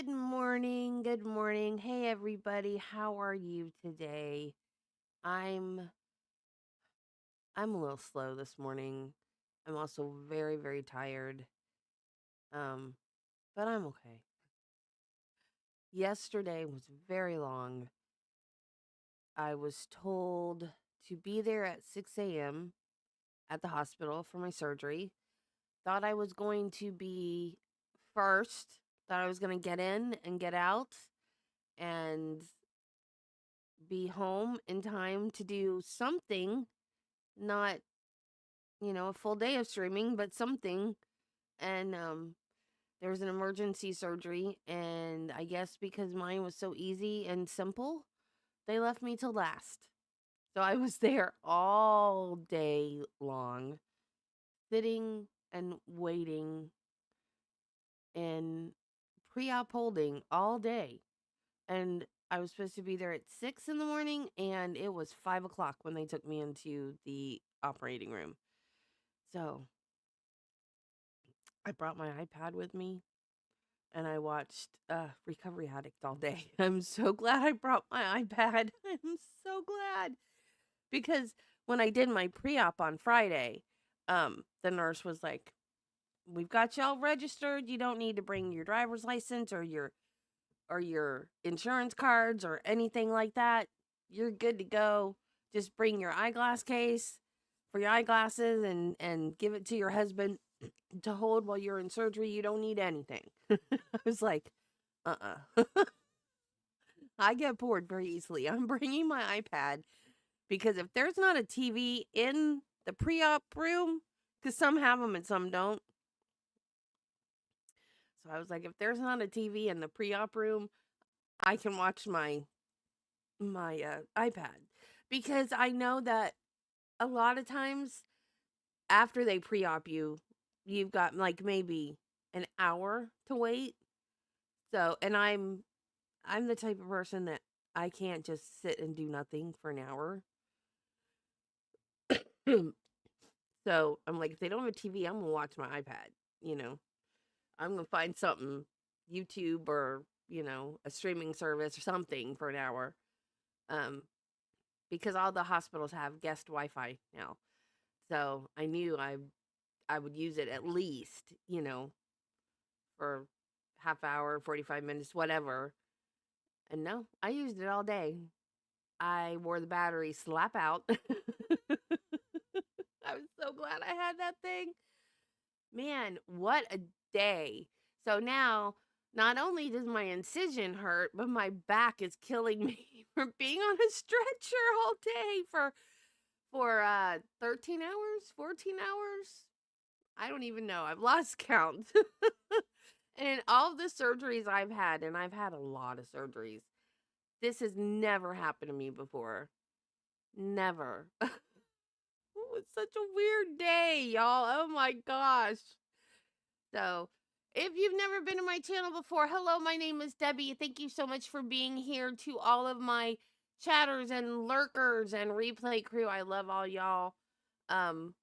Good morning. Good morning. Hey everybody, how are you today? I'm I'm a little slow this morning. I'm also very tired. Um, but I'm okay. Yesterday was very long. I was told to be there at 6 a.m. at the hospital for my surgery. Thought I was going to be first. Thought I was going to get in and get out and be home in time to do something, not, a full day of streaming, but something. And there was an emergency surgery, and I guess because mine was so easy and simple, they left me till last. So I was there all day long, sitting and waiting and pre-op holding all day. And I was supposed to be there at 6 in the morning, and it was 5 o'clock when they took me into the operating room. So I brought my iPad with me and I watched Recovery Addict all day. I'm so glad I brought my iPad. I'm so glad because when I did my pre-op on Friday, the nurse was like, "We've got y'all registered. You don't need to bring your driver's license or your insurance cards or anything like that. You're good to go. Just bring your eyeglass case for your eyeglasses and give it to your husband to hold while you're in surgery. You don't need anything." I was like, uh-uh. I get bored very easily. I'm bringing my iPad because if there's not a TV in the pre-op room, because some have them and some don't. So I was like, if there's not a TV in the pre-op room, I can watch my iPad, because I know that a lot of times after they pre-op you, you've got like maybe an hour to wait. So, and I'm the type of person that I can't just sit and do nothing for an hour. So I'm like, if they don't have a TV, I'm gonna watch my iPad. You know, I'm gonna find something, YouTube or a streaming service or something for an hour. Um, because all the hospitals have guest Wi-Fi now, so I knew I would use it at least, for half hour, 45 minutes, whatever. And no, I used it all day. I wore the battery slap out. I was so glad I had that thing. Man, what a day. So now, not only does my incision hurt, but my back is killing me from being on a stretcher all day for 13 hours, 14 hours. I don't even know. I've lost count. And in all the surgeries I've had, and I've had a lot of surgeries, this has never happened to me before. Never. It was such a weird day, y'all. Oh my gosh. So, if you've never been to my channel before, hello, my name is Debbie. Thank you so much for being here. To all of my chatters and lurkers and replay crew, I love all y'all. Um,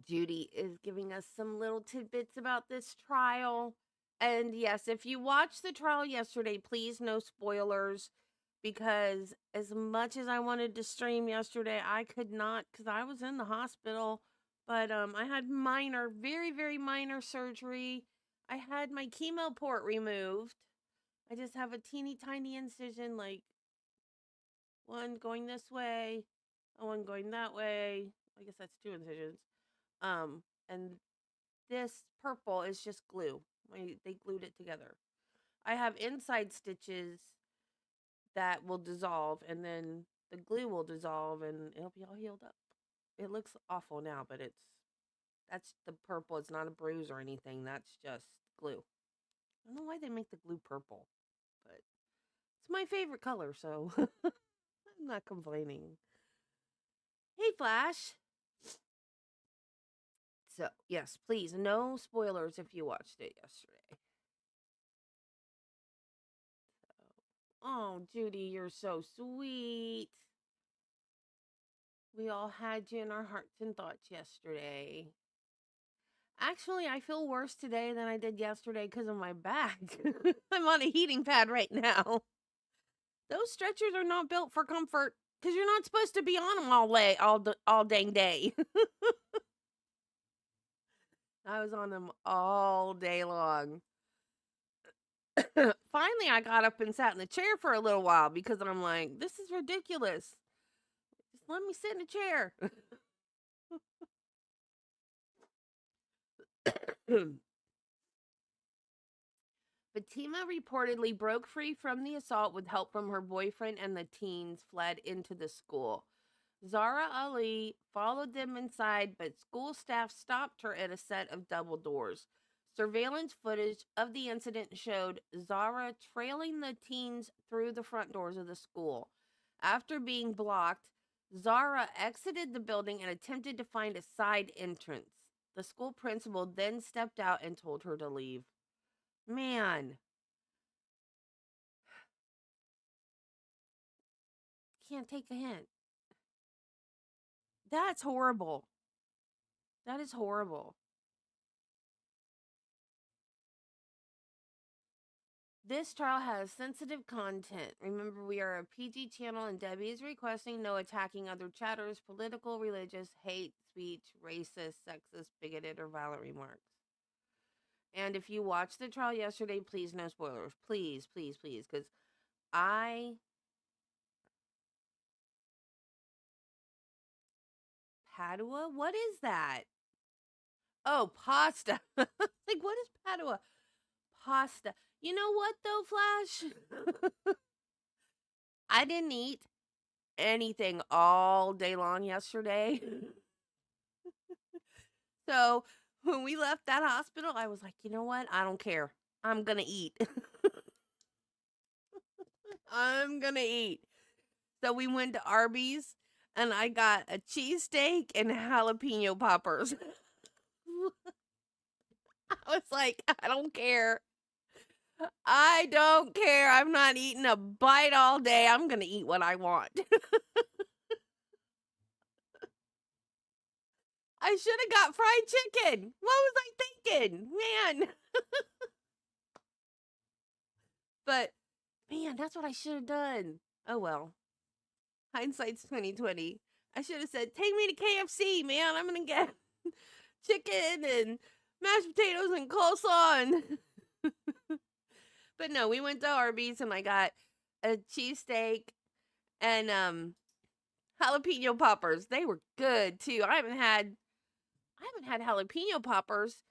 Judy is giving us some little tidbits about this trial. And yes, if you watched the trial yesterday, please no spoilers, because as much as I wanted to stream yesterday, I could not because I was in the hospital. But I had minor, very minor surgery. I had my chemo port removed. I just have a teeny tiny incision, like one going this way, and one going that way. I guess that's two incisions. And this purple is just glue. They glued it together. I have inside stitches that will dissolve, and then the glue will dissolve, and it'll be all healed up. It looks awful now, but that's the purple. It's not a bruise or anything. That's just glue. I don't know why they make the glue purple, but it's my favorite color, so I'm not complaining. Hey, Flash. So, yes, please, no spoilers if you watched it yesterday. Oh, Judy, you're so sweet. We all had you in our hearts and thoughts yesterday. Actually, I feel worse today than I did yesterday because of my back. I'm on a heating pad right now. Those stretchers are not built for comfort because you're not supposed to be on them all dang day. I was on them all day long. Finally, I got up and sat in the chair for a little while because I'm like, this is ridiculous. Just let me sit in a chair. Fatima reportedly broke free from the assault with help from her boyfriend, and the teens fled into the school. Zahraa Ali followed them inside, but school staff stopped her at a set of double doors. Surveillance footage of the incident showed Zahraa trailing the teens through the front doors of the school. After being blocked, Zahraa exited the building and attempted to find a side entrance. The school principal then stepped out and told her to leave. Man, can't take a hint. That's horrible. That is horrible. This trial has sensitive content. Remember, we are a PG channel, and Debbie is requesting no attacking other chatters, political, religious, hate speech, racist, sexist, bigoted, or violent remarks. And if you watched the trial yesterday, please no spoilers. Please, please, please. Because I. Padua? What is that? Oh, pasta. Like, what is Padua? Pasta. You know what, though, Flash? I didn't eat anything all day long yesterday. So when we left that hospital, I was like, you know what? I don't care. I'm going to eat. I'm going to eat. So we went to Arby's and I got a cheesesteak and jalapeno poppers. I was like, I don't care. I don't care. I'm not eating a bite all day. I'm going to eat what I want. I should have got fried chicken. What was I thinking? Man. But man, that's what I should have done. Oh well. Hindsight's 2020. I should have said, "Take me to KFC, man. I'm going to get chicken and mashed potatoes and coleslaw and But no, we went to Arby's and I got a cheesesteak and jalapeno poppers. They were good too. I haven't had jalapeno poppers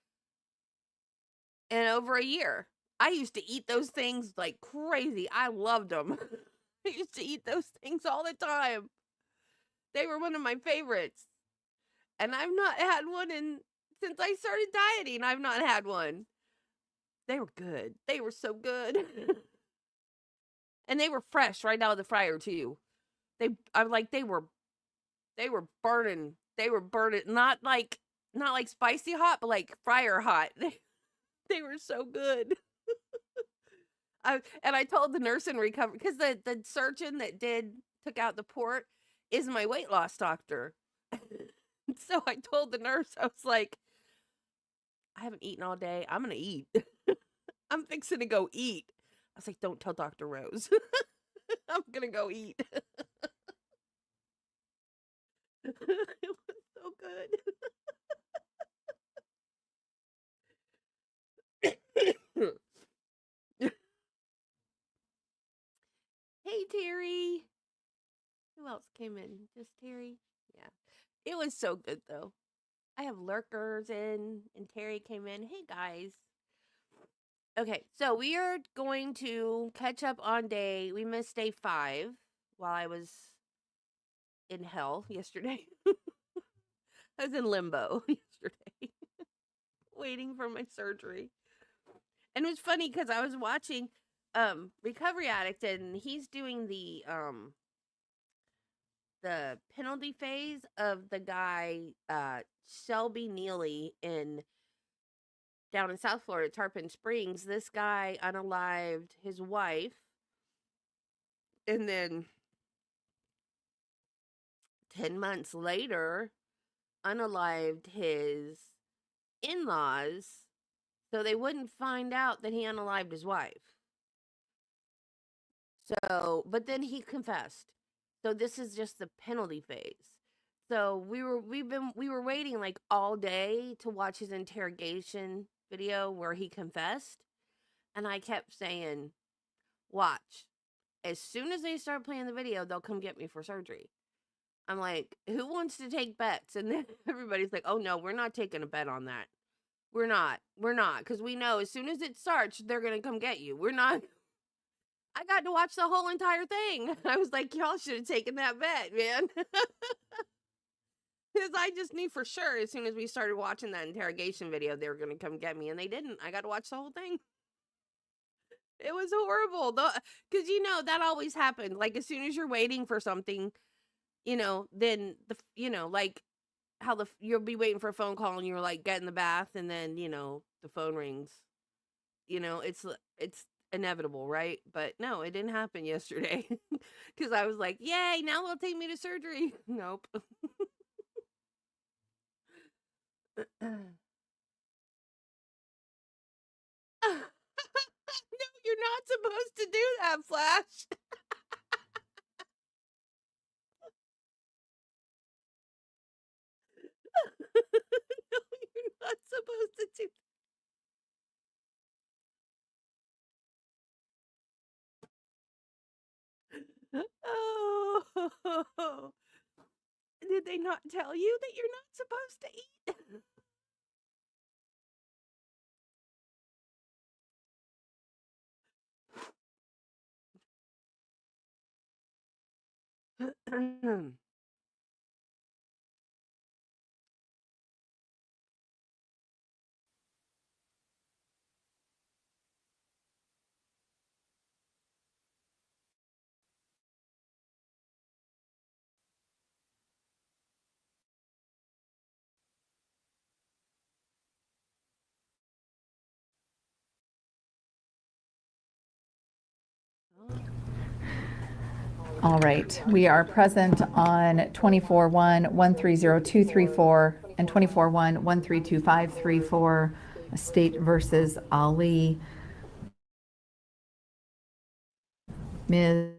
in over a year. I used to eat those things like crazy. I loved them. I used to eat those things all the time. They were one of my favorites. And I've not had one since I started dieting. I've not had one. They were good. They were so good. And they were fresh right out of the fryer too. They were burning. They were burning, not like spicy hot, but like fryer hot. They were so good. I told the nurse in recovery because the surgeon that took out the port is my weight loss doctor. So I told the nurse, I was like, I haven't eaten all day. I'm gonna eat. I'm fixing to go eat. I was like, don't tell Dr. Rose. I'm gonna go eat. It was so good. Hey, Terry. Who else came in? Just Terry? Yeah. It was so good, though. I have lurkers in, and Terry came in. Hey, guys. Okay, so we are going to catch up on we missed day 5 while I was in hell yesterday. I was in limbo yesterday, waiting for my surgery. And it was funny because I was watching Recovery Addict, and he's doing the penalty phase of the guy Shelby Neely down in South Florida, Tarpon Springs. This guy unalived his wife, and then 10 months later unalived his in-laws so they wouldn't find out that he unalived his wife. So, but then he confessed. So this is just the penalty phase. So we were waiting like all day to watch his interrogation video where he confessed, and I kept saying, "Watch. As soon as they start playing the video, they'll come get me for surgery." I'm like, "Who wants to take bets?" And then everybody's like, "Oh no, we're not taking a bet on that. We're not, because we know as soon as it starts, they're gonna come get you. We're not." I got to watch the whole entire thing. I was like, y'all should have taken that bet, man. Because I just knew for sure as soon as we started watching that interrogation video, they were going to come get me, and they didn't. I got to watch the whole thing. It was horrible. Because, that always happened. Like, as soon as you're waiting for something, then, like how you'll be waiting for a phone call and you're like, get in the bath, and then, the phone rings. It's inevitable, right? But no, it didn't happen yesterday. Because I was like, yay, now they'll take me to surgery. Nope. No, you're not supposed to do that, Flash. No, you're not supposed to do. Oh, did they not tell you that you're not supposed to eat? All right, we are present on 24-1-130234 and 24-1-132534, State versus Ali. Ms.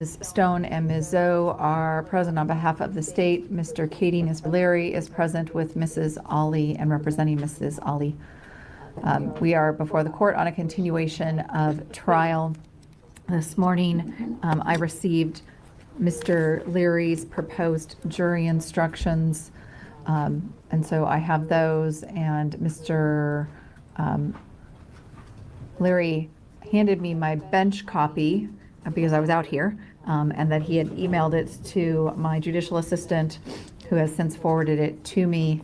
Stone and Ms. Zoe are present on behalf of the state. Mr. Kading Leary is present with Mrs. Ali and representing Mrs. Ali. We are before the court on a continuation of trial. This morning, I received Mr. Leary's proposed jury instructions, and so I have those, and Mr. Leary handed me my bench copy because I was out here, and that he had emailed it to my judicial assistant, who has since forwarded it to me.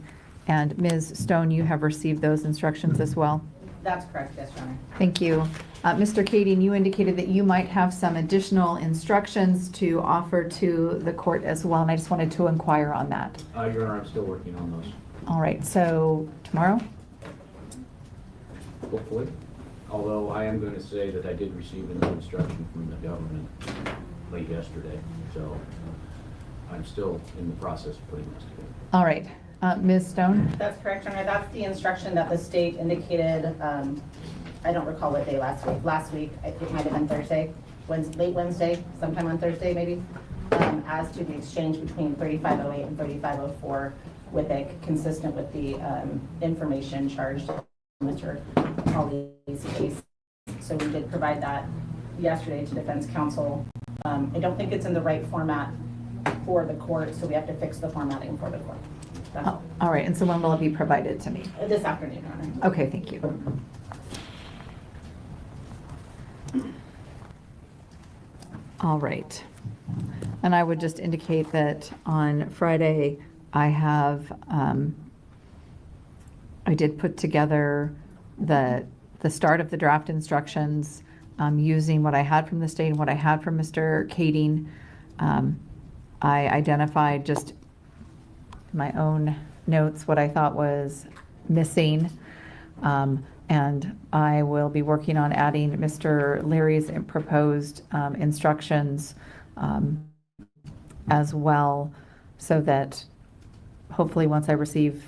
And Ms. Stone, you have received those instructions as well? That's correct, yes, Your Honor. Thank you. Mr. Kading, you indicated that you might have some additional instructions to offer to the court as well, and I just wanted to inquire on that. Your Honor, I'm still working on those. All right, so tomorrow? Hopefully. Although I am going to say that I did receive a new instruction from the government late yesterday, so I'm still in the process of putting this together. All right. Ms. Stone? That's correct, Your Honor. That's the instruction that the state indicated. I don't recall what day last week. Last week, it might have been Thursday, late Wednesday, sometime on Thursday maybe, as to the exchange between 3508 and 3504 with it, consistent with the information charged in Mr. Ali's case. So we did provide that yesterday to defense counsel. I don't think it's in the right format for the court, so we have to fix the formatting for the court. All right, and so when will it be provided to me? This afternoon, Your Honor. Okay, thank you. All right. And I would just indicate that on Friday, I did put together the start of the draft instructions, using what I had from the state and what I had from Mr. Kading. I identified just my own notes, what I thought was missing. And I will be working on adding Mr. Leary's proposed instructions as well, so that hopefully once I receive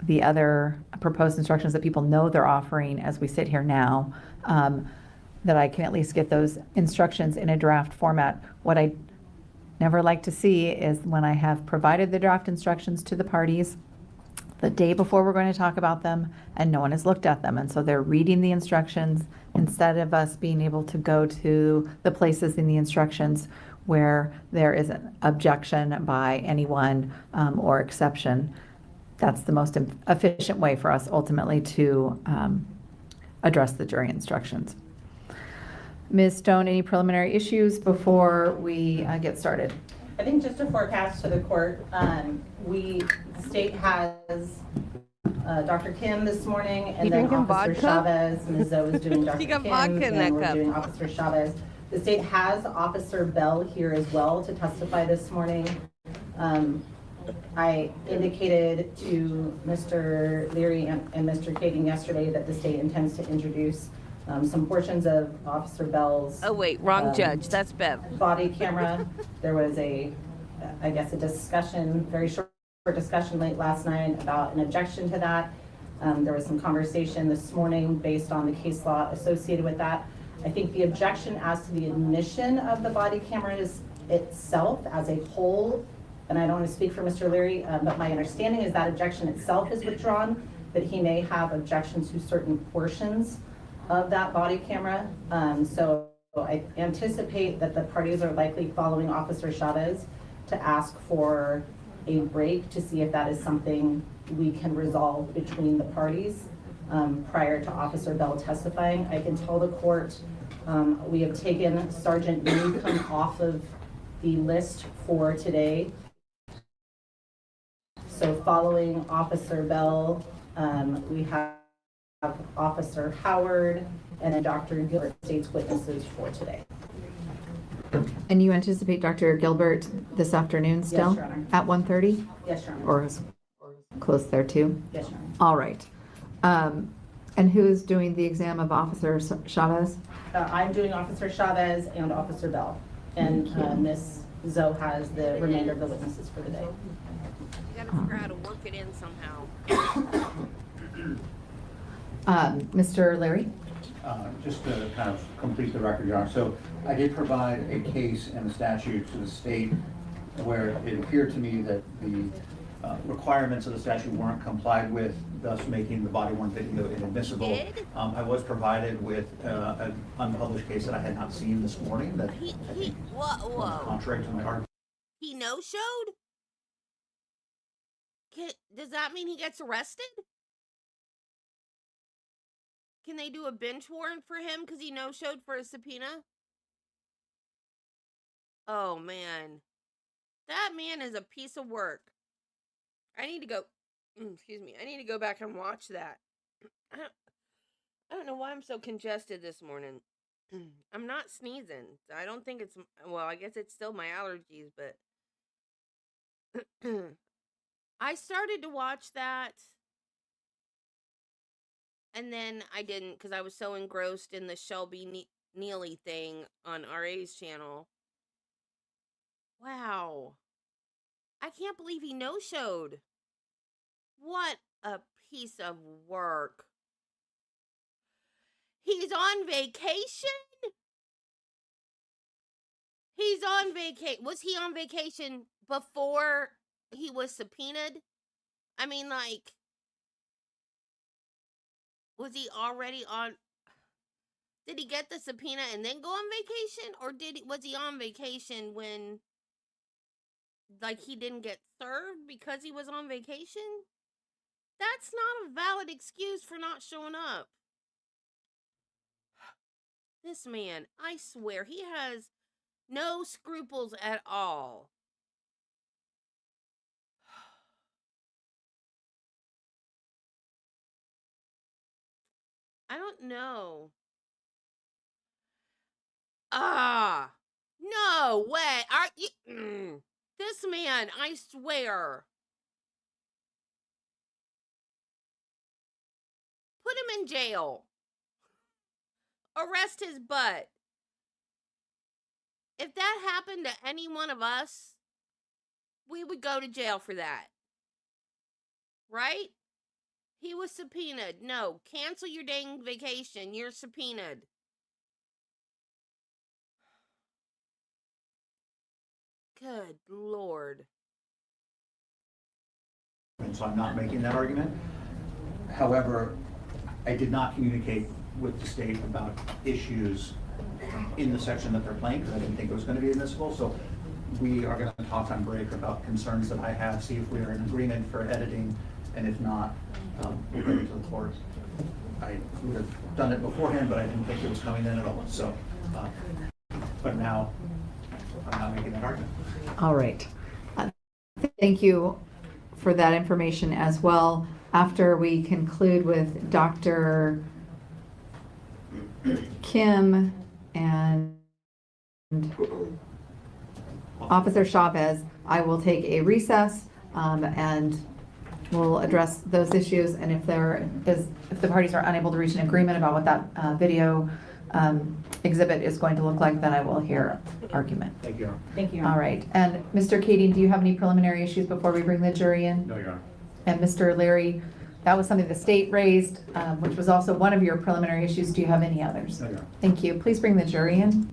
the other proposed instructions that people know they're offering as we sit here now, that I can at least get those instructions in a draft format. What I never like to see is when I have provided the draft instructions to the parties the day before we're going to talk about them and no one has looked at them. And so they're reading the instructions instead of us being able to go to the places in the instructions where there is an objection by anyone or exception. That's the most efficient way for us ultimately to address the jury instructions. Ms. Stone, any preliminary issues before we get started? I think just a forecast to the court, the state has Dr. Kim this morning, and then Officer Chavez. Ms. Zoe is doing Dr. Kim, and we're doing Officer Chavez. The state has Officer Bell here as well to testify this morning. I indicated to Mr. Leary and Mr. Kading yesterday that the state intends to introduce some portions of Officer Bell's. Oh wait, wrong judge. That's Bev. Body camera. There was a discussion, very short discussion late last night about an objection to that. There was some conversation this morning based on the case law associated with that. I think the objection as to the admission of the body camera itself as a whole, and I don't want to speak for Mr. Leary, but my understanding is that objection itself is withdrawn, but he may have objections to certain portions of that body camera. So I anticipate that the parties are likely following Officer Chavez to ask for a break to see if that is something we can resolve between the parties prior to Officer Bell testifying. I can tell the court we have taken Sergeant Newcomb off of the list for today. So following Officer Bell, we have Officer Howard and then Dr. Gilbert, state's witnesses for today. And you anticipate Dr. Gilbert this afternoon still? Yes, Your Honor. At 1:30? Yes, Your Honor. Or close there too? Yes, Your Honor. All right. And who is doing the exam of Officer Chavez? I'm doing Officer Chavez and Officer Bell. And Ms. Zoe has the remainder of the witnesses for the day. You gotta figure out how to work it in somehow. Mr. Leary? Just to kind of complete the record, Your Honor. So I did provide a case and a statute to the state where it appeared to me that the requirements of the statute weren't complied with, thus making the body-worn video inadmissible. Did? I was provided with an unpublished case that I had not seen this morning that Whoa. contrary to my argument. He no-showed? Does that mean he gets arrested? Can they do a bench warrant for him because he no-showed for a subpoena? Oh, man. That man is a piece of work. I need to go, excuse me, I need to go back and watch that. I don't know why I'm so congested this morning. I'm not sneezing. I don't think it's, well, I guess it's still my allergies, but I started to watch that. And then I didn't because I was so engrossed in the Shelby Neely thing on RA's channel. Wow. I can't believe he no-showed. What a piece of work. He's on vacation? He's on vacation. Was he on vacation before he was subpoenaed? I mean, like, was he already on? Did he get the subpoena and then go on vacation? Or was he on vacation when, like, he didn't get served because he was on vacation? That's not a valid excuse for not showing up. This man, I swear, he has no scruples at all. I don't know. No way. Are you, this man, I swear. Put him in jail. Arrest his butt. If that happened to any one of us, we would go to jail for that. Right? He was subpoenaed. No, cancel your dang vacation. You're subpoenaed. Good Lord. And so I'm not making that argument. However, I did not communicate with the state about issues in the section that they're playing because I didn't think it was going to be admissible. So we are going to talk on break about concerns that I have, see if we are in agreement for editing, and if not, we'll bring it to the court. I would have done it beforehand, but I didn't think it was coming in at all. So, but now I'm not making that argument. All right. Thank you for that information as well. After we conclude with Dr. Kim and Officer Chavez, I will take a recess and we'll address those issues. And if the parties are unable to reach an agreement about what that video exhibit is going to look like, then I will hear argument. Thank you, Your Honor. Thank you. All right. And Mr. Kading, do you have any preliminary issues before we bring the jury in? No, Your Honor. And Mr. Larry, that was something the state raised, which was also one of your preliminary issues. Do you have any others? No, Your Honor. Thank you. Please bring the jury in.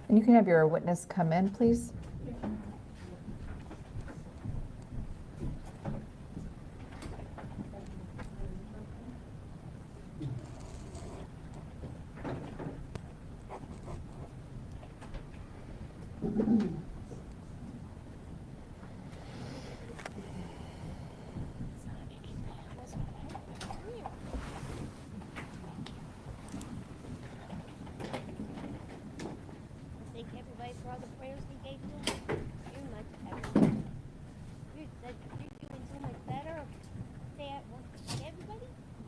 And you can have your witness come in, please. Thank everybody for all the prayers they gave you. You're much better. You're doing so much better. Say it once. Everybody,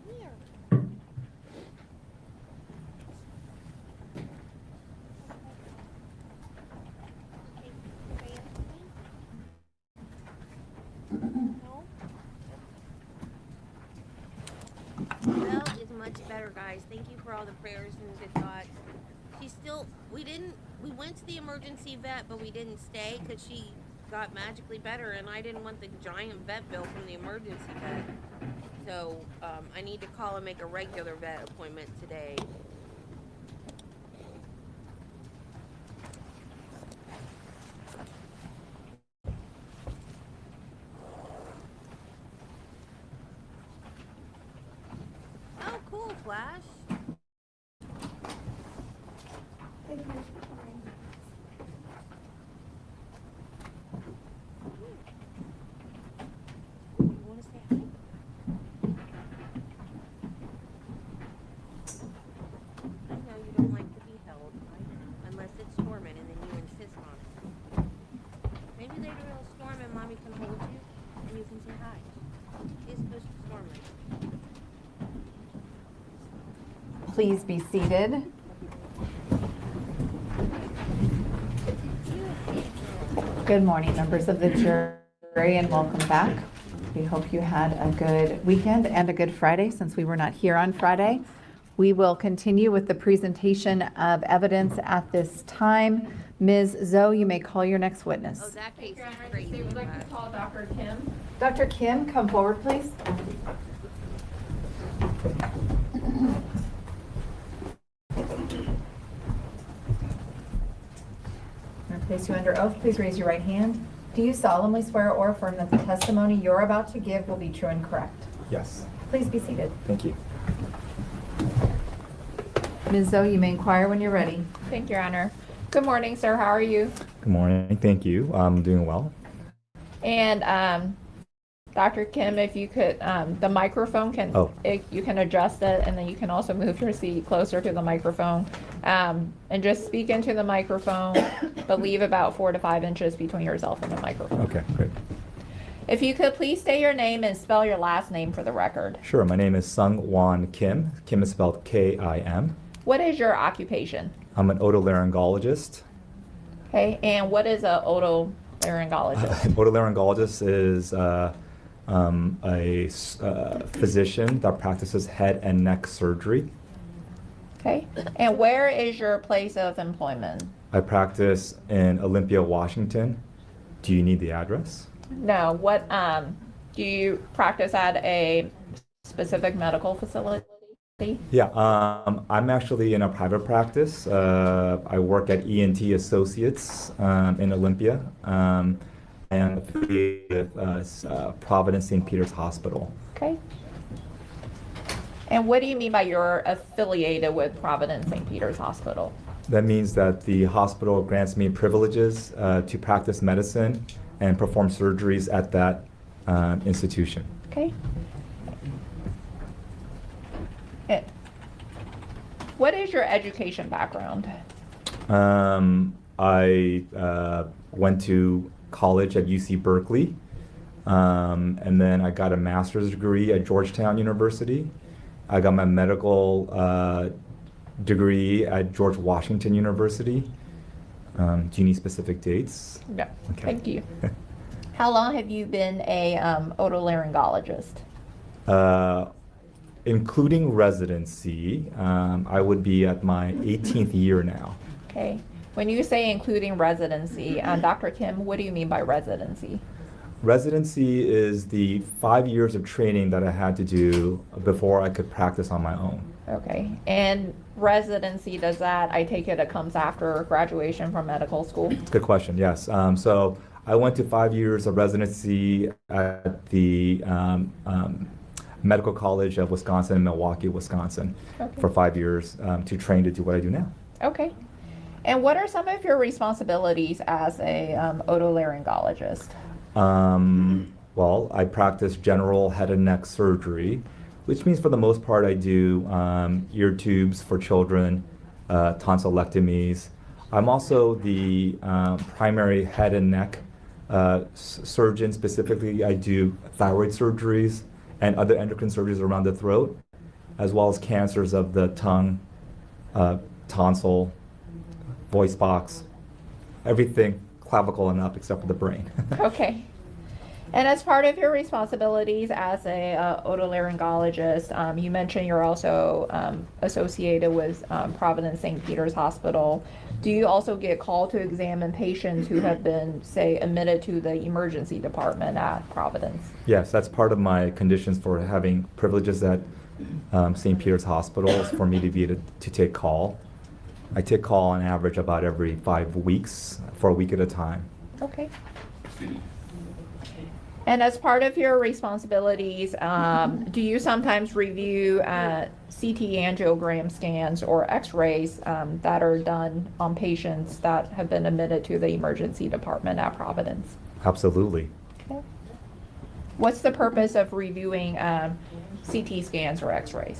here. Okay, pray for me. No? Belle is much better, guys. Thank you for all the prayers and good thoughts. She's still, we went to the emergency vet, but we didn't stay because she got magically better, and I didn't want the giant vet bill from the emergency vet. So I need to call and make a regular vet appointment today. Oh, cool, Flash. You want to say hi? I know you don't like to be held, right? Unless it's storming and then you insist on it. Maybe later it'll storm and mommy can hold you and you can say hi. It's supposed to storm right now. Please be seated. Good morning, members of the jury, and welcome back. We hope you had a good weekend and a good Friday since we were not here on Friday. We will continue with the presentation of evidence at this time. Ms. Zoe, you may call your next witness. Oh, that case Your is Honor, crazy. they would like to call Dr. Kim. Dr. Kim, come forward, please. I'm going to place you under oath. Please raise your right hand. Do you solemnly swear or affirm that the testimony you're about to give will be true and correct? Yes, Please be seated. thank you. Ms. Zoe, you may inquire when you're ready. Thank you, Your Honor. Good morning, sir. How are you? Good morning, thank you. I'm doing well. And Dr. Kim, if you could, the microphone you can adjust it, and then you can also move your seat closer to the microphone. And just speak into the microphone, but leave about 4 to 5 inches between yourself and the microphone. Okay, great. If you could please state your name and spell your last name for the record. Sure, my name is Sung Won Kim. Kim is spelled K-I-M. What is your occupation? I'm an otolaryngologist. Okay, and what is a otolaryngologist? Otolaryngologist is a physician that practices head and neck surgery. Okay. And where is your place of employment? I practice in Olympia, Washington. Do you need the address? No. What do you practice at a specific medical facility? Yeah, I'm actually in a private practice. I work at ENT Associates in Olympia, and affiliated with Providence St. Peter's Hospital. Okay. And what do you mean by you're affiliated with Providence St. Peter's Hospital? That means that the hospital grants me privileges to practice medicine and perform surgeries at that institution. Okay. Eh, What is your education background? I went to college at UC Berkeley, and then I got a master's degree at Georgetown University. I got my medical degree at George Washington University. Do you need specific dates? No. Okay. Thank you. How long have you been a otolaryngologist? Including residency, I would be at my 18th year now. Okay. When you say including residency, Dr. Kim, what do you mean by residency? Residency is the 5 years of training that I had to do before I could practice on my own. Okay. And residency, does that, I take it comes after graduation from medical school? Good question, yes. So I went to 5 years of residency at the Medical College of Wisconsin in Milwaukee, Wisconsin, Okay. for 5 years to train to do what I do now. Okay. And what are some of your responsibilities as a otolaryngologist? Well, I practice general head and neck surgery, which means for the most part I do ear tubes for children, tonsillectomies. I'm also the primary head and neck surgeon. Specifically, I do thyroid surgeries and other endocrine surgeries around the throat, as well as cancers of the tongue, tonsil, voice box, everything clavicle and up except for the brain. Okay. And as part of your responsibilities as a otolaryngologist, you mentioned you're also associated with Providence St. Peter's Hospital. Do you also get called to examine patients who have been, say, admitted to the emergency department at Providence? Yes, that's part of my conditions for having privileges at St. Peter's Hospital is for me to be able to take call. I take call on average about every 5 weeks for a week at a time. Okay. And as part of your responsibilities, do you sometimes review CT angiogram scans or x-rays that are done on patients that have been admitted to the emergency department at Providence? Absolutely. Okay. What's the purpose of reviewing CT scans or x-rays?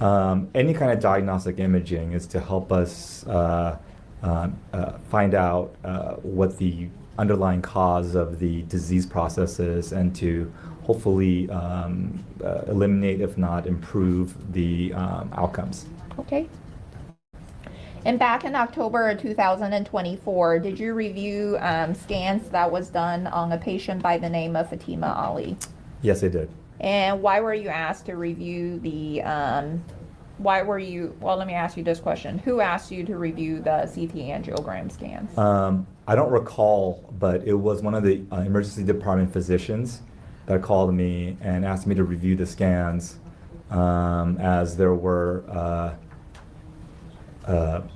Any kind of diagnostic imaging is to help us find out what the underlying cause of the disease process is, and to hopefully eliminate, if not improve, the outcomes. Okay. And back in October of 2024, did you review scans that was done on a patient by the name of Fatima Ali? Yes, I did. And why were you asked to review the, well, let me ask you this question. Who asked you to review the CT angiogram scans? I don't recall, but it was one of the emergency department physicians that called me and asked me to review the scans, as there were what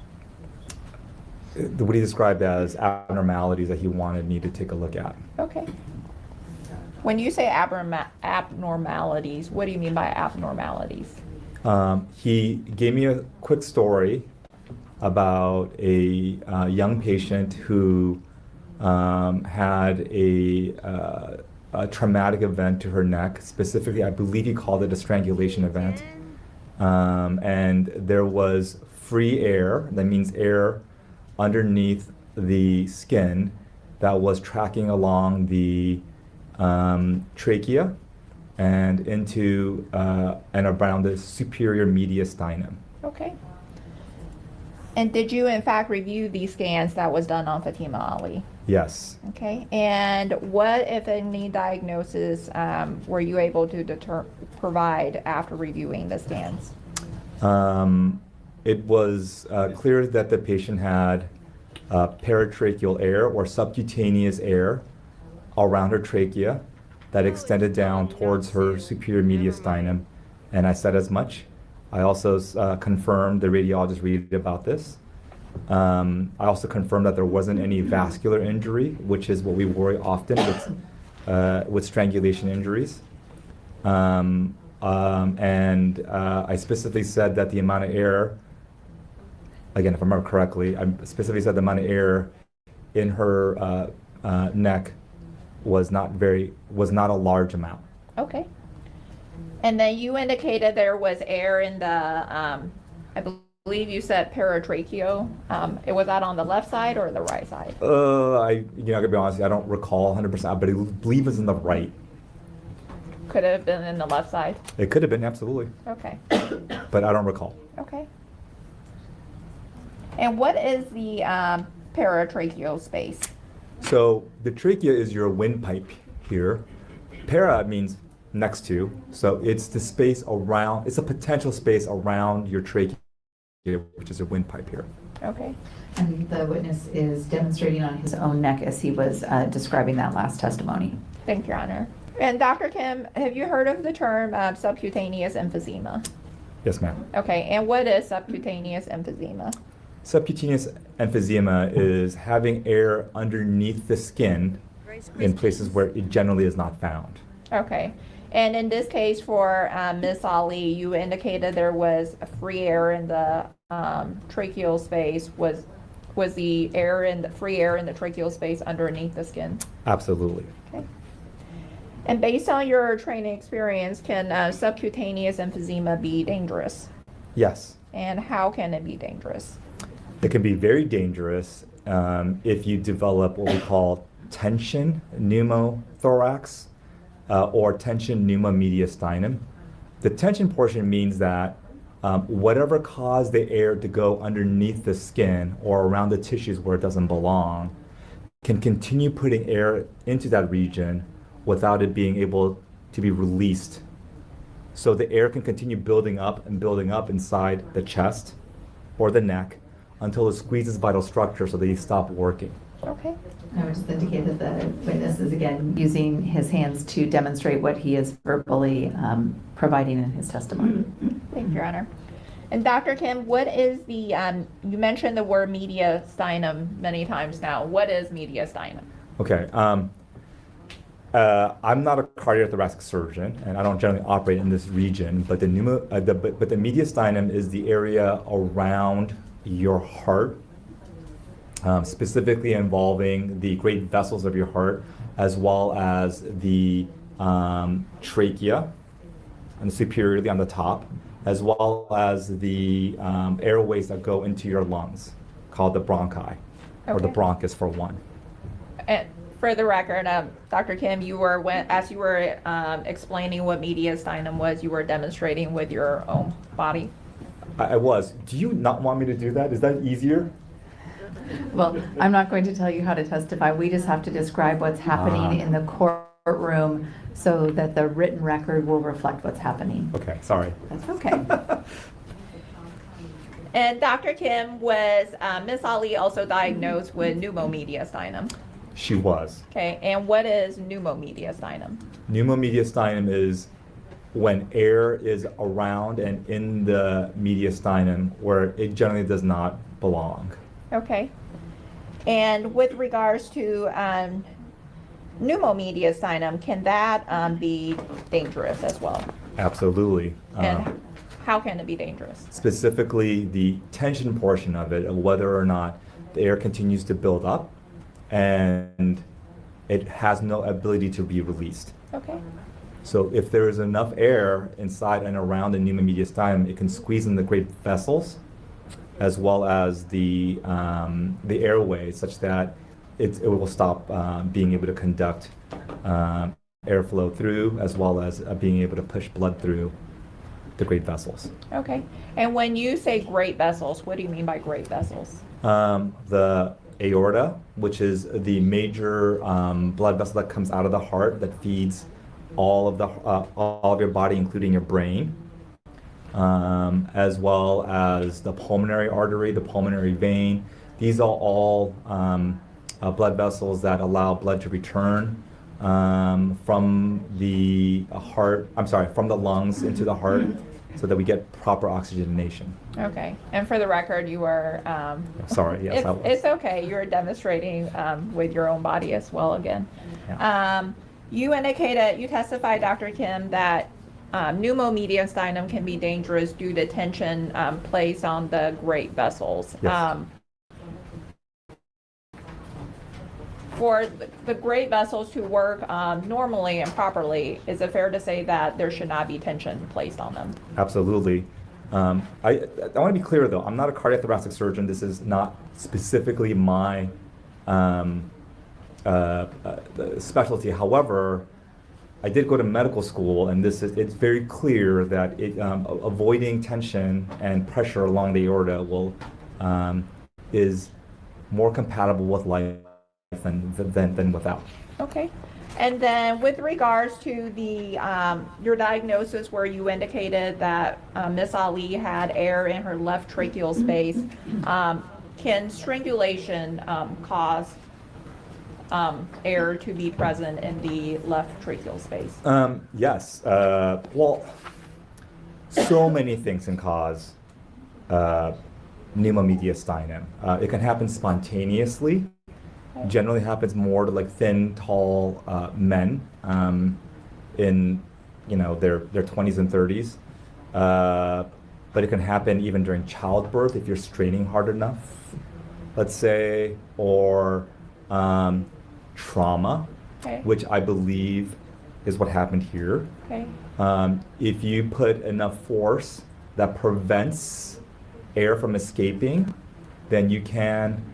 he described as abnormalities that he wanted me to take a look at. Okay. When you say abnormalities, what do you mean by abnormalities? He gave me a quick story about a young patient who had a traumatic event to her neck. Specifically, I believe he called it a strangulation event. And there was free air, that means air underneath the skin, that was tracking along the trachea and into and around the superior mediastinum. Okay. And did you in fact review these scans that was done on Fatima Ali? Yes. Okay. And what, if any, diagnosis were you able to provide after reviewing the scans? it was clear that the patient had paratracheal air or subcutaneous air around her trachea that extended down towards her superior mediastinum, and I said as much. I also confirmed, the radiologist read about this. I also confirmed that there wasn't any vascular injury, which is what we worry often with strangulation injuries. And I specifically said that the amount of air, again, if I remember correctly, I specifically said the amount of air in her neck was not a large amount. Okay. And then you indicated there was air in the, I believe you said paratracheal. It was that on the left side or the right side? I gotta be honest, I don't recall 100%, but I believe it's in the right. Could it have been in the left side? It could have been, absolutely, Okay. but I don't recall. Okay. And what is the paratracheal space? So the trachea is your windpipe here. Para means next to, so it's the space around, it's a potential space around your trachea, which is a windpipe here. Okay. And the witness is demonstrating on his own neck as he was describing that last testimony. Thank you, Your Honor. And Dr. Kim, have you heard of the term subcutaneous emphysema? Yes, ma'am. Okay, and what is subcutaneous emphysema? Subcutaneous emphysema is having air underneath the skin in places where it generally is not found. Okay, and in this case for Miss Ali, you indicated there was a free air in the tracheal space. Was the air in the free air in the tracheal space underneath the skin? Absolutely. Okay. And based on your training experience, can subcutaneous emphysema be dangerous? Yes. And how can it be dangerous? It can be very dangerous if you develop what we call tension pneumothorax or tension pneumomediastinum. The tension portion means that whatever caused the air to go underneath the skin or around the tissues where it doesn't belong can continue putting air into that region without it being able to be released. So the air can continue building up and building up inside the chest or the neck until it squeezes vital structure so they stop working. Okay. I would just indicate that the witness is again using his hands to demonstrate what he is verbally providing in his testimony. Thank you, Your Honor. And Dr. Kim, what is the, you mentioned the word mediastinum many times now. What is mediastinum? Okay. I'm not a cardiothoracic surgeon, and I don't generally operate in this region, but the mediastinum is the area around your heart, specifically involving the great vessels of your heart, as well as the trachea, and superiorly on the top, as well as the airways that go into your lungs, called the bronchi, or the Okay. bronchus for one. And for the record, Dr. Kim, as you were explaining what mediastinum was, you were demonstrating with your own body. I was. Do you not want me to do that? Is that easier? Well, I'm not going to tell you how to testify. We just have to describe what's happening in the courtroom so that the written record will reflect what's happening. Okay, sorry. That's okay. And Dr. Kim, was Miss Ali also diagnosed with pneumomediastinum? She was. Okay, and what is pneumomediastinum? Pneumomediastinum is when air is around and in the mediastinum where it generally does not belong. Okay. And with regards to pneumomediastinum, can that be dangerous as well? Absolutely. And how can it be dangerous? Specifically, the tension portion of it, of whether or not the air continues to build up and it has no ability to be released. Okay. So if there is enough air inside and around the pneumomediastinum, it can squeeze in the great vessels as well as the airway, such that it will stop being able to conduct airflow through, as well as being able to push blood through the great vessels. Okay. And when you say great vessels, what do you mean by great vessels? The aorta, which is the major blood vessel that comes out of the heart that feeds all of your body, including your brain. as well as the pulmonary artery, the pulmonary vein. These are all blood vessels that allow blood to return from the heart, from the lungs into the heart so that we get proper oxygenation. Okay, and for the record, you were, Sorry, yes, I was. it's okay, you were demonstrating with your own body as well again. Yeah. You testified, Dr. Kim, that pneumomediastinum can be dangerous due to tension placed on the great vessels. Yes. For the great vessels to work normally and properly, is it fair to say that there should not be tension placed on them? Absolutely. I want to be clear though, I'm not a cardiac thoracic surgeon. This is not specifically my specialty. However, I did go to medical school, and it's very clear that avoiding tension and pressure along the aorta is more compatible with life than without. Okay. And then with regards to your diagnosis where you indicated that Miss Ali had air in her left tracheal space, can strangulation cause air to be present in the left tracheal space? Yes. Well, so many things can cause pneumomediastinum. It can happen spontaneously. Generally happens more to like thin, tall men in their 20s and 30s. But it can happen even during childbirth if you're straining hard enough, let's say, or trauma, Okay. which I believe is what happened here. Okay. If you put enough force that prevents air from escaping, then you can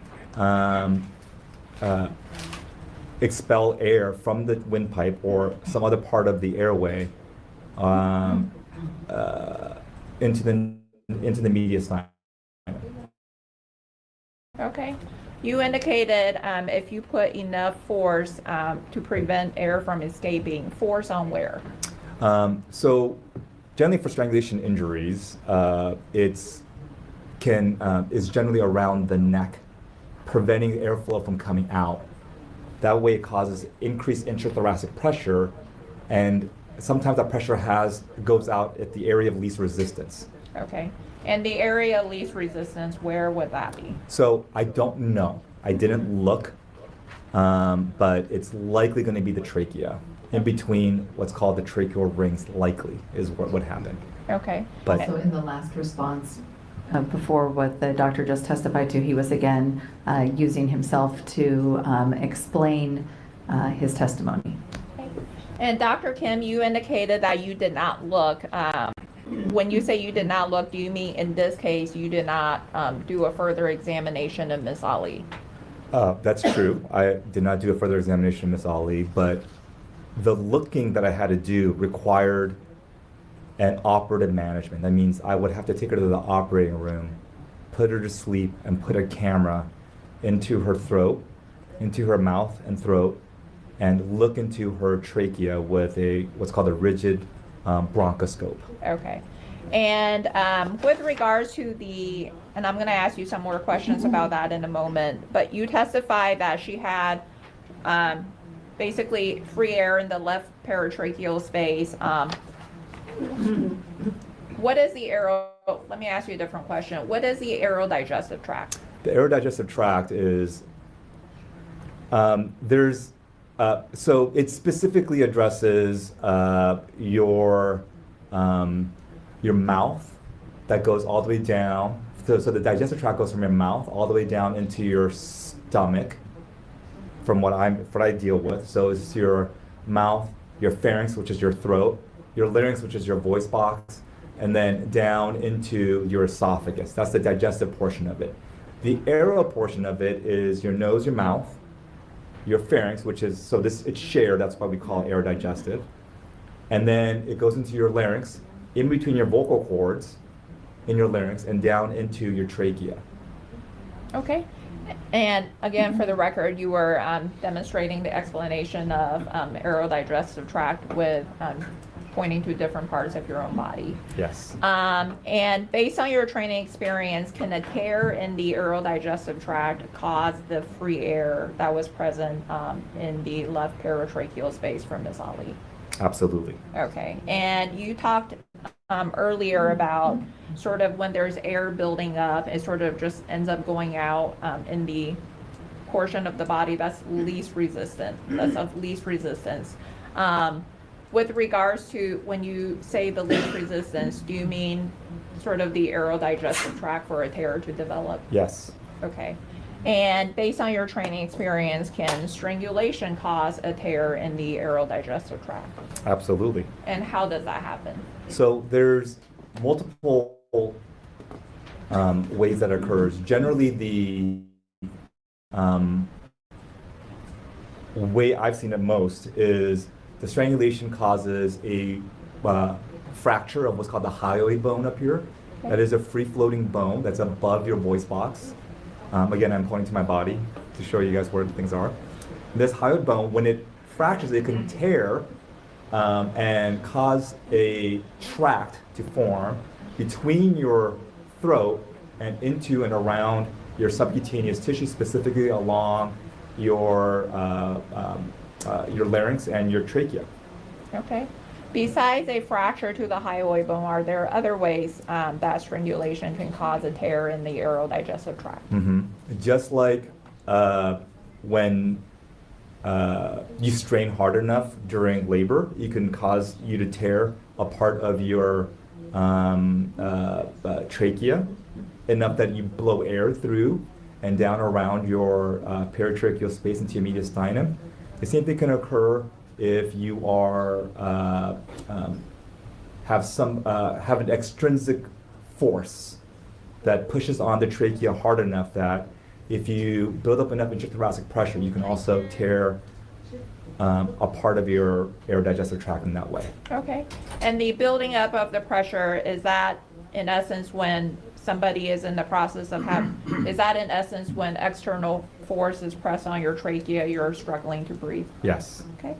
expel air from the windpipe or some other part of the airway into the mediastinum. Okay. You indicated if you put enough force to prevent air from escaping, force on where? So generally for strangulation injuries, is generally around the neck, preventing the airflow from coming out. That way it causes increased intrathoracic pressure, and sometimes that pressure goes out at the area of least resistance. Okay. And the area of least resistance, where would that be? So I don't know. I didn't look, but it's likely going to be the trachea, in between what's called the tracheal rings, likely, is what would happen. Okay. But Also, in the last response, before what the doctor just testified to, he was again using himself to explain his testimony. Okay. And Dr. Kim, you indicated that you did not look. When you say you did not look, do you mean in this case you did not do a further examination of Miss Ali? That's true. I did not do a further examination of Miss Ali, but the looking that I had to do required an operative management. That means I would have to take her to the operating room, put her to sleep, and put a camera into her throat, into her mouth and throat, and look into her trachea with what's called a rigid bronchoscope. Okay. And with regards to and I'm going to ask you some more questions about that in a moment, but you testified that she had basically free air in the left paratracheal space. What is the let me ask you a different question. What is the aerodigestive tract? The aerodigestive tract is, so it specifically addresses your mouth that goes all the way down. So the digestive tract goes from your mouth all the way down into your stomach, from what I deal with. So it's your mouth, your pharynx, which is your throat, your larynx, which is your voice box, and then down into your esophagus. That's the digestive portion of it. The aero portion of it is your nose, your mouth, your pharynx, which is, it's shared, that's why we call it aerodigestive. And then it goes into your larynx, in between your vocal cords, in your larynx, and down into your trachea. Okay. And again, for the record, you were demonstrating the explanation of aerodigestive tract with pointing to different parts of your own body. Yes. And based on your training experience, can a tear in the urodigestive tract cause the free air that was present in the left paratracheal space for Ms. Ali? Absolutely. Okay, and you talked earlier about sort of when there's air building up, it sort of just ends up going out in the portion of the body that's least resistant, that's of least resistance. With regards to when you say the least resistance, do you mean sort of the aerodigestive tract for a tear to develop? Yes. Okay. And based on your training experience, can strangulation cause a tear in the aerodigestive tract? Absolutely. And how does that happen? So there's multiple ways that occurs. Generally, the way I've seen it most is the strangulation causes a fracture of what's called the hyoid bone up here. Okay. That is a free-floating bone that's above your voice box. Again, I'm pointing to my body to show you guys where the things are. This hyoid bone, when it fractures, it can tear and cause a tract to form between your throat and into and around your subcutaneous tissue, specifically along your larynx and your trachea. Okay. Besides a fracture to the hyoid bone, are there other ways that strangulation can cause a tear in the aerodigestive tract? Mm-hmm. Just like when you strain hard enough during labor, it can cause you to tear a part of your trachea enough that you blow air through and down around your paratracheal space into your mediastinum. The same thing can occur if you are have an extrinsic force that pushes on the trachea hard enough that if you build up enough intrathoracic pressure, you can also tear a part of your aerodigestive tract in that way. Okay. And the building up of the pressure, is that in essence when somebody is in the process of is that in essence when external force is pressed on your trachea, you're struggling to breathe? Yes. Okay.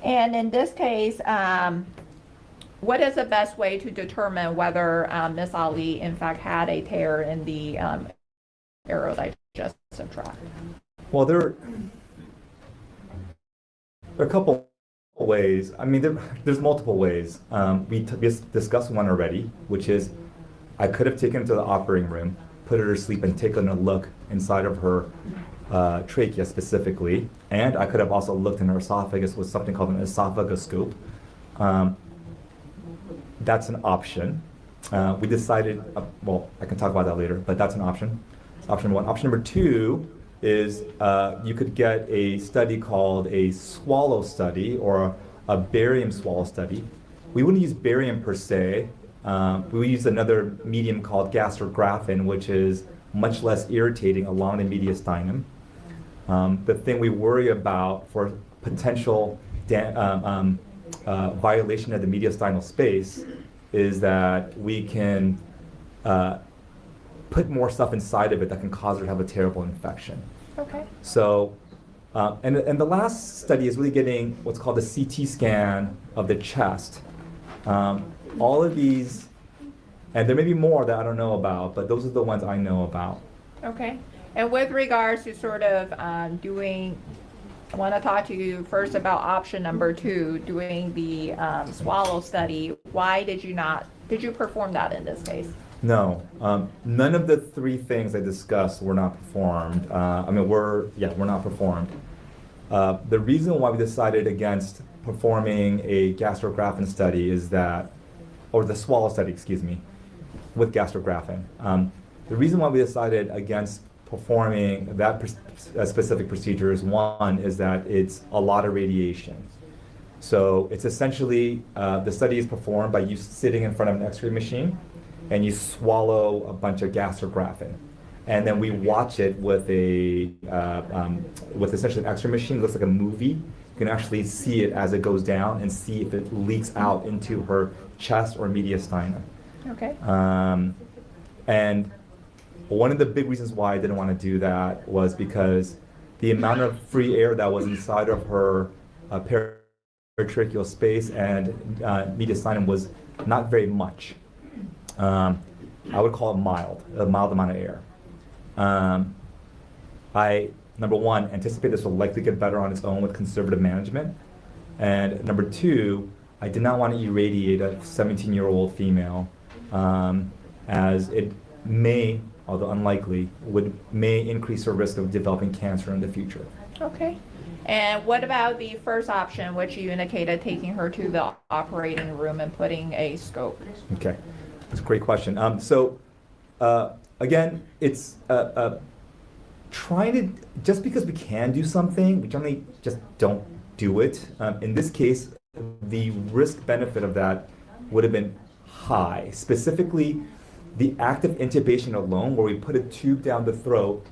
And in this case, what is the best way to determine whether Ms. Ali in fact had a tear in the aerodigestive tract? Well, there are a couple ways. I mean, there's multiple ways. We discussed one already, which is I could have taken her to the operating room, put her to sleep, and taken a look inside of her trachea specifically, and I could have also looked in her esophagus with something called an esophagoscope. That's an option. We decided, well, I can talk about that later, but that's an option. That's option one. Option number two is you could get a study called a swallow study or a barium swallow study. We wouldn't use barium per se. We would use another medium called gastrographin, which is much less irritating along the mediastinum. The thing we worry about for potential violation of the mediastinal space is that we can put more stuff inside of it that can cause her to have a terrible infection. Okay. So, and the last study is really getting what's called a CT scan of the chest. All of these, and there may be more that I don't know about, but those are the ones I know about. Okay. And with regards to sort of I want to talk to you first about option number two, doing the swallow study. Why did you perform that in this case? No, none of the three things I discussed were not performed. We're not performed. The reason why we decided against performing a gastrographin study is that, or the swallow study, excuse me, with gastrographin. The reason why we decided against performing that specific procedure is one, is that it's a lot of radiation. So it's essentially, the study is performed by you sitting in front of an x-ray machine and you swallow a bunch of gastrographin. And then we watch it with with essentially an x-ray machine. It looks like a movie. You can actually see it as it goes down and see if it leaks out into her chest or mediastinum. Okay. And one of the big reasons why I didn't want to do that was because the amount of free air that was inside of her paratracheal space and mediastinum was not very much. I would call it a mild amount of air. I, number one, anticipate this will likely get better on its own with conservative management. And number two, I did not want to irradiate a 17-year-old female, as it may, although unlikely, may increase her risk of developing cancer in the future. Okay. And what about the first option, which you indicated taking her to the operating room and putting a scope? Okay, that's a great question. Again, it's trying to, just because we can do something, we generally just don't do it. In this case, the risk benefit of that would have been high. Specifically, the active intubation alone, where we put a tube down the throat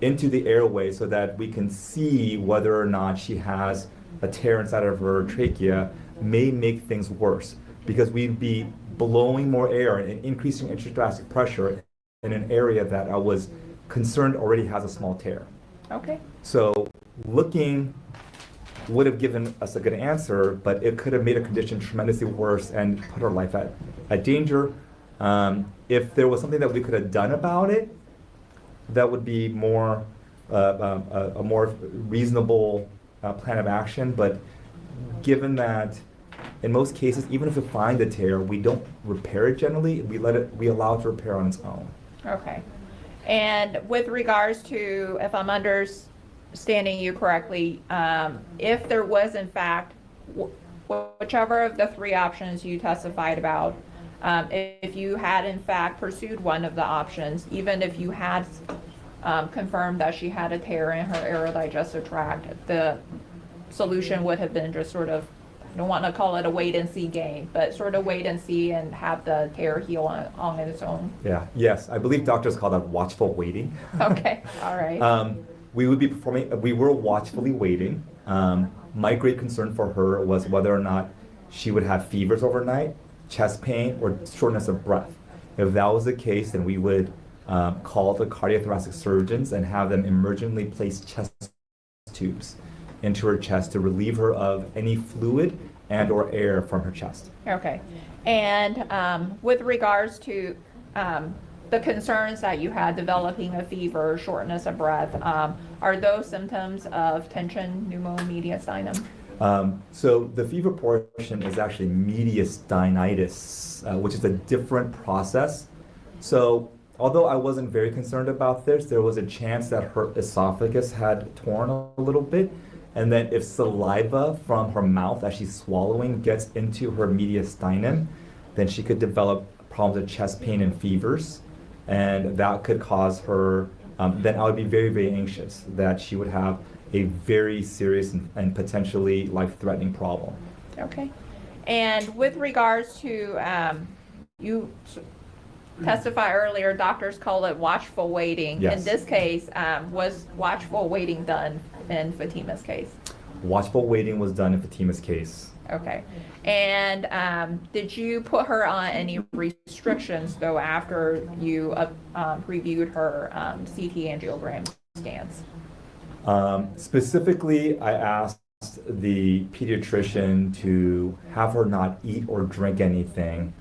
into the airway so that we can see whether or not she has a tear inside of her trachea, may make things worse, because we'd be blowing more air and increasing intrathoracic pressure in an area that I was concerned already has a small tear. Okay. So looking would have given us a good answer, but it could have made a condition tremendously worse and put her life at danger. If there was something that we could have done about it, that would be more a more reasonable plan of action. But given that in most cases, even if we find the tear, we don't repair it generally. We allow it to repair on its own. Okay. And with regards to, if I'm understanding you correctly, if there was in fact, whichever of the three options you testified about, if you had in fact pursued one of the options, even if you had confirmed that she had a tear in her aerodigestive tract, the solution would have been just sort of, I don't want to call it a wait and see game, but sort of wait and see and have the tear heal on its own. Yeah, yes, I believe doctors call that watchful waiting. Okay, all right. We were watchfully waiting. My great concern for her was whether or not she would have fevers overnight, chest pain, or shortness of breath. If that was the case, then we would call the cardiothoracic surgeons and have them emergently place chest tubes into her chest to relieve her of any fluid and or air from her chest. Okay. And with regards to the concerns that you had developing a fever, shortness of breath, are those symptoms of tension pneumomediastinum? So the fever portion is actually mediastinitis, which is a different process. So although I wasn't very concerned about this, there was a chance that her esophagus had torn a little bit. And then if saliva from her mouth as she's swallowing gets into her mediastinum, then she could develop problems with chest pain and fevers. And that could cause her, then I would be very, very anxious that she would have a very serious and potentially life-threatening problem. Okay. And with regards to, you testify earlier, doctors call it watchful waiting. Yes. In this case, was watchful waiting done in Fatima's case? Watchful waiting was done in Fatima's case. Okay. And did you put her on any restrictions, though, after you reviewed her CT angiogram scans? Specifically, I asked the pediatrician to have her not eat or drink anything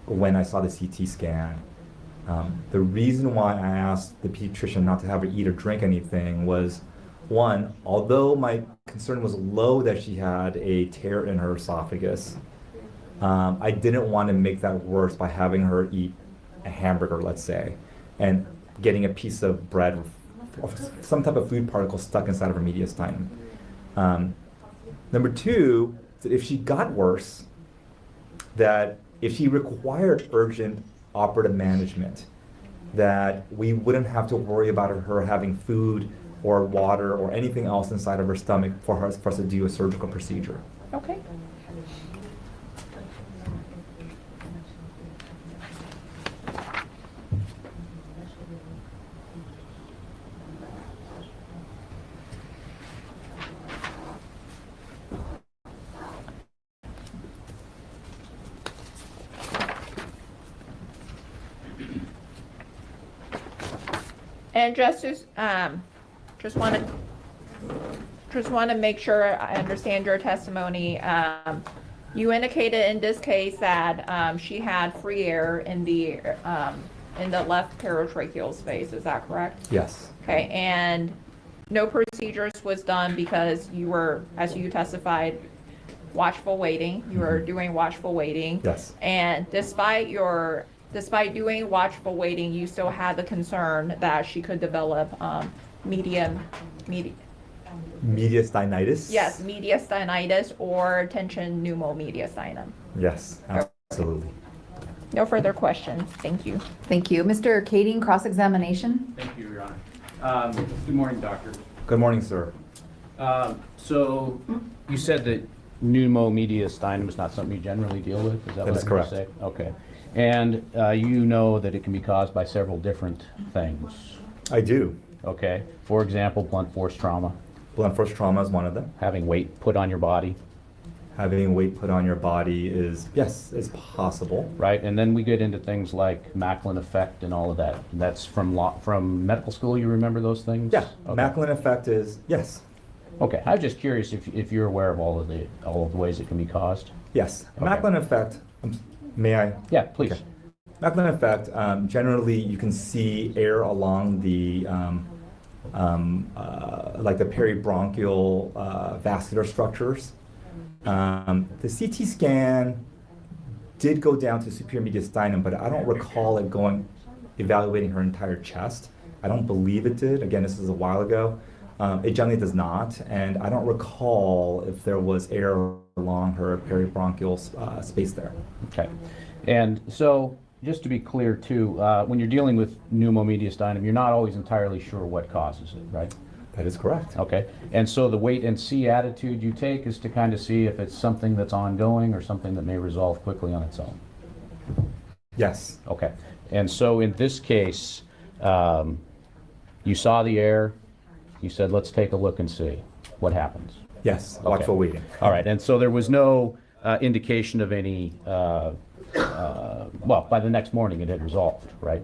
when I saw the CT scan. The reason why I asked the pediatrician not to have her eat or drink anything was, one, although my concern was low that she had a tear in her esophagus, I didn't want to make that worse by having her eat a hamburger, let's say, and getting a piece of bread or some type of food particle stuck inside of her mediastinum. Number two, that if she got worse, that if she required urgent operative management, that we wouldn't have to worry about her having food or water or anything else inside of her stomach for us to do a surgical procedure. Okay. And just want to make sure I understand your testimony. You indicated in this case that she had free air in the left paratracheal space. Is that correct? Yes. Okay, and no procedures was done because you were, as you testified, watchful waiting. You were doing watchful waiting. Yes. And despite doing watchful waiting, you still had the concern that she could develop mediastinitis. Yes. Mediastinitis or tension pneumomediastinum. Yes, absolutely. No further questions. Thank you. Thank you. Mr. Kading, cross-examination? Thank you, Your Honor. Good morning, doctor. Good morning, sir. So you said that pneumomediastinum is not something you generally deal with? Is that That what is I heard you correct. say? Okay. And you know that it can be caused by several different things. I do. Okay. For example, blunt force trauma, Blunt force trauma is one of them. having weight put on your body, Having weight put on your body is possible. right? And then we get into things like Macklin effect and all of that. That's from medical school. You remember those things? Yeah, Okay. Macklin effect is, yes, Okay. I was just curious if you're aware of all of the ways it can be caused. yes. Okay. Macklin effect, may I? Yeah, please. Okay. Macklin effect, generally you can see air along the, like the peribronchial vascular structures. The CT scan did go down to superior mediastinum, but I don't recall it evaluating her entire chest. I don't believe it did. Again, this is a while ago. It generally does not, and I don't recall if there was air along her peribronchial space there. Okay. And so, just to be clear too, when you're dealing with pneumomediastinum, you're not always entirely sure what causes it, right? That is correct. Okay. And so the wait and see attitude you take is to kind of see if it's something that's ongoing or something that may resolve quickly on its own. Yes. Okay. And so in this case, you saw the air, you said, let's take a look and see what happens. Yes. Okay. Watchful waiting. All right. And so there was no indication of any, well, by the next morning it had resolved, right?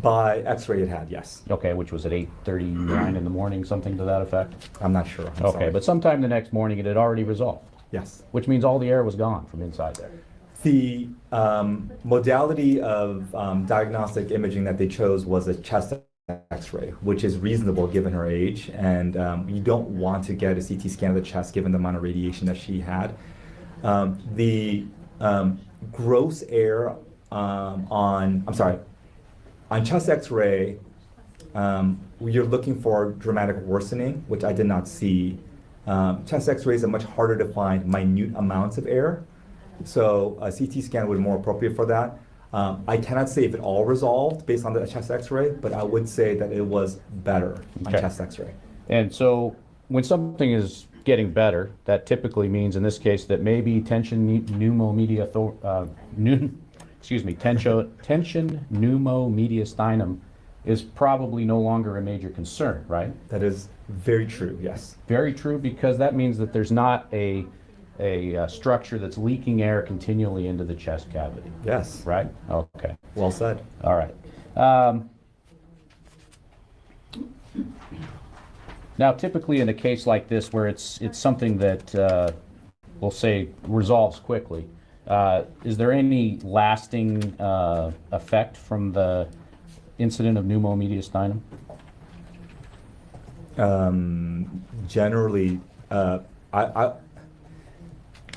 By X-ray, it had, yes. Okay, which was at 8:39 in the morning, something to that effect? I'm not sure. I'm Okay, sorry. but sometime the next morning it had already resolved, Yes. which means all the air was gone from inside there. The modality of diagnostic imaging that they chose was a chest X-ray, which is reasonable given her age, and you don't want to get a CT scan of the chest given the amount of radiation that she had. The gross air on chest X-ray, you're looking for dramatic worsening, which I did not see. Chest X-rays are much harder to find minute amounts of air, so a CT scan would be more appropriate for that. I cannot say if it all resolved based on the chest X-ray, but I would say that it was better on Okay. chest X-ray. And so when something is getting better, that typically means in this case that maybe tension pneumomediastinum is probably no longer a major concern, right? That is very true, yes. Very true, because that means that there's not a structure that's leaking air continually into the chest cavity, Yes, right? Okay, well said. all right. Now, typically in a case like this where it's something that we'll say resolves quickly, is there any lasting effect from the incident of pneumomediastinum? Generally,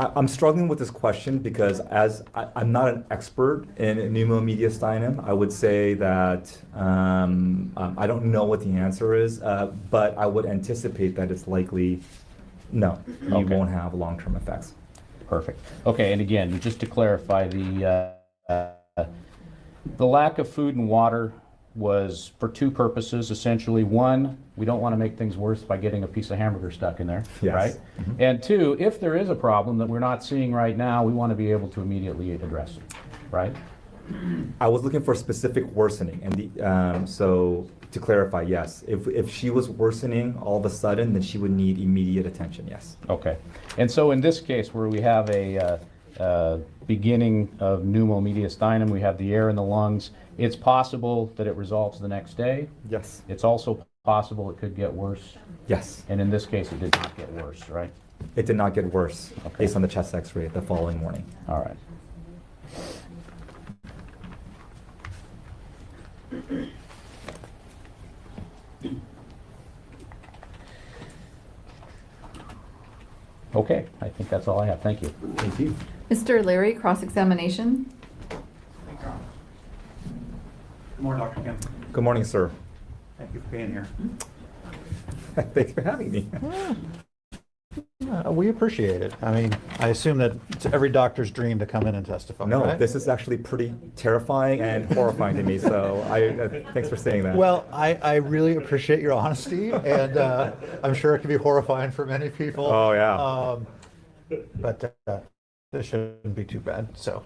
I'm struggling with this question because I'm not an expert in pneumomediastinum. I would say that I don't know what the answer is, but I would anticipate that it's likely no, you Okay. won't have long-term effects. Perfect. Okay, and again, just to clarify, the lack of food and water was for two purposes, essentially. One, we don't want to make things worse by getting a piece of hamburger stuck in there, Yes. right? And two, if there is a problem that we're not seeing right now, we want to be able to immediately address it, right? I was looking for specific worsening, and so to clarify, yes, if she was worsening all of a sudden, then she would need immediate attention, yes. Okay. And so in this case, where we have beginning of pneumomediastinum. We have the air in the lungs. It's possible that it resolves the next day. Yes. It's also possible it could get worse. Yes. And in this case, it did not get worse, right? It did not get worse Okay. based on the chest X-ray the following morning. All right. Okay, I think that's all I have. Thank you. Thank you. Mr. Larry, cross-examination. Good morning, Dr. Kim. Good morning, sir. Thank you for being here. Thanks for having me. We appreciate it. I mean, I assume that it's every doctor's dream to come in and testify, No, right? this is actually pretty terrifying and horrifying to me, so thanks for saying that. Well, I really appreciate your honesty, and I'm sure it can be horrifying for many people. Oh, yeah. But this shouldn't be too bad. So,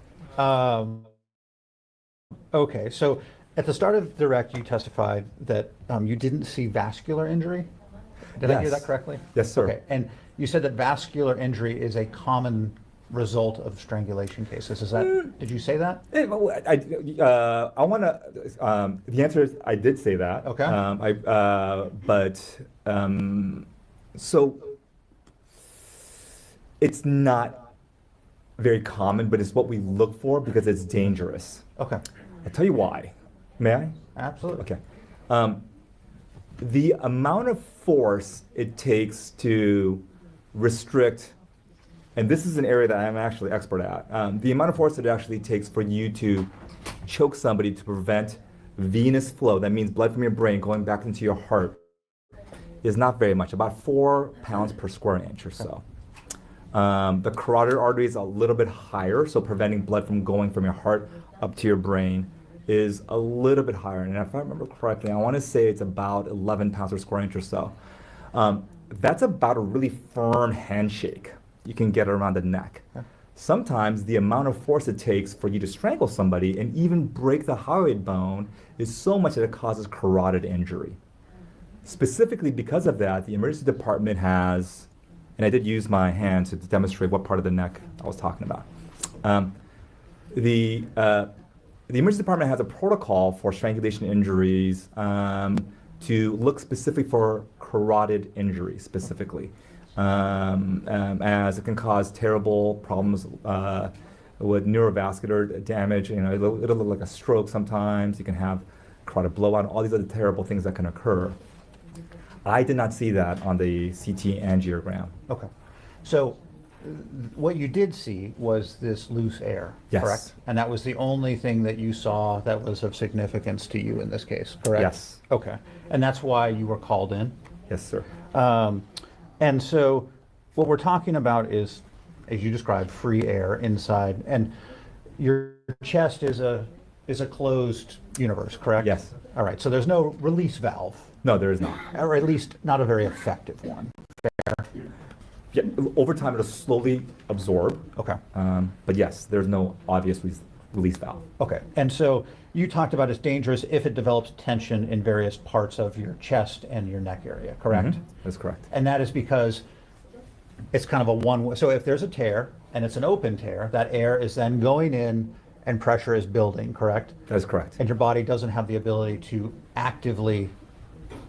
okay. So at the start of the direct, you testified that you didn't see vascular injury. Did I hear Yes. that correctly? Yes, sir. Okay. And you said that vascular injury is a common result of strangulation cases. Is that? Did you say that? I want to. The answer is I did say that. Okay. So it's not very common, but it's what we look for because it's dangerous. Okay. I'll tell you why. May I? Absolutely. Okay. The amount of force it takes to restrict, and this is an area that I'm actually expert at, the amount of force it actually takes for you to choke somebody to prevent venous flow, that means blood from your brain going back into your heart, is not very much, about 4 pounds per square inch or so. The carotid artery is a little bit higher, so preventing blood from going from your heart up to your brain is a little bit higher. And if I remember correctly, I want to say it's about 11 pounds per square inch or so. That's about a really firm handshake you can get around the neck. Okay. Sometimes the amount of force it takes for you to strangle somebody and even break the hyoid bone is so much that it causes carotid injury. Specifically because of that, the emergency department has, and I did use my hand to demonstrate what part of the neck I was talking about. The emergency department has a protocol for strangulation injuries to look specifically for carotid injury specifically, as it can cause terrible problems with neurovascular damage. You know, it'll look like a stroke sometimes. You can have carotid blowout, all these other terrible things that can occur. I did not see that on the CT angiogram. Okay. So what you did see was this loose air, Yes. correct? And that was the only thing that you saw that was of significance to you in this case, correct? Yes. Okay. And that's why you were called in? Yes, sir. And so what we're talking about is, as you described, free air inside, and your chest is a closed universe, correct? Yes. All right. So there's no release valve, No, there is not. or at least not a very effective one. Yeah, over time, it'll slowly absorb. Okay. But yes, there's no obvious release valve. Okay. And so you talked about it's dangerous if it develops tension in various parts of your chest and your neck area, correct? Mhm. That's correct. And that is because it's kind of a one-way. So if there's a tear and it's an open tear, that air is then going in and pressure is building, correct? That is correct. And your body doesn't have the ability to actively,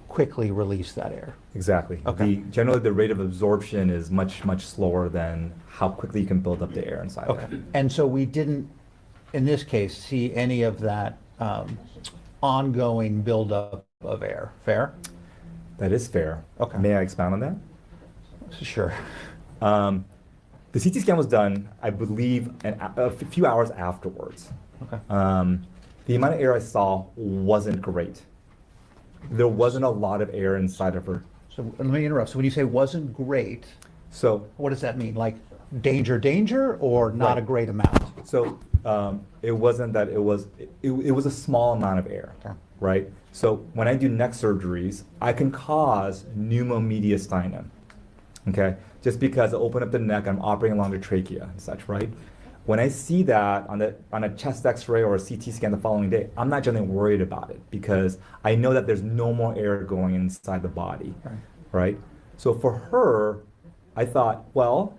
quickly release that air. Exactly. Okay. Generally, the rate of absorption is much, much slower than how quickly you can build up the air inside Okay. there. And so we didn't, in this case, see any of that ongoing buildup of air. Fair? That is fair. Okay. May I expound on that? Sure. The CT scan was done, I believe, a few hours afterwards. Okay. The amount of air I saw wasn't great. There wasn't a lot of air inside of her. So let me interrupt. So when you say wasn't great, So, what does that mean? Like danger, or not Right. a great amount? so it wasn't that it was a small amount of air, Okay. right? So when I do neck surgeries, I can cause pneumomediastinum, okay? Just because I open up the neck, I'm operating along the trachea and such, right? When I see that on a chest X-ray or a CT scan the following day, I'm not generally worried about it because I know that there's no more air going inside the body, Right. right? So for her, I thought, well,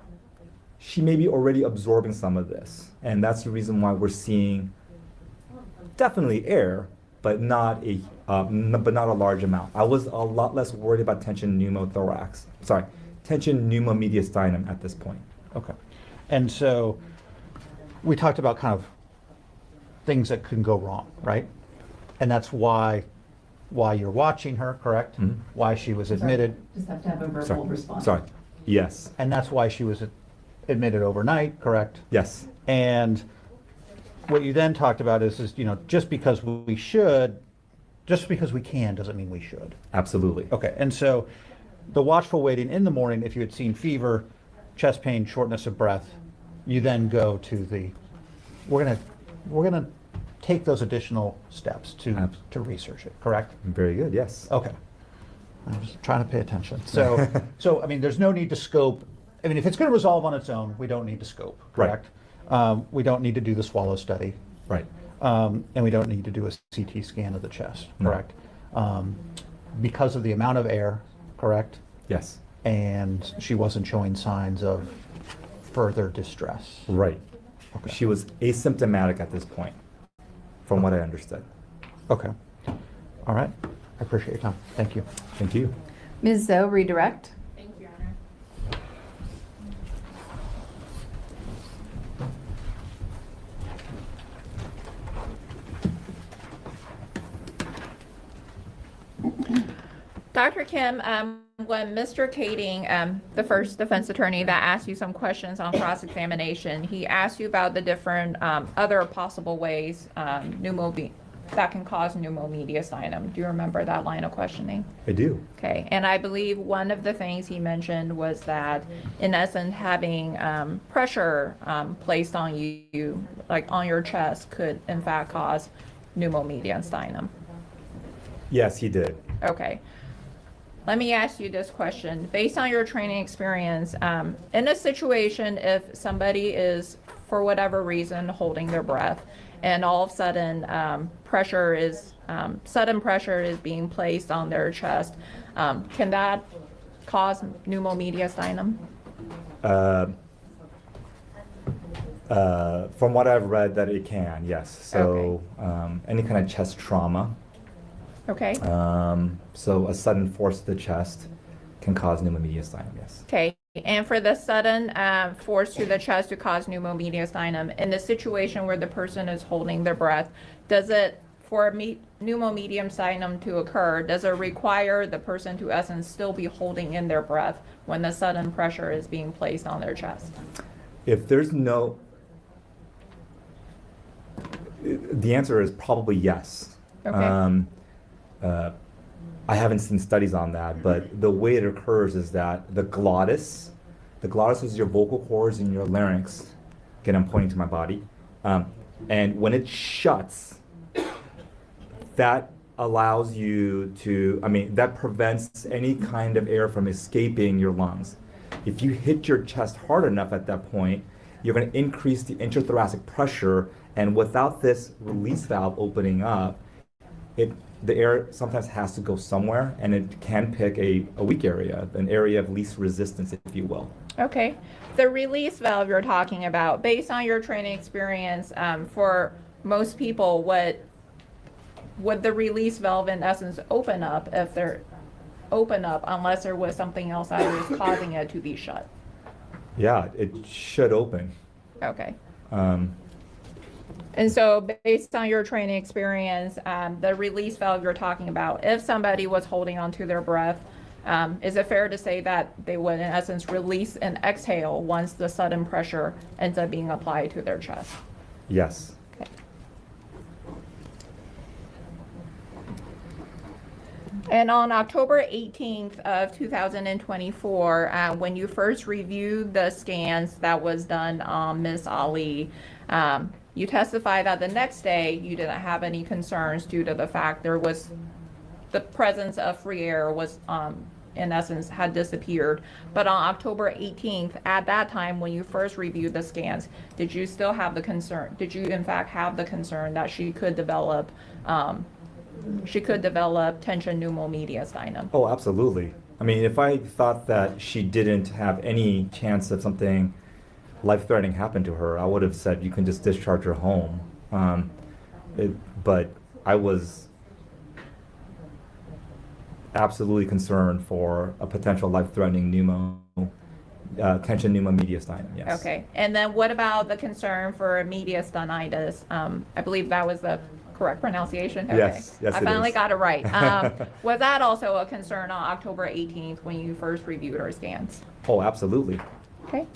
she may be already absorbing some of this. And that's the reason why we're seeing definitely air, but not a large amount. I was a lot less worried about tension tension pneumomediastinum at this point. Okay. And so we talked about kind of things that can go wrong, right? And that's why you're watching her, correct? Mhm. Why she was admitted, Just have to have a verbal response. Sorry. Yes. and that's why she was admitted overnight, correct? Yes. And what you then talked about is just because we can doesn't mean we should. Absolutely. Okay, and so the watchful waiting in the morning, if you had seen fever, chest pain, shortness of breath, you then go to we're gonna take those additional steps to research it, correct? Very good. Yes. Okay. I'm just trying to pay attention. So, I mean, there's no need to scope. I mean, if it's going to resolve on its own, we don't need to scope, Right. correct? We don't need to do the swallow study. Right. And we don't need to do a CT scan of the chest, No. correct? Because of the amount of air, correct? Yes. And she wasn't showing signs of further distress. Right. Okay. She was asymptomatic at this point, from what I understood. Okay. All right. I appreciate your time. Thank you. Thank you. Ms. Zoe, redirect. Thank you, Your Honor. Dr. Kim, when Mr. Kading, the first defense attorney that asked you some questions on cross-examination, he asked you about the different other possible ways that can cause pneumomediastinum. Do you remember that line of questioning? I do. Okay, and I believe one of the things he mentioned was that, in essence, having pressure placed on you, like on your chest, could in fact cause pneumomediastinum. Yes, he did. Okay. Let me ask you this question. Based on your training experience, in a situation, if somebody is, for whatever reason, holding their breath, and all of a sudden sudden pressure is being placed on their chest, can that cause pneumomediastinum? From what I've read, that it can, yes. So any kind of chest trauma. Okay. So a sudden force to the chest can cause pneumomediastinum, yes. Okay. And for the sudden force to the chest to cause pneumomediastinum, in the situation where the person is holding their breath, for pneumomediastinum to occur, does it require the person to, essence, still be holding in their breath when the sudden pressure is being placed on their chest? If there's no, the answer is probably yes. Okay. I haven't seen studies on that, but the way it occurs is that the glottis is your vocal cords and your larynx. Again, I'm pointing to my body. And when it shuts, that allows you to, that prevents any kind of air from escaping your lungs. If you hit your chest hard enough at that point, you're going to increase the intrathoracic pressure, and without this release valve opening up, the air sometimes has to go somewhere, and it can pick a weak area, an area of least resistance, if you will. Okay. The release valve you're talking about, based on your training experience, for most people, would the release valve in essence open up unless there was something else that was causing it to be shut? Yeah, it should open. Okay. And so based on your training experience, the release valve you're talking about, if somebody was holding onto their breath, is it fair to say that they would in essence release and exhale once the sudden pressure ends up being applied to their chest? Yes. Okay. And on October 18th of 2024, when you first reviewed the scans that was done on Ms. Ali, you testified that the next day you didn't have any concerns due to the fact the presence of free air was, in essence, had disappeared. But on October 18th, at that time when you first reviewed the scans, did you still have the concern? Did you in fact have the concern that she could develop tension pneumomediastinum? Oh, absolutely. If I thought that she didn't have any chance of something life-threatening happened to her, I would have said you can just discharge her home. But I was absolutely concerned for a potential life-threatening tension pneumomediastinum, yes. Okay, and then what about the concern for mediastinitis? I believe that was the correct pronunciation? Okay. Yes, yes, I it finally is. got it right. Was that also a concern on October 18th when you first reviewed her scans? Oh, absolutely. Okay,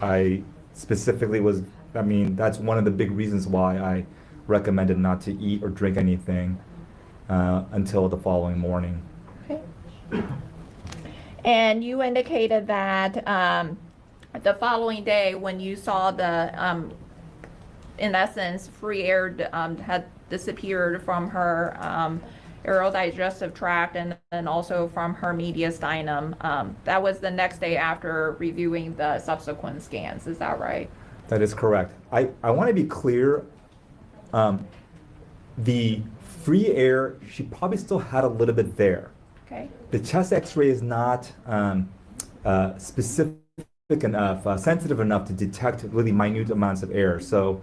I specifically that's one of the big reasons why I recommended not to eat or drink anything until the following morning. okay. And you indicated that the following day, when you saw the, in essence, free air had disappeared from her aerodigestive tract and then also from her mediastinum, that was the next day after reviewing the subsequent scans. Is that right? That is correct. I want to be clear. The free air, she probably still had a little bit there. Okay. The chest x-ray is not specific enough, sensitive enough to detect really minute amounts of air. So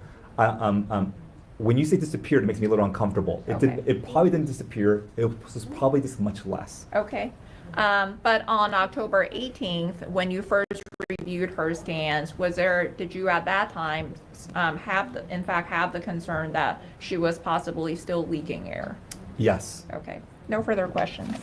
when you say disappeared, it makes me a little uncomfortable. Okay. It probably didn't disappear. It was probably just much less. Okay. But on October 18th, when you first reviewed her scans, did you at that time have the concern that she was possibly still leaking air? Yes. Okay. No further questions.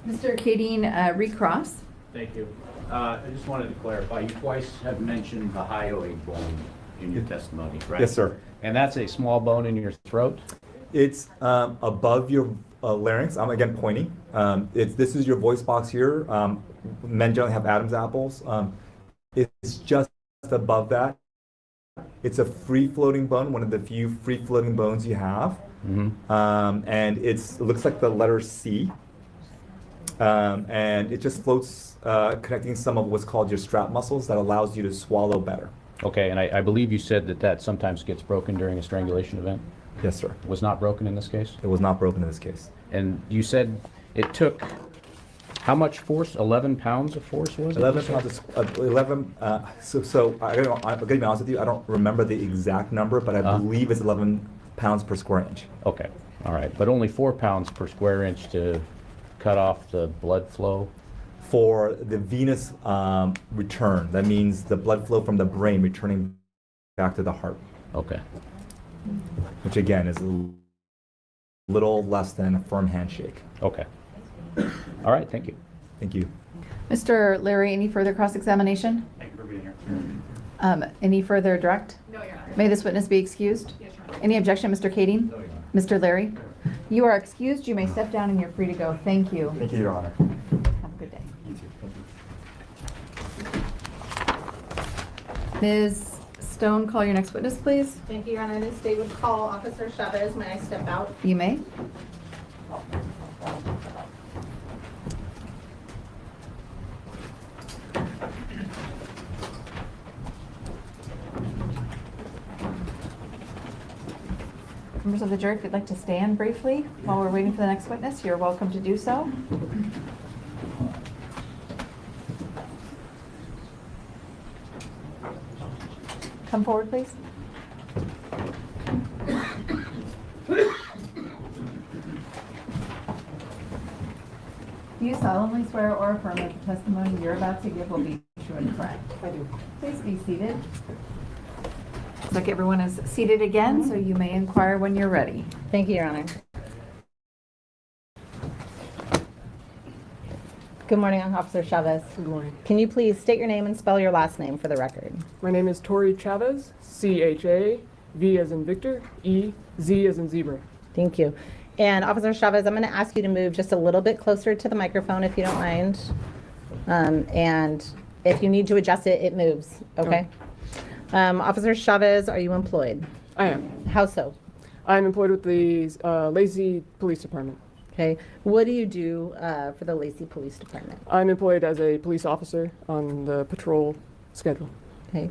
Mr. Kading, recross. Thank you. I just wanted to clarify, you twice have mentioned the hyoid bone in your testimony, right? Yes, sir. And that's a small bone in your throat? It's above your larynx. I'm again pointing. This is your voice box here. Men generally have Adam's apples. It's just above that. It's a free-floating bone, one of the few free-floating bones you have. Mm-hmm. And it looks like the letter C. And it just floats, connecting some of what's called your strap muscles that allows you to swallow better. Okay, and I believe you said that sometimes gets broken during a strangulation event? Yes, sir. Was not broken in this case? It was not broken in this case. And you said it took how much force? 11 pounds of force was it? 11 pounds, 11, so I'm gonna be honest with you, I don't remember the exact number, but I believe it's 11 pounds per square inch. Okay, all right, but only 4 pounds per square inch to cut off the blood flow? For the venous return, that means the blood flow from the brain returning back to the heart. Okay. Which again is a little less than a firm handshake. Okay. All right, thank you. Thank you. Mr. Larry, any further cross-examination? Thank you for being here. Any further direct? No, Your Honor. May this witness be excused? Yes, Your Honor. Any objection, Mr. Kading? Mr. Larry? You are excused. You may step down and you're free to go. Thank you. Thank you, Your Honor. Have a good day. You too. Thank you. Ms. Stone, call your next witness, please. Thank you, Your Honor. This day would call Officer Chavez. May I step out? You may. Members of the jury, if you'd like to stand briefly while we're waiting for the next witness, you're welcome to do so. Come forward, please. Do you solemnly swear or affirm that the testimony you're about to give will be true and correct? I do. Please be seated. Looks like everyone is seated again, so you may inquire when you're ready. Thank you, Your Honor. Good morning, Officer Chavez. Good morning. Can you please state your name and spell your last name for the record? My name is Tori Chavez, C-H-A, V as in Victor, E, Z as in zebra. Thank you. And Officer Chavez, I'm going to ask you to move just a little bit closer to the microphone if you don't mind. And if you need to adjust it, it moves, okay? Officer Chavez, are you employed? I am. How so? I'm employed with the Lacey Police Department. Okay. What do you do for the Lacey Police Department? I'm employed as a police officer on the patrol schedule. Okay.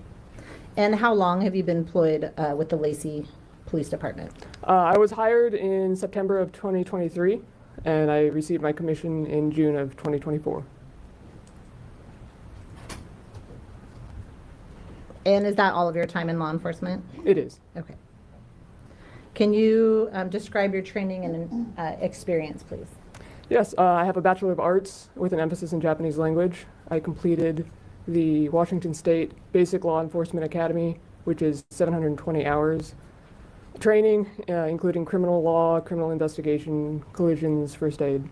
And how long have you been employed with the Lacey Police Department? I was hired in September of 2023, and I received my commission in June of 2024. And is that all of your time in law enforcement? It is. Okay. Can you describe your training and experience, please? Yes, I have a Bachelor of Arts with an emphasis in Japanese language. I completed the Washington State Basic Law Enforcement Academy, which is 720 hours training, including criminal law, criminal investigation, collisions, first aid.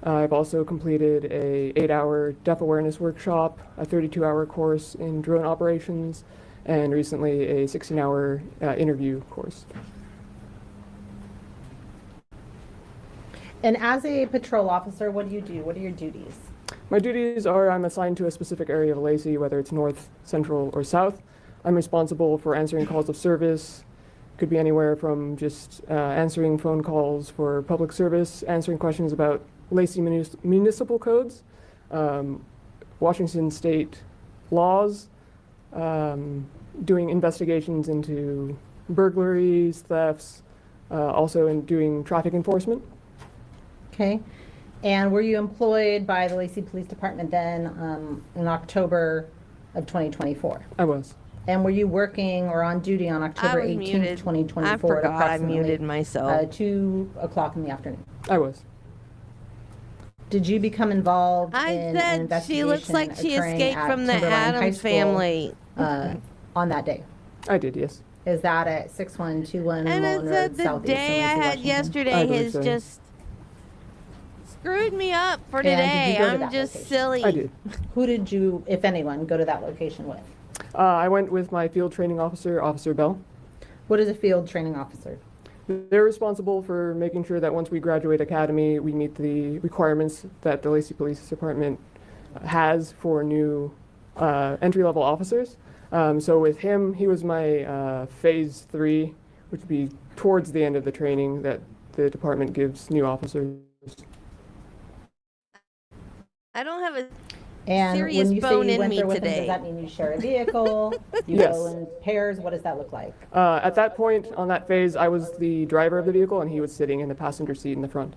I've also completed a 8-hour deaf awareness workshop, a 32-hour course in drone operations, and recently a 16-hour interview course. And as a patrol officer, what do you do? What are your duties? My duties are I'm assigned to a specific area of Lacey, whether it's north, central, or south. I'm responsible for answering calls of service. Could be anywhere from just answering phone calls for public service, answering questions about Lacey municipal codes, Washington state laws, doing investigations into burglaries, thefts, also in doing traffic enforcement. Okay. And were you employed by the Lacey Police Department then in October of 2024? I was. And were you working or on duty on October was 18th, muted. 2024? I forgot I approximately, muted myself. 2 o'clock in the afternoon. I was. Did you become involved I in an said investigation she looks like she occurring escaped at from the Timberline High Addams School, family. on that day? I did, yes. Is that at 6121 And Mullen it Road, said the Southeast in day I Lacey, had Washington? yesterday I believe has so. just screwed me up for And did you today. go to I'm that just location? silly. I did. Who did you, if anyone, go to that location with? I went with my field training officer, Officer Bell. What is a field training officer? They're responsible for making sure that once we graduate academy, we meet the requirements that the Lacey Police Department has for new entry-level officers. So with him, he was my phase 3, which would be towards the end of the training that the department gives new officers. I don't have a And serious when you say bone you in went me there with them, today. does that mean you share a vehicle? You Yes. go in pairs? What does that look like? At that point, on that phase, I was the driver of the vehicle, and he was sitting in the passenger seat in the front.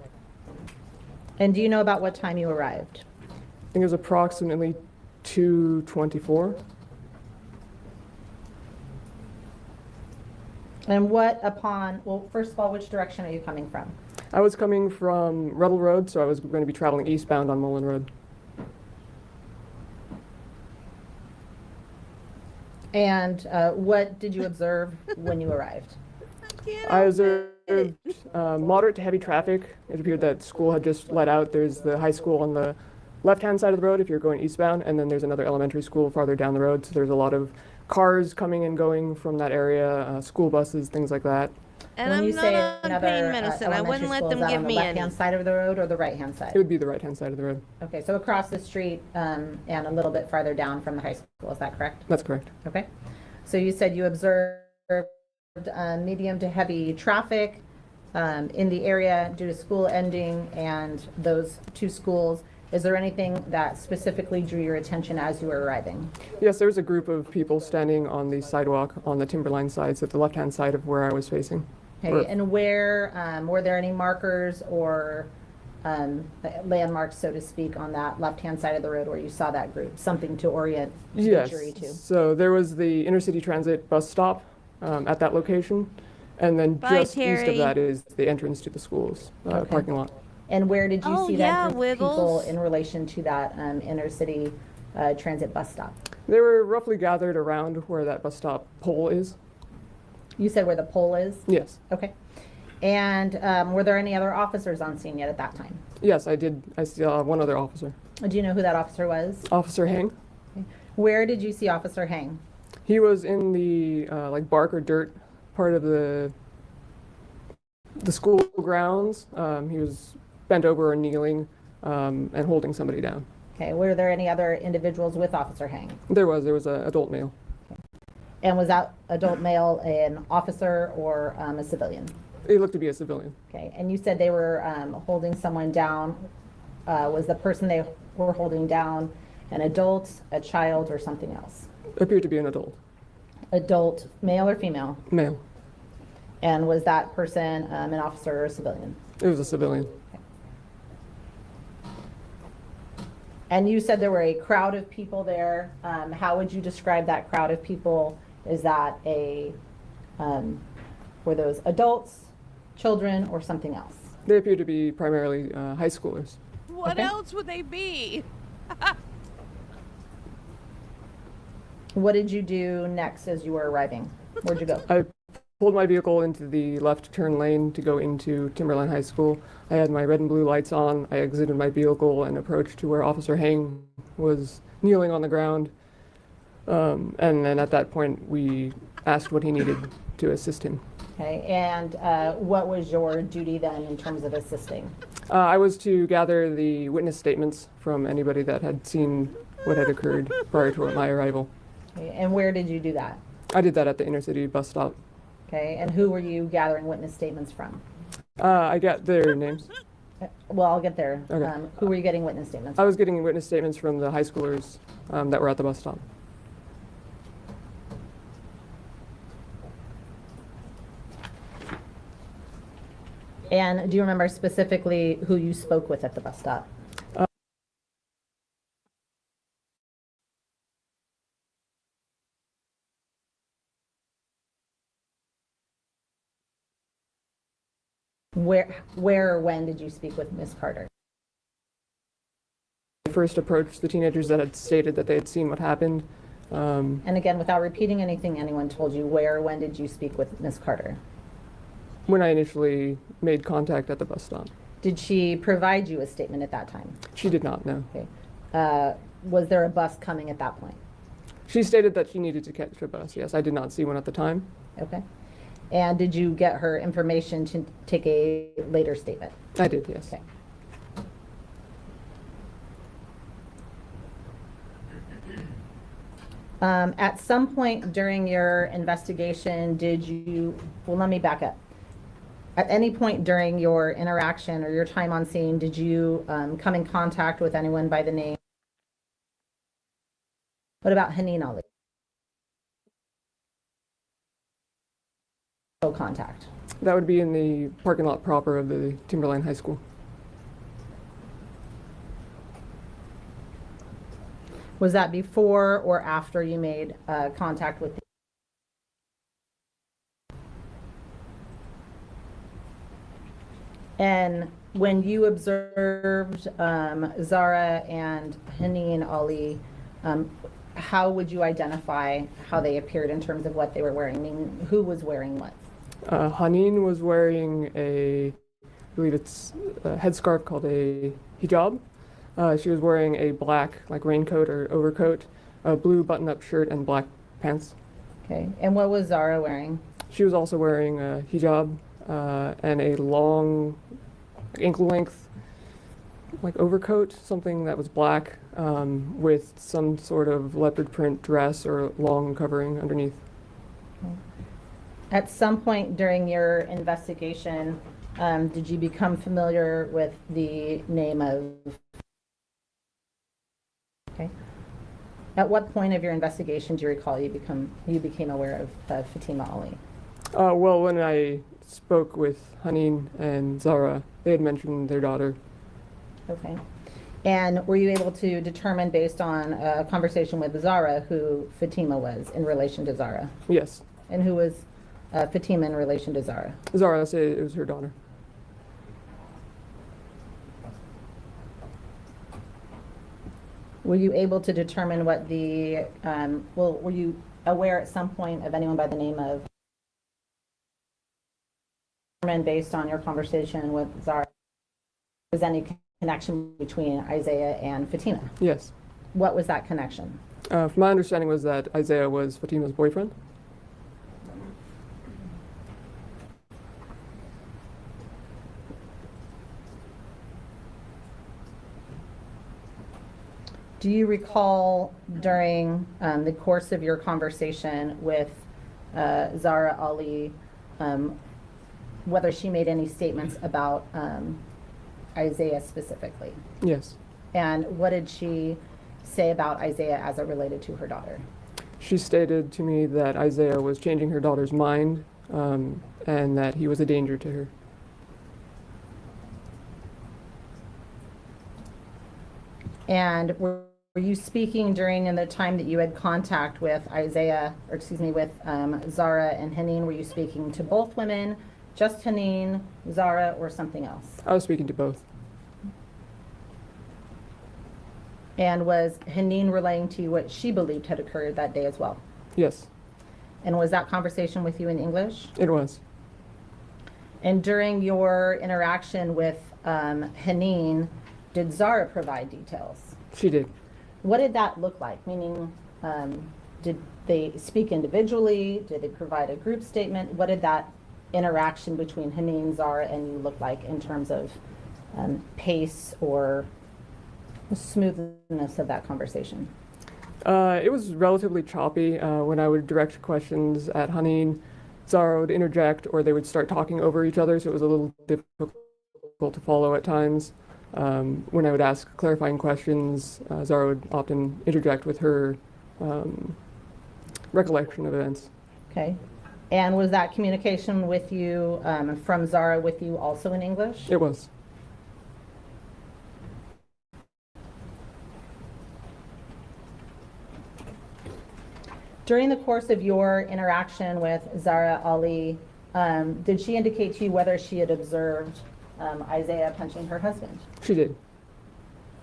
And do you know about what time you arrived? I think it was approximately 2:24. And what upon, well, first of all, which direction are you coming from? I was coming from Rebel Road, so I was going to be traveling eastbound on Mullen Road. And what did you observe when you arrived? I observed moderate to heavy traffic. It appeared that school had just let out. There's the high school on the left-hand side of the road if you're going eastbound, and then there's another elementary school farther down the road. So there's a lot of cars coming and going from that area, school buses, things like that. And When I'm you not say on another pain medicine. I wouldn't elementary let school, them is that give on the me any. left-hand side of the road or the right-hand side? It would be the right-hand side of the road. Okay, so across the street and a little bit farther down from the high school, is that correct? That's correct. Okay. So you said you observed medium to heavy traffic in the area due to school ending and those 2 schools. Is there anything that specifically drew your attention as you were arriving? Yes, there was a group of people standing on the sidewalk on the Timberline side, so at the left-hand side of where I was facing. Okay, and where, were there any markers or landmarks, so to speak, on that left-hand side of the road where you saw that group? Something to orient the Yes. jury to? So there was the intercity transit bus stop at that location, and then Bye, just east of Terry. that is the entrance to the school's Okay. parking lot. And where did you Oh, see yeah, that group of people Wiggles. in relation to that intercity transit bus stop? They were roughly gathered around where that bus stop pole is. You said where the pole is? Yes. Okay. And were there any other officers on scene yet at that time? Yes, I did. I saw one other officer. Do you know who that officer was? Officer Hang. Where did you see Officer Hang? He was in the like bark or dirt part of the school grounds. He was bent over or kneeling and holding somebody down. Okay. Were there any other individuals with Officer Hang? There was an adult male. And was that adult male an officer or a civilian? He looked to be a civilian. Okay. And you said they were holding someone down. Was the person they were holding down an adult, a child, or something else? Appeared to be an adult. Adult, male or female? Male. And was that person an officer or a civilian? It was a civilian. And you said there were a crowd of people there. How would you describe that crowd of people? Is that were those adults, children, or something else? They appear to be primarily high schoolers. What Okay. else would they be? What did you do next as you were arriving? Where'd you go? I pulled my vehicle into the left turn lane to go into Timberline High School. I had my red and blue lights on. I exited my vehicle and approached to where Officer Hang was kneeling on the ground. And then at that point, we asked what he needed to assist him. Okay, and what was your duty then in terms of assisting? I was to gather the witness statements from anybody that had seen what had occurred prior to my arrival. Okay, and where did you do that? I did that at the inner city bus stop. Okay, and who were you gathering witness statements from? I got their names. Well, I'll get there. Okay. Who were you getting witness statements I from? was getting witness statements from the high schoolers that were at the bus stop. And do you remember specifically who you spoke with at the bus stop? Where or when did you speak with Miss Carter? I first approached the teenagers that had stated that they had seen what happened. And again, without repeating anything anyone told you, where or when did you speak with Miss Carter? When I initially made contact at the bus stop. Did she provide you a statement at that time? She did not know. Okay. Was there a bus coming at that point? She stated that she needed to catch a bus. Yes, I did not see one at the time. Okay. And did you get her information to take a later statement? I did, yes. Okay. At some point during your investigation, well, let me back up. At any point during your interaction or your time on scene, did you come in contact with anyone by the name? What about Ihsan Ali? No contact. That would be in the parking lot proper of the Timberline High School. Was that before or after you made contact with And when you observed Zahraa and Ihsan Ali, how would you identify how they appeared in terms of what they were wearing? I mean, who was wearing what? Haneen was wearing I believe it's a headscarf called a hijab. She was wearing a black, like raincoat or overcoat, a blue button-up shirt, and black pants. Okay, and what was Zahraa wearing? She was also wearing a hijab and a long, ankle-length, like overcoat, something that was black, with some sort of leopard print dress or long covering underneath. At some point during your investigation, did you become familiar with the name of? Okay. At what point of your investigation do you recall you became aware of Fatima Ali? Well, when I spoke with Haneen and Zahraa, they had mentioned their daughter. Okay. And were you able to determine based on a conversation with Zahraa who Fatima was in relation to Zahraa? Yes. And who was Fatima in relation to Zahraa? Zahraa said it was her daughter. Were you able to determine what were you aware at some point of anyone by the name of, based on your conversation with Zahraa, was any connection between Isaiah and Fatima? Yes. What was that connection? From my understanding was that Isaiah was Fatima's boyfriend. Do you recall during the course of your conversation with Zahraa Ali whether she made any statements about Isaiah specifically? Yes. And what did she say about Isaiah as it related to her daughter? She stated to me that Isaiah was changing her daughter's mind and that he was a danger to her. And were you speaking during the time that you had contact with with Zahra and Haneen? Were you speaking to both women, just Haneen, Zahra, or something else? I was speaking to both. And was Haneen relaying to you what she believed had occurred that day as well? Yes, And was that conversation with you in English? it was. And during your interaction with Haneen, did Zahra provide details? She did. What did that look like? Meaning, did they speak individually? Did they provide a group statement? What did that interaction between Haneen, Zahra, and you look like in terms of pace or smoothness of that conversation? It was relatively choppy. When I would direct questions at Haneen, Zahra would interject, or they would start talking over each other, so it was a little difficult to follow at times. When I would ask clarifying questions, Zahra would often interject with her recollection of events. Okay. And was that communication with you, from Zahra with you also in English? It was. During the course of your interaction with Zahra Ali, did she indicate to you whether she had observed Isaiah punching her husband? She did.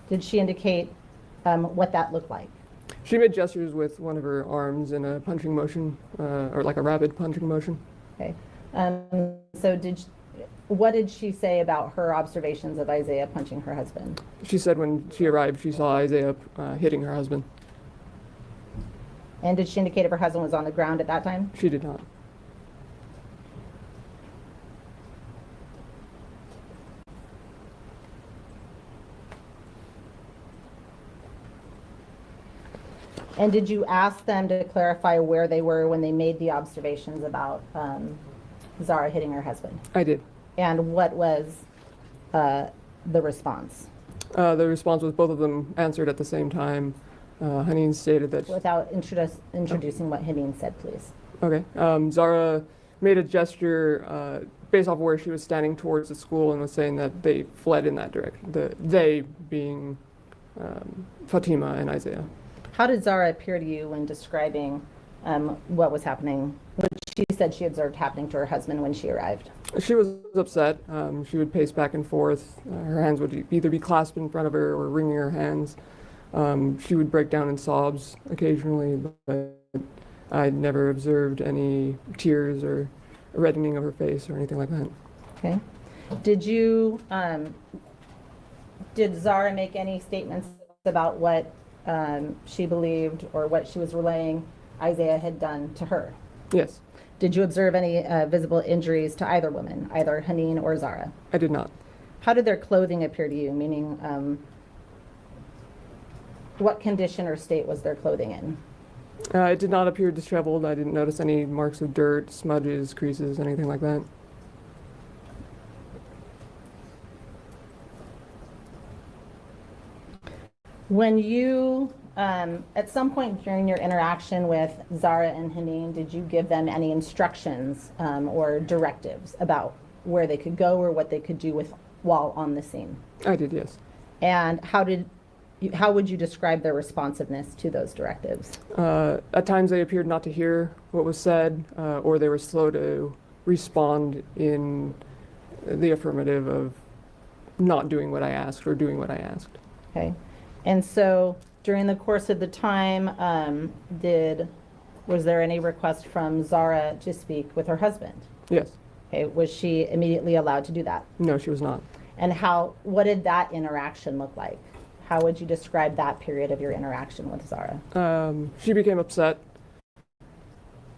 Did she indicate what that looked like? She made gestures with one of her arms in a punching motion, or like a rapid punching motion. Okay. So what did she say about her observations of Isaiah punching her husband? She said when she arrived, she saw Isaiah hitting her husband. And did she indicate if her husband was on the ground at that time? She did not. And did you ask them to clarify where they were when they made the observations about Zahra hitting her husband? I did. And what was the response? The response was both of them answered at the same time. Haneen stated that... Without introducing what Haneen said, please. Okay. Zahra made a gesture based off of where she was standing towards the school and was saying that they fled in that direction. They being Fatima and Isaiah. How did Zahra appear to you when describing what was happening, what she said she observed happening to her husband when she arrived? She was upset. She would pace back and forth. Her hands would either be clasped in front of her or wringing her hands. She would break down in sobs occasionally, but I never observed any tears or a reddening of her face or anything like that. Okay. Did Zahra make any statements about what she believed or what she was relaying Isaiah had done to her? Yes. Did you observe any visible injuries to either woman, either Haneen or Zahra? I did not. How did their clothing appear to you? Meaning, what condition or state was their clothing in? It did not appear disheveled. I didn't notice any marks of dirt, smudges, creases, anything like that. When you, at some point during your interaction with Zahra and Haneen, did you give them any instructions or directives about where they could go or what they could do while on the scene? I did, yes. And how would you describe their responsiveness to those directives? At times they appeared not to hear what was said, or they were slow to respond in the affirmative of not doing what I asked or doing what I asked. Okay. And so during the course of the time, was there any request from Zahra to speak with her husband? Yes. Okay. Was she immediately allowed to do that? No, she was not. And what did that interaction look like? How would you describe that period of your interaction with Zahra? She became upset.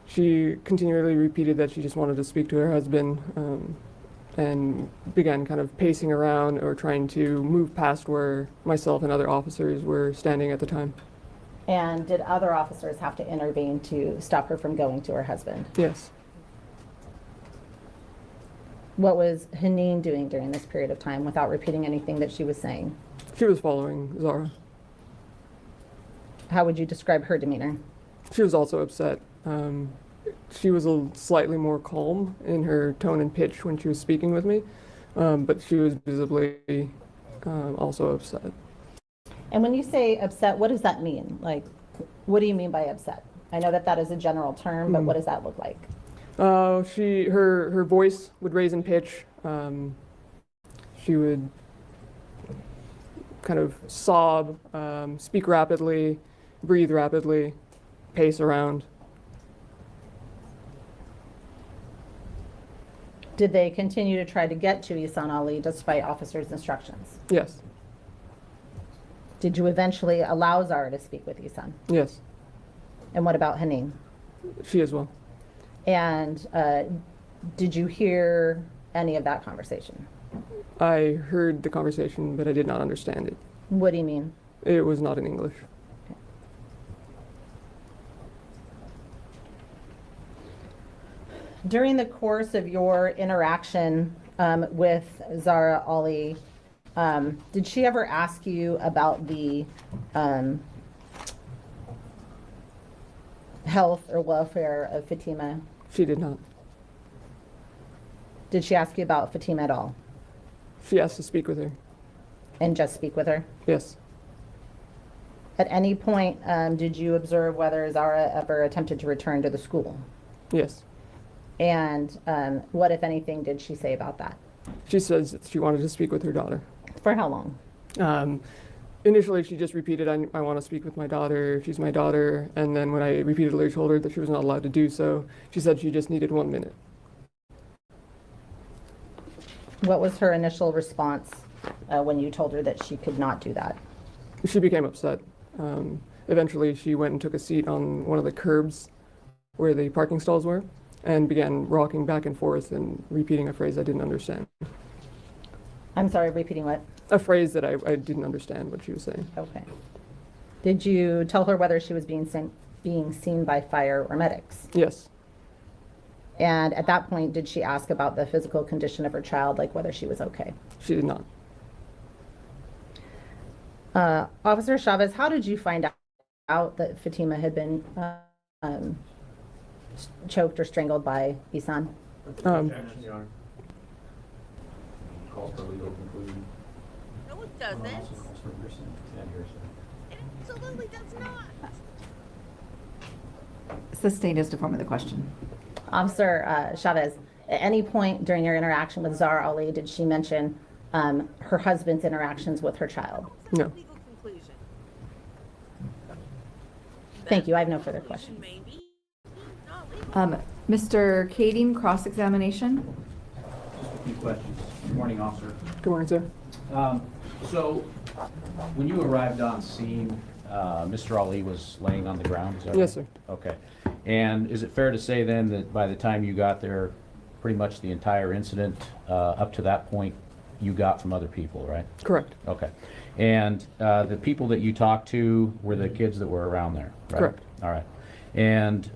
She continually repeated that she just wanted to speak to her husband, and began kind of pacing around or trying to move past where myself and other officers were standing at the time. And did other officers have to intervene to stop her from going to her husband? Yes. What was Haneen doing during this period of time without repeating anything that she was saying? She was following Zahra. How would you describe her demeanor? She was also upset. She was slightly more calm in her tone and pitch when she was speaking with me, but she was visibly also upset. And when you say upset, what does that mean? Like, what do you mean by upset? I know that that is a general term, but what does that look like? Her voice would raise in pitch. She would kind of sob, speak rapidly, breathe rapidly, pace around. Did they continue to try to get to Ihsan Ali despite officers' instructions? Yes. Did you eventually allow Zahra to speak with Ihsan? Yes. And what about Hanin? She as well. And did you hear any of that conversation? I heard the conversation, but I did not understand it. What do you mean? It was not in English. During the course of your interaction with Zahra Ali, did she ever ask you about the health or welfare of Fatima? She did not. Did she ask you about Fatima at all? She asked to speak with her. And just speak with her? Yes. At any point, did you observe whether Zahra ever attempted to return to the school? Yes. And what, if anything, did she say about that? She says that she wanted to speak with her daughter. For how long? Initially, she just repeated, I want to speak with my daughter. She's my daughter. And then when I repeatedly told her that she was not allowed to do so, she said she just needed 1 minute. What was her initial response when you told her that she could not do that? She became upset. Eventually, she went and took a seat on one of the curbs where the parking stalls were and began rocking back and forth and repeating a phrase I didn't understand. I'm sorry, repeating what? A phrase that I didn't understand what she was saying. Okay. Did you tell her whether she was being seen by fire or medics? Yes. And at that point, did she ask about the physical condition of her child, like whether she was okay? She did not. Officer Chavez, how did you find out that Fatima had been choked or strangled by Ihsan? Calls for legal conclusion. No, it doesn't. Also calls for hearsay and hearsay. It absolutely does not. Sustained is the form of the question. Officer Chavez, at any point during your interaction with Zahra Ali, did she mention her husband's interactions with her child? No. Legal conclusion. Thank you. I have no further questions. Maybe. Not legal. Mr. Kading, cross-examination. Just a few questions. Good morning, officer. Good morning, sir. So, when you arrived on scene, Mr. Ali was laying on the ground, is that right? Yes, sir. Okay. And is it fair to say then that by the time you got there, pretty much the entire incident up to that point you got from other people, right? Correct. Okay. And the people that you talked to were the kids that were around there, right? Correct. All right. And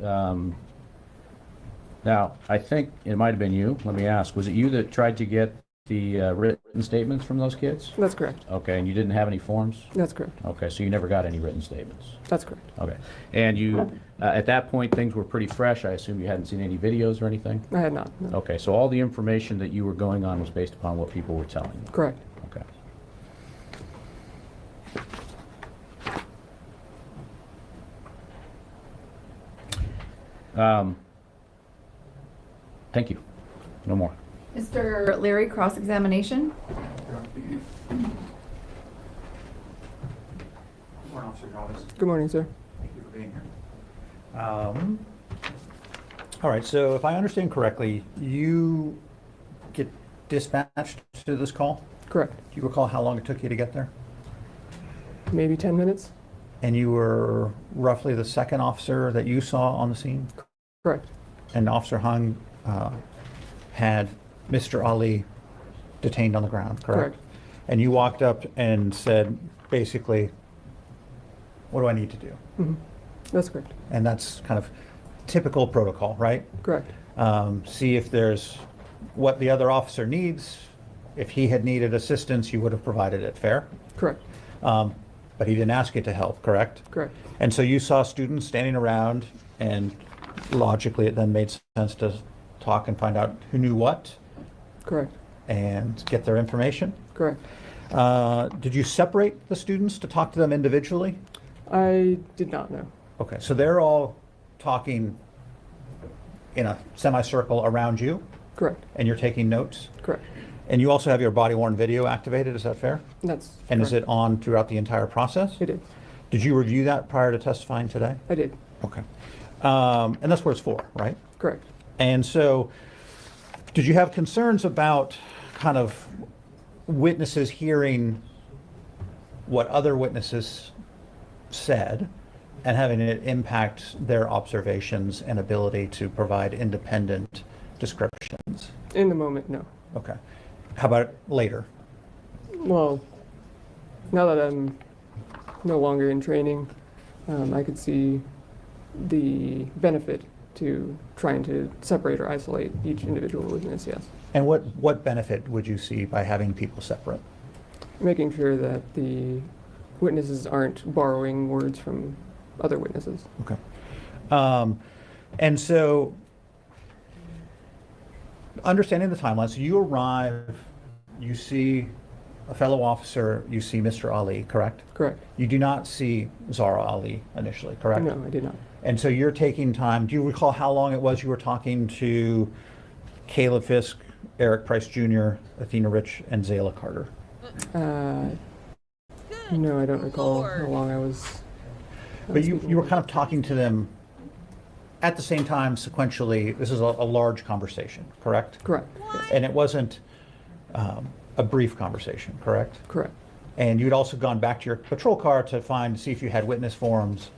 now, I think it might have been you. Let me ask, was it you that tried to get the written statements from those kids? That's correct. Okay, and you didn't have any forms? That's correct. Okay, so you never got any written statements? That's correct. Okay. And you, at that point, things were pretty fresh. I assume you hadn't seen any videos or anything? I had not. No. Okay, so all the information that you were going on was based upon what people were telling you? Correct. Okay. Thank you. No more. Mr. Leary, cross-examination. Morning, Officer Chavez. Good morning, sir. Thank you for being here. All right, so if I understand correctly, you get dispatched to this call? Correct. Do you recall how long it took you to get there? Maybe 10 minutes? And you were roughly the second officer that you saw on the scene? Correct. And Officer Hung had Mr. Ali detained on the ground, correct? Correct. And you walked up and said, basically, what do I need to do? Hmm. That's correct. And that's kind of typical protocol, right? Correct. See if there's what the other officer needs. If he had needed assistance, you would have provided it, fair? Correct. But he didn't ask you to help, correct? Correct. And so you saw students standing around, and logically it then made sense to talk and find out who knew what Correct. and get their information. Correct. Did you separate the students to talk to them individually? I did not know. Okay, so they're all talking in a semicircle around you, Correct. and you're taking notes? Correct. And you also have your body-worn video activated, is that fair? That's And is correct. it on throughout the entire process? It is. Did you review that prior to testifying today? I did. Okay. And that's what it's for, right? Correct. And so, did you have concerns about kind of witnesses hearing what other witnesses said and having it impact their observations and ability to provide independent descriptions? In the moment, no. Okay. How about later? Well, now that I'm no longer in training, I could see the benefit to trying to separate or isolate each individual witness, yes. And what benefit would you see by having people separate? Making sure that the witnesses aren't borrowing words from other witnesses. Okay. And so, understanding the timeline, so you arrive, you see a fellow officer, you see Mr. Ali, correct? Correct. You do not see Zahraa Ali initially, correct? No, I did not. And so you're taking time. Do you recall how long it was you were talking to Caleb Fisk, Eric Price Jr., Athena Rich, and Zayla Carter? No, I don't recall how long I was. But you were kind of talking to them at the same time sequentially. This is a large conversation, correct? Correct. Yes. And it wasn't a brief conversation, correct? Correct. And you'd also gone back to your patrol car to see if you had witness forms,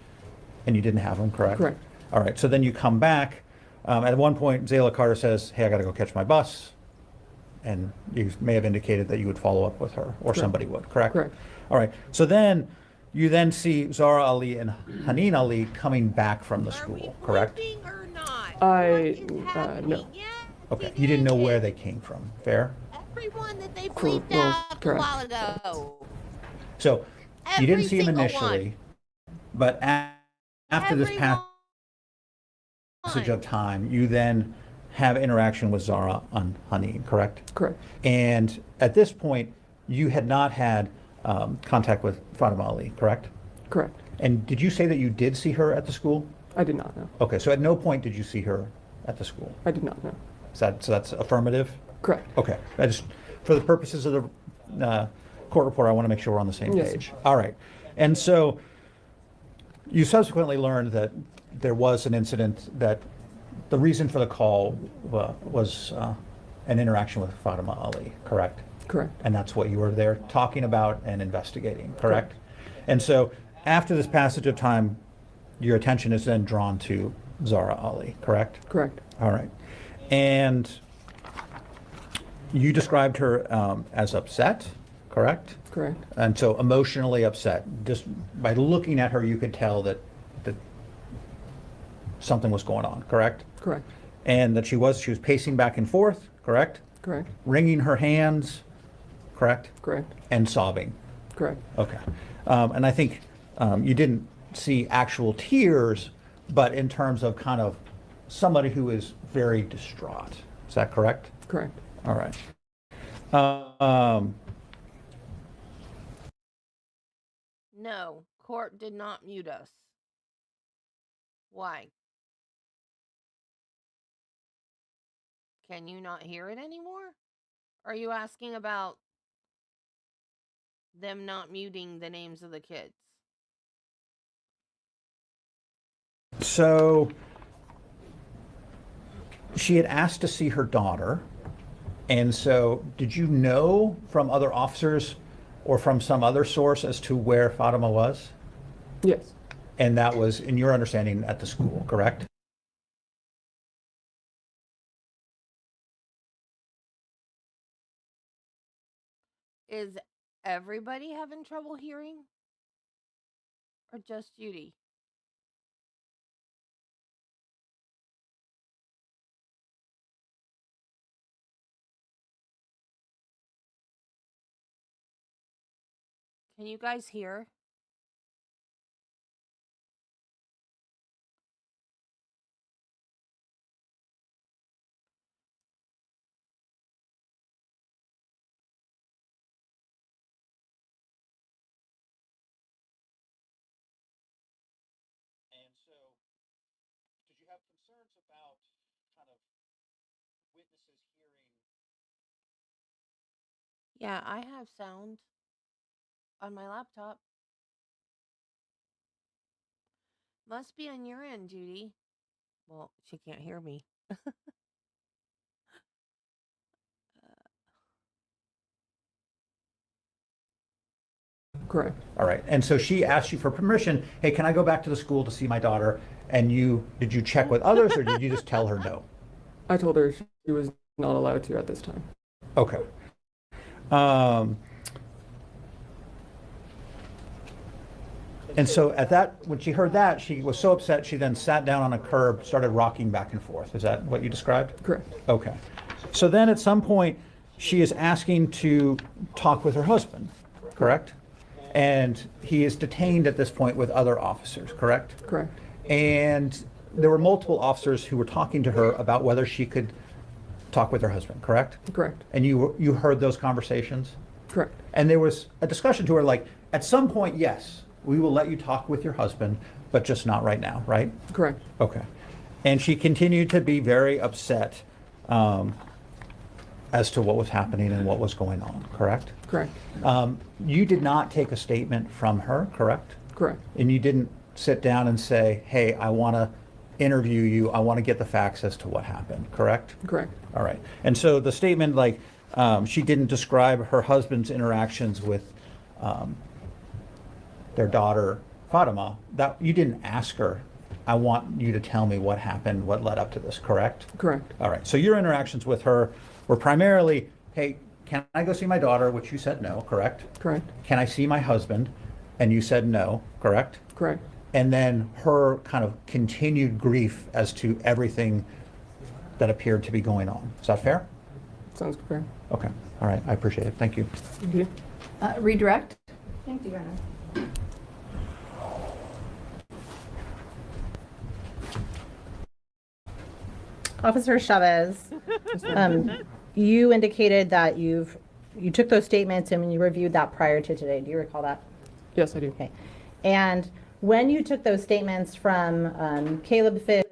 and you didn't have them, correct? Correct. All right, so then you come back. At one point, Zayla Carter says, hey, I got to go catch my bus. And you may have indicated that you would follow up with her, or Correct. somebody would, correct? Correct. All right, so then you then see Zahraa Ali and Haneen Ali coming back from the school, correct? Or not? I, What is happening? no. Yeah, Okay, you didn't know where they came from, fair? everyone that they Cool, bleeped well, out a correct. while ago. So you didn't Every see him single initially, but after this passage of time, you then have interaction with Zahraa and Haneen, correct? Correct. And at this point, you had not had contact with Fatima Ali, correct? Correct. And did you say that you did see her at the school? I did not know. Okay, so at no point did you see her at the school. I did not know. So that's affirmative? Correct. Okay, I just, for the purposes of the court report, I want to make sure we're on the same Yes. page. All right, and so you subsequently learned that there was an incident that the reason for the call was an interaction with Fatima Ali, correct? Correct. And that's what you were there talking about and investigating, correct? And so after this passage of time, your attention is then drawn to Zahraa Ali, correct? Correct. All right. And you described her as upset, correct? Correct. And so emotionally upset. Just by looking at her, you could tell that something was going on, correct? Correct. And that she was pacing back and forth, correct? Correct. Wringing her hands, correct? Correct. And sobbing. Correct. Okay. And I think you didn't see actual tears, but in terms of kind of somebody who is very distraught. Is that correct? Correct. All right. Um, No, court did not mute us. Why? Can you not hear it anymore? Are you asking about them not muting the names of the kids? so she had asked to see her daughter. And so did you know from other officers or from some other source as to where Fatima was? Yes. And that was, in your understanding, at the school, correct? Is everybody having trouble hearing? Or just Judy? Can you guys hear? about kind of witnesses hearing. Yeah, I have sound on my laptop. Must be on your end, Judy. Well, she can't hear me. Correct. All right. And so she asked you for permission. Hey, can I go back to the school to see my daughter? And did you check with others or did you just tell her no? I told her she was not allowed to at this time. Okay. And so when she heard that, she was so upset, she then sat down on a curb, started rocking back and forth. Is that what you described? Correct. Okay. So then at some point, she is asking to talk with her husband, correct? And he is detained at this point with other officers, correct? Correct. And there were multiple officers who were talking to her about whether she could talk with her husband, correct? Correct. And you heard those conversations? Correct. And there was a discussion to her like, at some point, yes, we will let you talk with your husband, but just not right now, right? Correct. Okay. And she continued to be very upset as to what was happening and what was going on, correct? Correct. You did not take a statement from her, correct? Correct. And you didn't sit down and say, hey, I want to interview you, I want to get the facts as to what happened, correct? Correct. All right. And so the statement, like, she didn't describe her husband's interactions with their daughter, Fatima, that you didn't ask her, I want you to tell me what happened, what led up to this, correct? Correct. All right. So your interactions with her were primarily, hey, can I go see my daughter, which you said no, correct? Correct. Can I see my husband? And you said no, correct? Correct. And then her kind of continued grief as to everything that appeared to be going on. Is that fair? Sounds fair. Okay. All right. I appreciate it. Thank you. Thank you. Redirect. Thank you, Your Honor. Officer Chavez, you indicated that you took those statements and you reviewed that prior to today. Do you recall that? Yes, I do. Okay. And when you took those statements from Caleb Fish,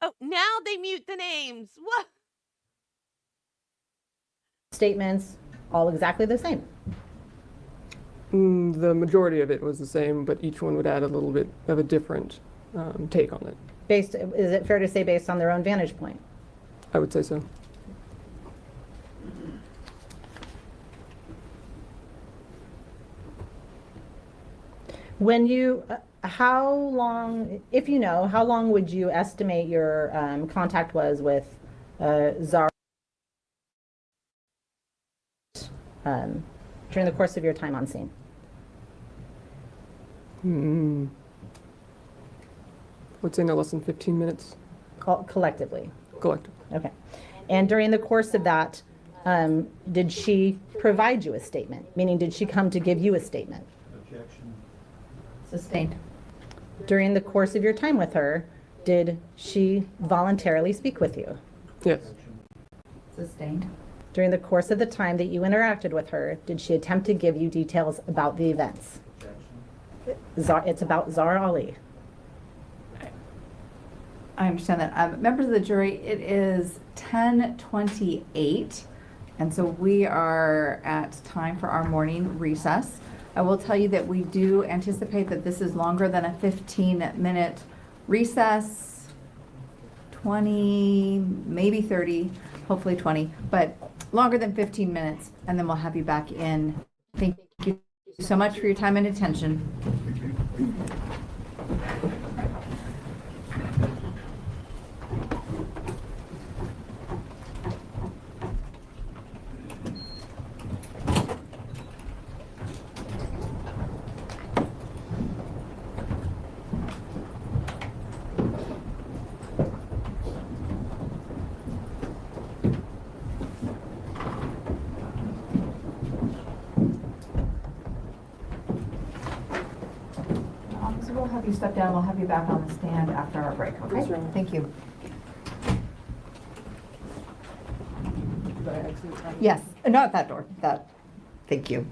Oh, now they mute the names. What? statements, all exactly the same. The majority of it was the same, but each one would add a little bit of a different take on it. Is it fair to say based on their own vantage point? I would say so. When you, how long, if you know, how long would you estimate your contact was with Zahraa during the course of your time on scene? Would say no less than 15 minutes Collectively? collective. Okay. And during the course of that, did she provide you a statement? Meaning, did she come to give you a statement? Sustained. During the course of your time with her, did she voluntarily speak with you? Yes. Sustained. During the course of the time that you interacted with her, did she attempt to give you details about the events? It's about Zahraa Ali. I understand that. Members of the jury, it is 10:28, and so we are at time for our morning recess. I will tell you that we do anticipate that this is longer than a 15-minute recess, 20, maybe 30, hopefully 20, but longer than 15 minutes, and then we'll have you back in. Thank you so much for your time and attention. Officer, we'll have you step down. We'll have you back on the stand after our break, okay? Yes, ma'am. Thank you. Did I exit? Yes, not at that door. Thank you.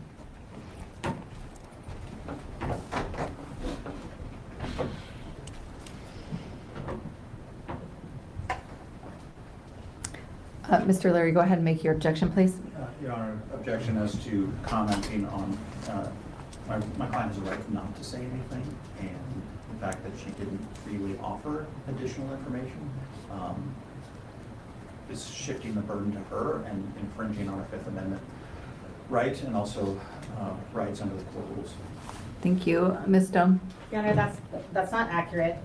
Mr. Larry, go ahead and make your objection, please. Your Honor, objection as to commenting on, my client has a right not to say anything, and the fact that she didn't freely offer additional information is shifting the burden to her and infringing on her Fifth Amendment right, and also rights under the court rules. Thank you. Ms. Stone? Your Honor, that's not accurate.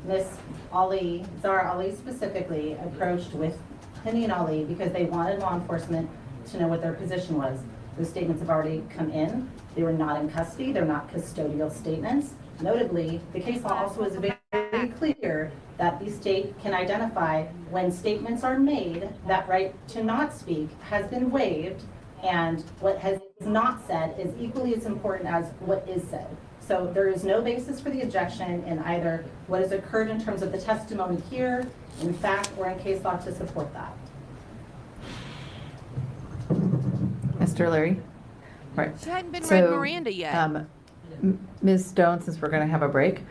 Miss Ali, Zahraa Ali specifically approached with Penny and Ali because they wanted law enforcement to know what their position was. Those statements have already come in. They were not in custody. They're not custodial statements. Notably, the case law also is very clear that the state can identify when statements are made, that right to not speak has been waived, and what has not said is equally as important as what is said. So there is no basis for the objection in either what has occurred in terms of the testimony here, in fact, or in case law to support that. Mr. Larry? Right. She hadn't been So, read Miranda yet. Ms. Stone, since we're going to have a break,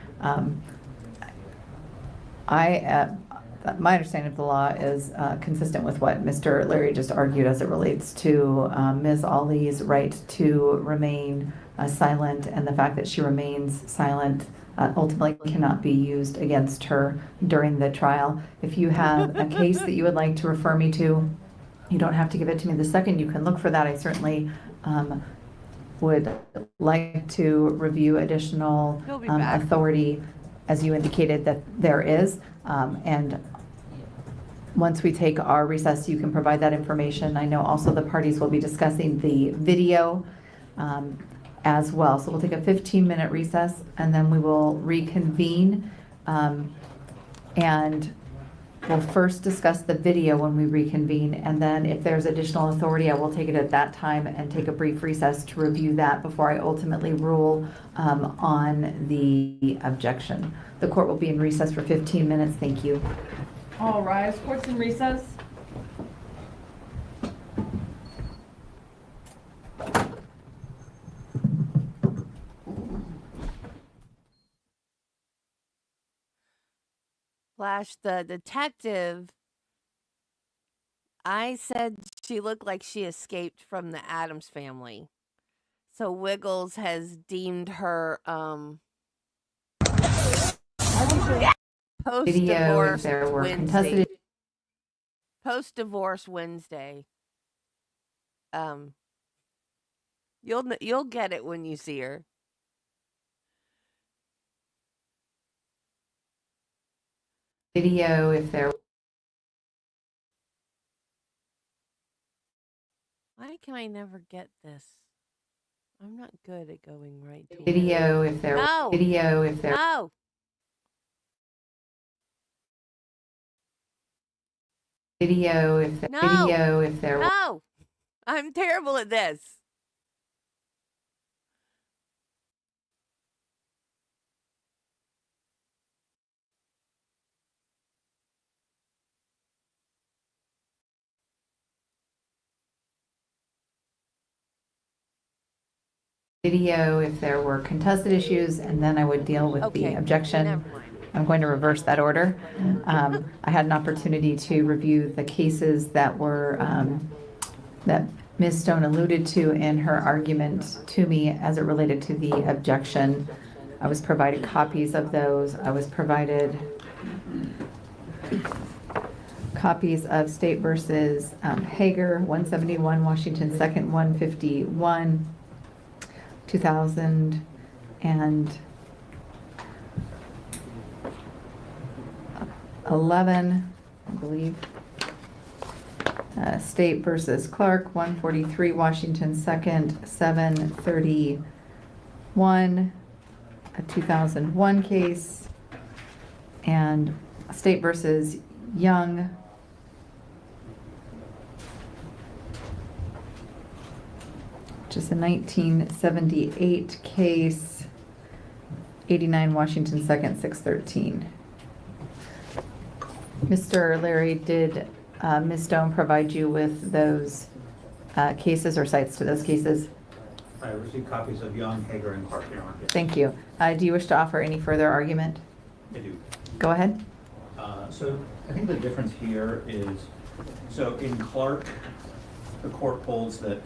my understanding of the law is consistent with what Mr. Larry just argued as it relates to Ms. Ali's right to remain silent, and the fact that she remains silent ultimately cannot be used against her during the trial. If you have a case that you would like to refer me to, you don't have to give it to me the second. You can look for that. I certainly would like to review additional He'll be back. authority, as you indicated that there is. And once we take our recess, you can provide that information. I know also the parties will be discussing the video as well. So we'll take a 15-minute recess, and then we will reconvene. And we'll first discuss the video when we reconvene, and then if there's additional authority, I will take it at that time and take a brief recess to review that before I ultimately rule on the objection. The court will be in recess for 15 minutes. Thank you. All rise. Court's in recess. Flash, the detective, I said she looked like she escaped from the Addams Family. So Wiggles has deemed her Video, if post-divorce there were Wednesday. contested. Post-divorce Wednesday. You'll get it when you see her. Video, if there. Why can I never get this? I'm not good at going right to it. Video, if there. No. Video, if there. No. Video, if there. No. Video, if there. No. I'm terrible at this. Video, if there were contested issues, and then I would deal with Okay, the objection. never mind. I'm going to reverse that order. I had an opportunity to review the cases that were, that Ms. Stone alluded to in her argument to me as it related to the objection. I was provided copies of those. I was provided copies of State versus Hager, 171 Washington 2nd, 151, 2011, I believe. State versus Clark, 143 Washington 2nd, 731, a 2001 case, and State versus Young, which is a 1978 case, 89 Washington 2nd, 613. Mr. Larry, did Ms. Stone provide you with those cases or cites to those cases? I received copies of Young, Hager, and Clark, Your Honor. Thank you. Do you wish to offer any further argument? I do. Go ahead. So I think the difference here is So in Clark, the court holds that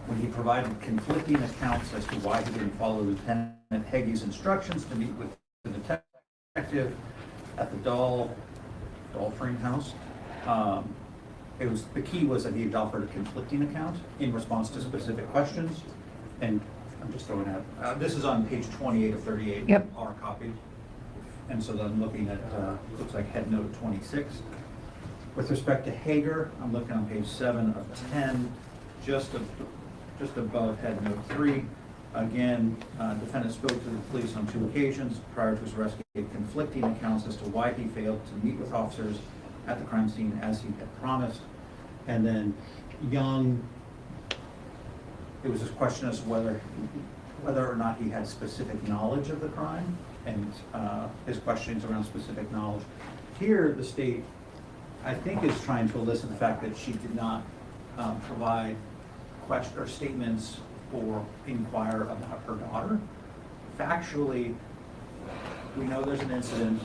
when he provided conflicting accounts as to why he didn't follow Lieutenant Heggie's instructions to meet with the detective at the Doll Frame House, the key was that he had offered a conflicting account in response to specific questions. And I'm just throwing out, this is on page 28 of 38, Yep. our copy. And so then I'm looking at, looks like head note 26. With respect to Hager, I'm looking on page 7 of 10, just above head note 3. Again, defendant spoke to the police on 2 occasions prior to his arrest, gave conflicting accounts as to why he failed to meet with officers at the crime scene as he had promised. And then Young, it was this question as to whether or not he had specific knowledge of the crime, and his questions around specific knowledge. Here, the state, I think, is trying to elicit the fact that she did not provide questions or statements or inquire about her daughter. Factually, we know there's an incident.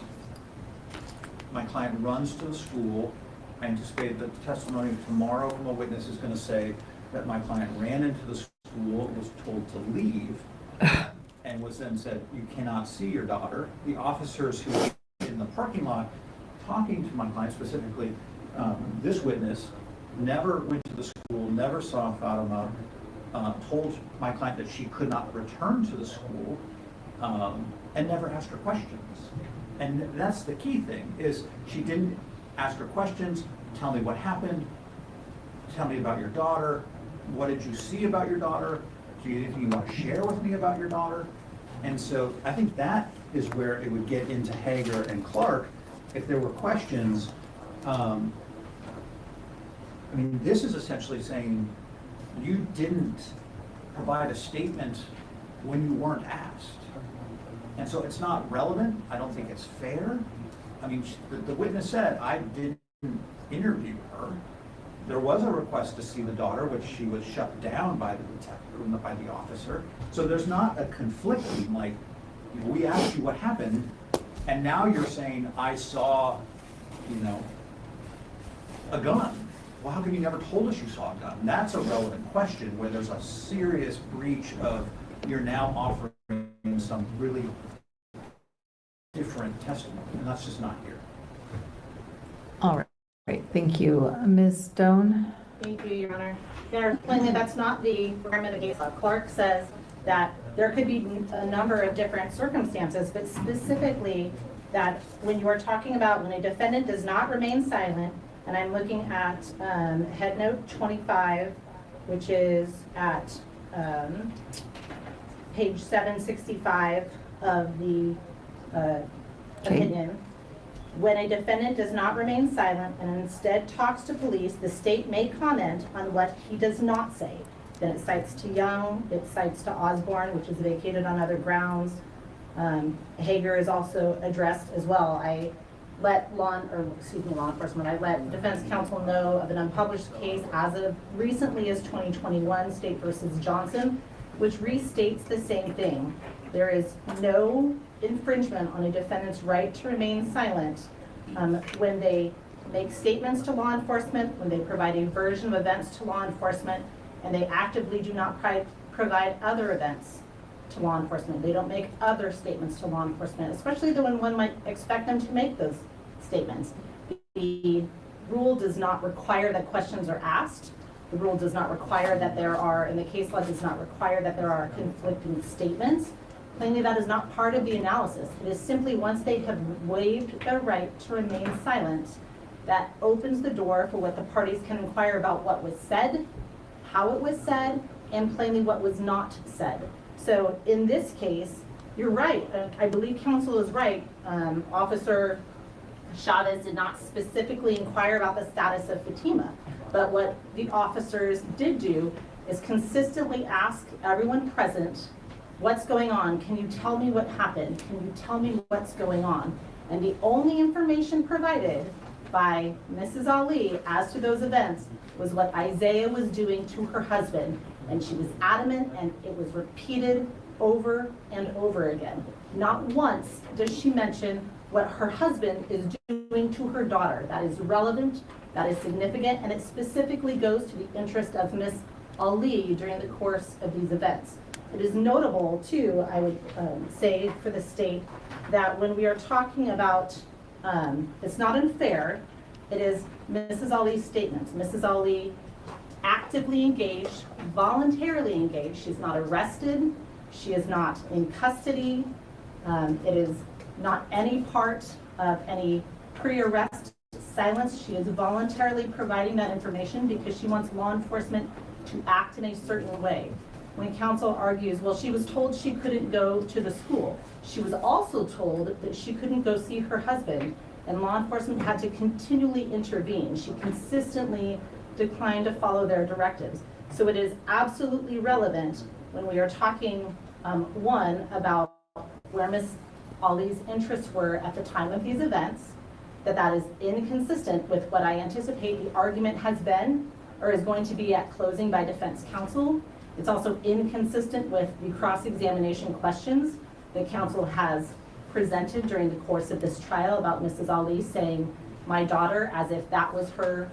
My client runs to the school. I anticipate that the testimony tomorrow from a witness is going to say that my client ran into the school, was told to leave, and was then said, "You cannot see your daughter." The officers who were in the parking lot talking to my client, specifically this witness, never went to the school, never saw Fatima, told my client that she could not return to the school, and never asked her questions. And that's the key thing, is she didn't ask her questions. Tell me what happened. Tell me about your daughter. What did you see about your daughter? Do you have anything you want to share with me about your daughter? And so I think that is where it would get into Hager and Clark if there were questions. I mean, this is essentially saying you didn't provide a statement when you weren't asked. And so it's not relevant. I don't think it's fair. I mean, the witness said, I didn't interview her. There was a request to see the daughter, which she was shut down by the detective, by the officer. So there's not a conflicting, like, we asked you what happened, and now you're saying, I saw, a gun. Well, how come you never told us you saw a gun? That's a relevant question where there's a serious breach of, you're now offering some really different testimony, and that's just not here. All right. Great, thank you. Ms. Stone? Thank you, Your Honor. Plainly, that's not the requirement of case law. Clark says that there could be a number of different circumstances, but specifically that when you are talking about when a defendant does not remain silent, and I'm looking at head note 25, which is at page 765 of the opinion. When a defendant does not remain silent and instead talks to police, the state may comment on what he does not say. Then it cites to Young, it cites to Osborne, which is vacated on other grounds. Hager is also addressed as well. I let law enforcement, I let defense counsel know of an unpublished case as of recently as 2021, State versus Johnson, which restates the same thing. There is no infringement on a defendant's right to remain silent when they make statements to law enforcement, when they provide a version of events to law enforcement, and they actively do not provide other events to law enforcement. They don't make other statements to law enforcement, especially when one might expect them to make those statements. The rule does not require that questions are asked. The rule does not require that there are, and the case law does not require that there are conflicting statements. Plainly, that is not part of the analysis. It is simply once they have waived their right to remain silent, that opens the door for what the parties can inquire about what was said, how it was said, and plainly what was not said. So in this case, you're right. I believe counsel is right. Officer Chavez did not specifically inquire about the status of Fatima, but what the officers did do is consistently ask everyone present, what's going on? Can you tell me what happened? Can you tell me what's going on? And the only information provided by Mrs. Ali as to those events was what Isaiah was doing to her husband. And she was adamant, and it was repeated over and over again. Not once does she mention what her husband is doing to her daughter. That is relevant That is significant, and it specifically goes to the interest of Ms. Ali during the course of these events. It is notable, too, I would say for the state, that when we are talking about, it's not unfair, it is Mrs. Ali's statements. Mrs. Ali actively engaged, voluntarily engaged. She's not arrested. She is not in custody. It is not any part of any pre-arrest silence. She is voluntarily providing that information because she wants law enforcement to act in a certain way. When counsel argues, well, she was told she couldn't go to the school. She was also told that she couldn't go see her husband, and law enforcement had to continually intervene. She consistently declined to follow their directives. So it is absolutely relevant when we are talking, one, about where Ms. Ali's interests were at the time of these events, that is inconsistent with what I anticipate the argument has been or is going to be at closing by defense counsel. It's also inconsistent with the cross-examination questions that counsel has presented during the course of this trial about Mrs. Ali saying, my daughter, as if that was her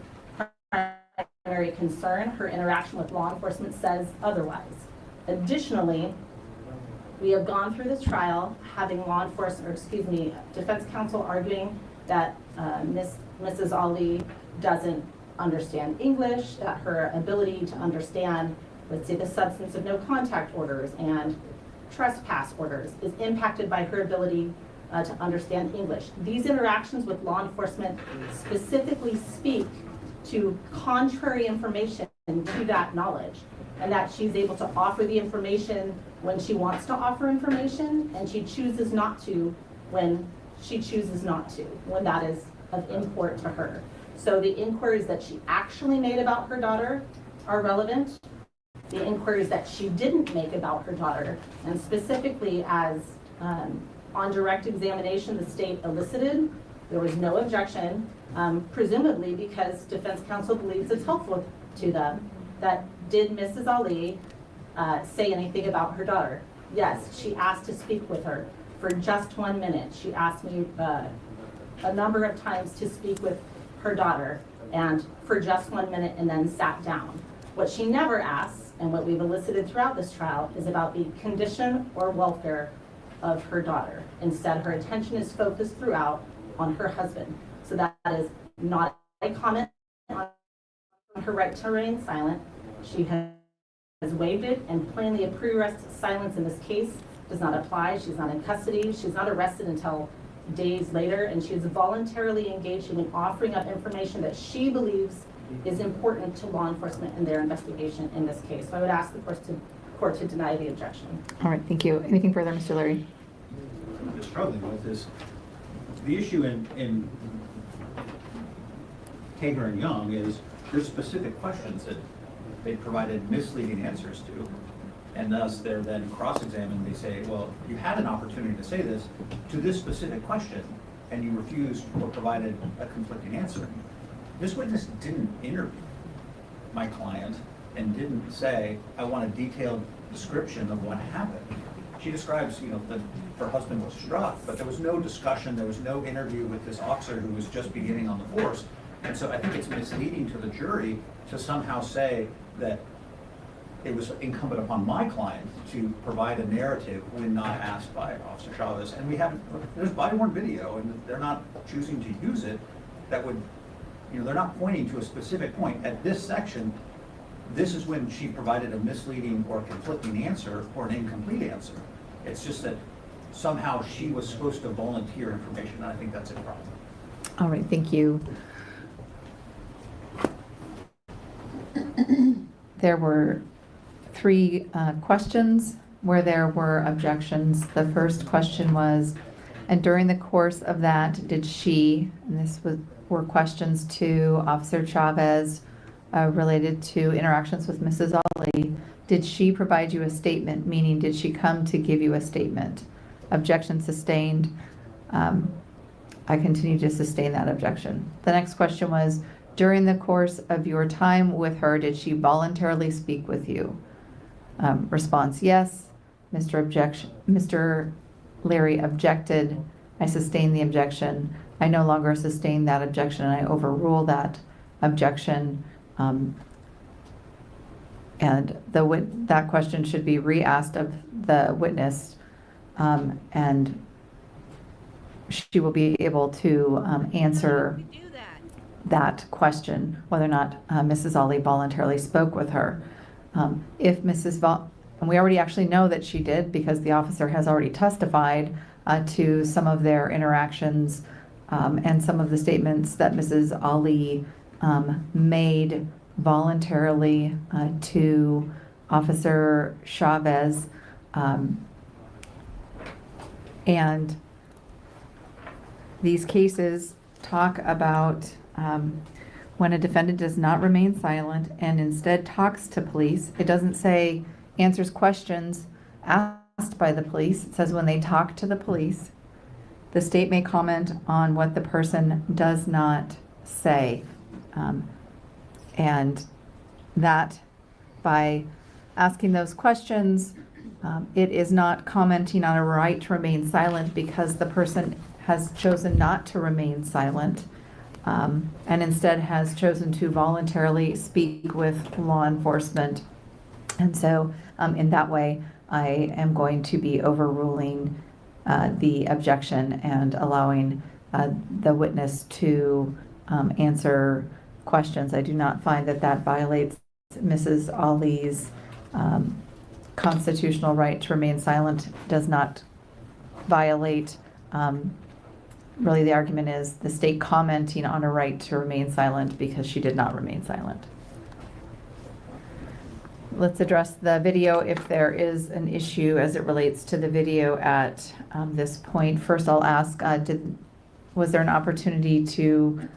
primary concern. Her interaction with law enforcement says otherwise. Additionally, we have gone through this trial having law enforcement, or excuse me, defense counsel arguing that Mrs. Ali doesn't understand English, that her ability to understand, let's say, the substance of no contact orders and trespass orders is impacted by her ability to understand English. These interactions with law enforcement specifically speak to contrary information to that knowledge, and that she's able to offer the information when she wants to offer information, and she chooses not to when she chooses not to, when that is of import to her. So the inquiries that she actually made about her daughter are relevant. The inquiries that she didn't make about her daughter, and specifically as on direct examination the state elicited, there was no objection, presumably because defense counsel believes it's helpful to them, that did Mrs. Ali say anything about her daughter? Yes, she asked to speak with her for just 1 minute. She asked me a number of times to speak with her daughter, and for just 1 minute, and then sat down. What she never asks, and what we've elicited throughout this trial, is about the condition or welfare of her daughter. Instead, her attention is focused throughout on her husband. So that is not a comment on her right to remain silent. She has waived it, and plainly a pre-arrest silence in this case does not apply. She's not in custody. She's not arrested until days later, and she is voluntarily engaged in offering up information that she believes is important to law enforcement in their investigation in this case. So I would ask the court to deny the objection. All right, thank you. Anything further, Mr. Leary? What I'm struggling with is the issue in Hager and Young is there's specific questions that they provided misleading answers to, and thus they're then cross-examined. They say, well, you had an opportunity to say this to this specific question, and you refused or provided a conflicting answer. This witness didn't interview my client and didn't say, I want a detailed description of what happened. She describes, that her husband was struck, but there was no discussion, there was no interview with this officer who was just beginning on the force. And so I think it's misleading to the jury to somehow say that it was incumbent upon my client to provide a narrative when not asked by Officer Chavez. And there's body-worn video, and they're not choosing to use it. That would, they're not pointing to a specific point. At this section, this is when she provided a misleading or conflicting answer or an incomplete answer. It's just that somehow she was supposed to volunteer information, and I think that's a problem. All right, thank you. There were 3 questions where there were objections. The first question was, and during the course of that, did she, and were questions to Officer Chavez related to interactions with Mrs. Ali, did she provide you a statement, meaning did she come to give you a statement? Objection sustained. I continue to sustain that objection. The next question was, during the course of your time with her, did she voluntarily speak with you? Response, yes. Mr. Leary objected. I sustained the objection. I no longer sustain that objection, and I overrule that objection. And that question should be re-asked of the witness, and she will be able to answer that question, whether or not Mrs. Ali voluntarily spoke with her. If and we already actually know that she did because the officer has already testified to some of their interactions and some of the statements that Mrs. Ali made voluntarily to Officer Chavez. And these cases talk about when a defendant does not remain silent and instead talks to police. It doesn't say answers questions asked by the police. It says when they talk to the police, the state may comment on what the person does not say. And that by asking those questions, it is not commenting on a right to remain silent because the person has chosen not to remain silent, and instead has chosen to voluntarily speak with law enforcement. And so in that way, I am going to be overruling the objection and allowing the witness to answer questions. I do not find that that violates Mrs. Ali's constitutional right to remain silent, does not violate, really the argument is the state commenting on a right to remain silent because she did not remain silent. Let's address the video if there is an issue as it relates to the video at this point. First, I'll ask, was there an opportunity to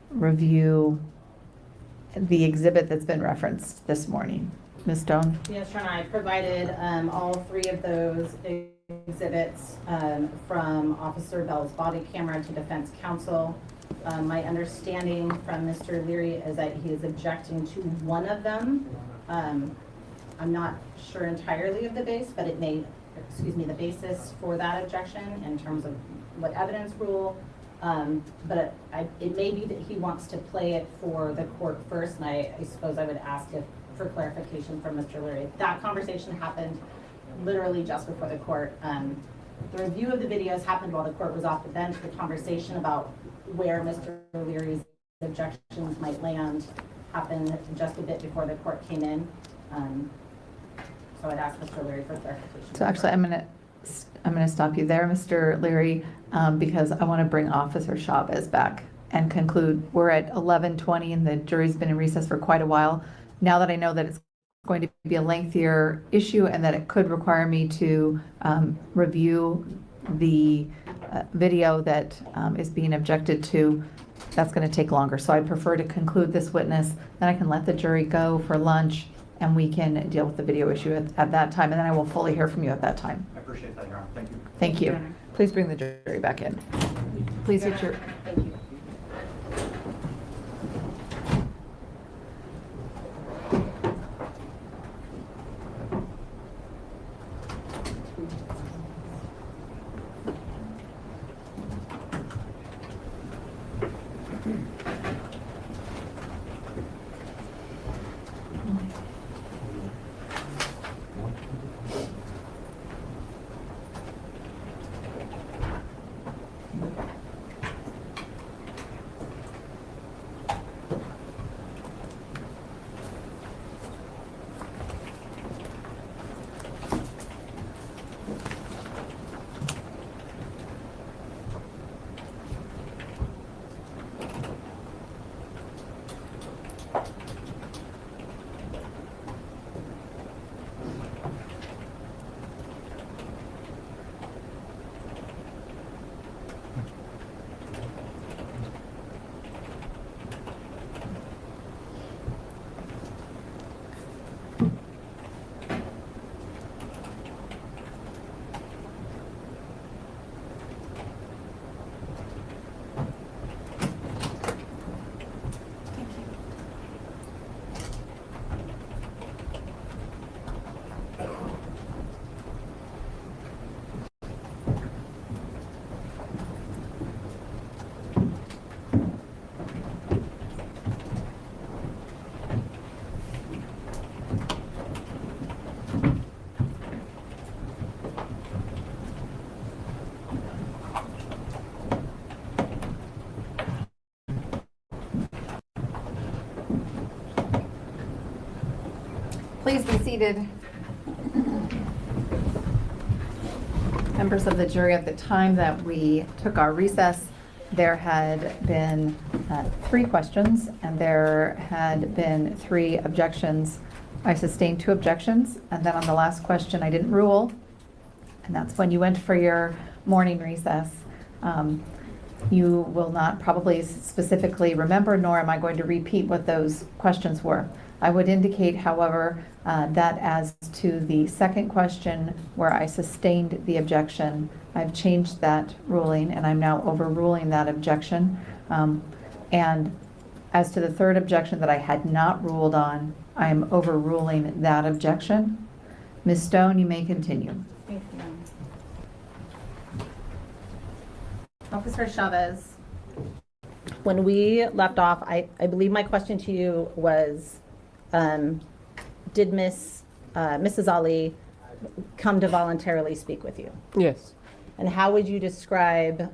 review the exhibit that's been referenced this morning? Ms. Stone? Yes, Sharon, I provided all three of those exhibits from Officer Bell's body camera to defense counsel. My understanding from Mr. Leary is that he is objecting to one of them. I'm not sure entirely of the but it may, the basis for that objection in terms of what evidence rule. But it may be that he wants to play it for the court first, and I suppose I would ask for clarification from Mr. Leary. That conversation happened literally just before the court. The review of the videos happened while the court was off the bench. The conversation about where Mr. Leary's objections might land happened just a bit before the court came in. So I'd ask Mr. Leary for clarification. So actually, I'm going to stop you there, Mr. Leary, because I want to bring Officer Chavez back and conclude. We're at 11:20 and the jury's been in recess for quite a while. Now that I know that it's going to be a lengthier issue and that it could require me to review the video that is being objected to, that's going to take longer. So I'd prefer to conclude this witness, then I can let the jury go for lunch and we can deal with the video issue at that time, and then I will fully hear from you at that time. I appreciate that, Your Honor. Thank you. Thank you. Please bring the jury back in. Please get your... Thank you. Please be seated. Members of the jury, at the time that we took our recess, there had been 3 questions, and there had been 3 objections. I sustained 2 objections, and then on the last question, I didn't rule, and that's when you went for your morning recess. You will not probably specifically remember, nor am I going to repeat what those questions were. I would indicate, however, that as to the second question where I sustained the objection, I've changed that ruling and I'm now overruling that objection. And as to the third objection that I had not ruled on, I am overruling that objection. Ms. Stone, you may continue. Thank you. Officer Chavez, when we left off, I believe my question to you was, did Mrs. Ali come to voluntarily speak with you? Yes. And how would you describe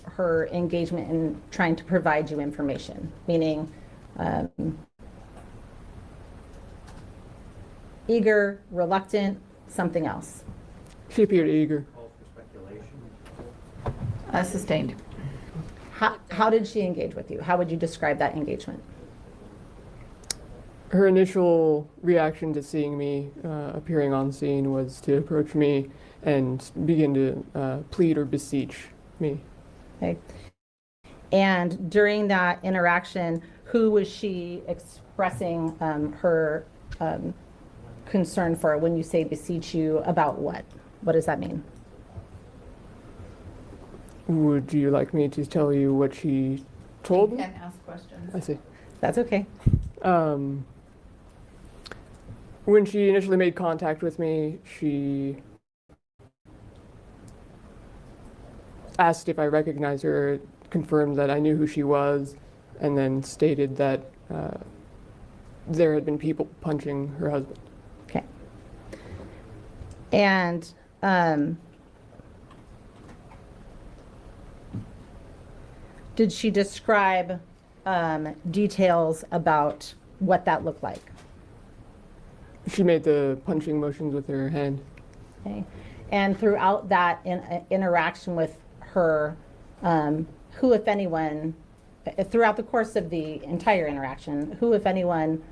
her engagement in trying to provide you information? Meaning, eager, reluctant, something else? She appeared eager. Sustained. How did she engage with you? How would you describe that engagement? Her initial reaction to seeing me appearing on scene was to approach me and begin to plead or beseech me. Okay. And during that interaction, who was she expressing her concern for? When you say beseech you, about what? What does that mean? Would you like me to tell you what she told You me? can ask questions. I see. That's okay. When she initially made contact with me, she asked if I recognized her, confirmed that I knew who she was, and then stated that there had been people punching her husband. Okay. And did she describe details about what that looked like? She made the punching motions with her hand. Okay. And throughout that interaction with her, who, if anyone, throughout the course of the entire interaction, who, if anyone,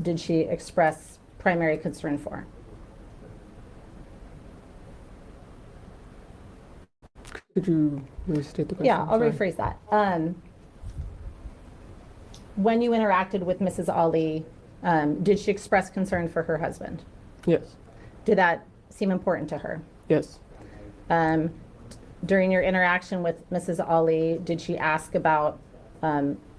did she express primary concern for? Could you restate the question? Yeah, I'll Sorry. rephrase that. When you interacted with Mrs. Ali, did she express concern for her husband? Yes. Did that seem important to her? Yes. During your interaction with Mrs. Ali, did she ask about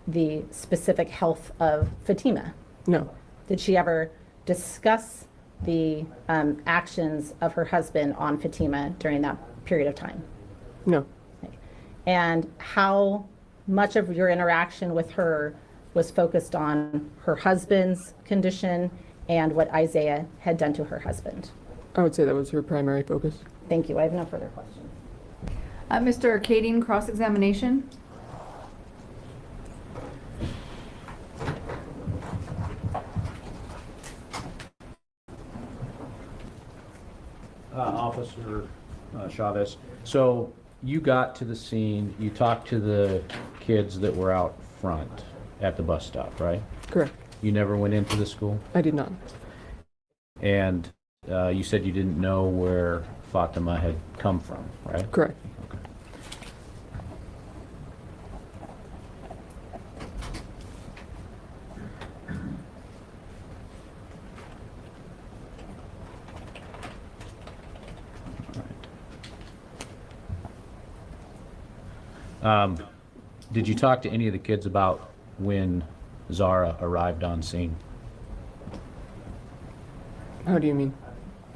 the specific health of Fatima? No. Did she ever discuss the actions of her husband on Fatima during that period of time? No. And how much of your interaction with her was focused on her husband's condition and what Isaiah had done to her husband? I would say that was her primary focus. Thank you. I have no further questions. Mr. Kading, cross-examination. Officer Chavez, so you got to the scene, you talked to the kids that were out front at the bus stop, right? Correct. You never went into the school? I did not. And you said you didn't know where Fatima had come from, right? Correct. Did you talk to any of the kids about when Zahraa arrived on scene? How do you mean?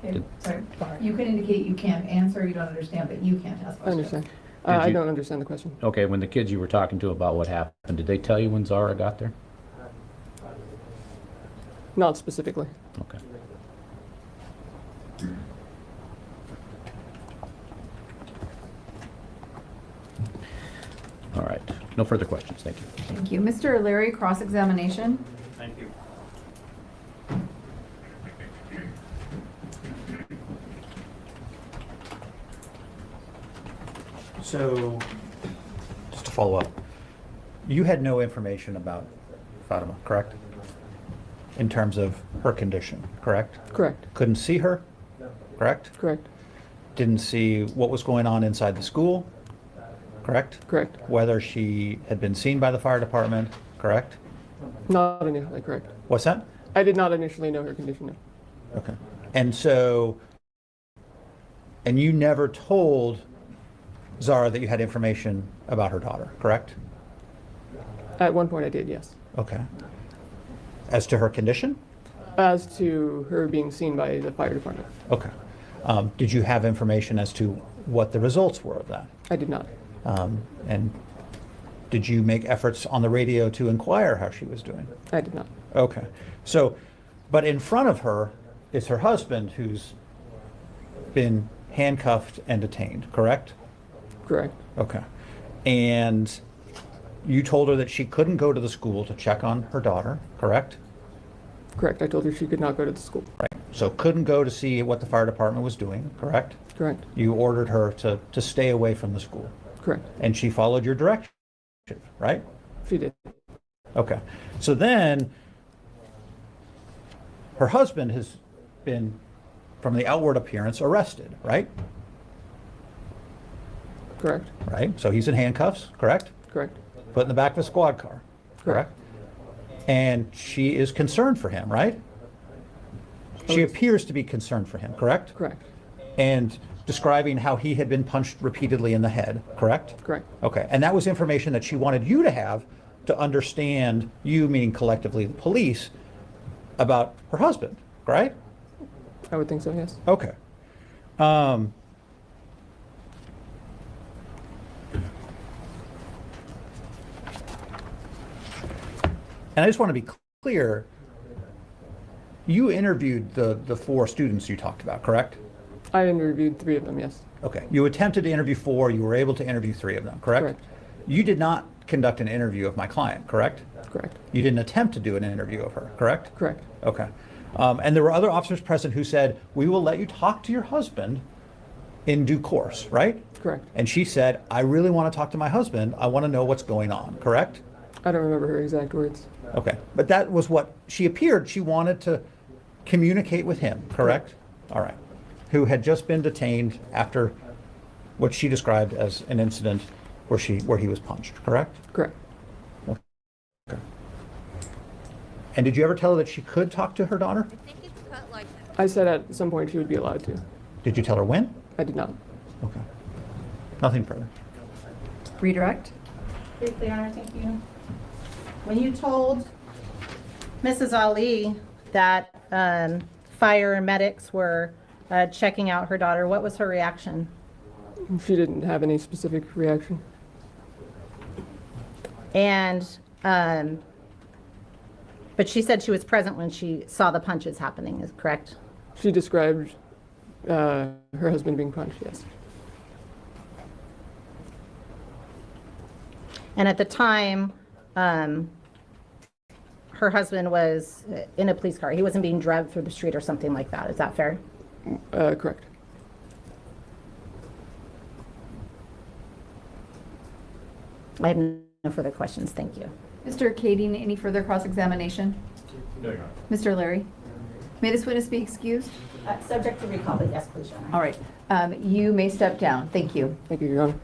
Okay, sorry. You can indicate you can't answer, you don't understand, but you can't ask I questions. understand. Did I you- don't understand the question. Okay, when the kids you were talking to about what happened, did they tell you when Zahraa got there? Not specifically. Okay. All right, no further questions, thank you. Thank you. Mr. O'Leary, cross-examination. Thank you. So, just to follow up, you had no information about Fatima, correct? In terms of her condition, correct? Correct. Couldn't see her, correct? Correct. Didn't see what was going on inside the school, correct? Correct. Whether she had been seen by the fire department, correct? Not initially, correct. What's that? I did not initially know her condition, no. Okay. And so, and you never told Zahra that you had information about her daughter, correct? At one point I did, yes. Okay. As to her condition? As to her being seen by the fire department, Okay. Did you have information as to what the results were of that? I did not. And did you make efforts on the radio to inquire how she was doing? I did not. Okay. So, but in front of her is her husband who's been handcuffed and detained, correct? Correct. Okay. And you told her that she couldn't go to the school to check on her daughter, correct? Correct. I told her she could not go to the school. Right. So couldn't go to see what the fire department was doing, correct? Correct. You ordered her to stay away from the school. Correct. And she followed your direction, right? She did. Okay. So then her husband has been, from the outward appearance, arrested, right? Correct. Right? So he's in handcuffs, correct? Correct. Put in the back of a squad car, correct? And she is concerned for him, right? She appears to be concerned for him, correct? Correct. And describing how he had been punched repeatedly in the head, correct? Correct. Okay, and that was information that she wanted you to have to understand, you meaning collectively the police, about her husband, right? I would think so, yes. Okay. And I just want to be clear, you interviewed the 4 students you talked about, correct? I interviewed 3 of them, yes. Okay. You attempted to interview 4, you were able to interview 3 of them, correct? Correct. You did not conduct an interview of my client, correct? Correct. You didn't attempt to do an interview of her, correct? Correct. Okay. And there were other officers present who said, we will let you talk to your husband in due course, right? Correct. And she said, I really want to talk to my husband. I want to know what's going on, correct? I don't remember her exact words. Okay. But that was what she appeared. She wanted to communicate with him, correct? All right. Who had just been detained after what she described as an incident where he was punched, correct? Correct. Okay. And did you ever tell her that she could talk to her daughter? I think it's cut like that. I said at some point she would be allowed to. Did you tell her when? I did not. Okay. Nothing further. Redirect. Briefly, Your Honor, thank you. When you told Mrs. Ali that fire and medics were checking out her daughter, what was her reaction? She didn't have any specific reaction. And, but she said she was present when she saw the punches happening, is correct? She described her husband being punched, yes. And at the time, her husband was in a police car. He wasn't being dragged through the street or something like that. Is that fair? Correct. I have no further questions. Thank you. Mr. Kading, any further cross-examination? No, Your Honor. Mr. Larry? May this witness be excused? Subject to recall, but yes, please, Your Honor. All right. You may step down. Thank you. Thank you, Your Honor.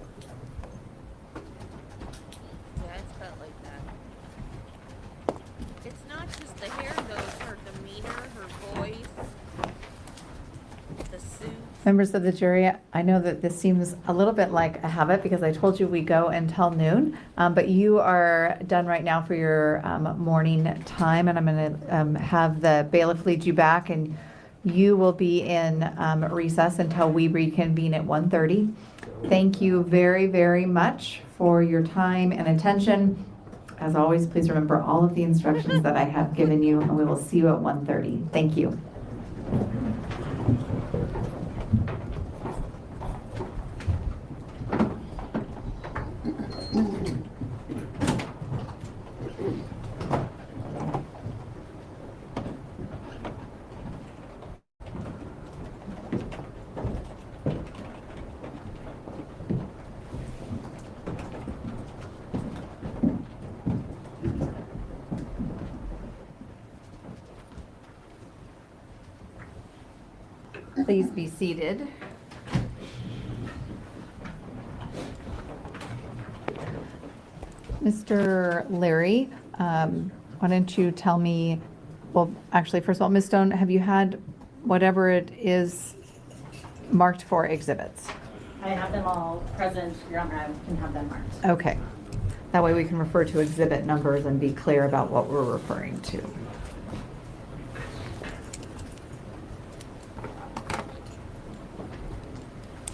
Yeah, it's cut like that. It's not just the hair, though. It's her demeanor, her voice, the suit. Members of the jury, I know that this seems a little bit like a habit because I told you we go until noon, but you are done right now for your morning time, and I'm going to have the bailiff lead you back, and you will be in recess until we reconvene at 1:30. Thank you very, very much for your time and attention. As always, please remember all of the instructions that I have given you, and we will see you at 1:30. Thank you. Please be seated. Mr. Larry, why don't you tell me, well, actually, first of all, Ms. Stone, have you had whatever it is marked for exhibits? I have them all present, Your Honor, I can have them marked. Okay. That way we can refer to exhibit numbers and be clear about what we're referring to.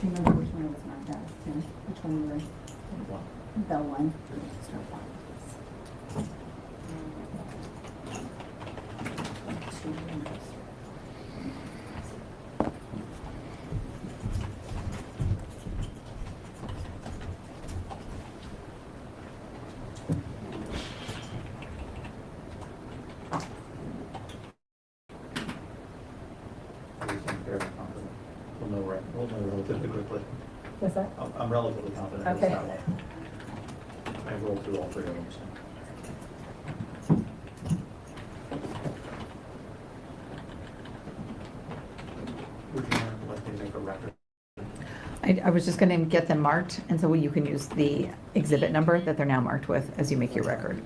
Do you remember which one was marked as, Tim? Which one was? The one. We'll know relatively quickly. What's that? I'm relatively confident it's Okay. that one. I rolled through all three of them, so. Would you like me to make a record? I was just going to get them marked, and so you can use the exhibit number that they're now marked with as you make your record.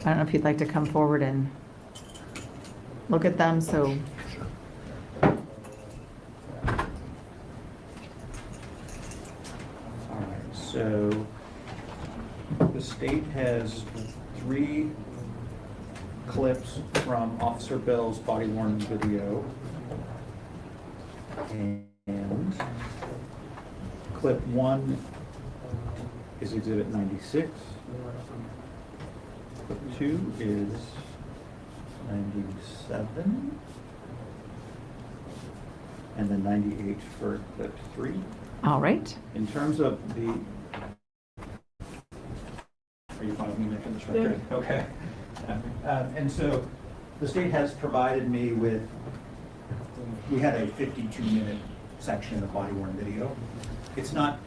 I don't know if you'd like to come forward and look at them, so. All right, so the state has 3 clips from Officer Bell's body-worn video. And clip 1 is exhibit 96. Clip 2 is 97. And then 98 for clip 3. All right. In terms of the, are you fine with me making this record? Okay. And so the state has provided me with, we had a 52-minute section of body-worn video. It's not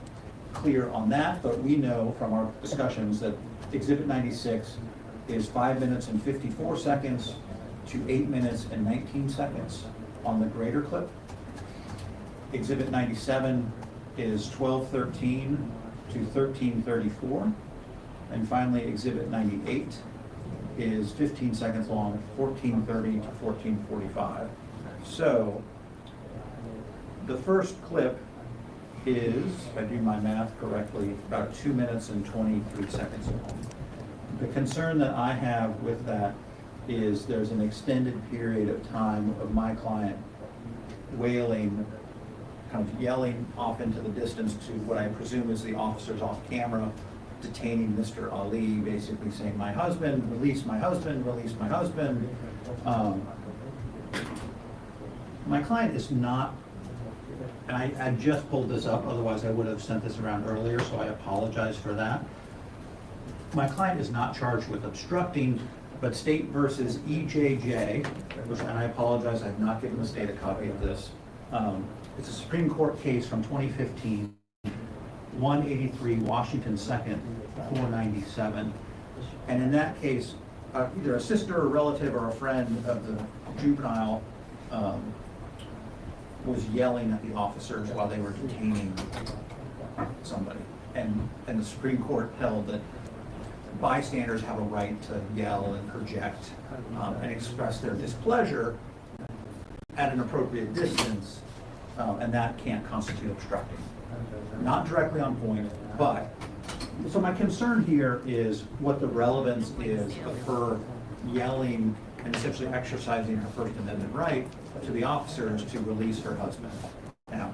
clear on that, but we know from our discussions that Exhibit 96 is 5 minutes and 54 seconds to 8 minutes and 19 seconds on the greater clip. Exhibit 97 is 12:13 to 13:34. And finally, Exhibit 98 is 15 seconds long, 14:30 to 14:45. So the first clip is, if I do my math correctly, about 2 minutes and 23 seconds long. The concern that I have with that is there's an extended period of time of my client wailing, kind of yelling off into the distance to what I presume is the officers off camera, detaining Mr. Ali, basically saying, "My husband, release my husband, release my husband." My client is not, and I just pulled this up, otherwise I would have sent this around earlier, so I apologize for that. My client is not charged with obstructing, but State versus EJJ, which, and I apologize, I've not given the state a copy of this. It's a Supreme Court case from 2015, 183 Washington 2nd, 497. And in that case, either a sister, a relative, or a friend of the juvenile was yelling at the officers while they were detaining somebody. And the Supreme Court held that bystanders have a right to yell and project and express their displeasure at an appropriate distance, and that can't constitute obstructing. Not directly on point, but, so my concern here is what the relevance is of her yelling and essentially exercising her First Amendment right to the officers to release her husband. Now,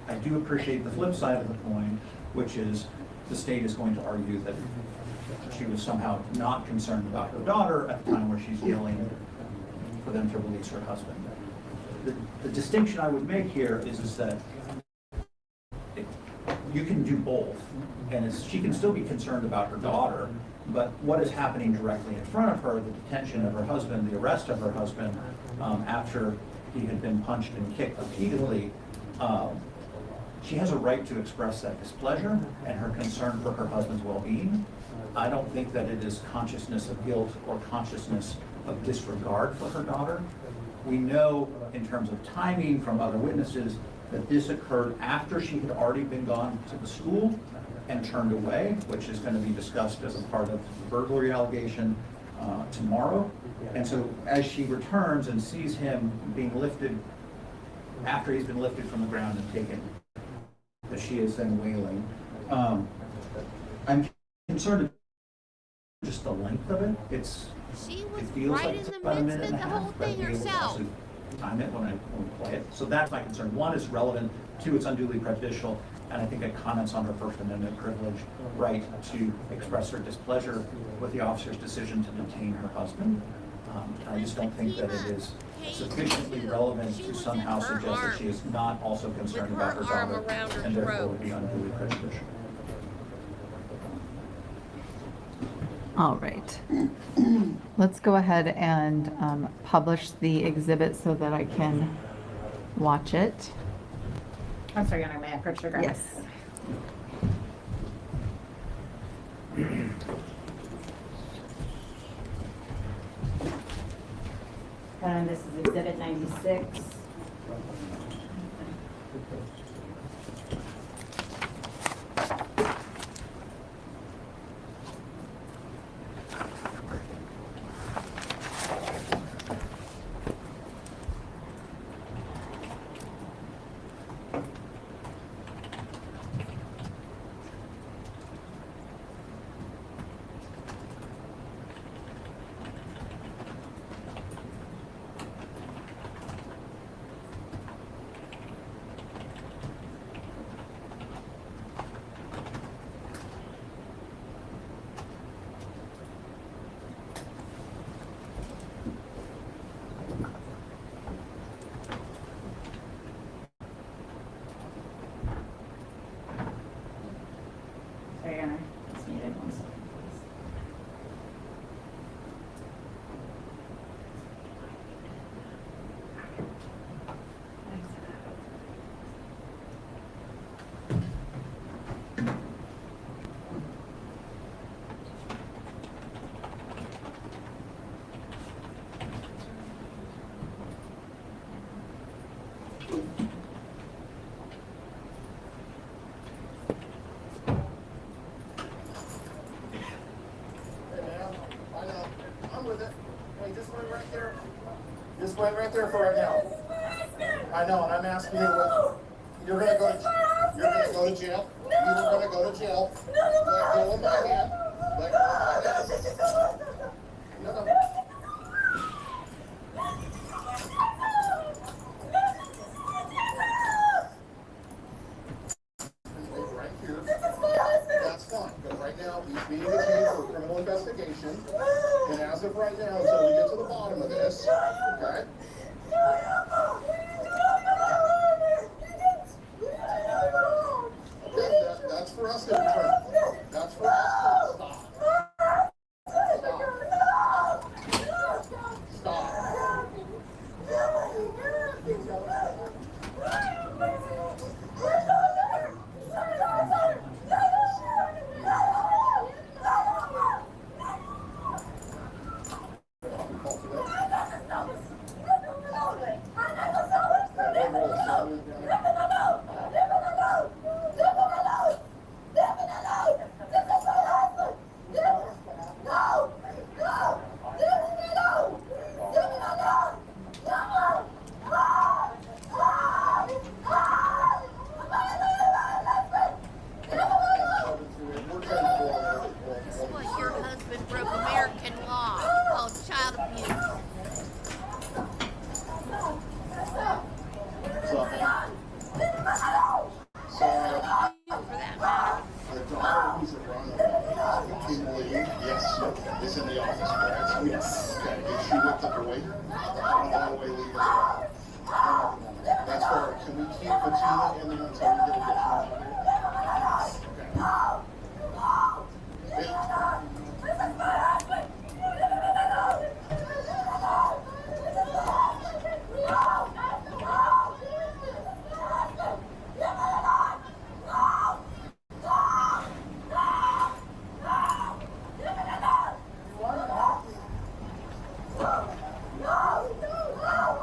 I do appreciate the flip side of the coin, which is the state is going to argue that she was somehow not concerned about her daughter at the time where she's yelling for them to release her husband. The distinction I would make here is that you can do both, and she can still be concerned about her daughter, but what is happening directly in front of her, the detention of her husband, the arrest of her husband, after he had been punched and kicked repeatedly, she has a right to express that displeasure and her concern for her husband's well-being. I don't think that it is consciousness of guilt or consciousness of disregard for her daughter. We know in terms of timing from other witnesses that this occurred after she had already been gone to the school and turned away, which is going to be discussed as a part of the burglary allegation tomorrow. And so as she returns and sees him being lifted, after he's been lifted from the ground and taken, that she is then wailing. I'm concerned just the length of it. She was It feels right like in it's the about a midst minute of and the a whole half, but thing we will herself. also time it when we play it. So that's my concern. One, it's relevant. Two, it's unduly prejudicial. And I think it comments on her First Amendment privilege right to express her displeasure with the officer's decision to detain her husband. I just don't think that it is sufficiently relevant to somehow suggest that she is not also concerned with about her her arm daughter around her and therefore throat. would be unduly prejudicial. All right. Let's go ahead and publish the exhibit so that I can watch it. I'm sorry, Your Honor, may I approach your graphic? Yes. And this is Exhibit 96. Sorry, Your Honor, it's muted. One second, please. I know. I'm with it. Wait, just wait right there. Just wait right there for right now. I know, and I'm asking you what you're gonna go to jail. You're gonna go to jail. Let go of my hand. Let go of my hand. No, no. Wait right here. That's fine, but right now he's being detained for a criminal investigation. And as of right now, until we get to the bottom of this, okay? Okay, that's for us to determine. That's for us to stop. Stop. This is what your husband broke American law called child abuse. You, for that matter. The daughter who's around Kimberly, yes, is in the office, correct? Yes. Okay, is she with the boy? On the way leaving? That's for, can we keep Bettina in there until we get additional audio?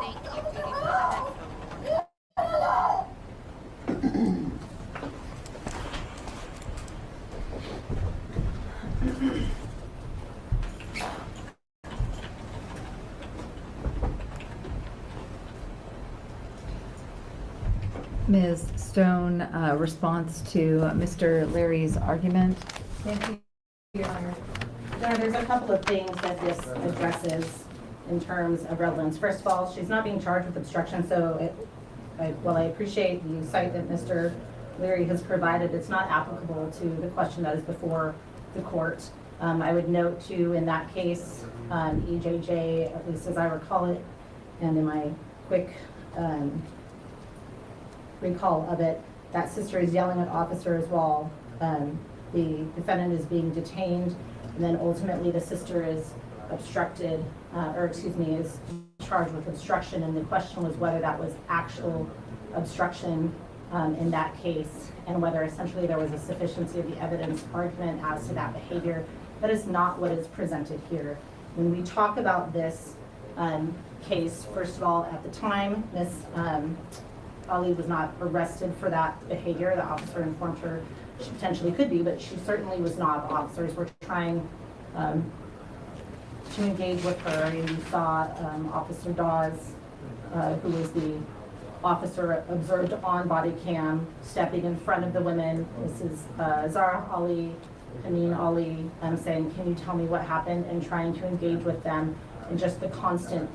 Thank Ms. Stone, response to Mr. Larry's argument. Thank you, Your Honor. There's a couple of things that this addresses in terms of relevance. First of all, she's not being charged with obstruction, so while I appreciate the cite that Mr. Leary has provided, it's not applicable to the question that is before the court. I would note too, in that case, EJJ, at least as I recall it, and in my quick recall of it, that sister is yelling at officers while the defendant is being detained, and then ultimately the sister is obstructed, is charged with obstruction, and the question was whether that was actual obstruction in that case, and whether essentially there was a sufficiency of the evidence argument as to that behavior. That is not what is presented here. When we talk about this case, first of all, at the time, Ms. Ali was not arrested for that behavior. The officer informed her she potentially could be, but she certainly was not. The officers were trying to engage with her, and you saw Officer Dawes, who was the officer observed on body cam, stepping in front of the women. Mrs. Zahraa Ali, Ihsan Ali, saying, "Can you tell me what happened?" and trying to engage with them, and just the constant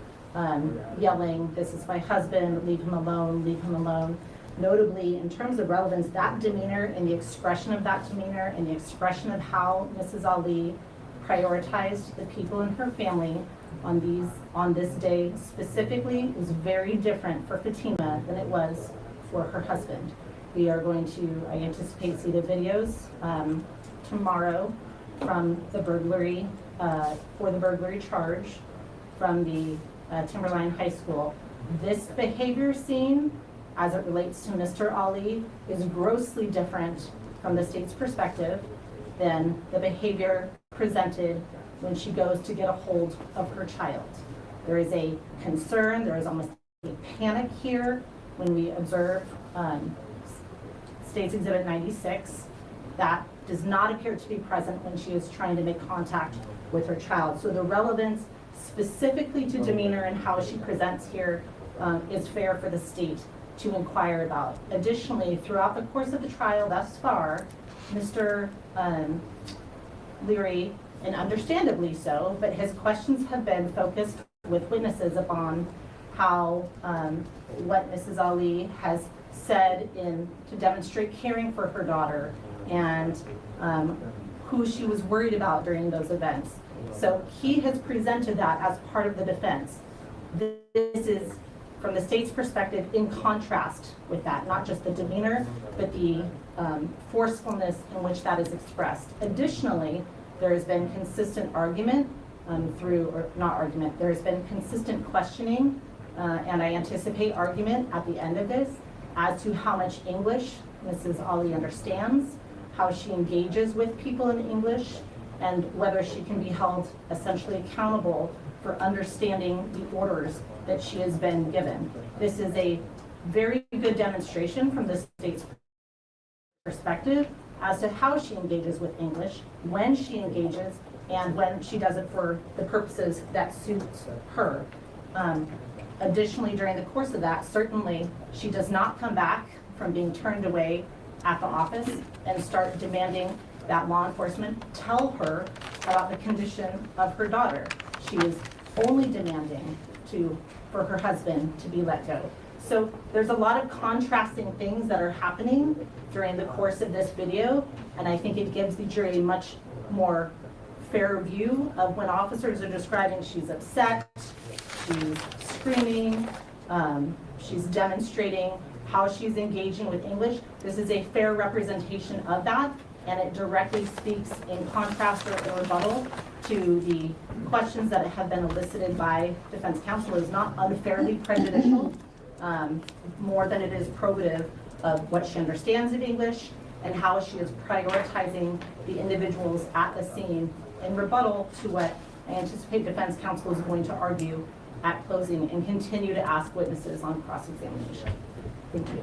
yelling, "This is my husband, leave him alone, leave him alone." Notably, in terms of relevance, that demeanor and the expression of that demeanor and the expression of how Mrs. Ali prioritized the people in her family on this day specifically was very different for Fatima than it was for her husband. We are going to, I anticipate, see the videos tomorrow from the burglary, for the burglary charge from the Timberline High School. This behavior seen as it relates to Mr. Ali is grossly different from the state's perspective than the behavior presented when she goes to get a hold of her child. There is a concern, there is almost a panic here when we observe State's Exhibit 96. That does not appear to be present when she is trying to make contact with her child. So the relevance specifically to demeanor and how she presents here is fair for the state to inquire about. Additionally, throughout the course of the trial thus far, Mr. Leary, and understandably so, but his questions have been focused with witnesses upon how what Mrs. Ali has said to demonstrate caring for her daughter and who she was worried about during those events. So he has presented that as part of the defense. This is, from the state's perspective, in contrast with that, not just the demeanor, but the forcefulness in which that is expressed. Additionally, there has been consistent argument there has been consistent questioning, and I anticipate argument at the end of this as to how much English Mrs. Ali understands, how she engages with people in English, and whether she can be held essentially accountable for understanding the orders that she has been given. This is a very good demonstration from the state's perspective as to how she engages with English, when she engages, and when she does it for the purposes that suits her. Additionally, during the course of that, certainly she does not come back from being turned away at the office and start demanding that law enforcement tell her about the condition of her daughter. She is only demanding for her husband to be let go. So there's a lot of contrasting things that are happening during the course of this video, and I think it gives the jury a much more fair view of when officers are describing she's upset, she's screaming, she's demonstrating how she's engaging with English. This is a fair representation of that, and it directly speaks in contrast or in rebuttal to the questions that have been elicited by defense counsel. Is not unfairly prejudicial, more than it is probative of what she understands of English and how she is prioritizing the individuals at the scene in rebuttal to what I anticipate defense counsel is going to argue at closing and continue to ask witnesses on cross-examination. Thank you.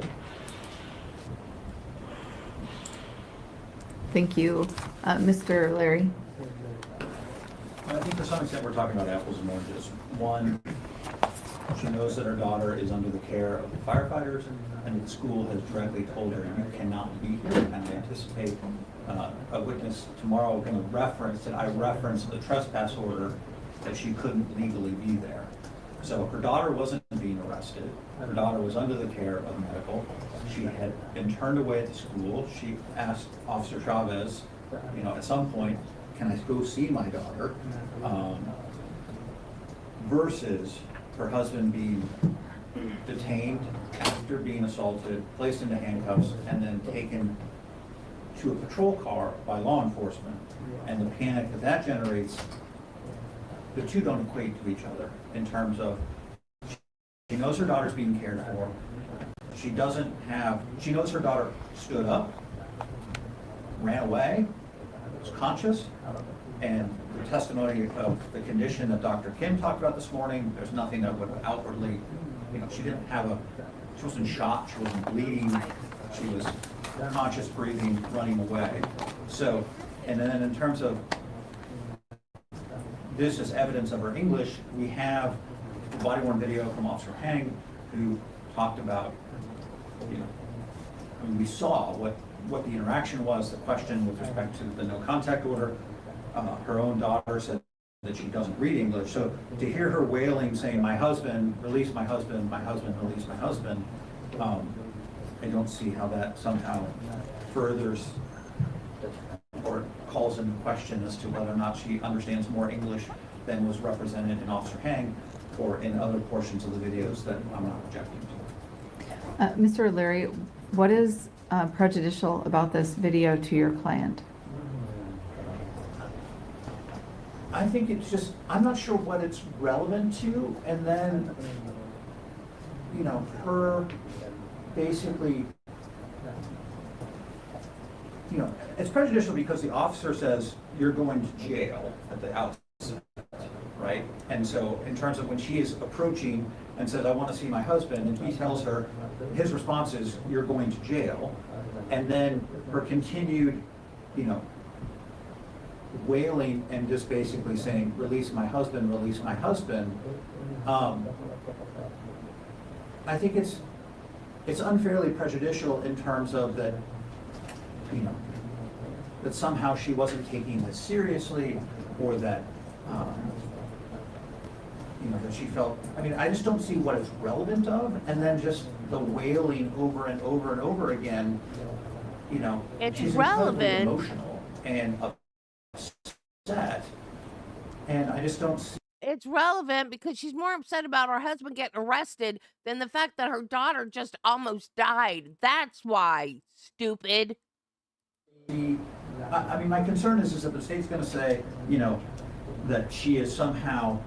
Thank you. Mr. Larry. I think to some extent we're talking about apples and oranges. One, She knows that her daughter is under the care of the firefighters, and the school has directly told her, you cannot be here. And I anticipate a witness tomorrow going to reference, and I referenced the trespass order, that she couldn't legally be there. So her daughter wasn't being arrested. Her daughter was under the care of medical. She had been turned away at the school. She asked Officer Chavez, at some point, can I go see my daughter? Versus her husband being detained after being assaulted, placed into handcuffs, and then taken to a patrol car by law enforcement. And the panic that generates, the two don't equate to each other in terms of, she knows her daughter's being cared for. She knows her daughter stood up, ran away, was conscious, and the testimony of the condition that Dr. Kim talked about this morning, there's nothing that would outwardly, she wasn't shot, she wasn't bleeding, she was conscious, breathing, running away. So, and then in terms of this as evidence of her English, we have the body-worn video from Officer Hang, who talked about, we saw what the interaction was, the question with respect to the no contact order. Her own daughter said that she doesn't read English. So to hear her wailing, saying, my husband, release my husband, release my husband, I don't see how that somehow furthers or calls into question as to whether or not she understands more English than was represented in Officer Hang or in other portions of the videos that I'm not objecting to. Mr. O'Leary, what is prejudicial about this video to your client? I think it's just, I'm not sure what it's relevant to, and then, her basically, it's prejudicial because the officer says, you're going to jail at the outset, right? And so in terms of when she is approaching and says, I want to see my husband, and he tells her, his response is, you're going to jail. And then her continued, wailing and just basically saying, release my husband, release my husband. I think it's unfairly prejudicial in terms of that, that somehow she wasn't taking this seriously, or that, that she felt, I just don't see what it's relevant of, and then just the wailing over and over and over again, It's she's relevant. incredibly emotional and upset, and I just don't see. It's relevant because she's more upset about her husband getting arrested than the fact that her daughter just almost died. That's why, stupid. My concern is that the state's going to say, that she is somehow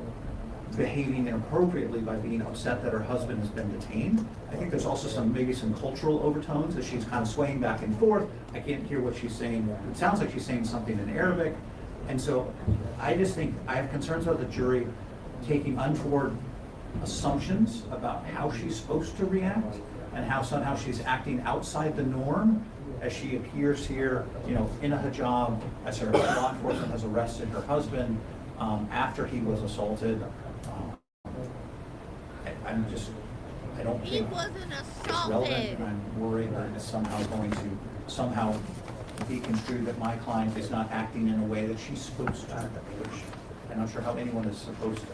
behaving inappropriately by being upset that her husband has been detained. I think there's also maybe some cultural overtones as she's kind of swaying back and forth. I can't hear what she's saying. It sounds like she's saying something in Arabic. And so I just think I have concerns about the jury taking untoward assumptions about how she's supposed to react and how somehow she's acting outside the norm as she appears here, in a hijab, as her law enforcement has arrested her husband after he was assaulted. I don't He think wasn't it's relevant, assaulted. and I'm worried that it's somehow going to be construed that my client is not acting in a way that she's supposed to, which I'm not sure how anyone is supposed to.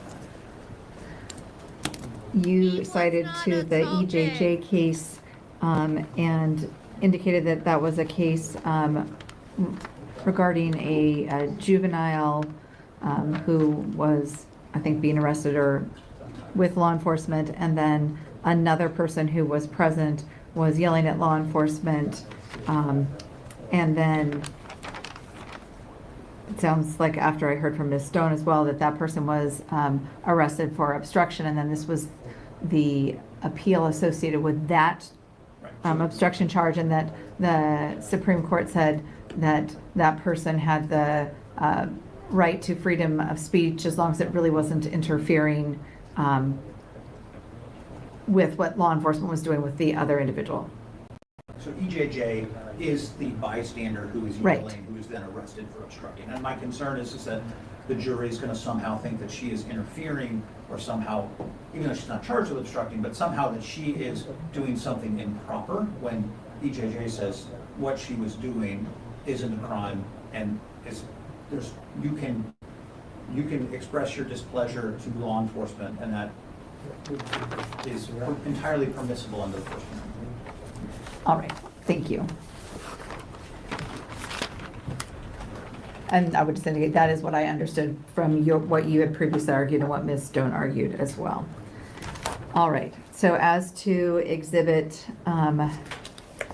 You He was cited not to the assaulted. EJJ case and indicated that that was a case regarding a juvenile who was, I think, being arrested or with law enforcement, and then another person who was present was yelling at law enforcement, and then it sounds like after I heard from Ms. Stone as well, that person was arrested for obstruction, and then this was the appeal associated with that obstruction charge, and that the Supreme Court said that that person had the right to freedom of speech as long as it really wasn't interfering with what law enforcement was doing with the other individual. So EJJ is the bystander who is Right. yelling, who is then arrested for obstructing. And my concern is that the jury is going to somehow think that she is interfering, or somehow, even though she's not charged with obstructing, but somehow that she is doing something improper, when EJJ says what she was doing isn't a crime, and you can express your displeasure to law enforcement, and that is entirely permissible under the First Amendment. All right, thank you. And I would just indicate that is what I understood from what you had previously argued and what Ms. Stone argued as well. All right, so as to Exhibit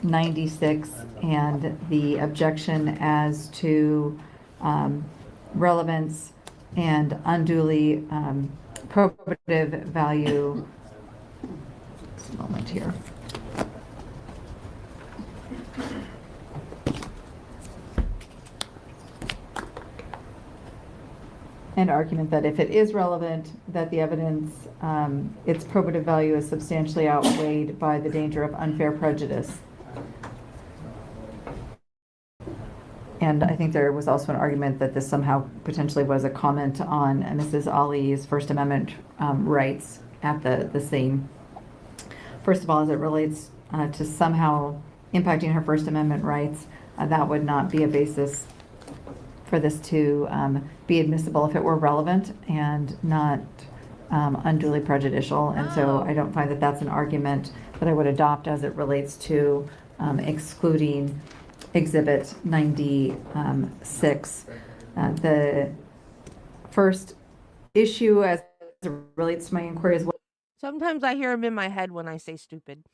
96 and the objection as to relevance and unduly probative value. Just a moment here. And argument that if it is relevant, that the evidence, its probative value is substantially outweighed by the danger of unfair prejudice. And I think there was also an argument that this somehow potentially was a comment on Mrs. Ali's First Amendment rights at the scene. First of all, as it relates to somehow impacting her First Amendment rights, that would not be a basis for this to be admissible if it were relevant and not unduly prejudicial. And so I don't find that that's an argument that I would adopt as it relates to excluding Exhibit 96. The first issue as it relates to my inquiry is Sometimes I hear him in my head when I say stupid.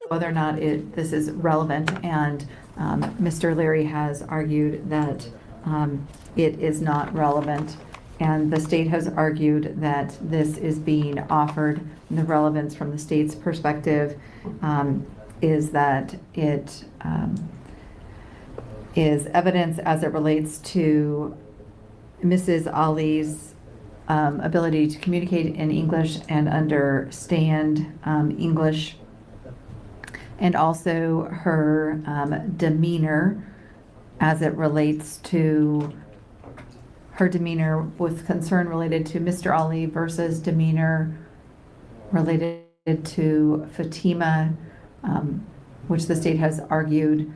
whether or not this is relevant, and Mr. Leary has argued that it is not relevant, and the state has argued that this is being offered. And the relevance from the state's perspective is that it is evidence as it relates to Mrs. Ali's ability to communicate in English and understand English, and also her demeanor as it relates to her demeanor with concern related to Mr. Ali versus demeanor related to Fatima, which the state has argued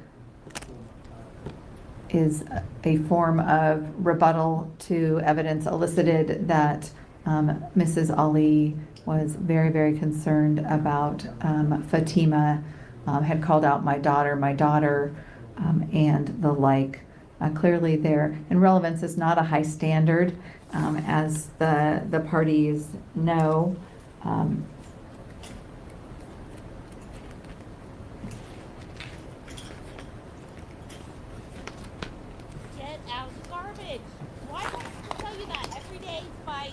is a form of rebuttal to evidence elicited that Mrs. Ali was very, very concerned about Fatima, had called out my daughter, and the like. Clearly there, and relevance is not a high standard, as the parties know. Get out the garbage. Why don't I tell you that every day by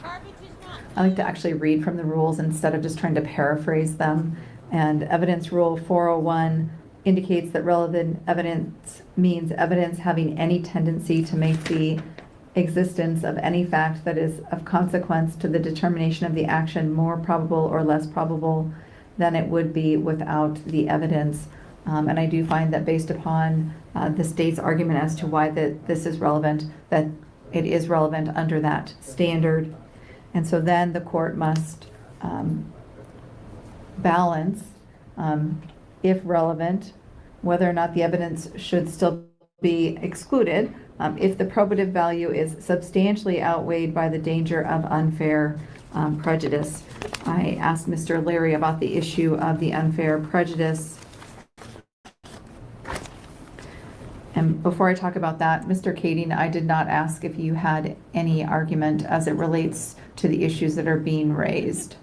garbage is not. I like to actually read from the rules instead of just trying to paraphrase them. And Evidence Rule 401 indicates that relevant evidence means evidence having any tendency to make the existence of any fact that is of consequence to the determination of the action more probable or less probable than it would be without the evidence. And I do find that based upon the state's argument as to why this is relevant, that it is relevant under that standard. And so then the court must balance, if relevant, whether or not the evidence should still be excluded, if the probative value is substantially outweighed by the danger of unfair prejudice. I asked Mr. Leary about the issue of the unfair prejudice. And before I talk about that, Mr. Kading, I did not ask if you had any argument as it relates to the issues that are being raised.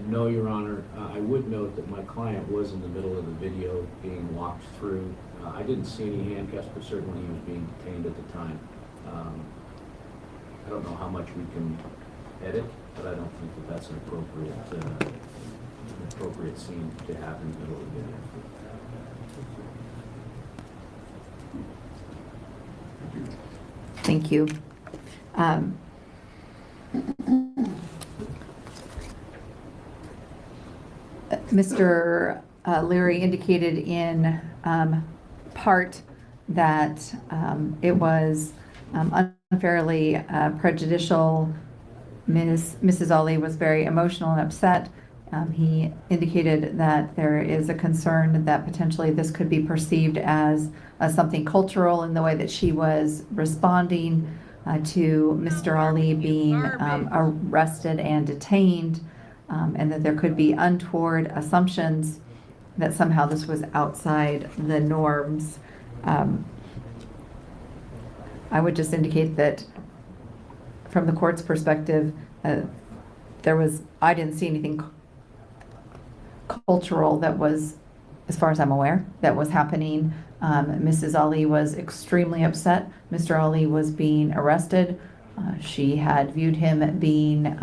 No, Your Honor. I would note that my client was in the middle of the video being walked through. I didn't see any handcuffs, but certainly he was being detained at the time. I don't know how much we can edit, but I don't think that that's an appropriate scene to have in the middle of the video. Thank you. Mr. Leary indicated in part that it was unfairly prejudicial. Mrs. Ali was very emotional and upset. He indicated that there is a concern that potentially this could be perceived as something cultural in the way that she was responding to Mr. Ali being arrested and detained, and that there could be untoward assumptions that somehow this was outside the norms. I would just indicate that from the court's perspective, I didn't see anything cultural that was, as far as I'm aware, that was happening. Mrs. Ali was extremely upset. Mr. Ali was being arrested. She had viewed him being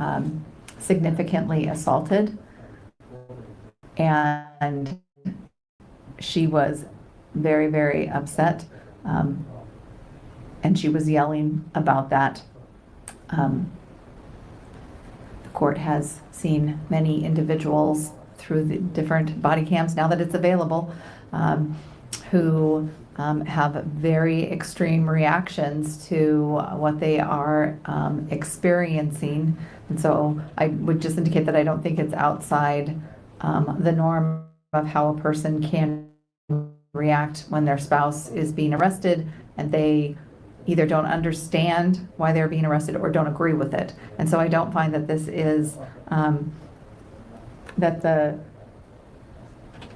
significantly assaulted, and she was very, very upset, and she was yelling about that. The court has seen many individuals through the different body cams, now that it's available, who have very extreme reactions to what they are experiencing. And so I would just indicate that I don't think it's outside the norm of how a person can react when their spouse is being arrested and they either don't understand why they're being arrested or don't agree with it. And so I don't find that this is, that the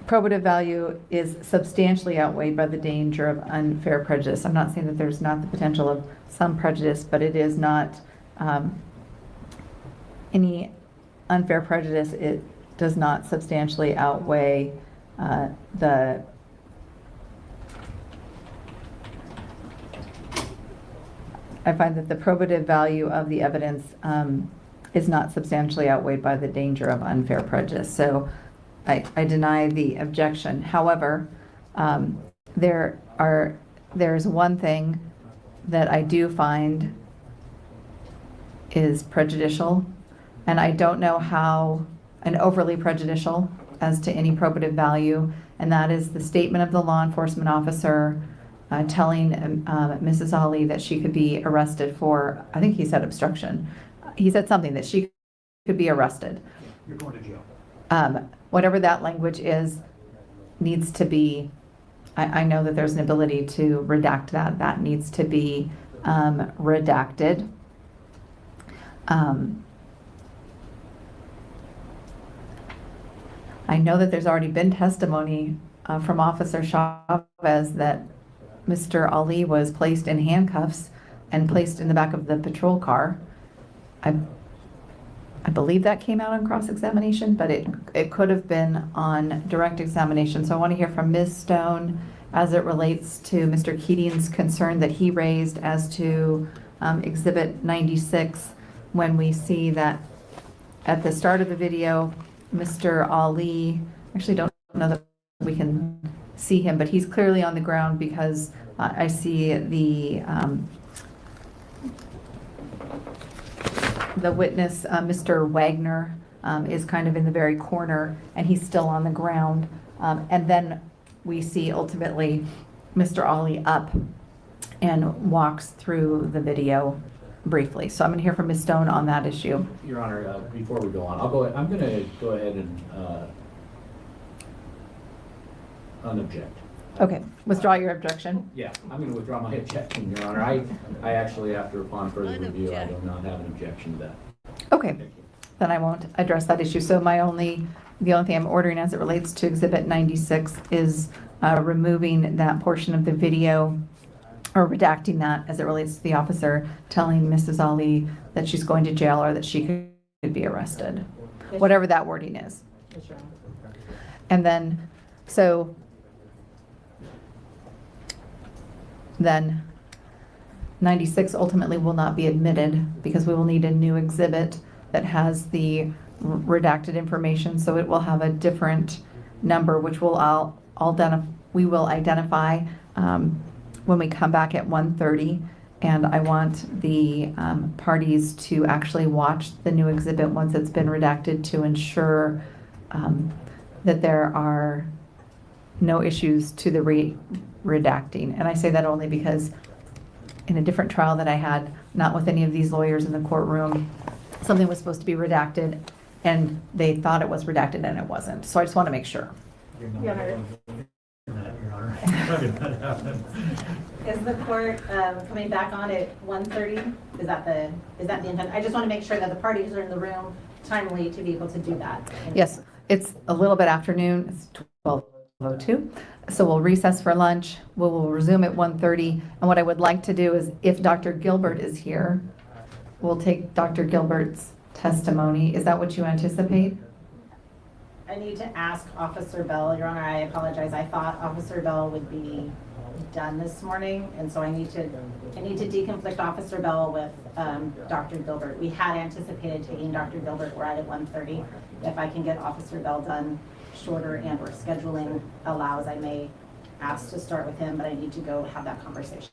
probative value is substantially outweighed by the danger of unfair prejudice. I'm not saying that there's not the potential of some prejudice, but it is not any unfair prejudice. It does not substantially outweigh I find that the probative value of the evidence is not substantially outweighed by the danger of unfair prejudice. So I deny the objection. However, there's one thing that I do find is prejudicial, and I don't know how, and overly prejudicial as to any probative value, and that is the statement of the law enforcement officer telling Mrs. Ali that she could be arrested for, I think he said obstruction. He said something that she could be arrested. You're going to jail. Whatever that language is, needs to be, I know that there's an ability to redact that. That needs to be redacted. I know that there's already been testimony from Officer Chavez that Mr. Ali was placed in handcuffs and placed in the back of the patrol car. I believe that came out on cross-examination, but it could have been on direct examination. So I want to hear from Ms. Stone as it relates to Mr. Keating's concern that he raised as to Exhibit 96, when we see that at the start of the video, Mr. Ali, actually don't know that we can see him, but he's clearly on the ground because I see the witness, Mr. Wagner, is kind of in the very corner, and he's still on the ground. And then we see ultimately Mr. Ali up and walks through the video briefly. So I'm going to hear from Ms. Stone on that issue. Your Honor, before we go on, I'm going to go ahead and unobject. Okay, withdraw your objection. Yeah, I'm going to withdraw my objection, Your Honor. I actually, upon further review, I do not have an objection to that. Okay, Thank you. then I won't address that issue. So the only thing I'm ordering as it relates to Exhibit 96 is removing that portion of the video, or redacting that as it relates to the officer telling Mrs. Ali that she's going to jail or that she could be arrested, whatever that wording is. And then, so then 96 ultimately will not be admitted because we will need a new exhibit that has the redacted information. So it will have a different number, which we will identify when we come back at 1:30. And I want the parties to actually watch the new exhibit once it's been redacted to ensure that there are no issues to the redacting. And I say that only because in a different trial that I had, not with any of these lawyers in the courtroom, something was supposed to be redacted and they thought it was redacted and it wasn't. So I just want to make sure. Is the court coming back on at 1:30? Is that the intent? I just want to make sure that the parties are in the room timely to be able to do that. Yes, it's a little bit afternoon. It's 12:02. So we'll recess for lunch. We will resume at 1:30. And what I would like to do is, if Dr. Gilbert is here, we'll take Dr. Gilbert's testimony. Is that what you anticipate? I need to ask Officer Bell, Your Honor, I apologize. I thought Officer Bell would be done this morning, and so I need to deconflict Officer Bell with Dr. Gilbert. We had anticipated taking Dr. Gilbert right at 1:30. If I can get Officer Bell done shorter and or scheduling allows, I may ask to start with him, but I need to go have that conversation.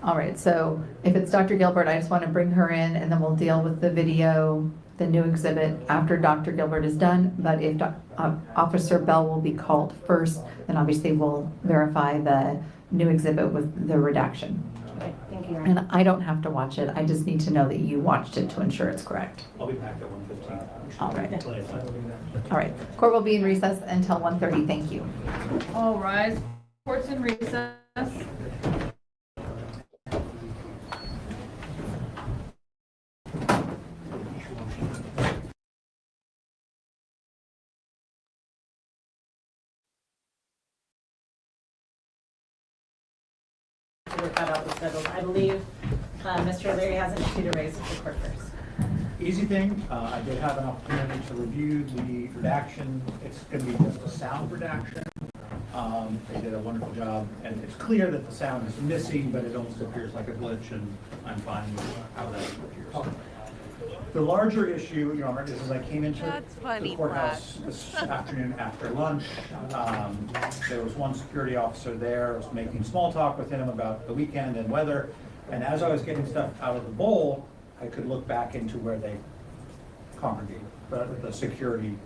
All right, so if it's Dr. Gilbert, I just want to bring her in and then we'll deal with the video, the new exhibit after Dr. Gilbert is done. But if Officer Bell will be called first, then obviously we'll verify the new exhibit with the redaction. Okay, thank you, Your And Honor. I don't have to watch it. I just need to know that you watched it to ensure it's correct. I'll be back at 1:15. All right. All right. Court will be in recess until 1:30. Thank you. All rise. Court's in recess. Work that out with schedules. I believe Mr. O'Leary has an issue to raise with the court first. Easy thing, I did have an opportunity to review the redaction. It's going to be just a sound redaction. They did a wonderful job, and it's clear that the sound is missing, but it almost appears like a glitch, and I'm fine with how that appears. The larger issue, Your Honor, is as I came into That's funny, the courthouse this afternoon after lunch, there was one security officer there. I was making small talk with him about the weekend and weather, and as I was getting stuff out of the bowl, I could look back into where they congregate, the security.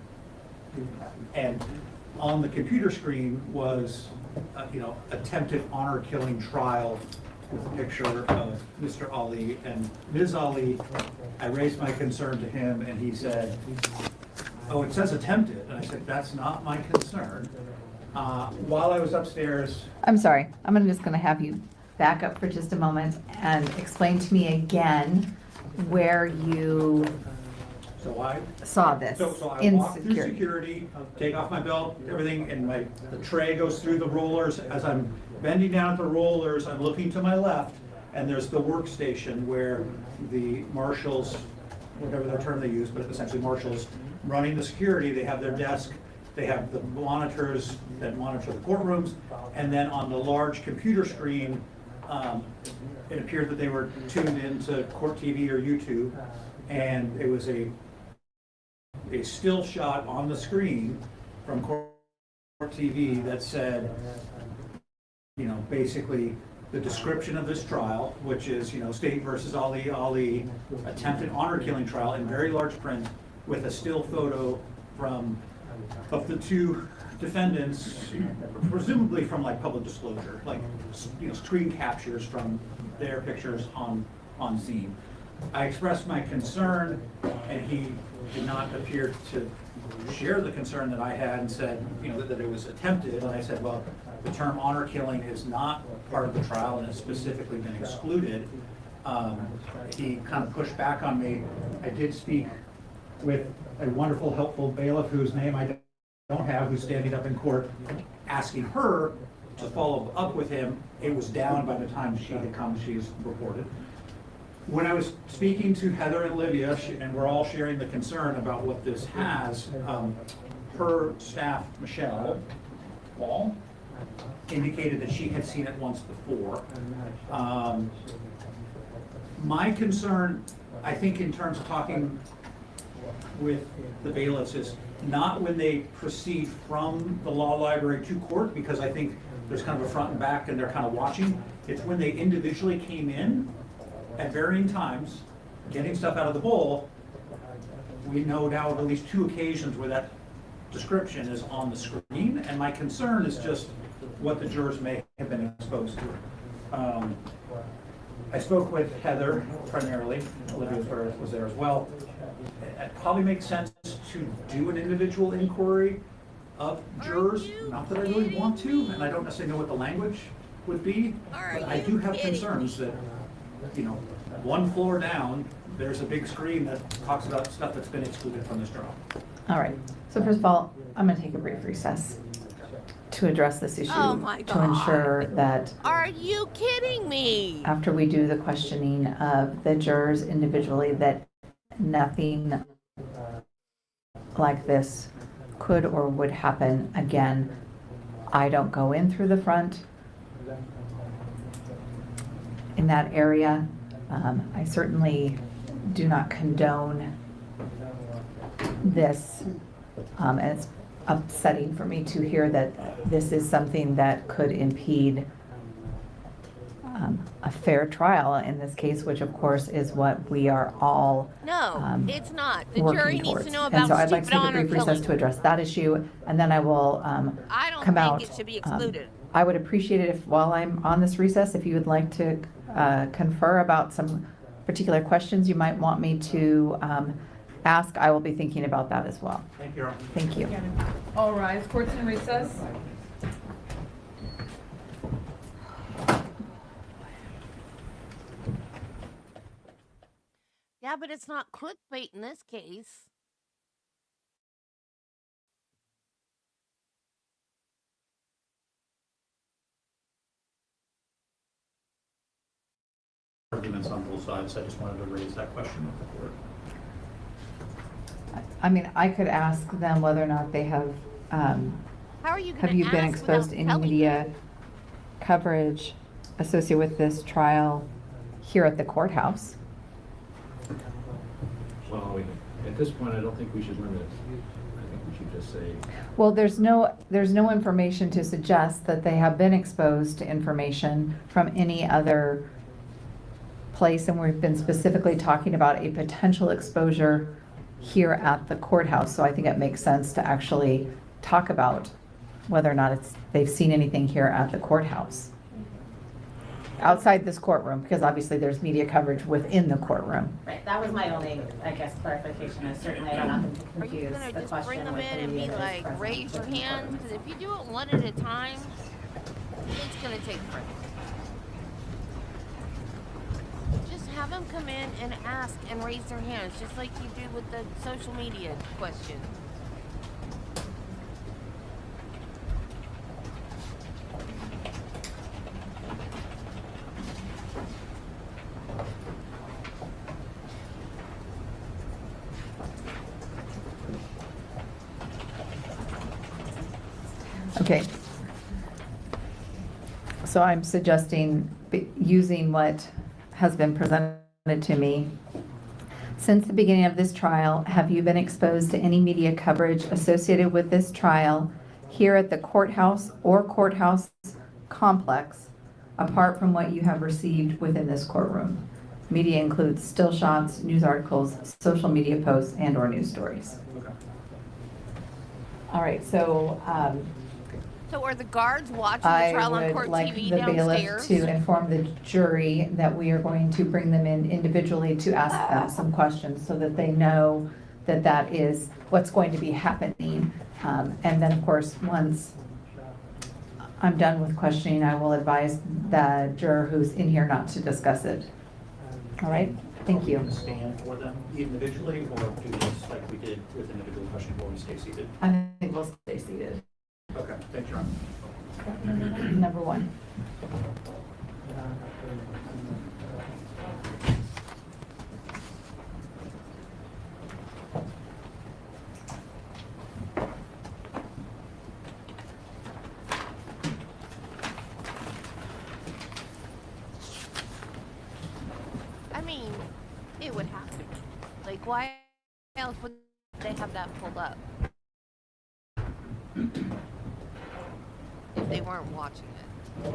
And on the computer screen was, attempted honor killing trial with a picture of Mr. Ali and Ms. Ali. I raised my concern to him and he said, oh, it says attempted. And I said, that's not my concern. While I was upstairs. I'm sorry. I'm just going to have you back up for just a moment and explain to me again where you saw this So I in walk through security. security, take off my belt, everything, and the tray goes through the rollers. As I'm bending down at the rollers, I'm looking to my left, and there's the workstation where the marshals, whatever their term they use, but essentially marshals running the security, they have their desk, they have the monitors that monitor the courtrooms, and then on the large computer screen, it appeared that they were tuned into Court TV or YouTube, and it was a still shot on the screen from Court TV that said, basically the description of this trial, which is, State versus Ali, attempted honor killing trial in very large print with a still photo of the two defendants, presumably from public disclosure, screen captures from their pictures on scene. I expressed my concern, and he did not appear to share the concern that I had and said, that it was attempted. And I said, well, the term honor killing is not part of the trial and has specifically been excluded. He kind of pushed back on me. I did speak with a wonderful, helpful bailiff whose name I don't have, who's standing up in court, asking her to follow up with him. It was down by the time she had come, she is reported. When I was speaking to Heather and Olivia, and we're all sharing the concern about what this has, her staff, Michelle Wall, indicated that she had seen it once before. My concern, I think in terms of talking with the bailiffs, is not when they proceed from the law library to court, because I think there's kind of a front and back and they're kind of watching. It's when they individually came in at varying times, getting stuff out of the bowl. We know now of at least 2 occasions where that description is on the screen, and my concern is just what the jurors may have been exposed to. I spoke with Heather primarily, Olivia was there as well. It probably makes sense to do an individual inquiry of jurors, not that I really want to, and I don't necessarily know what the language would be, but I do have concerns that, you know, one floor down, there's a big screen that talks about stuff that's been excluded from this trial. All right. So first of all, I'm going to take a brief recess to address this issue. Oh my to ensure that Are you kidding me? after we do the questioning of the jurors individually, that nothing like this could or would happen again. I don't go in through the front in that area. I certainly do not condone this, and it's upsetting for me to hear that this is something that could impede a fair trial in this case, which of course is what we are all No, it's not. The working jury needs towards. to know And about so I'd like to stupid take a honor brief recess killing. to address that issue, and then I will I don't come out. think it should be excluded. I would appreciate it if, while I'm on this recess, if you would like to confer about some particular questions you might want me to ask, I will be thinking about that as well. Thank you, Your Honor. Thank you. All rise, court's in recess. Yeah, but it's not clickbait in this case. Arguments on both sides, I just wanted to raise that question with the court. I mean, I could ask them whether or not they have, How are you going have to you been ask exposed to without any telling media coverage associated with this trial here at the courthouse? Well, at this point, I don't think we should limit it. I think we should just say, Well, there's no information to suggest that they have been exposed to information from any other place, and we've been specifically talking about a potential exposure here at the courthouse. So I think it makes sense to actually talk about whether or not they've seen anything here at the courthouse. Outside this courtroom, because obviously there's media coverage within the courtroom. Right, that was my only, I guess, clarification, is certainly I don't want them to Are you confuse going to the just question bring them with in the and be media that is like, present raise your with the hand? court. Because if you do it one at a time, it's going to take forever. Just have them come in and ask and raise their hands, just like you do with the social media question. Okay. So I'm suggesting using what has been presented to me. Since the beginning of this trial, have you been exposed to any media coverage associated with this trial here at the courthouse or courthouse complex, apart from what you have received within this courtroom? Media includes still shots, news articles, social media posts, and/or news stories. Okay. All right, so So are the guards watching the I trial on would court like TV the bailiff downstairs? to inform the jury that we are going to bring them in individually to ask them some questions so that they know that that is what's going to be happening. And then, of course, once I'm done with questioning, I will advise the juror who's in here not to discuss it. All right? Thank Are we you. going to stand for them individually, or do this like we did with individual question where we stay seated? I think we'll stay seated. Okay, thanks, Your Honor. Number one. I mean, it would have to be. Like, why else would they have that pulled up? If they weren't watching it.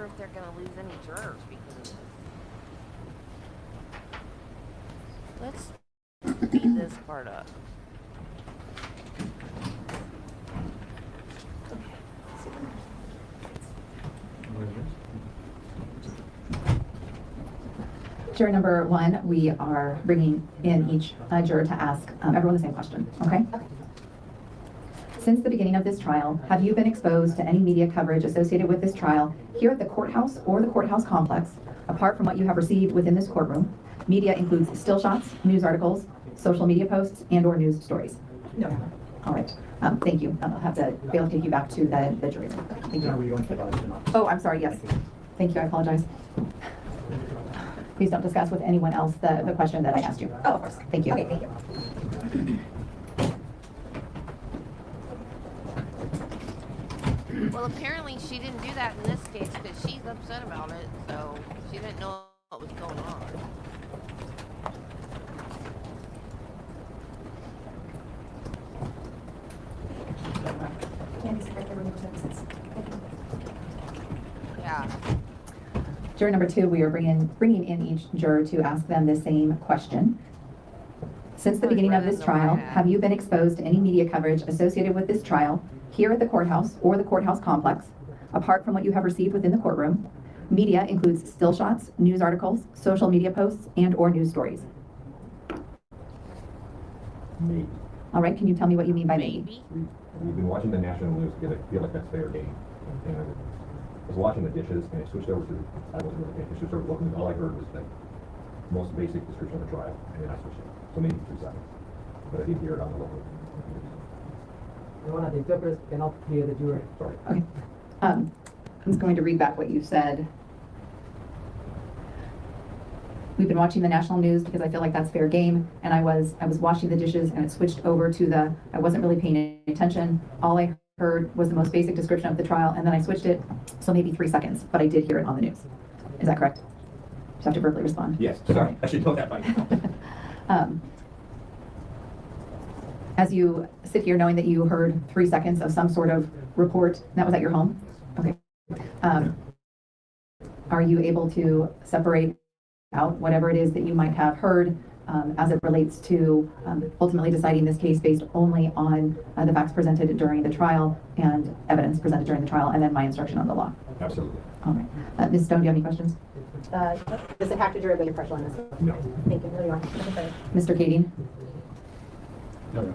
sure if they're gonna lose any jurors because of this. Let's speed this part up. Juror number 1, we are bringing in each juror to ask everyone the same question, okay? Since the beginning of this trial, have you been exposed to any media coverage associated with this trial here at the courthouse or the courthouse complex, apart from what you have received within this courtroom? Media includes still shots, news articles, social media posts, and/or news stories. No. All right. Thank you. I'll have to be able to take you back to the jury room. Thank you. Oh, I'm sorry. Yes. Thank you. I apologize. Please don't discuss with anyone else the question that I asked you. Oh, of course. Thank you. Okay, thank you. Well, apparently she didn't do that in this case because she's upset about it, so she didn't know what was going on. Yeah. Juror number 2, we are bringing in each juror to ask them the same question. Since the beginning of this trial, have you been exposed to any media coverage associated with this trial here at the courthouse or the courthouse complex, apart from what you have received within the courtroom? Media includes still shots, news articles, social media posts, and/or news stories. Maybe. All right, can you tell me what you mean by maybe? Maybe. We've been watching the national news to feel like that's fair game. And I was watching the dishes and I switched over to, I wasn't really paying attention, so looking, all I heard was the most basic description of the trial, and then I switched it. So maybe 3 seconds. But I didn't hear it on the local. Your Honor, the interpreters cannot hear the jury. Sorry. Okay. I'm just going to read back what you said. We've been watching the national news because I feel like that's fair game, and I was washing the dishes and it switched over to I wasn't really paying attention. All I heard was the most basic description of the trial, and then I switched it, so maybe 3 seconds, but I did hear it on the news. Is that correct? Just have to verbally respond. Yes, sorry. I should know that by now. As you sit here knowing that you heard 3 seconds of some sort of report, that was at your home? Okay. Are you able to separate out whatever it is that you might have heard as it relates to ultimately deciding this case based only on the facts presented during the trial and evidence presented during the trial, and then my instruction on the law? Absolutely. All right. Ms. Stone, do you have any questions? Does it have to do with your pressure on this? No. Thank you. No, you are. Mr. Kading? No.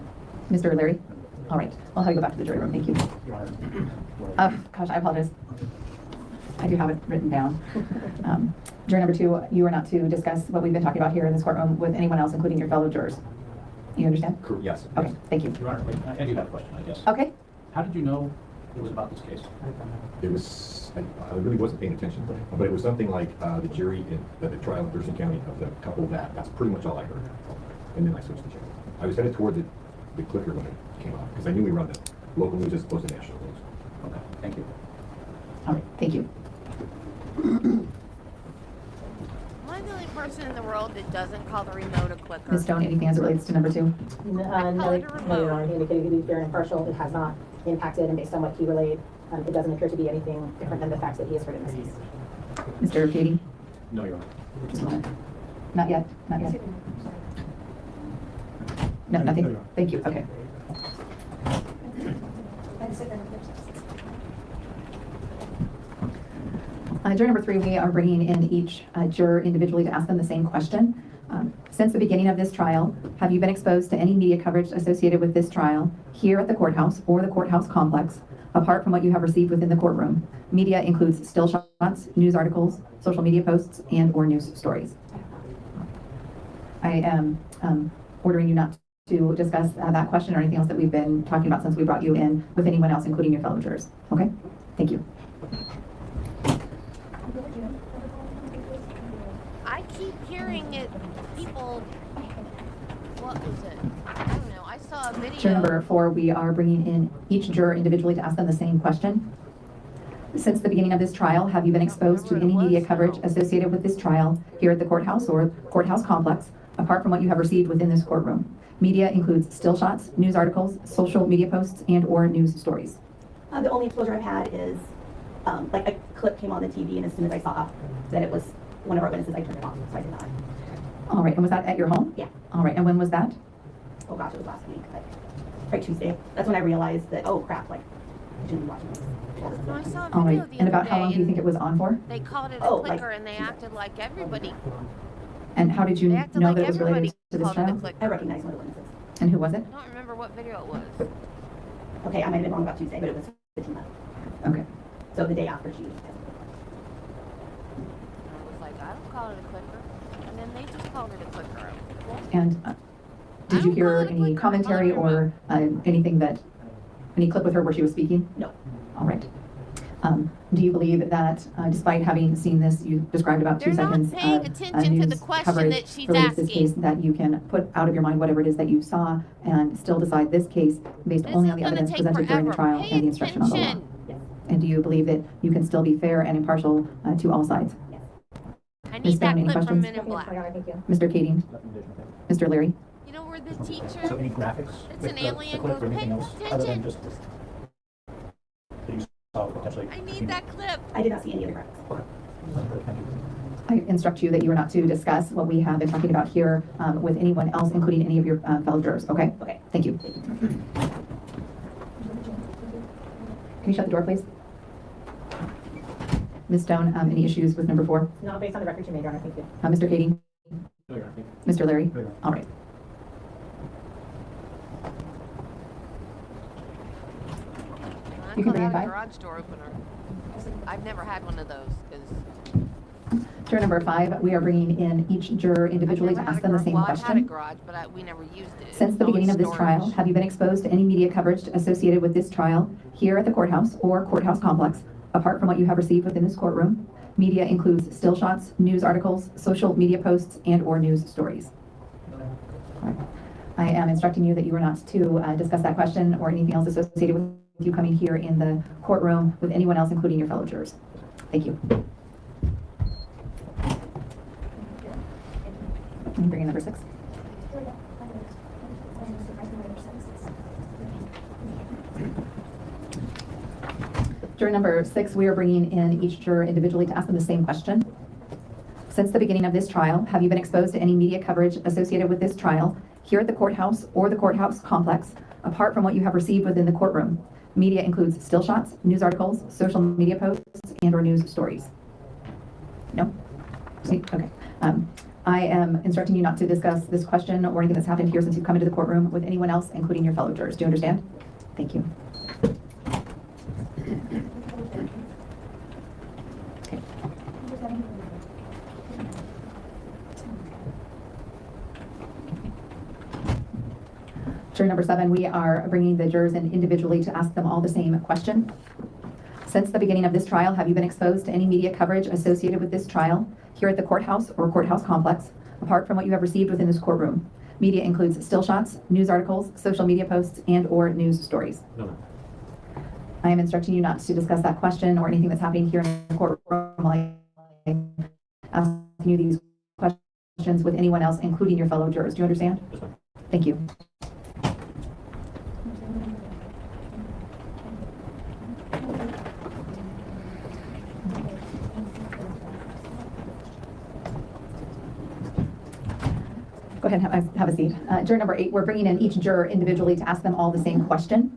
Mr. Leary? All right. I'll have you go back to the jury room. Thank you. Gosh, I apologize. I do have it written down. Juror number 2, you are not to discuss what we've been talking about here in this courtroom with anyone else, including your fellow jurors. You understand? Yes. Okay, thank you. Your Honor, I do have a question, I guess. Okay. How did you know it was about this case? It was, I really wasn't paying attention, but it was something like the jury in the trial in Thurston County of the couple that's pretty much all I heard. And then I switched the channel. I was headed toward the clicker when it came out, because I knew we run the local news as opposed to national news. Okay, thank you. All right, thank you. Am I the only person in the world that doesn't call the remote a clicker? Ms. Stone, anything as it relates to number 2? No, Your Honor, he indicated he'd be fair and impartial. It has not impacted, and based on what he relayed, it doesn't appear to be anything different than the facts that he has heard in this case. Mr. Kading? No, Your Honor. Just a moment. Not yet, not yet. No, nothing. Thank you, okay. Juror number 3, we are bringing in each juror individually to ask them the same question. Since the beginning of this trial, have you been exposed to any media coverage associated with this trial here at the courthouse or the courthouse complex, apart from what you have received within the courtroom? Media includes still shots, news articles, social media posts, and/or news stories. I am ordering you not to discuss that question or anything else that we've been talking about since we brought you in with anyone else, including your fellow jurors. Okay? Thank you. I keep hearing it. People. What was it? I don't know. I saw a video. Juror number 4, we are bringing in each juror individually to ask them the same question. Since the beginning of this trial, have you been exposed to any media coverage associated with this trial here at the courthouse or courthouse complex, apart from what you have received within this courtroom? Media includes still shots, news articles, social media posts, and/or news stories. The only exposure I've had is like a clip came on the TV, and as soon as I saw that it was one of our witnesses, I turned it off, so I did not. All right, and was that at your home? Yeah. All right, and when was that? Oh gosh, it was last week, like Tuesday. That's when I realized that, oh crap, like, I shouldn't be watching this. No, I saw a All video right, the and other about how long day, do you and think it was on for? they called it a Oh, like- clicker, and they acted like everybody. And how did you They know acted that like it was related everybody to this called it a trial? clicker. I recognize one of the witnesses. And who was it? I don't remember what video it was. Okay, I might have been wrong about Tuesday, but it was Fatima. Okay. So the day after she. And I was like, I don't call it a clicker. And then they just called it a clicker. And did you hear any commentary or anything that, any clip with her where she was speaking? No. All right. Do you believe that despite having seen this, you described about 2 They're not seconds paying of attention to the news question coverage that she's related to this asking. case, that you can put out of your mind whatever it is that you saw and still decide this case based This only is on the gonna evidence take presented during the forever. trial Pay and the instruction on the law? attention. And do you believe that you can still be fair and impartial to all sides? I Ms. need that Brown, any clip from questions? Men in Black. Mr. Kading? Mr. Leary? You know where the teacher? So any graphics? It's with an the alien clip or goes, anything pay else other than attention. just that you saw potentially? I need that clip. I did not see any other graphics. Okay. Thank you. I instruct you that you are not to discuss what we have been talking about here with anyone else, including any of your fellow jurors, okay? Okay. Thank you. Can you shut the door, please? Ms. Stone, any issues with number 4? Not based on the record you made, Your Honor, thank you. Mr. Kading? No, Your Honor, thank Mr. Leary? No, Your Honor. All right. I You can call bring that in a 5. garage door opener. I've never had one of those because Juror number 5, we are bringing in each juror individually to ask them the same Well, I've had a question. garage, but we never used it. Since the It's beginning of always this trial, storage. have you been exposed to any media coverage associated with this trial here at the courthouse or courthouse complex, apart from what you have received within this courtroom? Media includes still shots, news articles, social media posts, and/or news stories. All right. I am instructing you that you are not to discuss that question or anything else associated with you coming here in the courtroom with anyone else, including your fellow jurors. Thank you. Can you bring in number 6? Juror number 6, we are bringing in each juror individually to ask them the same question. Since the beginning of this trial, have you been exposed to any media coverage associated with this trial here at the courthouse or the courthouse complex, apart from what you have received within the courtroom? Media includes still shots, news articles, social media posts, and/or news stories. No? Okay. I am instructing you not to discuss this question or anything that's happened here since you've come into the courtroom with anyone else, including your fellow jurors. Do you understand? Thank you. Okay. Juror number 7, we are bringing the jurors in individually to ask them all the same question. Since the beginning of this trial, have you been exposed to any media coverage associated with this trial here at the courthouse or courthouse complex, apart from what you have received within this courtroom? Media includes still shots, news articles, social media posts, and/or news stories. No. I am instructing you not to discuss that question or anything that's happening here in the courtroom while I'm asking you these questions with anyone else, including your fellow jurors. Do you understand? Yes, ma'am. Thank you. Go ahead and have a seat. Juror number 8, we're bringing in each juror individually to ask them all the same question.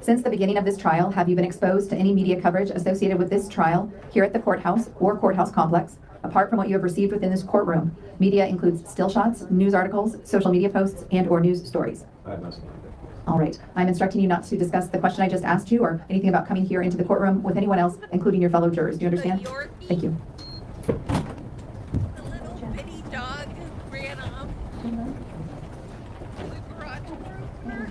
Since the beginning of this trial, have you been exposed to any media coverage associated with this trial here at the courthouse or courthouse complex, apart from what you have received within this courtroom? Media includes still shots, news articles, social media posts, and/or news stories. I have not seen anything. All right. I'm instructing you not to discuss the question I just asked you or anything about coming here into the courtroom with anyone else, including your fellow jurors. Do you understand? Thank you. The little bitty dog ran off. The garage door opener.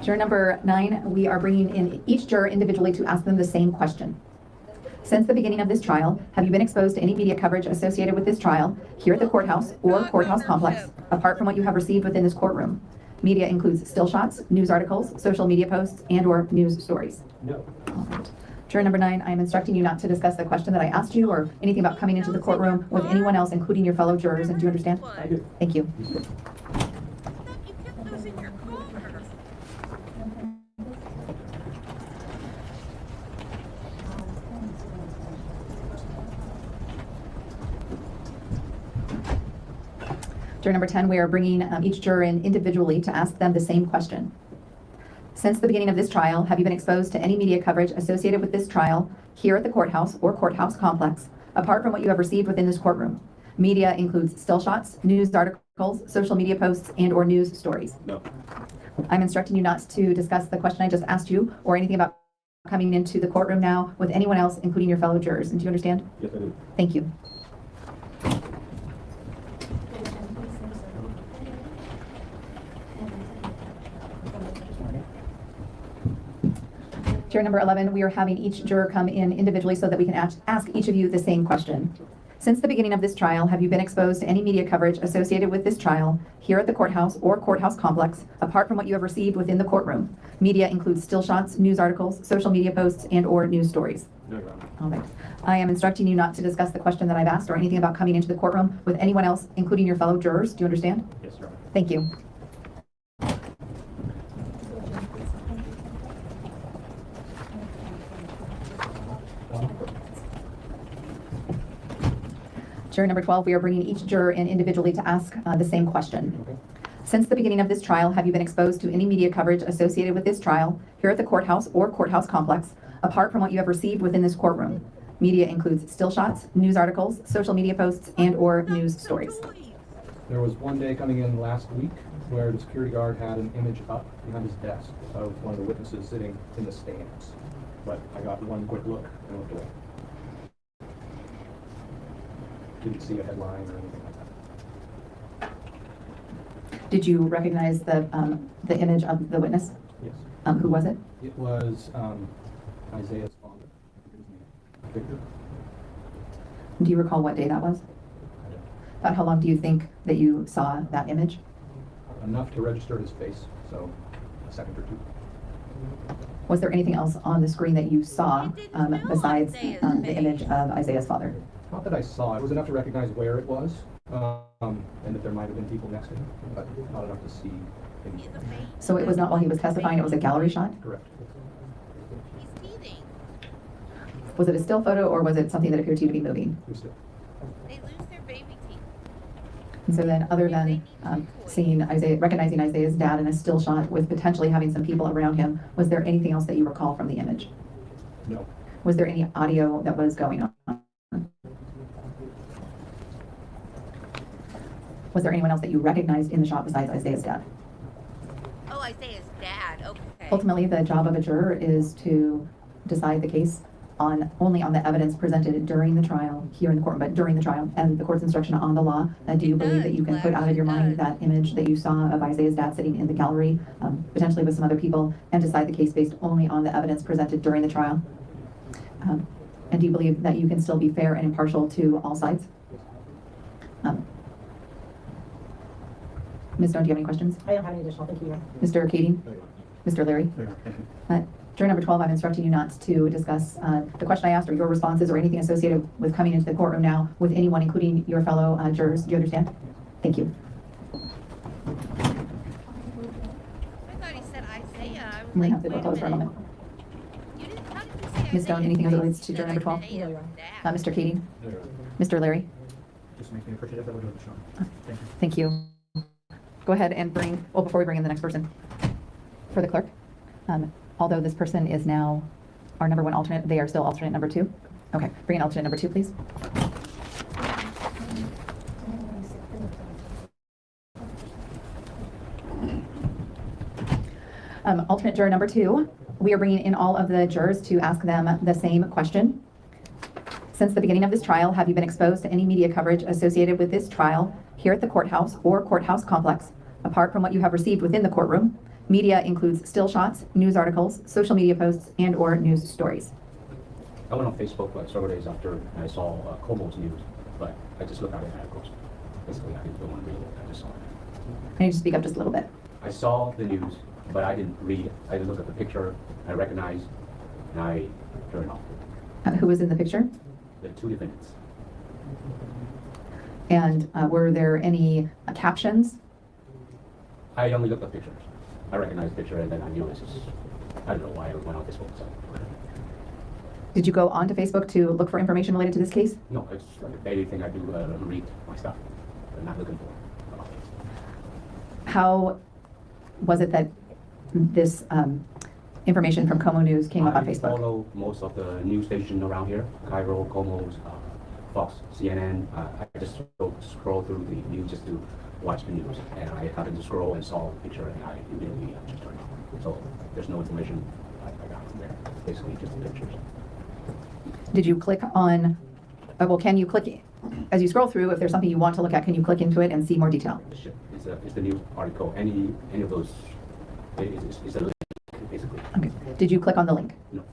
Juror number 9, we are bringing in each juror individually to ask them the same question. Since the beginning of this trial, have you been exposed to any media coverage associated with this trial here at the courthouse or courthouse complex, apart from what you have received within this courtroom? Media includes still shots, news articles, social media posts, and/or news stories. No. All right. Juror number 9, I'm instructing you not to discuss the question that I asked you or anything about coming into the courtroom with anyone else, including your fellow jurors. And do you understand? I do. Thank you. I thought you kept those in your Juror number 10, we are bringing each juror in individually to ask them the same question. Since the beginning of this trial, have you been exposed to any media coverage associated with this trial here at the courthouse or courthouse complex, apart from what you have received within this courtroom? Media includes still shots, news articles, social media posts, and/or news stories. No. I'm instructing you not to discuss the question I just asked you or anything about coming into the courtroom now with anyone else, including your fellow jurors. And do you understand? Yes, I do. Thank you. Juror number 11, we are having each juror come in individually so that we can ask each of you the same question. Since the beginning of this trial, have you been exposed to any media coverage associated with this trial here at the courthouse or courthouse complex, apart from what you have received within the courtroom? Media includes still shots, news articles, social media posts, and/or news stories. No, Your Honor. All right. I am instructing you not to discuss the question that I've asked or anything about coming into the courtroom with anyone else, including your fellow jurors. Do you understand? Yes, Your Honor. Thank you. Juror number 12, we are bringing each juror in individually to ask the same question. Okay. Since the beginning of this trial, have you been exposed to any media coverage associated with this trial here at the courthouse or courthouse complex, apart from what you have received within this courtroom? Media includes still shots, news articles, social media posts, and/or news stories. There was one day coming in last week where the security guard had an image up behind his desk of one of the witnesses sitting in the stands. But I got one quick look and looked away. Didn't see a headline or anything like that. Did you recognize the image of the witness? Yes. Who was it? It was Isaiah's father. Victor. Do you recall what day that was? I don't know. About how long do you think that you saw that image? Enough to register his face, so a second or two. Was there anything else on the screen that you saw besides Isaiah's the face. image of Isaiah's father? Not that I saw, it was enough to recognize where it was, and that there might have been people next to him, but not enough to see him. So it was not while he was testifying, it was a gallery shot? Correct. He's teething. Was it a still photo or was it something that appeared to you to be moving? It was still. They lose their baby teeth. And so then, other than seeing Isaiah, recognizing Isaiah's dad in a still shot with potentially having some people around him, was there anything else that you recall from the image? No. Was there any audio that was going on? Was there anyone else that you recognized in the shot besides Isaiah's dad? Oh, Isaiah's dad. Okay. Ultimately, the job of a juror is to decide the case only on the evidence presented during the trial here in the court, but during the trial and the court's instruction on the law. Do you believe that you can put out of your mind that image that you saw of Isaiah's dad sitting in the gallery, potentially with some other people, and decide the case based only on the evidence presented during the trial? And do you believe that you can still be fair and impartial to all sides? Ms. Stone, do you have any questions? I don't have any additional, thank you. Mr. Kading? Mr. Leary? Juror number 12, I'm instructing you not to discuss the question I asked or your responses or anything associated with coming into the courtroom now with anyone, including your fellow jurors. Do you understand? Thank you. I thought he said Isaiah. I was I'm going to like, have to go wait a close for a minute. moment. You didn't, how did you say Ms. Stone, Isaiah's anything as it face? relates to You juror said number 12? Isaiah's dad. Mr. Kading? No, Your Honor. Mr. Leary? Just make me appreciative that we're doing the show. Thank you. Thank you. Go ahead and before we bring in the next person, for the clerk, although this person is now our number one alternate, they are still alternate number 2? Okay, bring in alternate number 2, please. Alternate juror number 2, we are bringing in all of the jurors to ask them the same question. Since the beginning of this trial, have you been exposed to any media coverage associated with this trial here at the courthouse or courthouse complex, apart from what you have received within the courtroom? Media includes still shots, news articles, social media posts, and/or news stories. I went on Facebook like several days after I saw Cobalt's news, but I just looked at it and of course, basically I didn't go and read it, I just saw it. I need you to speak up just a little bit. I saw the news, but I didn't read it. I didn't look at the picture, I recognized, and I turned off. Who was in the picture? The two defendants. And were there any captions? I only looked at pictures. I recognized the picture and then I knew this is, I don't know why I went on Facebook. So. Did you go onto Facebook to look for information related to this case? No, it's like a daily thing I do, read my stuff. I'm not looking for. how was it that this information from Como News came up on I Facebook? follow most of the news stations around here, Cairo, Como, Fox, CNN. I just scroll through the news just to watch the news, and I happened to scroll and saw a picture, and I immediately just turned it on. So there's no information I got from there, basically just the pictures. Did you click on, well, can you click, as you scroll through, if there's something you want to look at, can you click into it and see more detail? It's the news article. Any of those is a link, basically. Okay. Did you click on the link? No.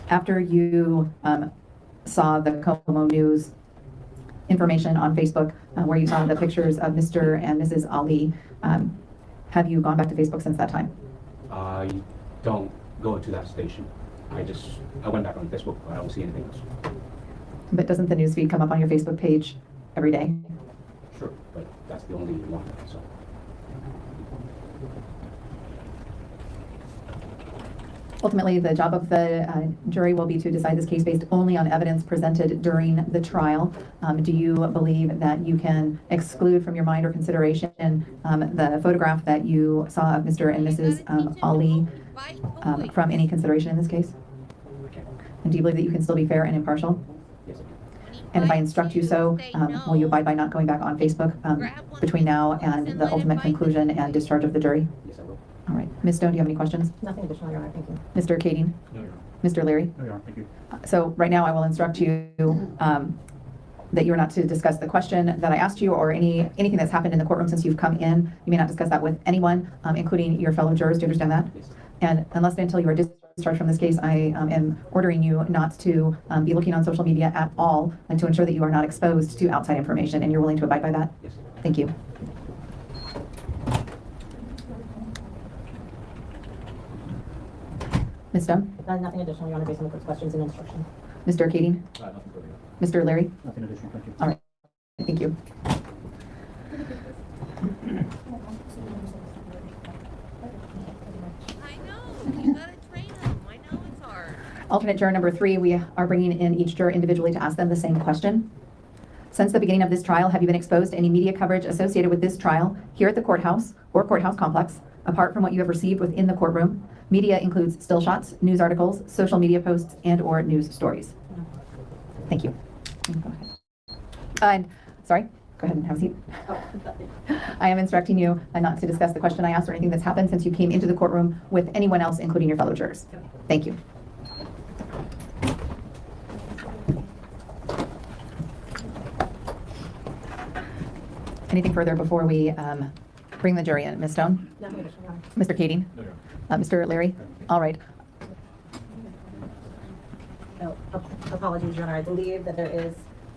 After you saw the Como News information on Facebook, where you saw the pictures of Mr. and Mrs. Ali, have you gone back to Facebook since that time? I don't go to that station. I went back on Facebook, but I don't see anything else. But doesn't the newsfeed come up on your Facebook page every day? Sure, but that's the only one, so. Ultimately, the job of the jury will be to decide this case based only on evidence presented during the trial. Do you believe that you can exclude from your mind or consideration the photograph that you saw of Mr. and Mrs. Ali from any consideration in this case? And do you believe that you can still be fair and impartial? Yes. And if I instruct you so, will you abide by not going back on Facebook between now and the ultimate conclusion and discharge of the jury? Yes, I will. All right. Ms. Stone, do you have any questions? Nothing additional, Your Honor, thank you. Mr. Kading? No, Your Honor. Mr. Leary? No, Your Honor, thank you. So right now I will instruct you that you are not to discuss the question that I asked you or anything that's happened in the courtroom since you've come in. You may not discuss that with anyone, including your fellow jurors. Do you understand that? Yes. And unless and until you are discharged from this case, I am ordering you not to be looking on social media at all and to ensure that you are not exposed to outside information, and you're willing to abide by that? Yes. Thank you. Ms. Stone? Nothing additional, Your Honor, based on the court's questions and instruction. Mr. Kading? Nothing further. Mr. Leary? Nothing additional, thank you. All right. Thank you. I know. You gotta train them. I know it's hard. Alternate juror number 3, we are bringing in each juror individually to ask them the same question. Since the beginning of this trial, have you been exposed to any media coverage associated with this trial here at the courthouse or courthouse complex, apart from what you have received within the courtroom? Media includes still shots, news articles, social media posts, and/or news stories. Thank you. Go ahead. And, sorry, go ahead and have a seat. I am instructing you not to discuss the question I asked or anything that's happened since you came into the courtroom with anyone else, including your fellow jurors. Thank you. Anything further before we bring the jury in? Ms. Stone? Nothing additional, Your Honor. Mr. Kading? No, Your Honor. Mr. Leary? All right. No, apologies, Your Honor. I believe that there is,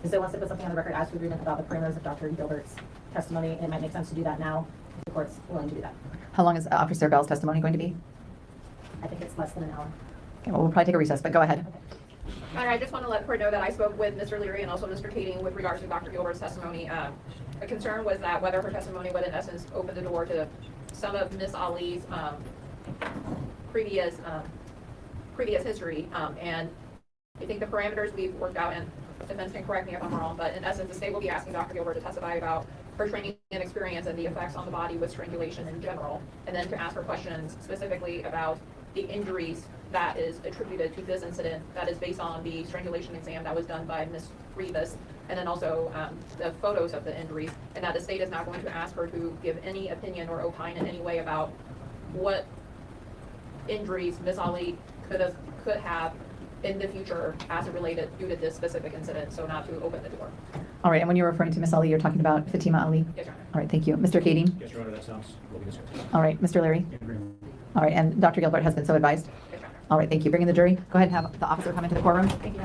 so wants to put something on the record as to agreement about the parameters of Dr. Gilbert's testimony. It might make sense to do that now, if the court's willing to do that. How long is Officer Bell's testimony going to be? I think it's less than an hour. Okay, well, we'll probably take a recess, but go ahead. All right, I just want to let the court know that I spoke with Mr. Leary and also Mr. Kading with regards to Dr. Gilbert's testimony. The concern was that whether her testimony would in essence open the door to some of Miss Ali's previous history. And I think the parameters we've worked out, and defense can correct me if I'm wrong, but in essence, the state will be asking Dr. Gilbert to testify about her training and experience and the effects on the body with strangulation in general, and then to ask her questions specifically about the injuries that is attributed to this incident that is based on the strangulation exam that was done by Ms. Rivas, and then also the photos of the injuries, and that the state is not going to ask her to give any opinion or opine in any way about what injuries Ms. Ali could have in the future as it related due to this specific incident, so not to open the door. All right, and when you're referring to Miss Ali, you're talking about Fatima Ali? Yes, Your Honor. All right, thank you. Mr. Kading? Yes, Your Honor, that sounds will be discussed. All right, Mr. Leary? In agreement. All right, and Dr. Gilbert has been so advised? Yes, Your Honor. All right, thank you. Bringing the jury. Go ahead and have the officer come into the courtroom. Thank you.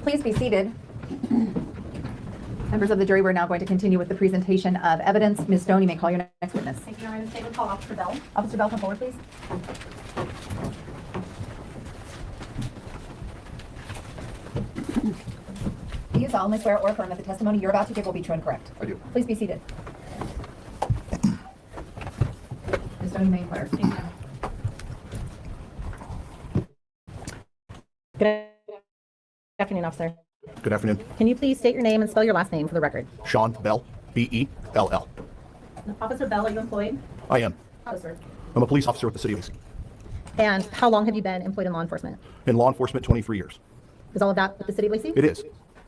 Please be seated. Members of the jury, we're now going to continue with the presentation of evidence. Ms. Stone, you may call your next witness. Thank you, Your Honor. The state would call Officer Bell. Officer Bell, come forward, please. Do you solemnly swear or affirm that the testimony you're about to give will be true and correct? I do. Please be seated. Ms. Stone, you may inquire. Good afternoon, officer. Good afternoon. Can you please state your name and spell your last name for the record? Sean Bell, B-E-L-L. Officer Bell, are you employed? I am. Officer. I'm a police officer with the city of Lacey. And how long have you been employed in law enforcement? In law enforcement, 23 years. Is all of that with the city of Lacey? It is.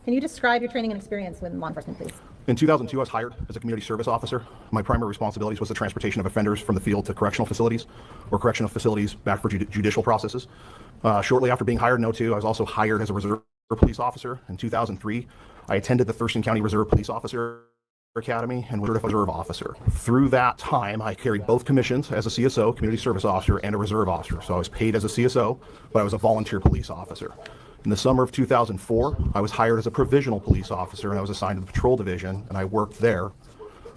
Can you describe your training and experience with law enforcement, please? In 2002, I was hired as a community service officer. My primary responsibilities was the transportation of offenders from the field to correctional facilities or correctional facilities back for judicial processes. Shortly after being hired in 2002, I was also hired as a reserve police officer. In 2003, I attended the Thurston County Reserve Police Officer Academy and was a reserve officer. Through that time, I carried both commissions as a CSO, community service officer, and a reserve officer. So I was paid as a CSO, but I was a volunteer police officer. In the summer of 2004, I was hired as a provisional police officer and I was assigned to the patrol division, and I worked there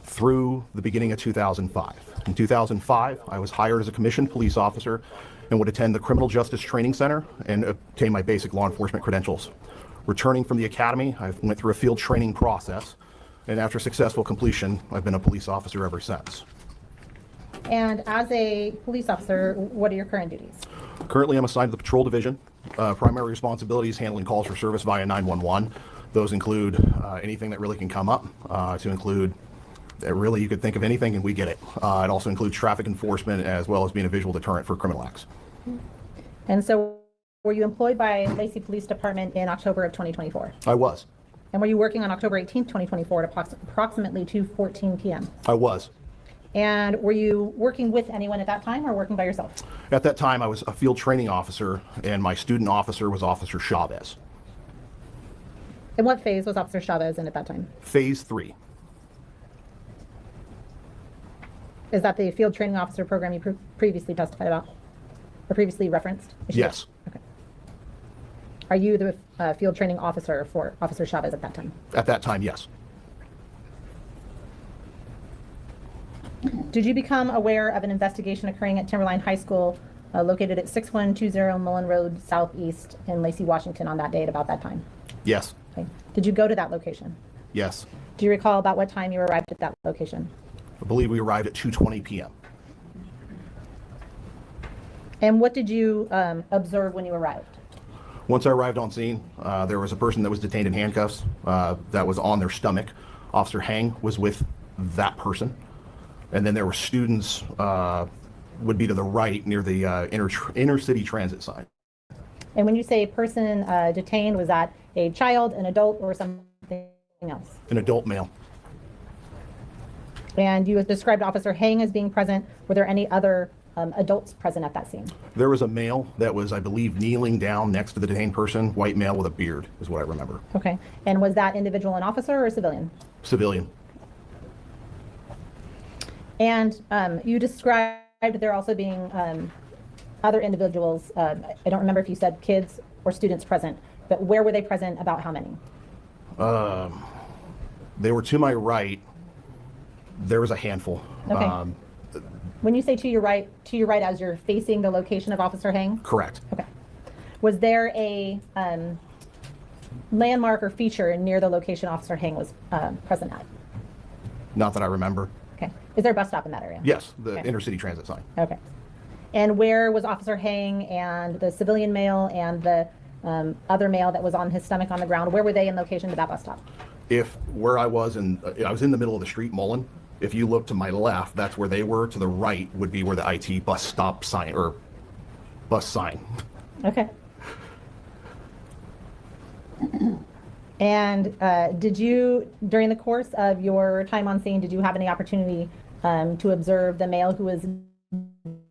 through the beginning of 2005. In 2005, I was hired as a commissioned police officer and would attend the Criminal Justice Training Center and obtain my basic law enforcement credentials. Returning from the academy, I went through a field training process, and after successful completion, I've been a police officer ever since. And as a police officer, what are your current duties? Currently, I'm assigned to the patrol division. Primary responsibilities handling calls for service via 911. Those include anything that really can come up, to include really you could think of anything and we get it. It also includes traffic enforcement as well as being a visual deterrent for criminal acts. And so were you employed by Lacey Police Department in October of 2024? I was. And were you working on October 18th, 2024 at approximately 2:14 p.m.? I was. And were you working with anyone at that time or working by yourself? At that time, I was a field training officer, and my student officer was Officer Chavez. And what phase was Officer Chavez in at that time? Phase 3. Is that the field training officer program you previously testified about or previously referenced? Yes. Okay. Are you the field training officer for Officer Chavez at that time? At that time, yes. Did you become aware of an investigation occurring at Timberline High School located at 6120 Mullen Road Southeast in Lacey, Washington on that day at about that time? Yes. Okay. Did you go to that location? Yes. Do you recall about what time you arrived at that location? I believe we arrived at 2:20 p.m. And what did you observe when you arrived? Once I arrived on scene, there was a person that was detained in handcuffs that was on their stomach. Officer Hang was with that person. And then there were students, would be to the right near the inner city transit sign. And when you say person detained, was that a child, an adult, or something else? An adult male. And you described Officer Hang as being present. Were there any other adults present at that scene? There was a male that was, I believe, kneeling down next to the detained person, white male with a beard, is what I remember. Okay. And was that individual an officer or a civilian? Civilian. And you described there also being other individuals. I don't remember if you said kids or students present, but where were they present? About how many? They were to my right. There was a handful. Okay. When you say to your right as you're facing the location of Officer Hang? Correct. Okay. Was there a landmark or feature near the location Officer Hang was present at? Not that I remember. Okay. Is there a bus stop in that area? Yes, the Okay. inner city transit sign. Okay. And where was Officer Hang and the civilian male and the other male that was on his stomach on the ground? Where were they in location to that bus stop? If where I was in the middle of the street, Mullen. If you look to my left, that's where they were. To the right would be where the IT bus stop sign or bus sign. Okay. And did you, during the course of your time on scene, did you have any opportunity to observe the male who was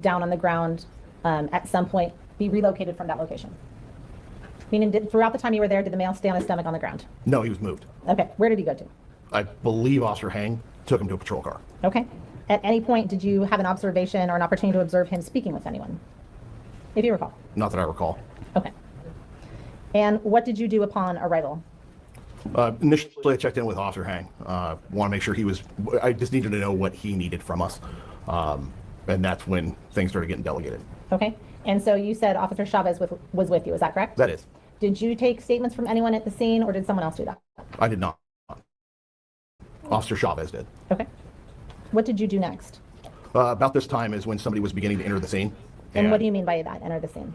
down on the ground at some point be relocated from that location? Meaning, throughout the time you were there, did the male stay on his stomach on the ground? No, he was moved. Okay, where did he go to? I believe Officer Hang took him to a patrol car. Okay. At any point, did you have an observation or an opportunity to observe him speaking with anyone? If you recall. Not that I recall. Okay. And what did you do upon arrival? Initially, I checked in with Officer Hang. Want to make sure I just needed to know what he needed from us. And that's when things started getting delegated. Okay. And so you said Officer Chavez was with you, is that correct? That is. Did you take statements from anyone at the scene, or did someone else do that? I did not. Officer Chavez did. Okay. What did you do next? About this time is when somebody was beginning to enter the scene. And what do you mean by that, enter the scene?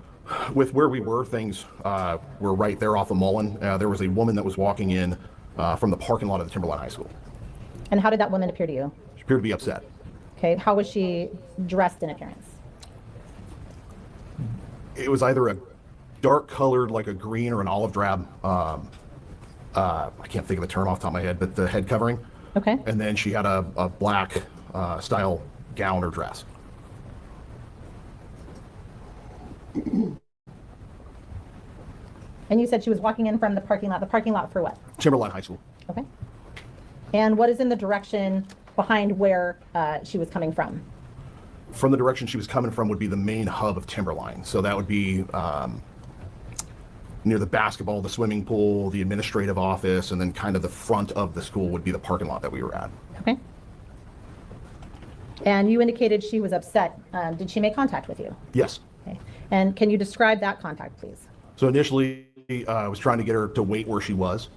With where we were, things were right there off of Mullen. There was a woman that was walking in from the parking lot of the Timberline High School. And how did that woman appear to you? She appeared to be upset. Okay. How was she dressed in appearance? It was either a dark colored, like a green or an olive drab. I can't think of the term off the top of my head, but the head covering. Okay. And then she had a black style gown or dress. And you said she was walking in from the parking lot. The parking lot for what? Timberline High School. Okay. And what is in the direction behind where she was coming from? From the direction she was coming from would be the main hub of Timberline. So that would be near the basketball, the swimming pool, the administrative office, and then kind of the front of the school would be the parking lot that we were at. Okay. And you indicated she was upset. Did she make contact with you? Yes. Okay. And can you describe that contact, please? So initially, I was trying to get her to wait where she was,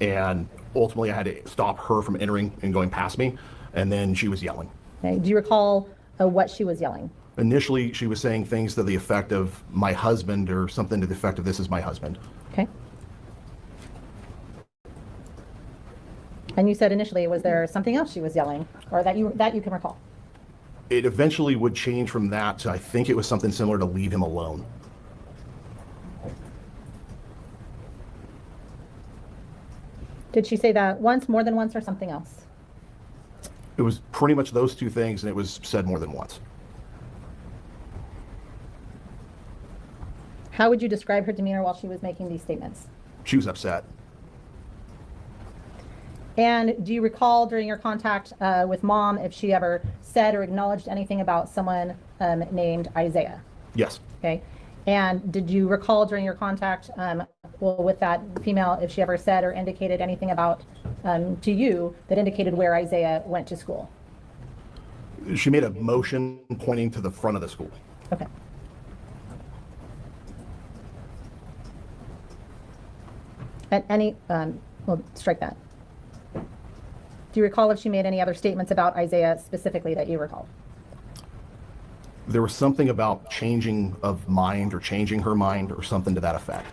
and ultimately I had to stop her from entering and going past me, and then she was yelling. Okay. Do you recall what she was yelling? Initially, she was saying things to the effect of my husband or something to the effect of this is my husband. Okay. And you said initially, was there something else she was yelling, or that you can recall? It eventually would change from that to, I think it was something similar to leave him alone. Did she say that once, more than once, or something else? It was pretty much those two things, and it was said more than once. How would you describe her demeanor while she was making these statements? She was upset. And do you recall during your contact with Mom if she ever said or acknowledged anything about someone named Isaiah? Yes. Okay. And did you recall during your contact with that female if she ever said or indicated anything about to you that indicated where Isaiah went to school? She made a motion pointing to the front of the school. Okay. At any, we'll strike that. Do you recall if she made any other statements about Isaiah specifically that you recall? There was something about changing of mind or changing her mind or something to that effect.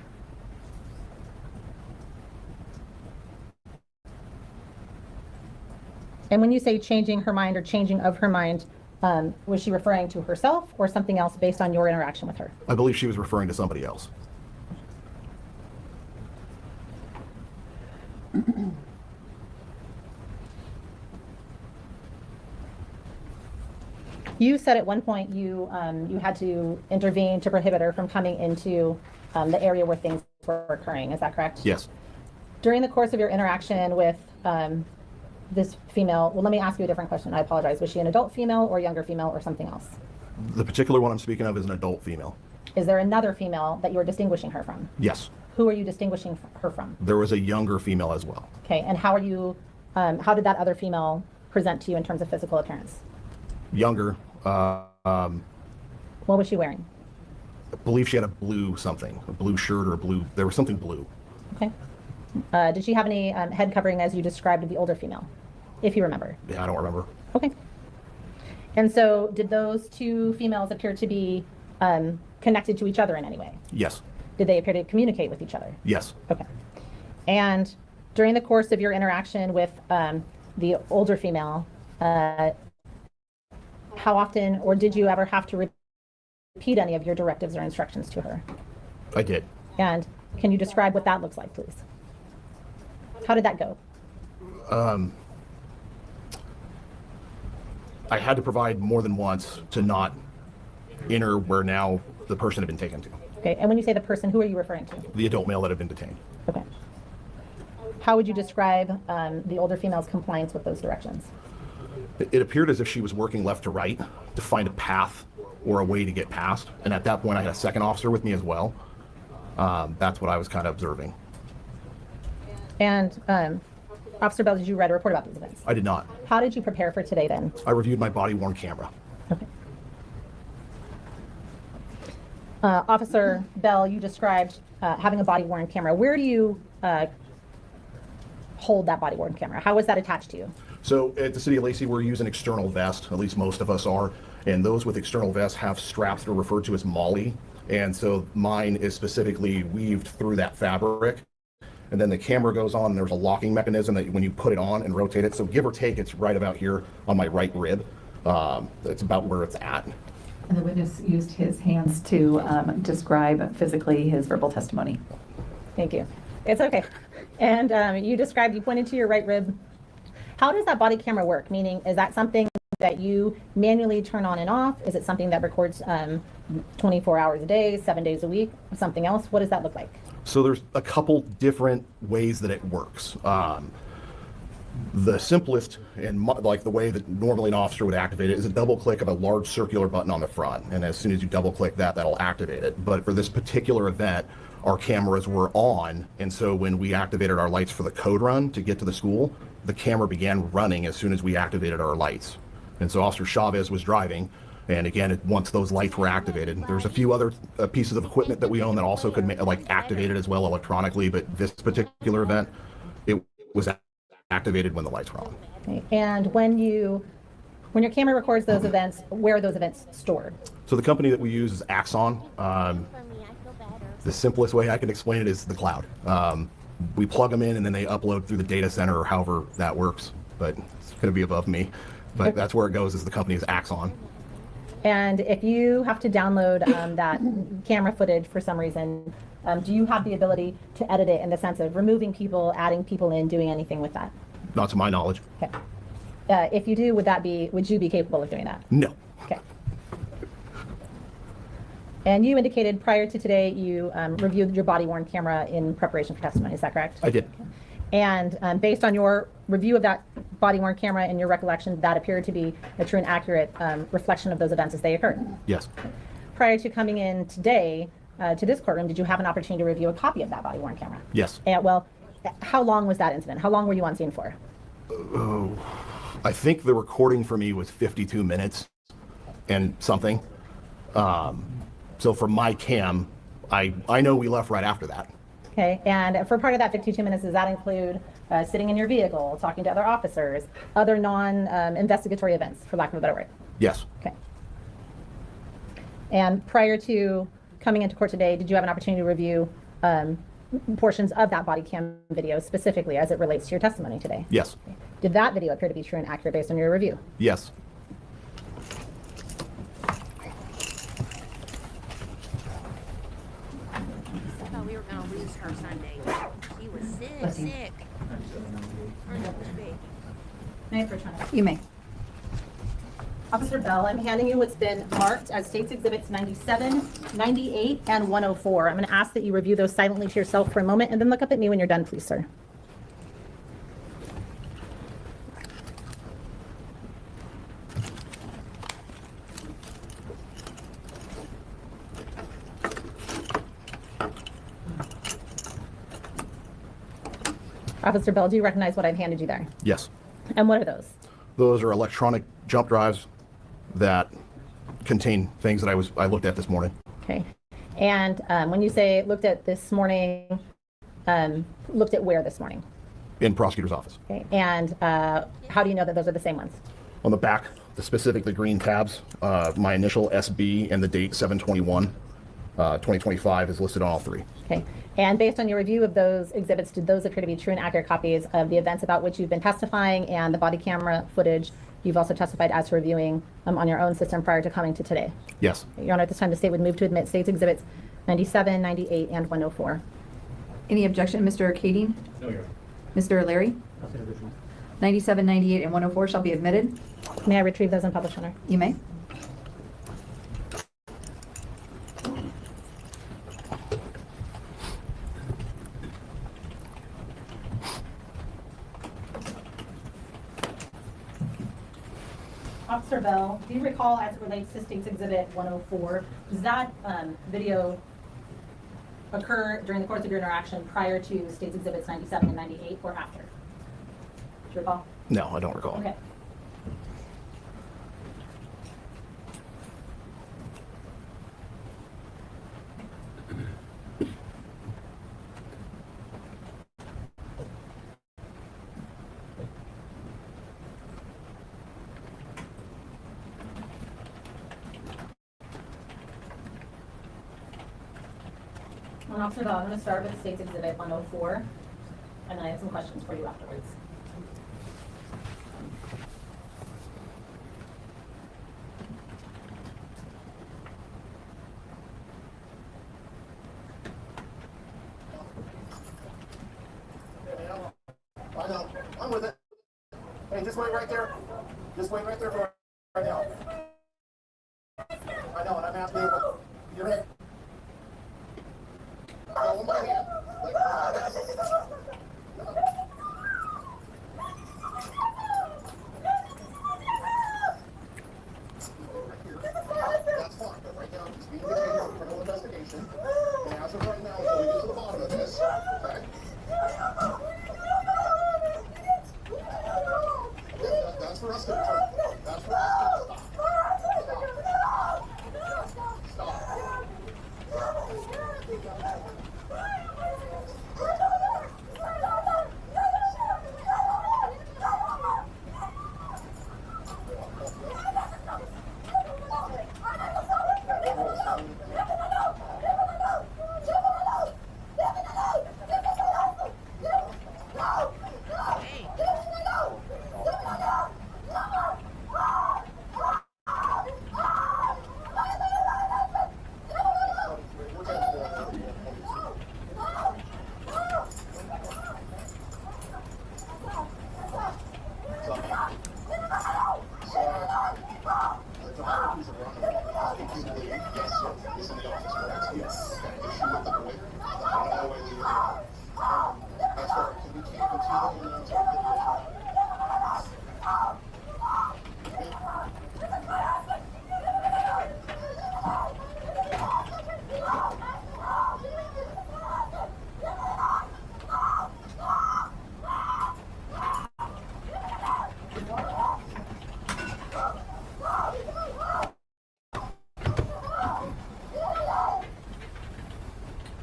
And when you say changing her mind or changing of her mind, was she referring to herself or something else based on your interaction with her? I believe she was referring to somebody else. You said at one point you had to intervene to prohibit her from coming into the area where things were occurring. Is that correct? Yes. During the course of your interaction with this female, well, let me ask you a different question. I apologize. Was she an adult female or younger female or something else? The particular one I'm speaking of is an adult female. Is there another female that you're distinguishing her from? Yes. Who are you distinguishing her from? There was a younger female as well. Okay, and how are you? How did that other female present to you in terms of physical appearance? Younger. What was she wearing? I believe she had a blue something, a blue shirt or a blue. There was something blue. Okay. Did she have any head covering as you described the older female, if you remember? Yeah, I don't remember. Okay. And so, did those two females appear to be connected to each other in any way? Yes. Did they appear to communicate with each other? Yes. Okay. And during the course of your interaction with the older female, how often or did you ever have to repeat any of your directives or instructions to her? I did. And can you describe what that looks like, please? How did that go? I had to provide more than once to not enter where now the person had been taken to. Okay, and when you say the person, who are you referring to? The adult male that had been detained. Okay. How would you describe the older female's compliance with those directions? It appeared as if she was working left to right to find a path or a way to get past. And at that point, I had a second officer with me as well. That's what I was kind of observing. And Officer Bell, did you write a report about these events? I did not. How did you prepare for today then? I reviewed my body-worn camera. Okay. Officer Bell, you described having a body-worn camera. Where do you hold that body-worn camera? How was that attached to you? So at the City of Lacey, we're using external vest, at least most of us are, and those with external vests have straps that are referred to as molly, and so mine is specifically weaved through that fabric. And then the camera goes on, and there's a locking mechanism that when you put it on and rotate it, so give or take, it's right about here on my right rib. It's about where it's at. And the witness used his hands to describe physically his verbal testimony. Thank you. It's okay. And you pointed to your right rib. How does that body camera work? Meaning, is that something that you manually turn on and off? Is it something that records 24 hours a day, 7 days a week, something else? What does that look like? So there's a couple different ways that it works. The simplest and like the way that normally an officer would activate it is a double click of a large circular button on the front. And as soon as you double click that, that'll activate it. But for this particular event, our cameras were on. And so when we activated our lights for the code run to get to the school, the camera began running as soon as we activated our lights. And so Officer Chavez was driving. And again, once those lights were activated, there's a few other pieces of equipment that we own that also could activate it as well electronically. But this particular event, it was activated when the lights were on. Okay. And when your camera records those events, where are those events stored? So the company that we use is Ihsan. The simplest way I can explain it is the cloud. We plug them in and then they upload through the data center or however that works. But it's going to be above me. But that's where it goes, is the company is Ihsan. And if you have to download that camera footage for some reason, do you have the ability to edit it in the sense of removing people, adding people in, doing anything with that? Not to my knowledge. Okay. If you do, would you be capable of doing that? No. Okay. And you indicated prior to today you reviewed your body-worn camera in preparation for testimony. Is that correct? I did. Okay. And based on your review of that body-worn camera and your recollection, that appeared to be a true and accurate reflection of those events as they occurred? Yes. Prior to coming in today to this courtroom, did you have an opportunity to review a copy of that body-worn camera? Yes. And how long was that incident? How long were you on scene for? I think the recording for me was 52 minutes and something. So for my cam, I know we left right after that. Okay, and for part of that 52 minutes, does that include sitting in your vehicle, talking to other officers, other non-investigatory events, for lack of a better word? Yes. Okay. And prior to coming into court today, did you have an opportunity to review portions of that body cam video specifically as it relates to your testimony today? Yes. Okay. Did that video appear to be true and accurate based on your review? Yes. I thought we were going to lose her Sunday. She was sick. You may. Officer Bell, I'm handing you what's been marked as State's Exhibits 97, 98, and 104. I'm going to ask that you review those silently to yourself for a moment and then look up at me when you're done, please, sir. Officer Bell, do you recognize what I've handed you there? Yes. And what are those? Those are electronic jump drives that contain things that I looked at this morning. Okay. And when you say looked at this morning, looked at where this morning? In prosecutor's office. Okay. And how do you know that those are the same ones? On the back, the green tabs, my initial SB and the date 7/21, 2025 is listed on all three. Okay. And based on your review of those exhibits, did those appear to be true and accurate copies of the events about which you've been testifying and the body camera footage you've also testified as to reviewing on your own system prior to coming to today? Yes. Your Honor, at this time, the state would move to admit State's Exhibits 97, 98, and 104. Any objection, Mr. Kading? No, Your Honor. Mr. O'Leary? 97, 98, and 104 shall be admitted. May I retrieve those and publish, Honor? You may. Officer Bell, do you recall as it relates to State's Exhibit 104, does that video occur during the course of your interaction prior to State's Exhibits 97 and 98 or after? Do you recall? No, I don't recall. Okay. And Officer Bell, I'm going to start with State's Exhibit 104, and then I have some questions for you afterwards. I know. I'm with it. Hey, just wait right there. Just wait right there for right now. I know, and I'm asking you, but you're in. Oh, my hand. That's fine, but right now, he's being detained for criminal investigation. And as of right now, until we get to the bottom of this, okay? That's for us to determine. That's for us to stop. Stop.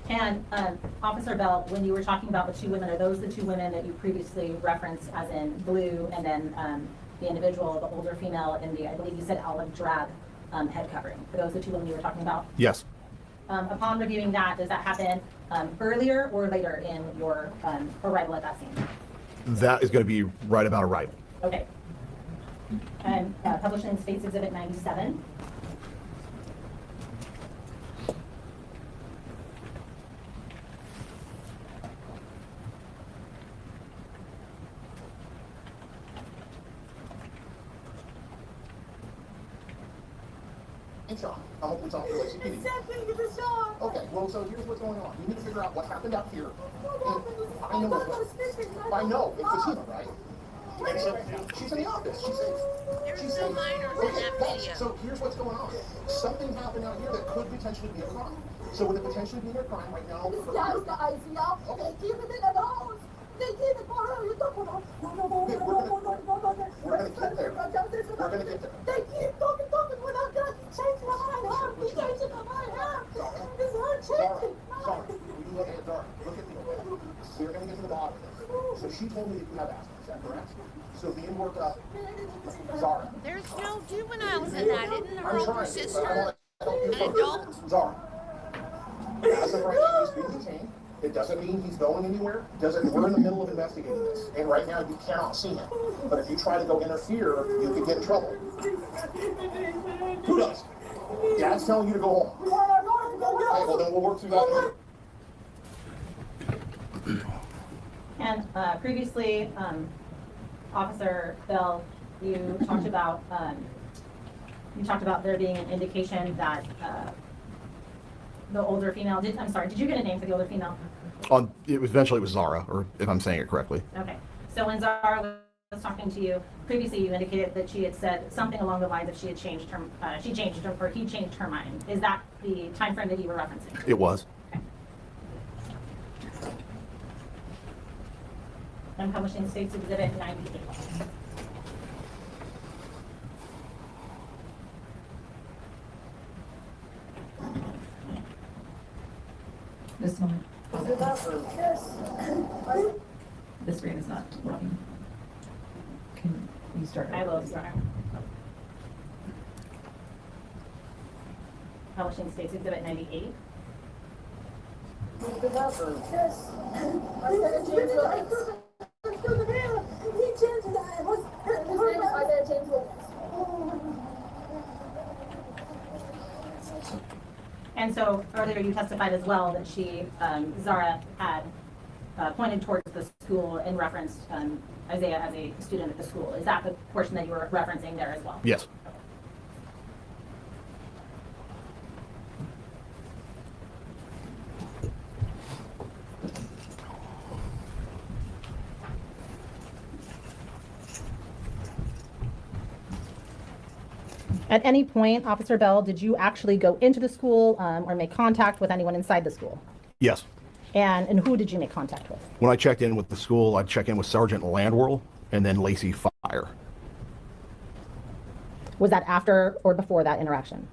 And Officer Bell, when you were talking about the two women, are those the two women that you previously referenced as in blue, and then the individual, the older female in the, I believe you said olive drab head covering? Are those the two women you were talking about? Yes. Upon reviewing that, does that happen earlier or later in your arrival at that scene? That is going to be right about arrival. Okay. And published in State's Exhibit 97. Sean, I'm hoping it's off the LACPD. Okay, well, so here's what's going on. You need to figure out what happened out here. I know, it's Fatima, right? And so, she's in the office. She's safe. She's safe. Okay, so here's what's going on. Something happened out here that could potentially be a crime. So with it potentially being a crime right now, okay. They keep it for her. You talk about. We're gonna get there. We're gonna get there. They keep talking. We're not gonna change my mind. He changing my mind. It's her changing. Sorry. Will you look at Zara? Look at me, okay? We're gonna get to the bottom of this. So she told me that you have asthma. Is that correct? So being worked up, Zara. There's no juveniles in that. Isn't her older sister an adult? Zara. As of right now, he's being detained. It doesn't mean he's going anywhere. We're in the middle of investigating this. And right now, you cannot see him. But if you try to go interfere, you could get in trouble. Who does? Dad's telling you to go home. Okay, well, then we'll work through that later. And previously, Officer Bell, you talked about there being an indication that the older female did. I'm sorry. Did you get a name for the older female? Eventually it was Zara, or if I'm saying it correctly. Okay. So when Zara talking to you, previously you indicated that she had said something along the lines of she changed her mind. Is that the time frame that you were referencing? It was. I'm publishing State's Exhibit 98. This one. The screen is not working. Can you start? I will start. Publishing State's Exhibit 98. And so earlier you testified as well that she, Zahraa, had pointed towards the school and referenced Isaiah as a student at the school. Is that the portion that you were referencing there as well? Yes. At any point, Officer Bell, did you actually go into the school or make contact with anyone inside the school? Yes. And who did you make contact with? When I checked in with the school, I'd check in with Sergeant Landwirl and then Lacey Fire. Was that after or before that interaction,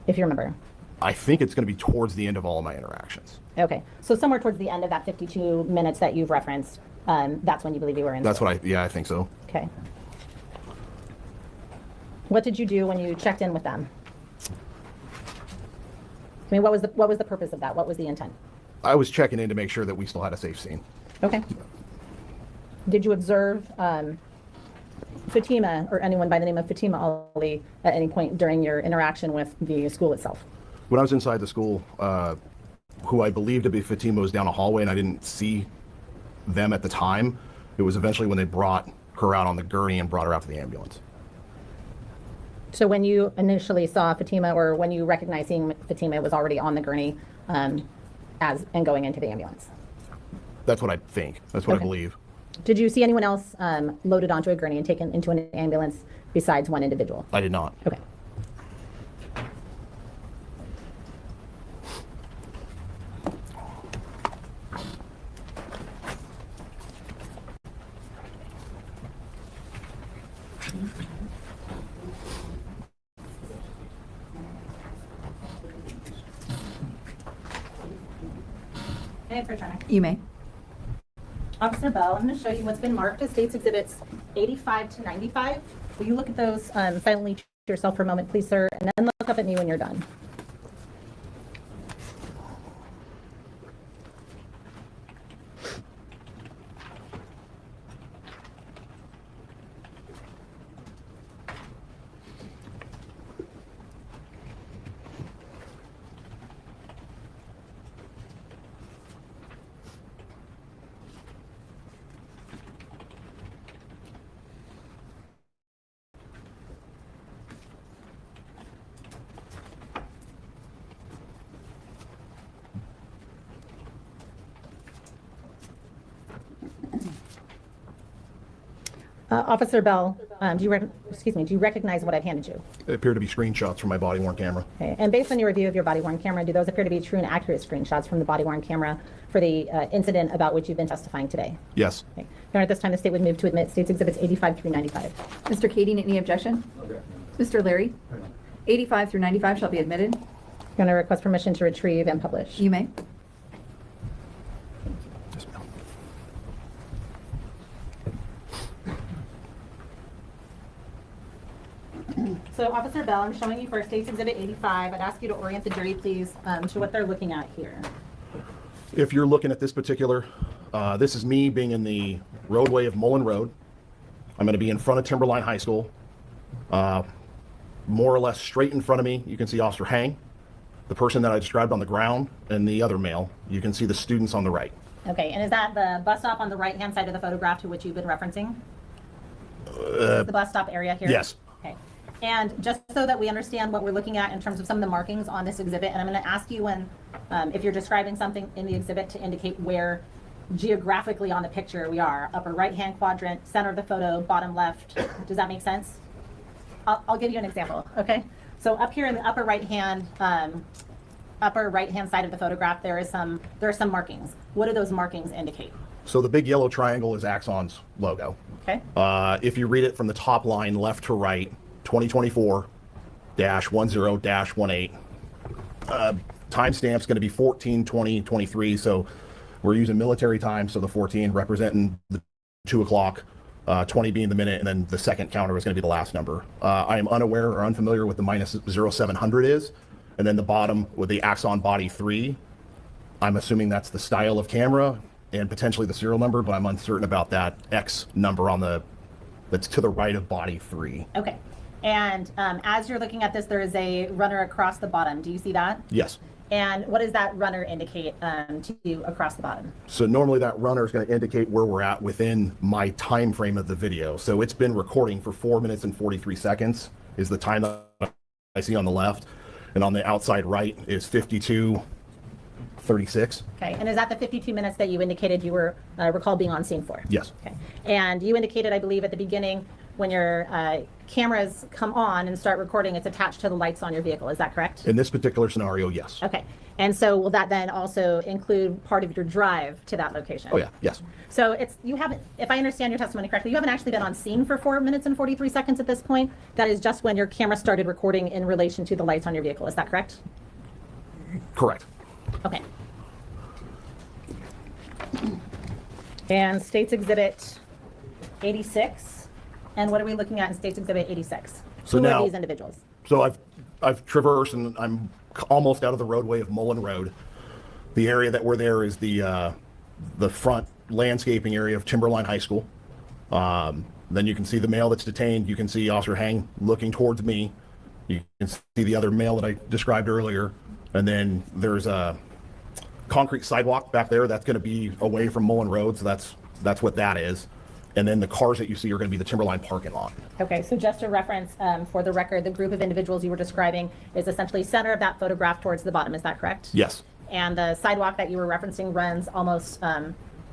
if you remember? I think it's going to be towards the end of all of my interactions. Okay, so somewhere towards the end of that 52 minutes that you've referenced, that's when you believe you were in. That's what I think so. Okay. What did you do when you checked in with them? I mean, what was the purpose of that? What was the intent? I was checking in to make sure that we still had a safe scene. Okay. Did you observe Fatima or anyone by the name of Fatima Ali at any point during your interaction with the school itself? When I was inside the school, who I believed to be Fatima was down a hallway, and I didn't see them at the time. It was eventually when they brought her out on the gurney and brought her out to the ambulance. So when you initially saw Fatima, or when you recognized seeing Fatima, it was already on the gurney and going into the ambulance? That's what I think. That's what Okay. I believe. Did you see anyone else loaded onto a gurney and taken into an ambulance besides one individual? I did not. Okay. Hey, Patricia. You may. Officer Bell, I'm going to show you what's been marked as State's Exhibits 85 to 95. Will you look at those silently to yourself for a moment, please, sir, and then look up at me when you're done. Officer Bell, do you recognize what I've handed you? They appear to be screenshots from my body-worn camera. Okay. And based on your review of your body-worn camera, do those appear to be true and accurate screenshots from the body-worn camera for the incident about which you've been testifying today? Yes. Okay. Your Honor, at this time, the state would move to admit State's Exhibits 85 through 95. Mr. Kading, any objection? Okay. Mr. Larry? 85 through 95 shall be admitted. Your Honor, request permission to retrieve and publish. You may. Yes, ma'am. So, Officer Bell, I'm showing you first State's Exhibit 85. I'd ask you to orient the jury, please, to what they're looking at here. If you're looking at this particular, this is me being in the roadway of Mullen Road. I'm going to be in front of Timberline High School. More or less straight in front of me, you can see Officer Hang, the person that I described on the ground, and the other male. You can see the students on the right. Okay, and is that the bus stop on the right-hand side of the photograph to which you've been referencing? The bus stop area here? Yes. Okay. And just so that we understand what we're looking at in terms of some of the markings on this exhibit, and I'm going to ask you when, if you're describing something in the exhibit, to indicate where geographically on the picture we are. Upper right-hand quadrant, center of the photo, bottom left. Does that make sense? I'll give you an example, okay? So up here in the upper right-hand side of the photograph, there are some markings. What do those markings indicate? So the big yellow triangle is Axon's logo. Okay. If you read it from the top line left to right, 2024-10-18. Timestamp's going to be 14/20/23. So we're using military time. So the 14 representing the 2 o'clock, 20 being the minute, and then the second counter is going to be the last number. I am unaware or unfamiliar with the -0700 is, and then the bottom with the Axon Body 3. I'm assuming that's the style of camera and potentially the serial number, but I'm uncertain about that X number that's to the right of Body 3. Okay. And as you're looking at this, there is a runner across the bottom. Do you see that? Yes. And what does that runner indicate to you across the bottom? So normally that runner is going to indicate where we're at within my time frame of the video. So it's been recording for 4 minutes and 43 seconds is the time that I see on the left. And on the outside right is 52:36. Okay. And is that the 52 minutes that you indicated you were recall being on scene for? Yes. Okay. And you indicated, I believe, at the beginning when your cameras come on and start recording, it's attached to the lights on your vehicle. Is that correct? In this particular scenario, yes. Okay. And so will that then also include part of your drive to that location? Oh yeah, yes. So you haven't, if I understand your testimony correctly, you haven't actually been on scene for 4 minutes and 43 seconds at this point. That is just when your camera started recording in relation to the lights on your vehicle. Is that correct? Correct. Okay. And State's Exhibit 86. And what are we looking at in State's Exhibit 86? So Who now, are these individuals? So I've traversed and I'm almost out of the roadway of Mullen Road. The area that we're there is the front landscaping area of Timberline High School. Then you can see the male that's detained. You can see Officer Hang looking towards me. You can see the other male that I described earlier. And then there's a concrete sidewalk back there that's going to be away from Mullen Road. So that's what that is. And then the cars that you see are going to be the Timberline parking lot. Okay, so just to reference for the record, the group of individuals you were describing is essentially center of that photograph towards the bottom. Is that correct? Yes. And the sidewalk that you were referencing runs almost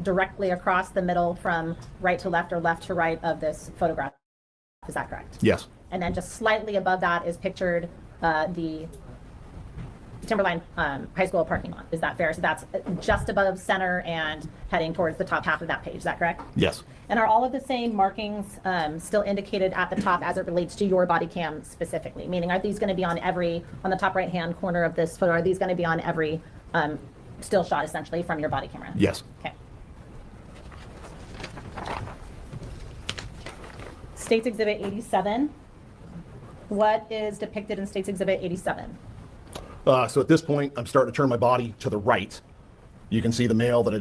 directly across the middle from right to left or left to right of this photograph. Is that correct? Yes. And then just slightly above that is pictured the Timberline High School parking lot. Is that fair? So that's just above center and heading towards the top half of that page. Is that correct? Yes. And are all of the same markings still indicated at the top as it relates to your body cam specifically? Meaning, are these going to be on the top right hand corner of this photo? Are these going to be on every still shot essentially from your body camera? Yes. Okay. State's Exhibit 87. What is depicted in State's Exhibit 87? So at this point, I'm starting to turn my body to the right. You can see the male that I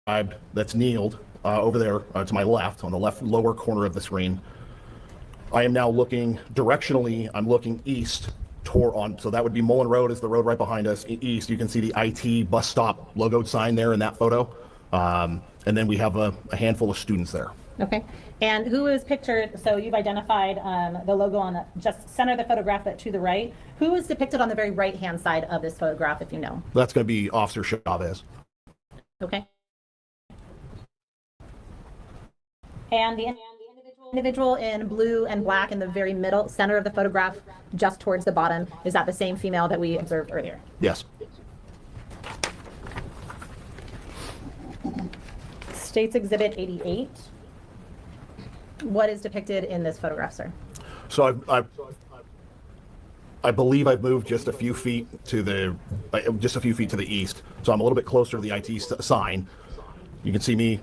described that's kneeled over there to my left, on the left lower corner of the screen. I am now looking directionally, I'm looking east so that would be Mullen Road is the road right behind us. East, you can see the IT bus stop logoed sign there in that photo. And then we have a handful of students there. Okay. And who is pictured, so you've identified the logo on the just center of the photograph, but to the right. Who is depicted on the very right-hand side of this photograph, if you know? That's going to be Officer Chavez. Okay. And the individual in blue and black in the very middle center of the photograph, just towards the bottom, is that the same female that we observed earlier? Yes. State's Exhibit 88. What is depicted in this photograph, sir? So I believe I've moved just a few feet to the east. So I'm a little bit closer to the IT sign. You can see me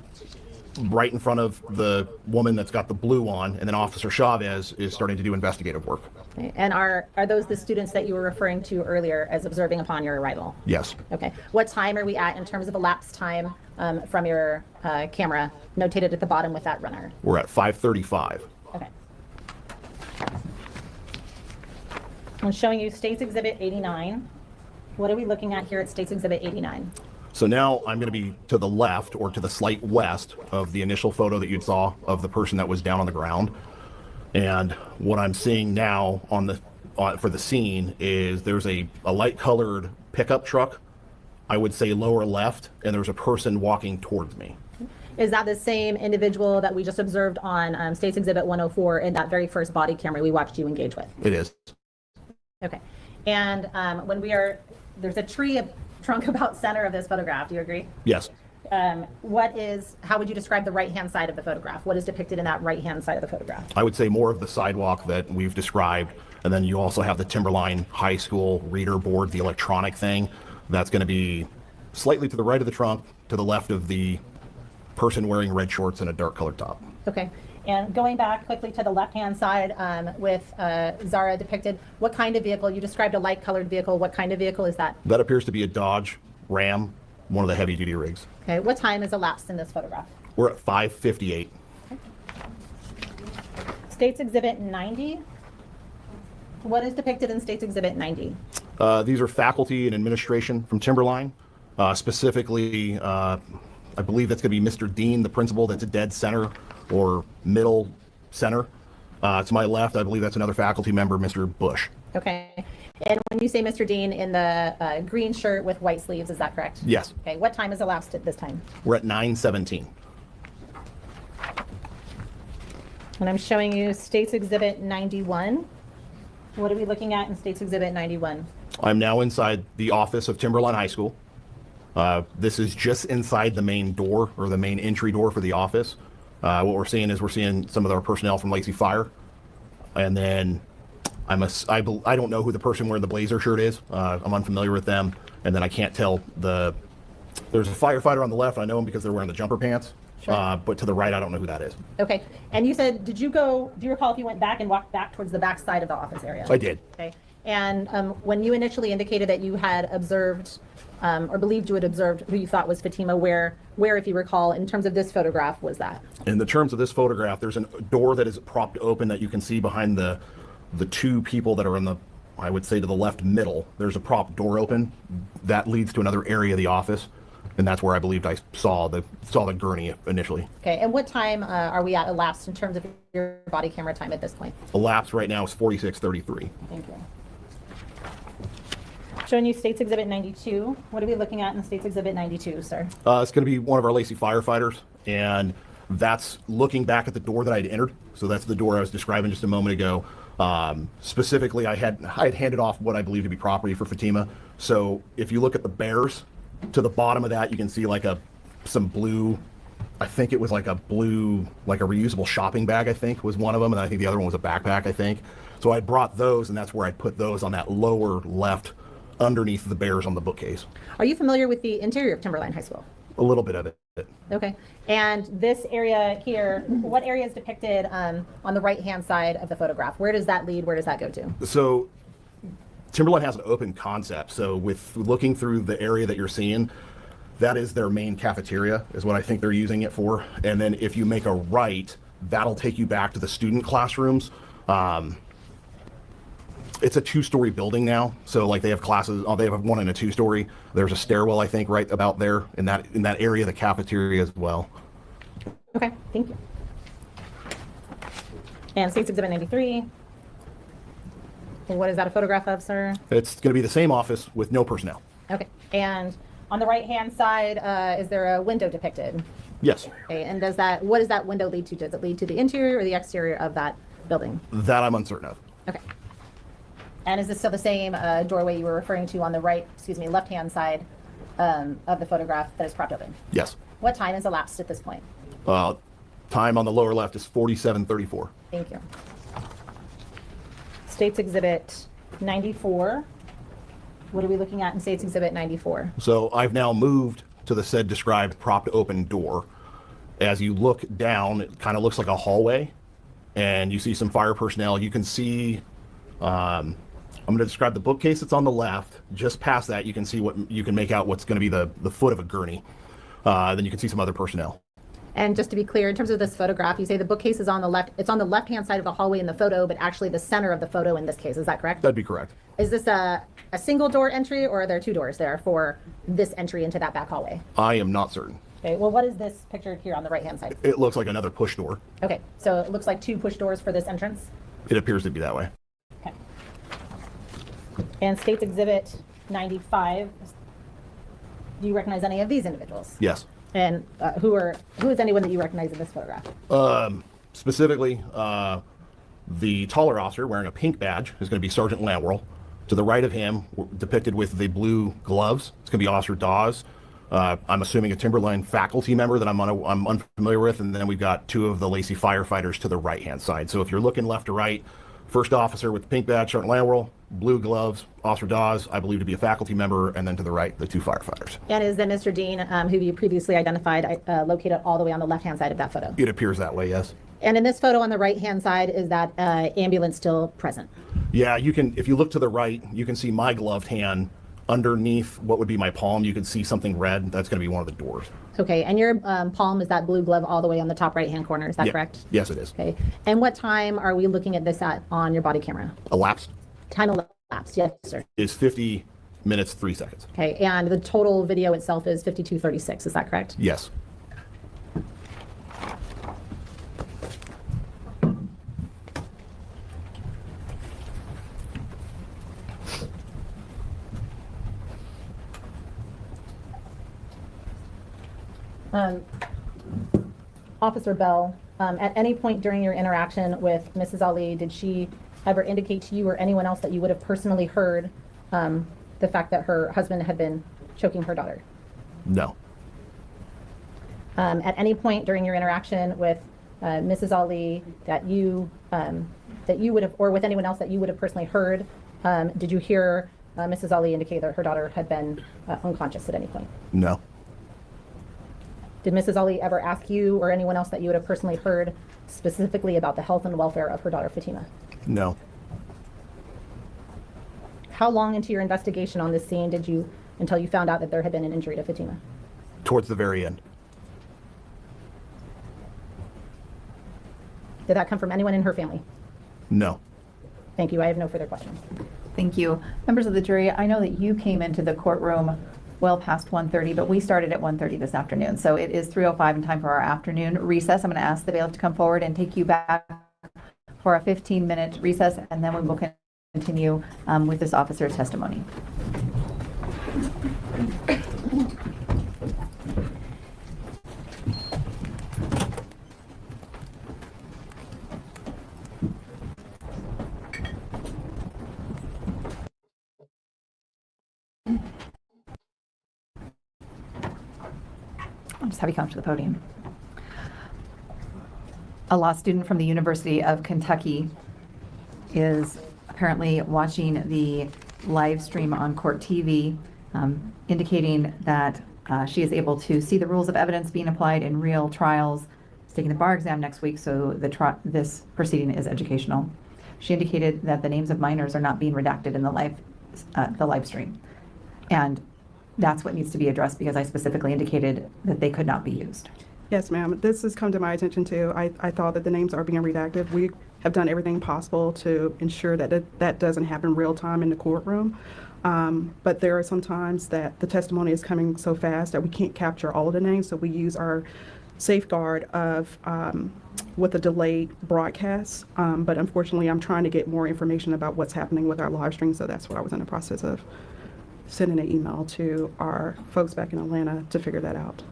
right in front of the woman that's got the blue on, and then Officer Chavez is starting to do investigative work. Okay. And are those the students that you were referring to earlier as observing upon your arrival? Yes. Okay. What time are we at in terms of elapsed time from your camera notated at the bottom with that runner? We're at 5:35. Okay. I'm showing you State's Exhibit 89. What are we looking at here at State's Exhibit 89? So now I'm going to be to the left or to the slight west of the initial photo that you saw of the person that was down on the ground. And what I'm seeing now for the scene is there's a light colored pickup truck I would say lower left, and there's a person walking towards me. Is that the same individual that we just observed on State's Exhibit 104 in that very first body camera we watched you engage with? It is. Okay. And there's a tree trunk about center of this photograph. Do you agree? Yes. How would you describe the right-hand side of the photograph? What is depicted in that right-hand side of the photograph? I would say more of the sidewalk that we've described, and then you also have the Timberline High School reader board, the electronic thing. That's going to be slightly to the right of the trunk, to the left of the person wearing red shorts and a dark colored top. Okay. And going back quickly to the left-hand side with Zahraa depicted, what kind of vehicle? You described a light-colored vehicle. What kind of vehicle is that? That appears to be a Dodge Ram, one of the heavy-duty rigs. Okay. What time has elapsed in this photograph? We're at 5:58. Okay. State's Exhibit 90. What is depicted in State's Exhibit 90? These are faculty and administration from Timberline. Specifically, I believe that's going to be Mr. Dean, the principal, that's a dead center or middle center. To my left, I believe that's another faculty member, Mr. Bush. Okay. And when you say Mr. Dean in the green shirt with white sleeves, is that correct? Yes. Okay. What time has elapsed at this time? We're at 9:17. And I'm showing you State's Exhibit 91. What are we looking at in State's Exhibit 91? I'm now inside the office of Timberline High School. This is just inside the main door, or the main entry door for the office. What we're seeing is some of our personnel from Lacey Fire. And then I don't know who the person wearing the blazer shirt is. I'm unfamiliar with them. And then I can't tell there's a firefighter on the left. I know him because they're wearing the jumper pants. Sure. But to the right, I don't know who that is. Okay. And you said, do you recall if you went back and walked back towards the back side of the office area? I did. Okay. And when you initially indicated that you had observed or believed you had observed who you thought was Fatima, where, if you recall, in terms of this photograph, was that? In the terms of this photograph, there's a door that is propped open that you can see behind the two people that are in the, I would say, to the left middle. There's a prop door open that leads to another area of the office, and that's where I believed I saw the gurney initially. Okay. And what time are we at elapsed in terms of your body camera time at this point? Elapsed right now is 46:33. Thank you. Showing you State's Exhibit 92. What are we looking at in State's Exhibit 92, sir? It's going to be one of our Lacey firefighters, and that's looking back at the door that I'd entered. So that's the door I was describing just a moment ago. Specifically, I had handed off what I believe to be property for Fatima. So if you look at the bears, to the bottom of that, you can see like some blue, I think it was like a blue, like a reusable shopping bag, I think was one of them. And I think the other one was a backpack, I think. So I brought those, and that's where I put those on that lower left underneath the bears on the bookcase. Are you familiar with the interior of Timberline High School? A little bit of it. Okay. And this area here, what area is depicted on the right-hand side of the photograph? Where does that lead? Where does that go to? So Timberline has an open concept. So with looking through the area that you're seeing, that is their main cafeteria, is what I think they're using it for. And then if you make a right, that'll take you back to the student classrooms. It's a 2-story building now, so like they have classes. They have one and a 2-story. There's a stairwell, I think, right about there in that area, the cafeteria as well. Okay, thank you. And State's Exhibit 93. And what is that a photograph of, sir? It's going to be the same office with no personnel. Okay. And on the right-hand side, is there a window depicted? Yes. Okay. And what does that window lead to? Does it lead to the interior or the exterior of that building? That I'm uncertain of. Okay. And is this still the same doorway you were referring to on the left-hand side of the photograph that is propped open? Yes. What time has elapsed at this point? Time on the lower left is 47:34. Thank you. State's Exhibit 94. What are we looking at in State's Exhibit 94? So I've now moved to the said described propped open door. As you look down, it kind of looks like a hallway, and you see some fire personnel. You can see, I'm going to describe the bookcase that's on the left. Just past that, you can see you can make out what's going to be the foot of a gurney. Then you can see some other personnel. And just to be clear, in terms of this photograph, you say the bookcase is on the left. It's on the left-hand side of the hallway in the photo, but actually the center of the photo in this case. Is that correct? That'd be correct. Is this a single door entry, or are there 2 doors there for this entry into that back hallway? I am not certain. Okay, well, what is this picture here on the right-hand side? It looks like another push door. Okay, so it looks like 2 push doors for this entrance? It appears to be that way. Okay. And State's Exhibit 95. do you recognize any of these individuals? Yes. And who is anyone that you recognize in this photograph? Specifically, the taller officer wearing a pink badge is going to be Sergeant Landwell. To the right of him, depicted with the blue gloves, it's going to be Officer Dawes. I'm assuming a Timberline faculty member that I'm unfamiliar with, and then we've got two of the Lacey firefighters to the right-hand side. So if you're looking left to right, first officer with the pink badge, Sergeant Landwell, blue gloves, Officer Dawes, I believe to be a faculty member, and then to the right, the two firefighters. And is then Mr. Dean, who you previously identified, located all the way on the left-hand side of that photo? It appears that way, yes. And in this photo on the right-hand side, is that ambulance still present? Yeah, you can, if you look to the right, you can see my gloved hand underneath what would be my palm. You can see something red. That's going to be one of the doors. Okay, and your palm is that blue glove all the way on the top right-hand corner, is that correct? Yes, it is. Okay, and what time are we looking at this at on your body camera? Elapsed Time elapsed, yes, sir. is 50 minutes, 3 seconds. Okay, and the total video itself is 52:36, is that correct? Yes. Officer Bell, at any point during your interaction with Mrs. Ali, did she ever indicate to you or anyone else that you would have personally heard the fact that her husband had been choking her daughter? No. At any point during your interaction with Mrs. Ali that you would have, or with anyone else that you would have personally heard, did you hear Mrs. Ali indicate that her daughter had been unconscious at any point? No. Did Mrs. Ali ever ask you or anyone else that you would have personally heard specifically about the health and welfare of her daughter Fatima? No. How long into your investigation on this scene did you, until you found out that there had been an injury to Fatima? Towards the very end. Did that come from anyone in her family? No. Thank you. I have no further questions. Thank you. Members of the jury, I know that you came into the courtroom well past 1:30, but we started at 1:30 this afternoon. So it is 3:05 and time for our afternoon recess. I'm going to ask the bailiff to come forward and take you back for a 15-minute recess, and then we will continue with this officer's testimony. I'll just have you come to the podium. A law student from the University of Kentucky is apparently watching the live stream on Court TV, indicating that she is able to see the rules of evidence being applied in real trials. She's taking the bar exam next week, so this proceeding is educational. She indicated that the names of minors are not being redacted in the live stream. And that's what needs to be addressed, because I specifically indicated that they could not be used. Yes, ma'am. This has come to my attention too. I thought that the names are being redacted. We have done everything possible to ensure that that doesn't happen real time in the courtroom. But there are some times that the testimony is coming so fast that we can't capture all of the names. So we use our safeguard of with a delayed broadcast. But unfortunately, I'm trying to get more information about what's happening with our live stream. So that's what I was in the process of sending an email to our folks back in Atlanta to figure that out.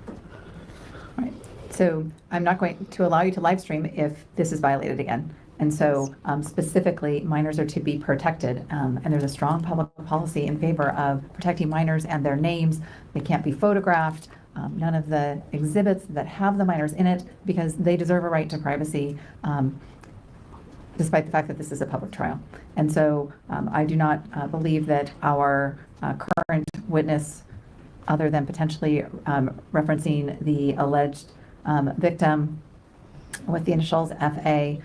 All right. So I'm not going to allow you to live stream if this is violated again. And so specifically, minors are to be protected. And there's a strong public policy in favor of protecting minors and their names. They can't be photographed. None of the exhibits that have the minors in it, because they deserve a right to privacy, despite the fact that this is a public trial. And so I do not believe that our current witness, other than potentially referencing the alleged victim with the initials FA,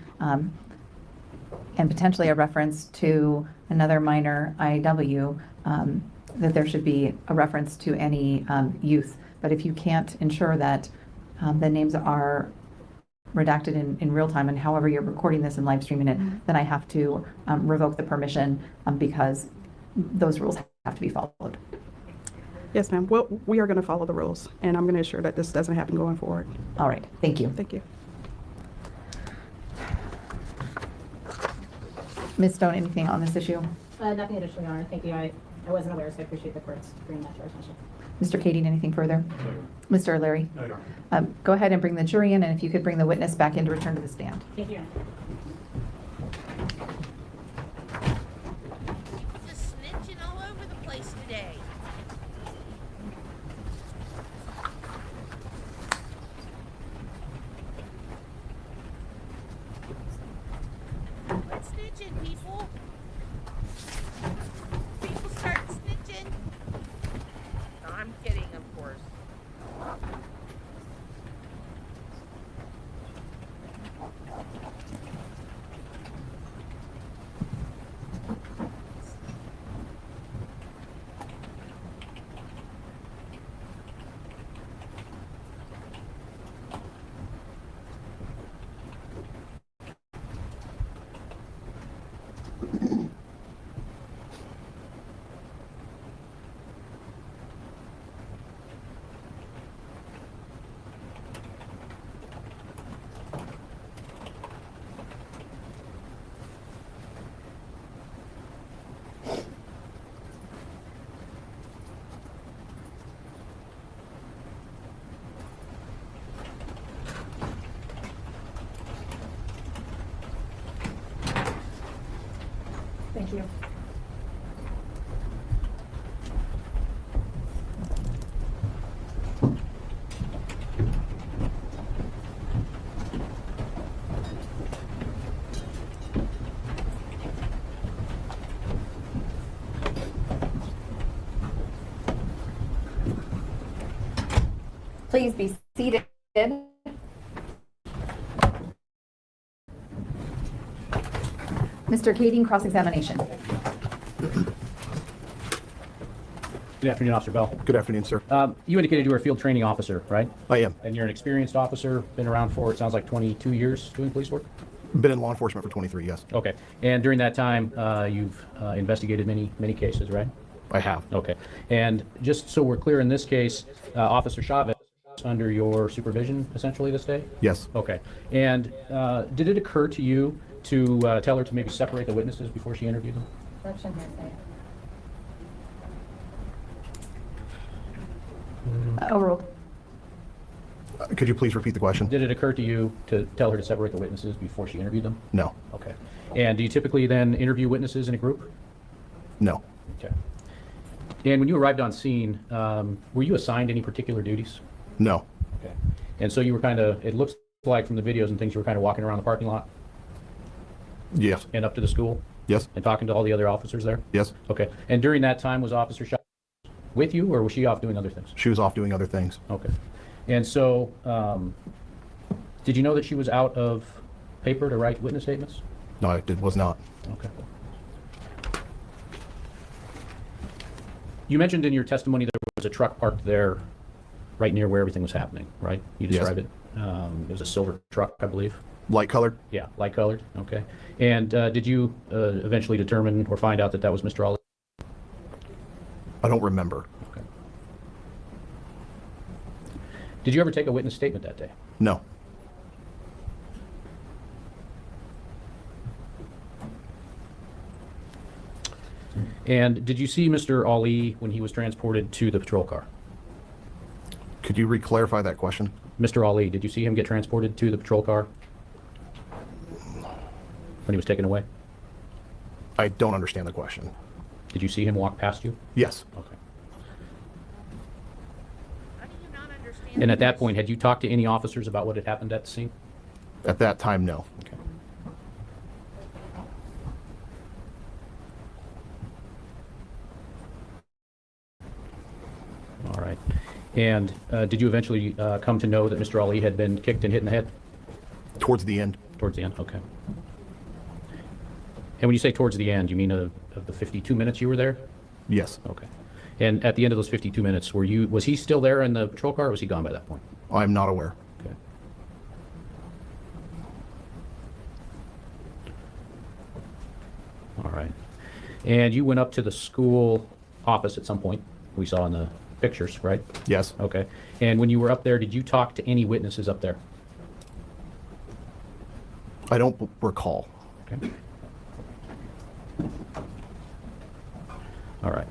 and potentially a reference to another minor IW, that there should be a reference to any youth. But if you can't ensure that the names are redacted in real time, and however you're recording this and live streaming it, then I have to revoke the permission, because those rules have to be followed. Yes, ma'am. Well, we are going to follow the rules, and I'm going to ensure that this doesn't happen going forward. All right. Thank you. Thank you. Ms. Stone, anything on this issue? Nothing additional, Your Honor. Thank you. I wasn't aware, so I appreciate the court's bringing that to our attention. Mr. Kading, anything further? Mr. O'Leary? No, Your Honor. Go ahead and bring the jury in, and if you could bring the witness back in to return to the stand. Thank you. Just snitching all over the place today. Quit snitching, people. People start snitching. No, I'm kidding, of course. Thank you. Please be seated. Mr. Kading, cross-examination. Good afternoon, Officer Bell. Good afternoon, sir. You indicated you were a field training officer, right? I am. And you're an experienced officer, been around for, it sounds like 22 years doing police work? Been in law enforcement for 23, yes. Okay. And during that time, you've investigated many cases, right? I have. Okay. And just so we're clear in this case, Officer Chavez under your supervision essentially this day? Yes. Okay. And did it occur to you to tell her to maybe separate the witnesses before she interviewed them? Overruled. Could you please repeat the question? Did it occur to you to tell her to separate the witnesses before she interviewed them? No. Okay. And do you typically then interview witnesses in a group? No. Okay. And when you arrived on scene, were you assigned any particular duties? No. Okay. And so you were kind of, it looks like from the videos and things, you were kind of walking around the parking lot Yes. and up to the school Yes. and talking to all the other officers there? Yes. Okay. And during that time, was Officer Shaw with you, or was she off doing other things? She was off doing other things. Okay. And so, did you know that she was out of paper to write witness statements? No, it was not. Okay. You mentioned in your testimony there was a truck parked there right near where everything was happening, right? You Yes. described it. It was a silver truck, I believe. Light colored? Yeah, light colored. Okay. And did you eventually determine or find out that that was Mr. Ali? I don't remember. Okay. Did you ever take a witness statement that day? No. And did you see Mr. Ali when he was transported to the patrol car? Could you re-clarify that question? Mr. Ali, did you see him get transported to the patrol car when he was taken away? I don't understand the question. Did you see him walk past you? Yes. Okay. And at that point, had you talked to any officers about what had happened at the scene? At that time, no. Okay. All right. And did you eventually come to know that Mr. Ali had been kicked and hit in the head? Towards the end. Towards the end, okay. And when you say towards the end, you mean of the 52 minutes you were there? Yes. Okay. And at the end of those 52 minutes, was he still there in the patrol car, or was he gone by that point? I'm not aware. Okay. All right. And you went up to the school office at some point, we saw in the pictures, right? Yes. Okay. And when you were up there, did you talk to any witnesses up there? I don't recall. Okay. All right.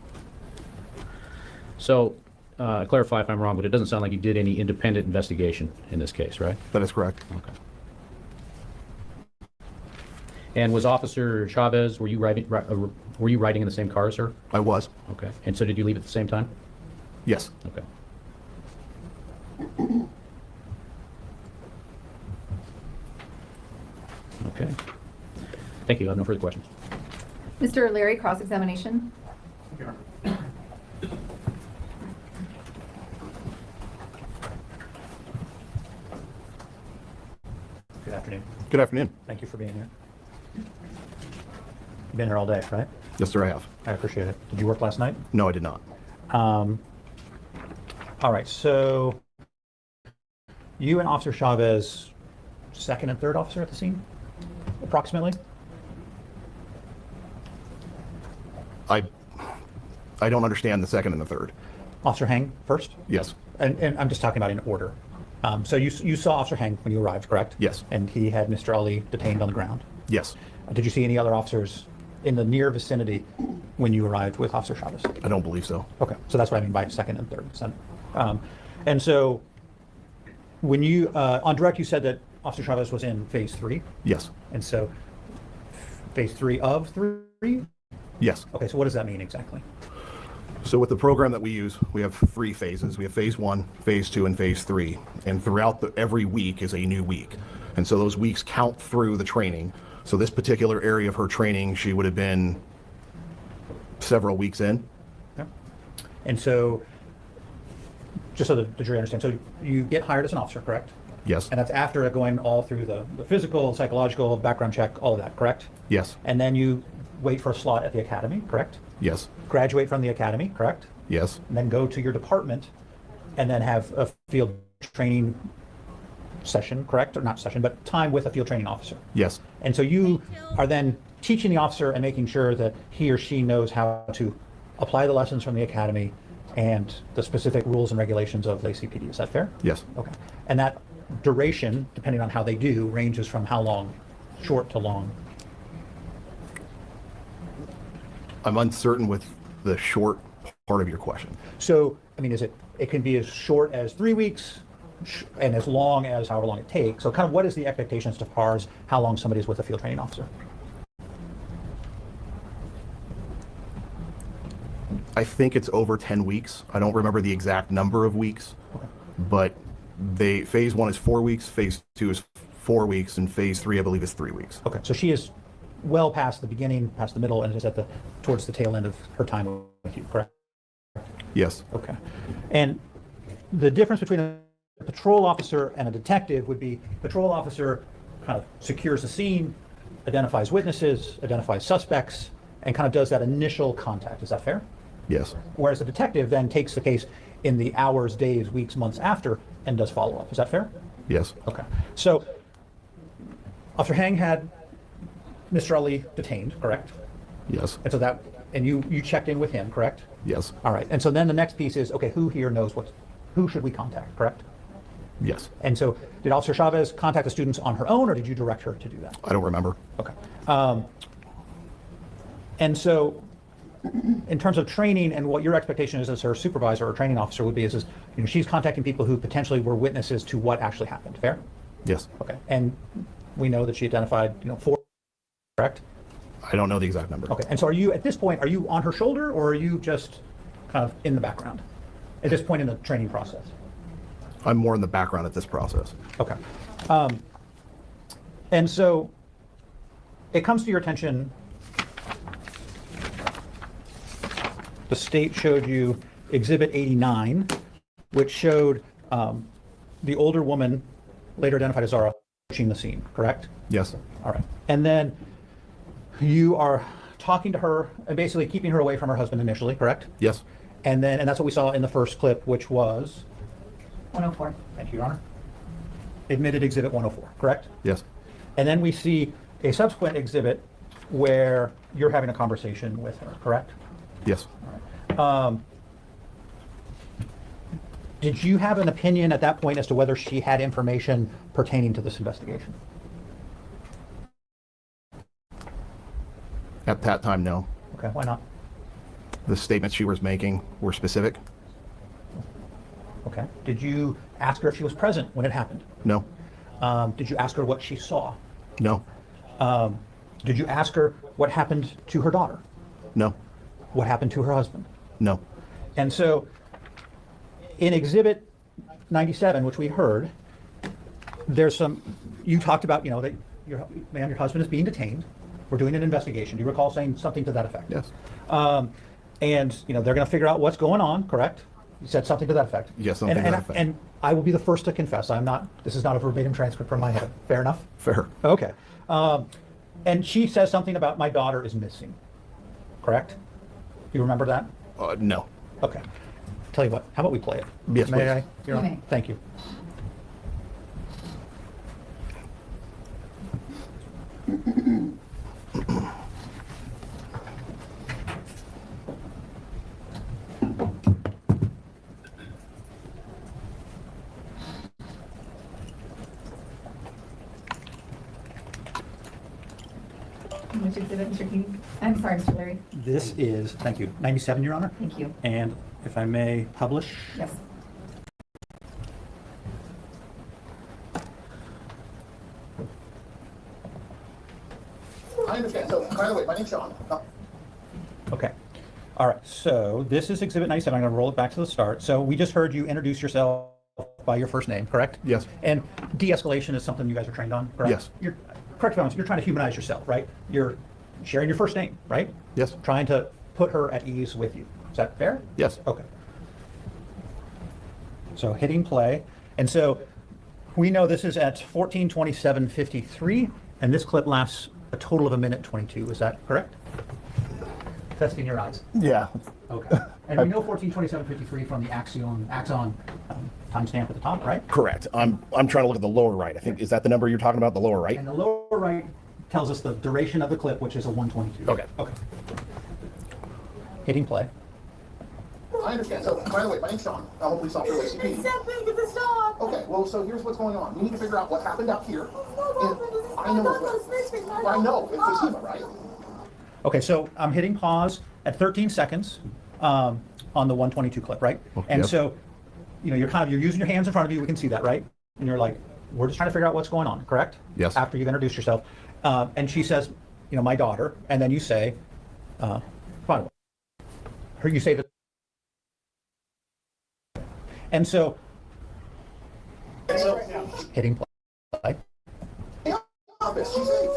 So clarify if I'm wrong, but it doesn't sound like you did any independent investigation in this case, right? That is correct. Okay. And was Officer Chavez, were you riding in the same car as her? I was. Okay. And so did you leave at the same time? Yes. Okay. Okay. Thank you. I have no further questions. Mr. O'Leary, cross-examination. Good afternoon. Good afternoon. Thank you for being here. You've been here all day, right? Yes, sir, I have. I appreciate it. Did you work last night? No, I did not. All right, so you and Officer Chavez, second and third officer at the scene, approximately? I don't understand the second and the third. Officer Heng first? Yes. And I'm just talking about in order. So you saw Officer Heng when you arrived, correct? Yes. And he had Mr. Ali detained on the ground? Yes. Did you see any other officers in the near vicinity when you arrived with Officer Chavez? I don't believe so. Okay, so that's what I mean by second and third. And so when you, on direct, you said that Officer Chavez was in phase 3? Yes. And so phase 3 of 3? Yes. Okay, so what does that mean exactly? So with the program that we use, we have 3 phases. We have phase 1, phase 2, and phase 3. And throughout every week is a new week. And so those weeks count through the training. So this particular area of her training, she would have been several weeks in. Yeah. And so, just so the jury understands, so you get hired as an officer, correct? Yes. And that's after going all through the physical, psychological, background check, all of that, correct? Yes. And then you wait for a slot at the academy, correct? Yes. Graduate from the academy, correct? Yes. And then go to your department and then have a field training session, correct? Or not session, but time with a field training officer. Yes. And so you are then teaching the officer and making sure that he or she knows how to apply the lessons from the academy and the specific rules and regulations of Lacey PD. Is that fair? Yes. Okay. And that duration, depending on how they do, ranges from how long, short to long? I'm uncertain with the short part of your question. So, I mean, it can be as short as 3 weeks and as long as however long it takes. So kind of what is the expectations as far as how long somebody is with a field training officer? I think it's over 10 weeks. I don't remember the exact number of weeks, but phase 1 is 4 weeks, phase 2 is 4 weeks, and phase 3, I believe, is 3 weeks. Okay, so she is well past the beginning, past the middle, and is towards the tail end of her time with you, correct? Yes. Okay. And the difference between a patrol officer and a detective would be patrol officer kind of secures the scene, identifies witnesses, identifies suspects, and kind of does that initial contact. Is that fair? Yes. Whereas a detective then takes the case in the hours, days, weeks, months after and does follow-up. Is that fair? Yes. Okay. So Officer Heng had Mr. Ali detained, correct? Yes. And so you checked in with him, correct? Yes. All right. And so then the next piece is, okay, who here knows who should we contact, correct? Yes. And so did Officer Chavez contact the students on her own, or did you direct her to do that? I don't remember. Okay. And so in terms of training and what your expectation is as her supervisor or training officer would be is she's contacting people who potentially were witnesses to what actually happened, fair? Yes. Okay. And we know that she identified 4, correct? I don't know the exact number. Okay. And so at this point, are you on her shoulder, or are you just kind of in the background at this point in the training process? I'm more in the background at this process. Okay. And so it comes to your attention, the state showed you Exhibit 89, which showed the older woman, later identified as Zahraa, approaching the scene, correct? Yes. All right. And then you are talking to her and basically keeping her away from her husband initially, correct? Yes. And that's what we saw in the first clip, which was 104. Thank you, Your Honor. Admitted Exhibit 104, correct? Yes. And then we see a subsequent exhibit where you're having a conversation with her, correct? Yes. Did you have an opinion at that point as to whether she had information pertaining to this investigation? At that time, no. Okay, why not? The statements she was making were specific. Okay. Did you ask her if she was present when it happened? No. Did you ask her what she saw? No. Did you ask her what happened to her daughter? No. What happened to her husband? No. And so in Exhibit 97, which we heard, there's some, you talked about, that your husband is being detained. We're doing an investigation. Do you recall saying something to that effect? Yes. And, they're going to figure out what's going on, correct? You said something to that effect. Yes, something to that effect. And I will be the first to confess, this is not a verbatim transcript from my head. Fair enough? Fair. Okay. And she says something about my daughter is missing, correct? You remember that? No. Okay. Tell you what, how about we play it? Yes, May please. I? Your Honor? may. Thank you. Which exhibit, Mr. King? I'm sorry, Mr. Larry. This is, thank you, 97, Your Honor? Thank you. And if I may publish? Yes. I understand. So, by the way, my name's Sean. Okay. All right, so this is Exhibit 97. I'm going to roll it back to the start. So we just heard you introduce yourself by your first name, correct? Yes. And de-escalation is something you guys are trained on, correct? Yes. Correct me if I'm wrong, you're trying to humanize yourself, right? You're sharing your first name, right? Yes. Trying to put her at ease with you. Is that fair? Yes. Okay. So hitting play. And so we know this is at 14:27:53, and this clip lasts a total of 1:22. Is that correct? Testing your eyes. Yeah. Okay. And we know 14:27:53 from the axon timestamp at the top, right? Correct. I'm trying to look at the lower right. I think, is that the number you're talking about, the lower right? And the lower right tells us the duration of the clip, which is a 1:22. Okay. Okay. Hitting play. I understand. So, by the way, my name's Sean. Hopefully, stop your ACP. Okay. Well, so here's what's going on. We need to figure out what happened out here. And I know it's Fatima, right? Okay, so I'm hitting pause at 13 seconds on the 1:22 clip, right? Okay, And yep. so, you're using your hands in front of you. We can see that, right? And you're like, we're just trying to figure out what's going on, correct? Yes. After you've introduced yourself, and she says, my daughter, and then you say, fine. You say that. And so, hitting play. Office. She's safe.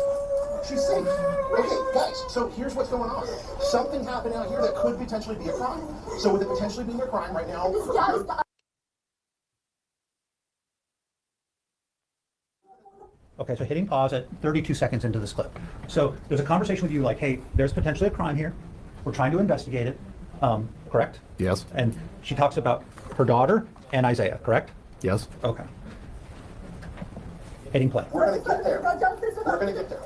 She's safe. Okay, guys, so here's what's going on. Something happened out here that could potentially be a crime. So with it potentially being a crime right now, Okay, so hitting pause at 32 seconds into this clip. So there's a conversation with you like, hey, there's potentially a crime here. We're trying to investigate it. Correct? Yes. And she talks about her daughter and Isaiah, correct? Yes. Okay. Hitting play. we're gonna get there. We're gonna get there.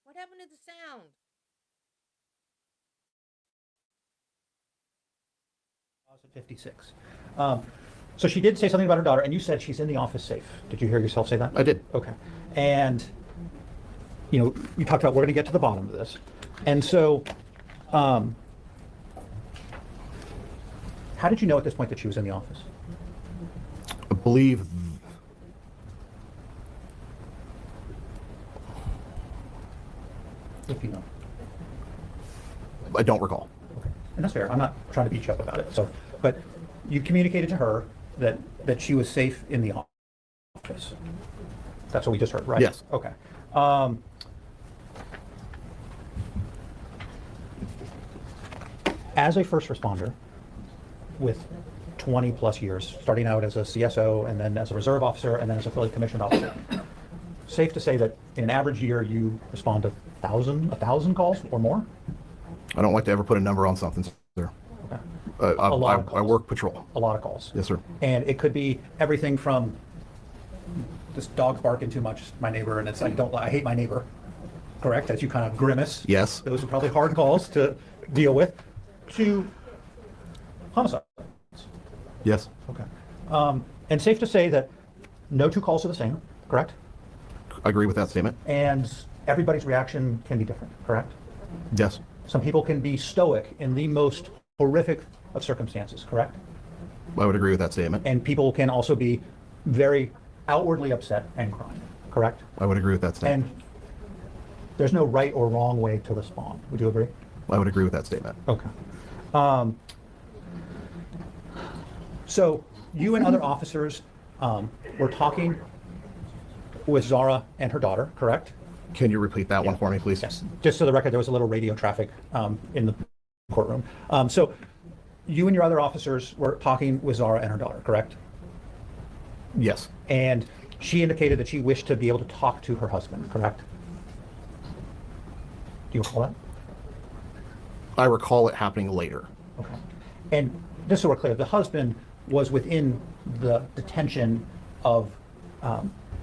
What happened to the sound? Pause at 56. So she did say something about her daughter, and you said she's in the office safe. Did you hear yourself say that? I did. Okay. And, you talked about we're going to get to the bottom of this. And so, how did you know at this point that she was in the office? I believe If you know. I don't recall. Okay. And that's fair. I'm not trying to beat you up about it. So, but you communicated to her that she was safe in the office. That's what we just heard, right? Yes. Okay. As a first responder with 20 plus years, starting out as a CSO and then as a reserve officer and then as a fully commissioned officer, safe to say that in an average year you respond to 1,000 calls or more? I don't like to ever put a number on something, sir. Okay. I work patrol. A lot of calls. Yes, sir. And it could be everything from this dog's barking too much, my neighbor, and it's I hate my neighbor. Correct? As you kind of grimace. Yes. Those are probably hard calls to deal with. To homicide. Yes. Okay. And safe to say that no two calls are the same, correct? I agree with that statement. And everybody's reaction can be different, correct? Yes. Some people can be stoic in the most horrific of circumstances, correct? I would agree with that statement. And people can also be very outwardly upset and crying, correct? I would agree with that statement. And there's no right or wrong way to respond. Would you agree? I would agree with that statement. Okay. So you and other officers were talking with Zahraa and her daughter, correct? Can you repeat that one for me, please? Yes. Just so the record, there was a little radio traffic in the courtroom. So you and your other officers were talking with Zahraa and her daughter, correct? Yes. And she indicated that she wished to be able to talk to her husband, correct? Do you recall that? I recall it happening later. Okay. And just so we're clear, the husband was within the detention of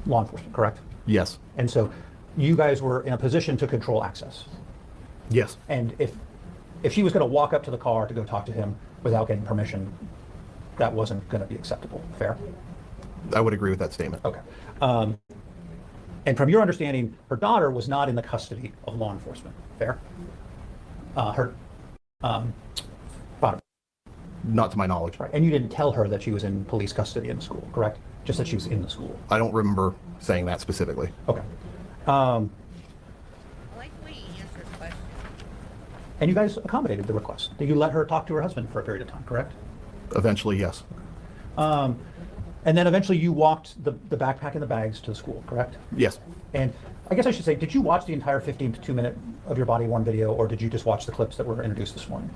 law enforcement, correct? Yes. And so you guys were in a position to control access. Yes. And if she was going to walk up to the car to go talk to him without getting permission, that wasn't going to be acceptable. Fair? I would agree with that statement. Okay. And from your understanding, her daughter was not in the custody of law enforcement. Fair? Her father. Not to my knowledge. Right. And you didn't tell her that she was in police custody in the school, correct? Just that she was in the school. I don't remember saying that specifically. Okay. I like the way you answered the question. And you guys accommodated the request. Did you let her talk to her husband for a period of time, correct? Eventually, yes. And then eventually you walked the backpack and the bags to the school, correct? Yes. And I guess I should say, did you watch the entire 15 to 2 minute of your body worn video, or did you just watch the clips that were introduced this morning?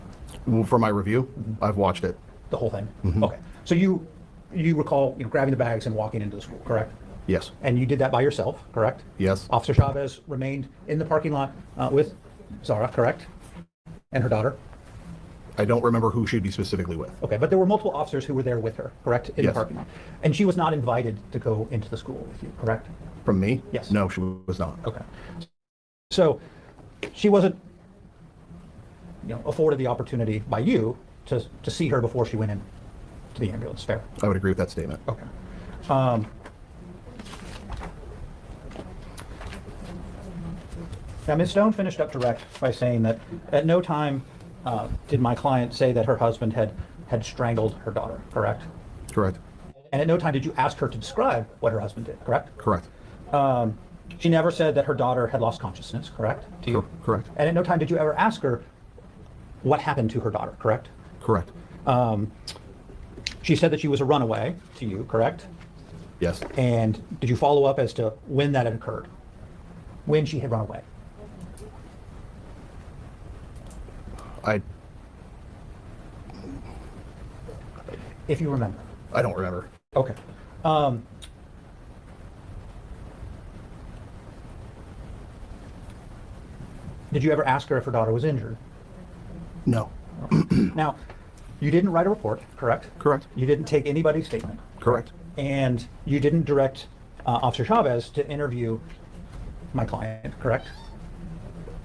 Well, for my review, I've watched it. The whole thing? Mhm. Okay. So you recall grabbing the bags and walking into the school, correct? Yes. And you did that by yourself, correct? Yes. Officer Chavez remained in the parking lot with Zahraa, correct? And her daughter? I don't remember who she'd be specifically with. Okay, but there were multiple officers who were there with her, correct? In Yes. the parking lot. And she was not invited to go into the school with you, correct? From me? Yes. No, she was not. Okay. So she wasn't, afforded the opportunity by you to see her before she went in to the ambulance. Fair? I would agree with that statement. Okay. Now, Ms. Stone finished up direct by saying that at no time did my client say that her husband had strangled her daughter, correct? Correct. And at no time did you ask her to describe what her husband did, correct? Correct. She never said that her daughter had lost consciousness, correct? To you? Correct. And at no time did you ever ask her what happened to her daughter, correct? Correct. She said that she was a runaway to you, correct? Yes. And did you follow up as to when that had occurred? When she had run away? If you remember. I don't remember. Okay. Did you ever ask her if her daughter was injured? No. Now, you didn't write a report, correct? Correct. You didn't take anybody's statement. Correct. And you didn't direct Officer Chavez to interview my client, correct?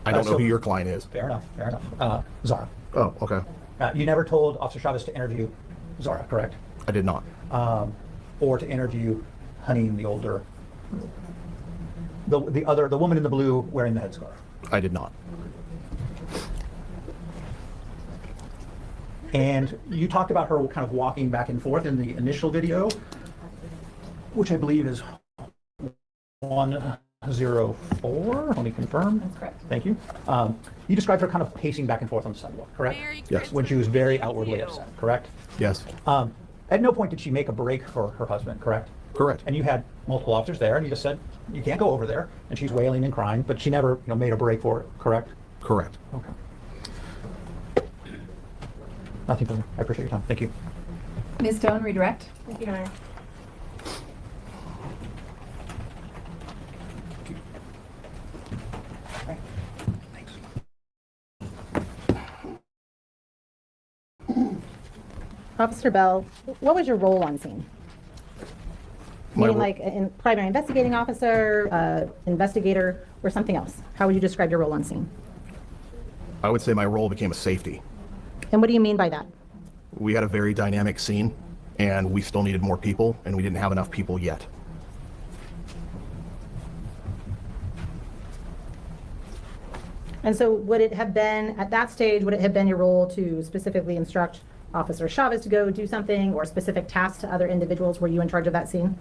I don't know who your client is. Fair enough, fair enough. Zahraa. Oh, okay. You never told Officer Chavez to interview Zahraa, correct? I did not. Or to interview Honey, the older, the woman in the blue wearing the headscarf. I did not. And you talked about her kind of walking back and forth in the initial video, which I believe is 104. Let me confirm. That's correct. Thank you. You described her kind of pacing back and forth on the sidewalk, correct? Yes. When she was very outwardly upset, correct? Yes. At no point did she make a break for her husband, correct? Correct. And you had multiple officers there, and you just said, you can't go over there. And she's wailing and crying, but she never made a break for it, correct? Correct. Okay. Nothing further. I appreciate your time. Thank you. Ms. Stone, redirect. Thank you, Your Honor. Officer Bell, what was your role on scene? Meaning like in primary investigating officer, investigator, or something else? How would you describe your role on scene? I would say my role became a safety. And what do you mean by that? We had a very dynamic scene, and we still needed more people, and we didn't have enough people yet. And so would it have been, at that stage, would it have been your role to specifically instruct Officer Chavez to go do something or specific tasks to other individuals? Were you in charge of that scene?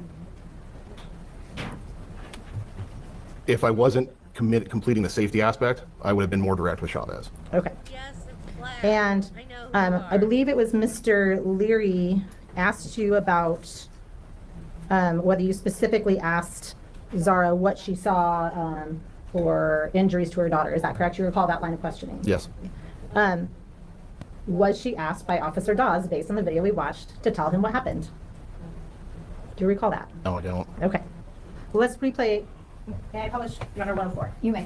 If I wasn't completing the safety aspect, I would have been more direct with Chavez. Okay. Yes, it's Claire. And I know I believe it was Mr. Leary asked you about whether you specifically asked Zahraa what she saw for injuries to her daughter. Is that correct? You recall that line of questioning? Yes. Was she asked by Officer Dawes, based on the video we watched, to tell him what happened? Do you recall that? No, I don't. Okay. Well, let's replay. May I publish number 104? You may.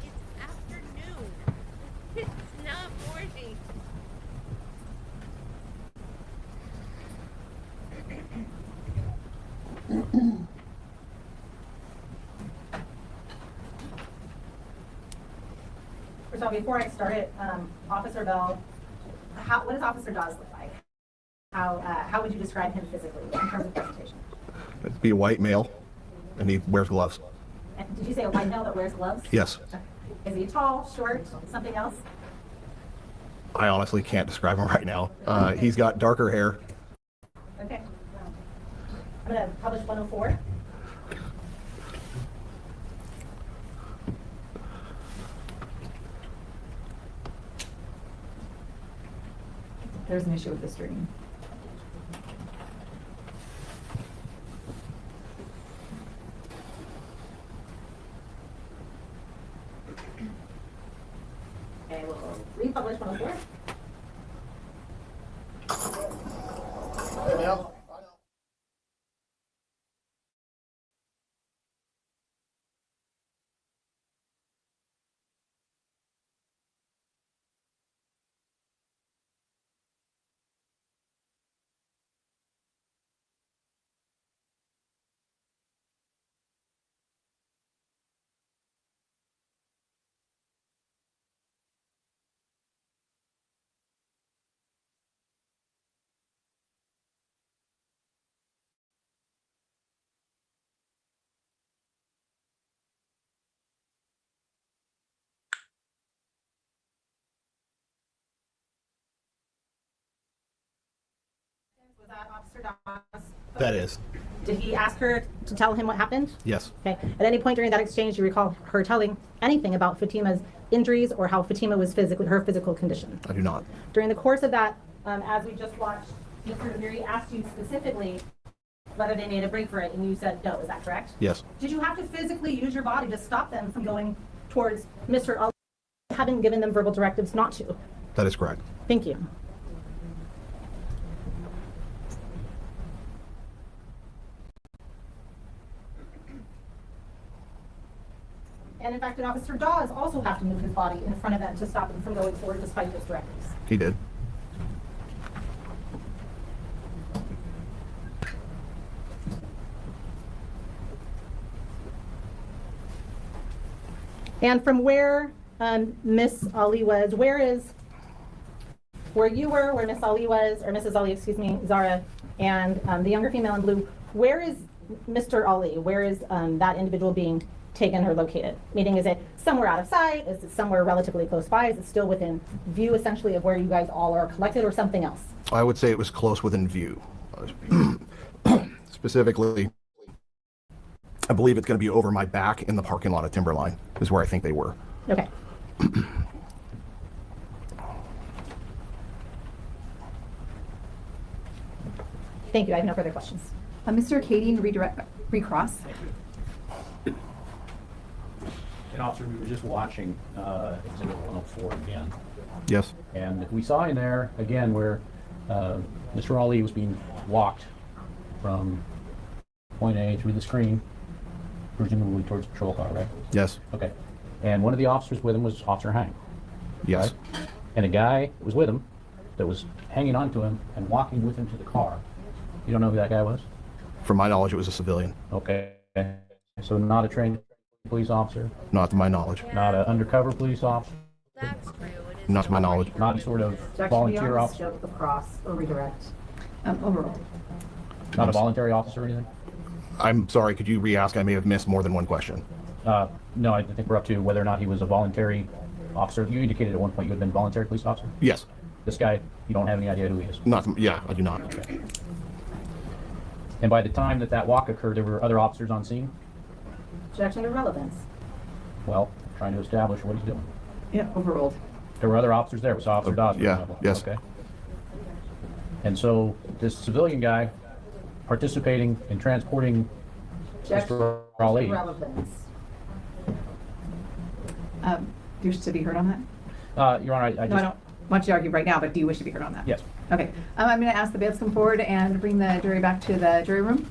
It's afternoon. It's not morning. First of all, before I start it, Officer Bell, what does Officer Dawes look like? How would you describe him physically in terms of presentation? It'd be a white male, and he wears gloves. And did you say a white male that wears gloves? Yes. Is he tall, short, something else? I honestly can't describe him right now. He's got darker hair. Okay. I'm going to publish 104. There's an issue with the stream. Okay, we'll republish 104. Hey, Mel. Was that Officer Dawes? That is. Did he ask her to tell him what happened? Yes. Okay. At any point during that exchange, do you recall her telling anything about Fatima's injuries or how Fatima was her physical condition? I do not. During the course of that, as we just watched, Mr. Leary asked you specifically whether they made a break for it, and you said no. Is that correct? Yes. Did you have to physically use your body to stop them from going towards Mr. Ali, having given them verbal directives not to? That is correct. Thank you. And in fact, an Officer Dawes also have to move his body in front of them to stop them from going forward despite those directives. He did. And from where Miss Ali was, where you were, where Miss Ali was, or Mrs. Ali, excuse me, Zahraa, and the younger female in blue, where is Mr. Ali? Where is that individual being taken or located? Meaning, is it somewhere out of sight? Is it somewhere relatively close by? Is it still within view, essentially, of where you guys all are collected, or something else? I would say it was close within view. Specifically, I believe it's going to be over my back in the parking lot of Timberline, is where I think they were. Okay. Thank you. I have no further questions. Mr. Kading, recross. And officer, we were just watching Exhibit 104 again. Yes. And we saw in there, again, where Mr. Ali was being walked from point A through the screen, presumably towards the patrol car, right? Yes. Okay. And one of the officers with him was Officer Hank. Yes. Right? And a guy was with him that was hanging on to him and walking with him to the car. You don't know who that guy was? From my knowledge, it was a civilian. Okay. So not a trained police officer? Not to my knowledge. Not an undercover police officer? That's true. It is Not to my knowledge. Not a sort of volunteer officer? Cross or redirect. Overall. Not a voluntary officer or anything? I'm sorry, could you re-ask? I may have missed more than one question. No, I think we're up to whether or not he was a voluntary officer. You indicated at one point you had been a voluntary police officer? Yes. This guy, you don't have any idea who he is? Yeah, I do not. Okay. And by the time that walk occurred, there were other officers on scene? Objection to relevance. Well, trying to establish what he's doing. Yeah, overruled. There were other officers there. It was Officer Dawson. Yeah, yes. Okay. And so this civilian guy participating in transporting Mr. Ali. Relevance. Do you wish to be heard on that? Your Honor, I just... No, I don't want you to argue right now, but do you wish to be heard on that? Yes. Okay. I'm going to ask the bailiffs to come forward and bring the jury back to the jury room.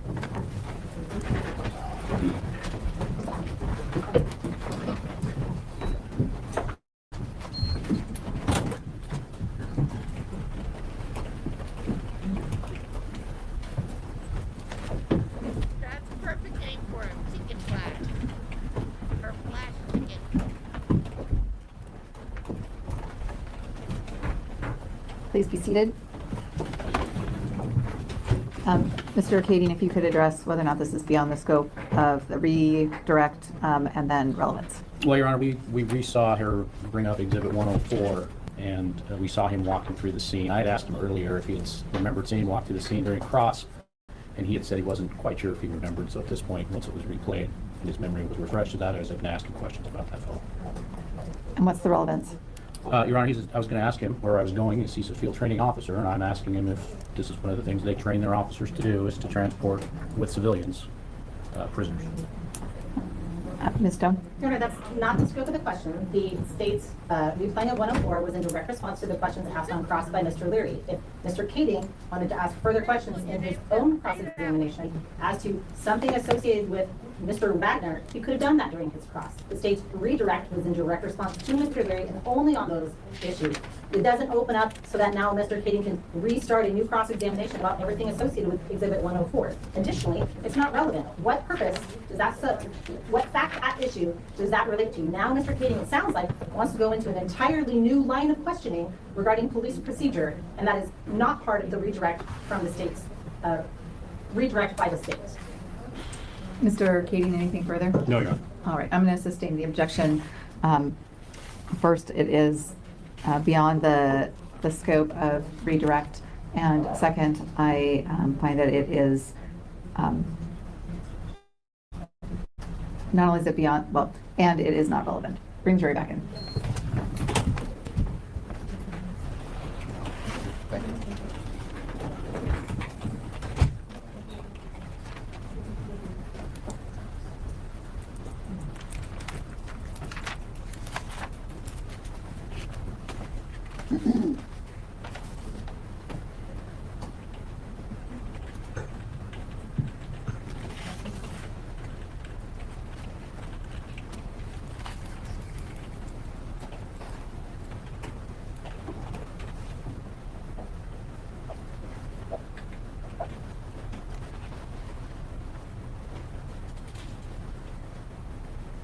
That's a perfect name for him, Chicken Flash. Or Flash Chicken. Please be seated. Mr. Kading, if you could address whether or not this is beyond the scope of the redirect and then relevance. Well, Your Honor, we saw her bring up Exhibit 104, and we saw him walking through the scene. I had asked him earlier if he had remembered seeing him walk through the scene during cross, and he had said he wasn't quite sure if he remembered. So at this point, once it was replayed, and his memory was refreshed to that, I was going to ask him questions about that fellow. And what's the relevance? Your Honor, I was going to ask him where I was going. He's a field training officer, and I'm asking him if this is one of the things they train their officers to do, is to transport with civilians prisoners. Ms. Stone? Your Honor, that's not the scope of the question. The state's replaying of 104 was in direct response to the questions asked on cross by Mr. Leary. If Mr. Kading wanted to ask further questions in his own cross-examination as to something associated with Mr. Wagner, he could have done that during his cross. The state's redirect was in direct response to Mr. Leary and only on those issues. It doesn't open up so that now Mr. Kading can restart a new cross-examination about everything associated with Exhibit 104. Additionally, it's not relevant. What purpose does that what fact at issue does that relate to? Now Mr. Kading, it sounds like, wants to go into an entirely new line of questioning regarding police procedure, and that is not part of the redirect from the state's, redirect by the state. Mr. Kading, anything further? No, Your Honor. All right, I'm going to sustain the objection. First, it is beyond the scope of redirect, and second, I find that it is not only is it beyond, well, and it is not relevant. Bring the jury back in. Thank you.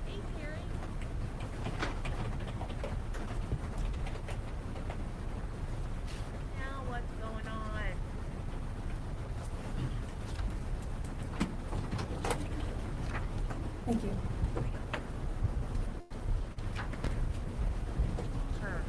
Hey, Terry. Now what's going on? Thank you. Sure.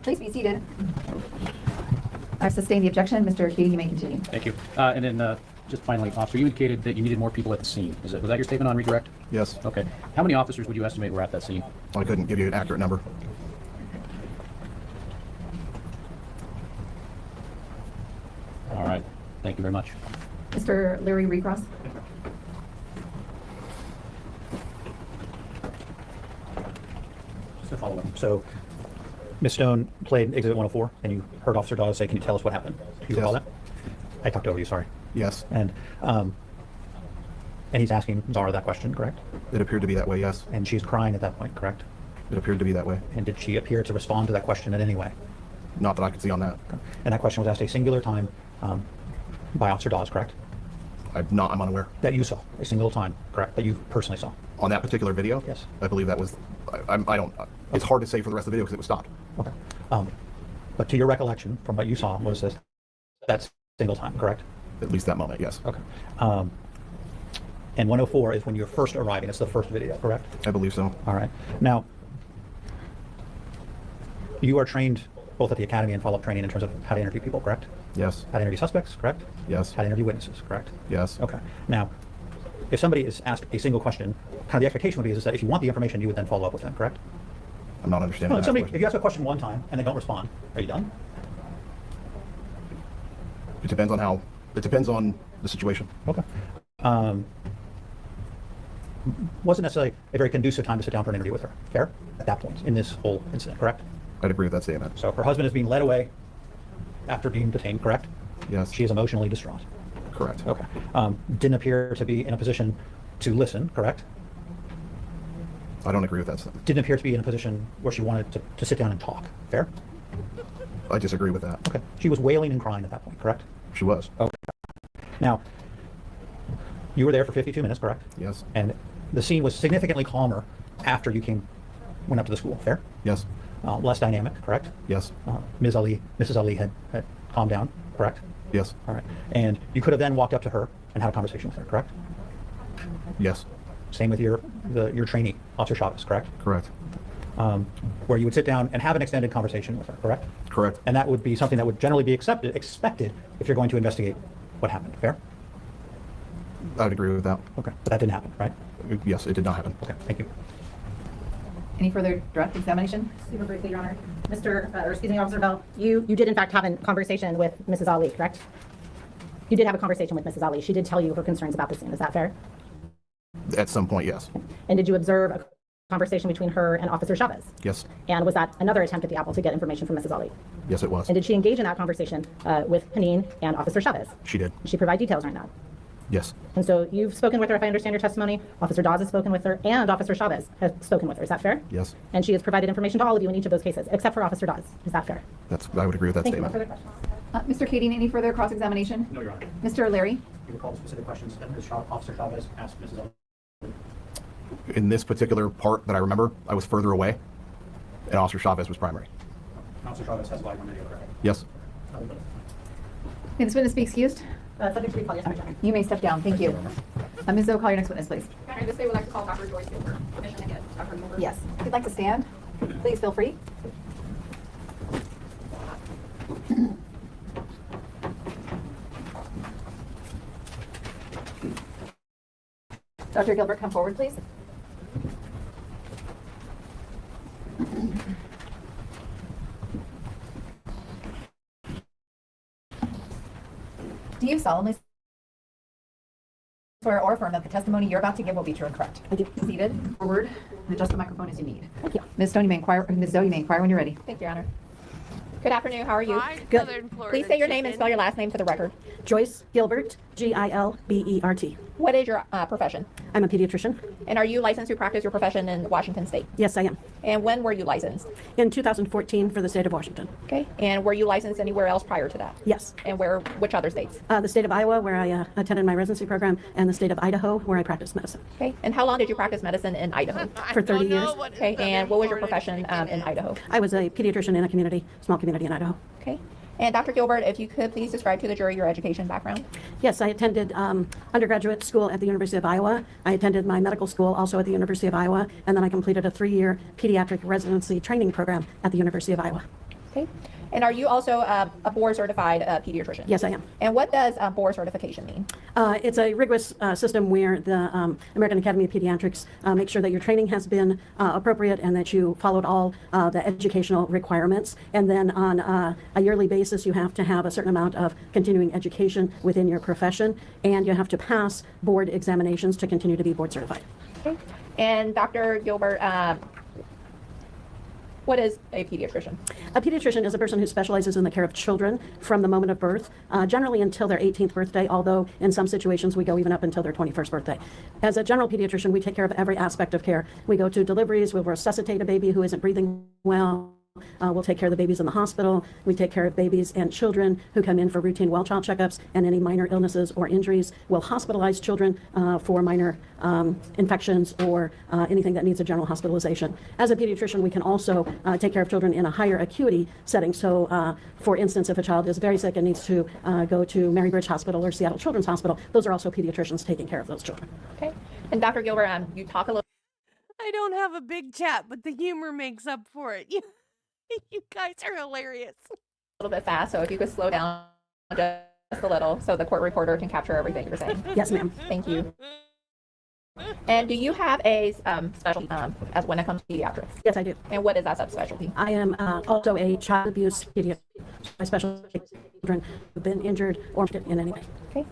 Please be seated. I sustain the objection. Mr. Kading, you may continue. Thank you. And then just finally, officer, you indicated that you needed more people at the scene. Was that your statement on redirect? Yes. Okay. How many officers would you estimate were at that scene? I couldn't give you an accurate number. All right. Thank you very much. Mr. Leary, recross. Just a follow-up. So, Ms. Stone played Exhibit 104, and you heard Officer Dawes say, "Can you tell us what happened?" Do you recall that? I talked over you, sorry. Yes. And he's asking Zahraa that question, correct? It appeared to be that way, yes. And she's crying at that point, correct? It appeared to be that way. And did she appear to respond to that question in any way? Not that I could see on that. And that question was asked a singular time by Officer Dawes, correct? I'm unaware. That you saw a single time, correct? That you personally saw? On that particular video? Yes. I believe that was, I don't, it's hard to say for the rest of the video because it was stopped. Okay. But to your recollection, from what you saw, was this that single time, correct? At least that moment, yes. Okay. And 104 is when you're first arriving. It's the first video, correct? I believe so. All right. Now, you are trained both at the academy and follow-up training in terms of how to interview people, correct? Yes. How to interview suspects, correct? Yes. How to interview witnesses, correct? Yes. Okay. Now, if somebody is asked a single question, kind of the expectation would be is that if you want the information, you would then follow up with them, correct? I'm not understanding No, that. if you ask a question one time and they don't respond, are you done? It depends on the situation. Okay. Wasn't necessarily a very conducive time to sit down for an interview with her. Fair? At that point in this whole incident, correct? I'd agree with that statement. So her husband is being led away after being detained, correct? Yes. She is emotionally distraught. Correct. Okay. Didn't appear to be in a position to listen, correct? I don't agree with that statement. Didn't appear to be in a position where she wanted to sit down and talk. Fair? I disagree with that. Okay. She was wailing and crying at that point, correct? She was. Okay. Now, you were there for 52 minutes, correct? Yes. And the scene was significantly calmer after you went up to the school. Fair? Yes. Less dynamic, correct? Yes. Mrs. Ali had calmed down, correct? Yes. All right. And you could have then walked up to her and had a conversation with her, correct? Yes. Same with your trainee, Officer Chavez, correct? Correct. Where you would sit down and have an extended conversation with her, correct? Correct. And that would be something that would generally be expected if you're going to investigate what happened. Fair? I would agree with that. Okay. But that didn't happen, right? Yes, it did not happen. Okay. Thank you. Any further direct examination? Super briefly, Your Honor. Officer Bell, you did in fact have a conversation with Mrs. Ali, correct? You did have a conversation with Mrs. Ali. She did tell you her concerns about the scene. Is that fair? At some point, yes. And did you observe a conversation between her and Officer Chavez? Yes. And was that another attempt at the apple to get information from Mrs. Ali? Yes, it was. And did she engage in that conversation with Panine and Officer Chavez? She did. Did she provide details right now? Yes. And so you've spoken with her, if I understand your testimony. Officer Dawes has spoken with her, and Officer Chavez has spoken with her. Is that fair? Yes. And she has provided information to all of you in each of those cases, except for Officer Dawes. Is that fair? I would agree with that Thank you. No statement. further questions. Mr. Kading, any further cross-examination? No, Your Honor. Mr. O'Leary? You recall the specific questions that Officer Chavez asked Mrs. Ali? In this particular part that I remember, I was further away, and Officer Chavez was primary. Officer Chavez has live on video, correct? Yes. May this witness be excused? Subject to recall, yes, Your Honor. You may step down. Thank you. Ms. Zoe, call your next witness, please. Your Honor, this day would like to call Dr. Joyce for permission to get Dr. Gilbert. Yes. If you'd like to stand, please feel free. Dr. Gilbert, come forward, please. Do you solemnly swear or affirm that the testimony you're about to give will be true and correct? I do. Seated, forward, and adjust the microphone as you need. Thank you. Ms. Zoe, you may inquire when you're ready. Thank you, Your Honor. Good afternoon. How are you? Hi, Good. Southern Florida Please say your name and chicken. spell your last name for the record. Joyce Gilbert, Gilbert. What is your profession? I'm a pediatrician. And are you licensed to practice your profession in Washington State? Yes, I am. And when were you licensed? In 2014 for the state of Washington. Okay. And were you licensed anywhere else prior to that? Yes. And which other states? The state of Iowa, where I attended my residency program, and the state of Idaho, where I practiced medicine. Okay. And how long did you practice medicine in Idaho? For 30 years. Okay. And what was your profession in Idaho? I was a pediatrician in a small community in Idaho. Okay. And Dr. Gilbert, if you could please describe to the jury your education background. Yes, I attended undergraduate school at the University of Iowa. I attended my medical school also at the University of Iowa, and then I completed a 3-year pediatric residency training program at the University of Iowa. Okay. And are you also a board certified pediatrician? Yes, I am. And what does board certification mean? It's a rigorous system where the American Academy of Pediatrics make sure that your training has been appropriate and that you followed all the educational requirements. And then on a yearly basis, you have to have a certain amount of continuing education within your profession, and you have to pass board examinations to continue to be board certified. Okay. And Dr. Gilbert, what is a pediatrician? A pediatrician is a person who specializes in the care of children from the moment of birth, generally until their 18th birthday, although in some situations we go even up until their 21st birthday. As a general pediatrician, we take care of every aspect of care. We go to deliveries, we'll resuscitate a baby who isn't breathing well. We'll take care of the babies in the hospital. We take care of babies and children who come in for routine well child checkups and any minor illnesses or injuries. We'll hospitalize children for minor infections or anything that needs a general hospitalization. As a pediatrician, we can also take care of children in a higher acuity setting. So, for instance, if a child is very sick and needs to go to Mary Bridge Hospital or Seattle Children's Hospital, those are also pediatricians taking care of those children. Okay. And Dr. Gilbert, you talk a little. I don't have a big chat, but the humor makes up for it. You guys are hilarious. A little bit fast, so if you could slow down just a little so the court reporter can capture everything you're saying. Yes, ma'am. Thank you. And do you have a specialty as when it comes to pediatrics? Yes, I do. And what is that subspecialty? I am also a child abuse pediatrician. My specialty is children who've been injured or in any way. Okay.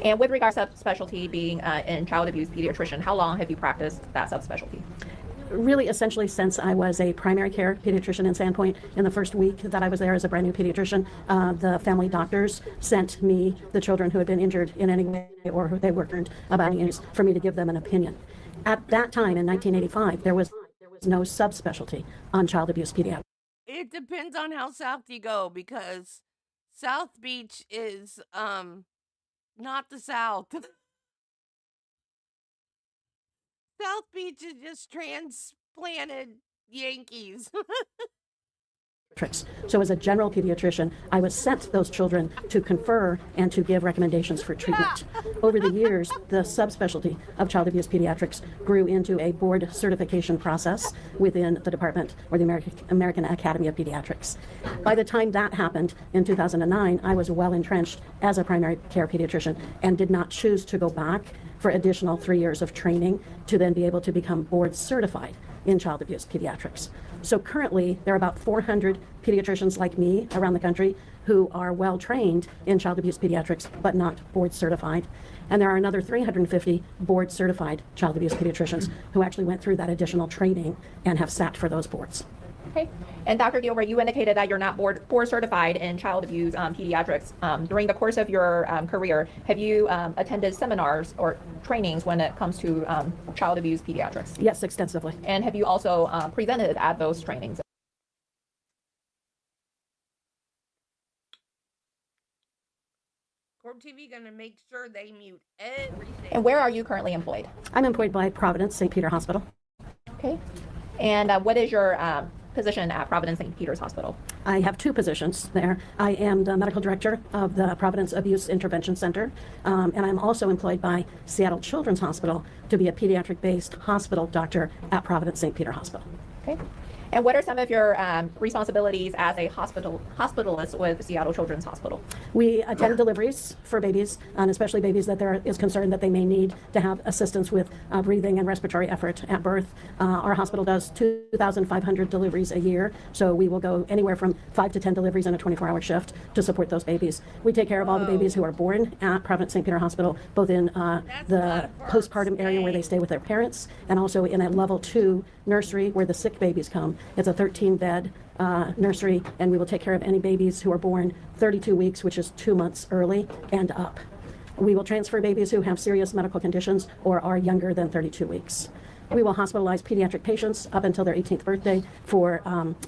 And with regards to subspecialty being in child abuse pediatrician, how long have you practiced that subspecialty? Really, essentially, since I was a primary care pediatrician in Sandpoint, in the first week that I was there as a brand new pediatrician, the family doctors sent me the children who had been injured in any way or who they were concerned about injuries for me to give them an opinion. At that time, in 1985, there was no subspecialty on child abuse pediatrics. It depends on how south you go, because South Beach is not the South. South Beach is just transplanted Yankees. So as a general pediatrician, I was sent those children to confer and to give recommendations for treatment. Over the years, the subspecialty of child abuse pediatrics grew into a board certification process within the department or the American Academy of Pediatrics. By the time that happened in 2009, I was well entrenched as a primary care pediatrician and did not choose to go back for additional 3 years of training to then be able to become board certified in child abuse pediatrics. So currently, there are about 400 pediatricians like me around the country who are well trained in child abuse pediatrics, but not board certified. And there are another 350 board certified child abuse pediatricians who actually went through that additional training and have sat for those boards. Okay. And Dr. Gilbert, you indicated that you're not board certified in child abuse pediatrics. During the course of your career, have you attended seminars or trainings when it comes to child abuse pediatrics? Yes, extensively. And have you also presented at those trainings? Court TV gonna make sure they mute everything. And where are you currently employed? I'm employed by Providence St. Peter Hospital. Okay. And what is your position at Providence St. Peter's Hospital? I have two positions there. I am the medical director of the Providence Abuse Intervention Center, and I'm also employed by Seattle Children's Hospital to be a pediatric-based hospital doctor at Providence St. Peter Hospital. Okay. And what are some of your responsibilities as a hospitalist with Seattle Children's Hospital? We attend deliveries for babies, and especially babies that there is concern that they may need to have assistance with breathing and respiratory effort at birth. Our hospital does 2,500 deliveries a year, so we will go anywhere from 5 to 10 deliveries in a 24-hour shift to support those babies. We take care of all the babies who are born at Providence St. Peter Hospital, both in the postpartum area where they stay with their parents, and also in a level 2 nursery where the sick babies come. It's a 13-bed nursery, and we will take care of any babies who are born 32 weeks, which is 2 months early, and up. We will transfer babies who have serious medical conditions or are younger than 32 weeks. We will hospitalize pediatric patients up until their 18th birthday for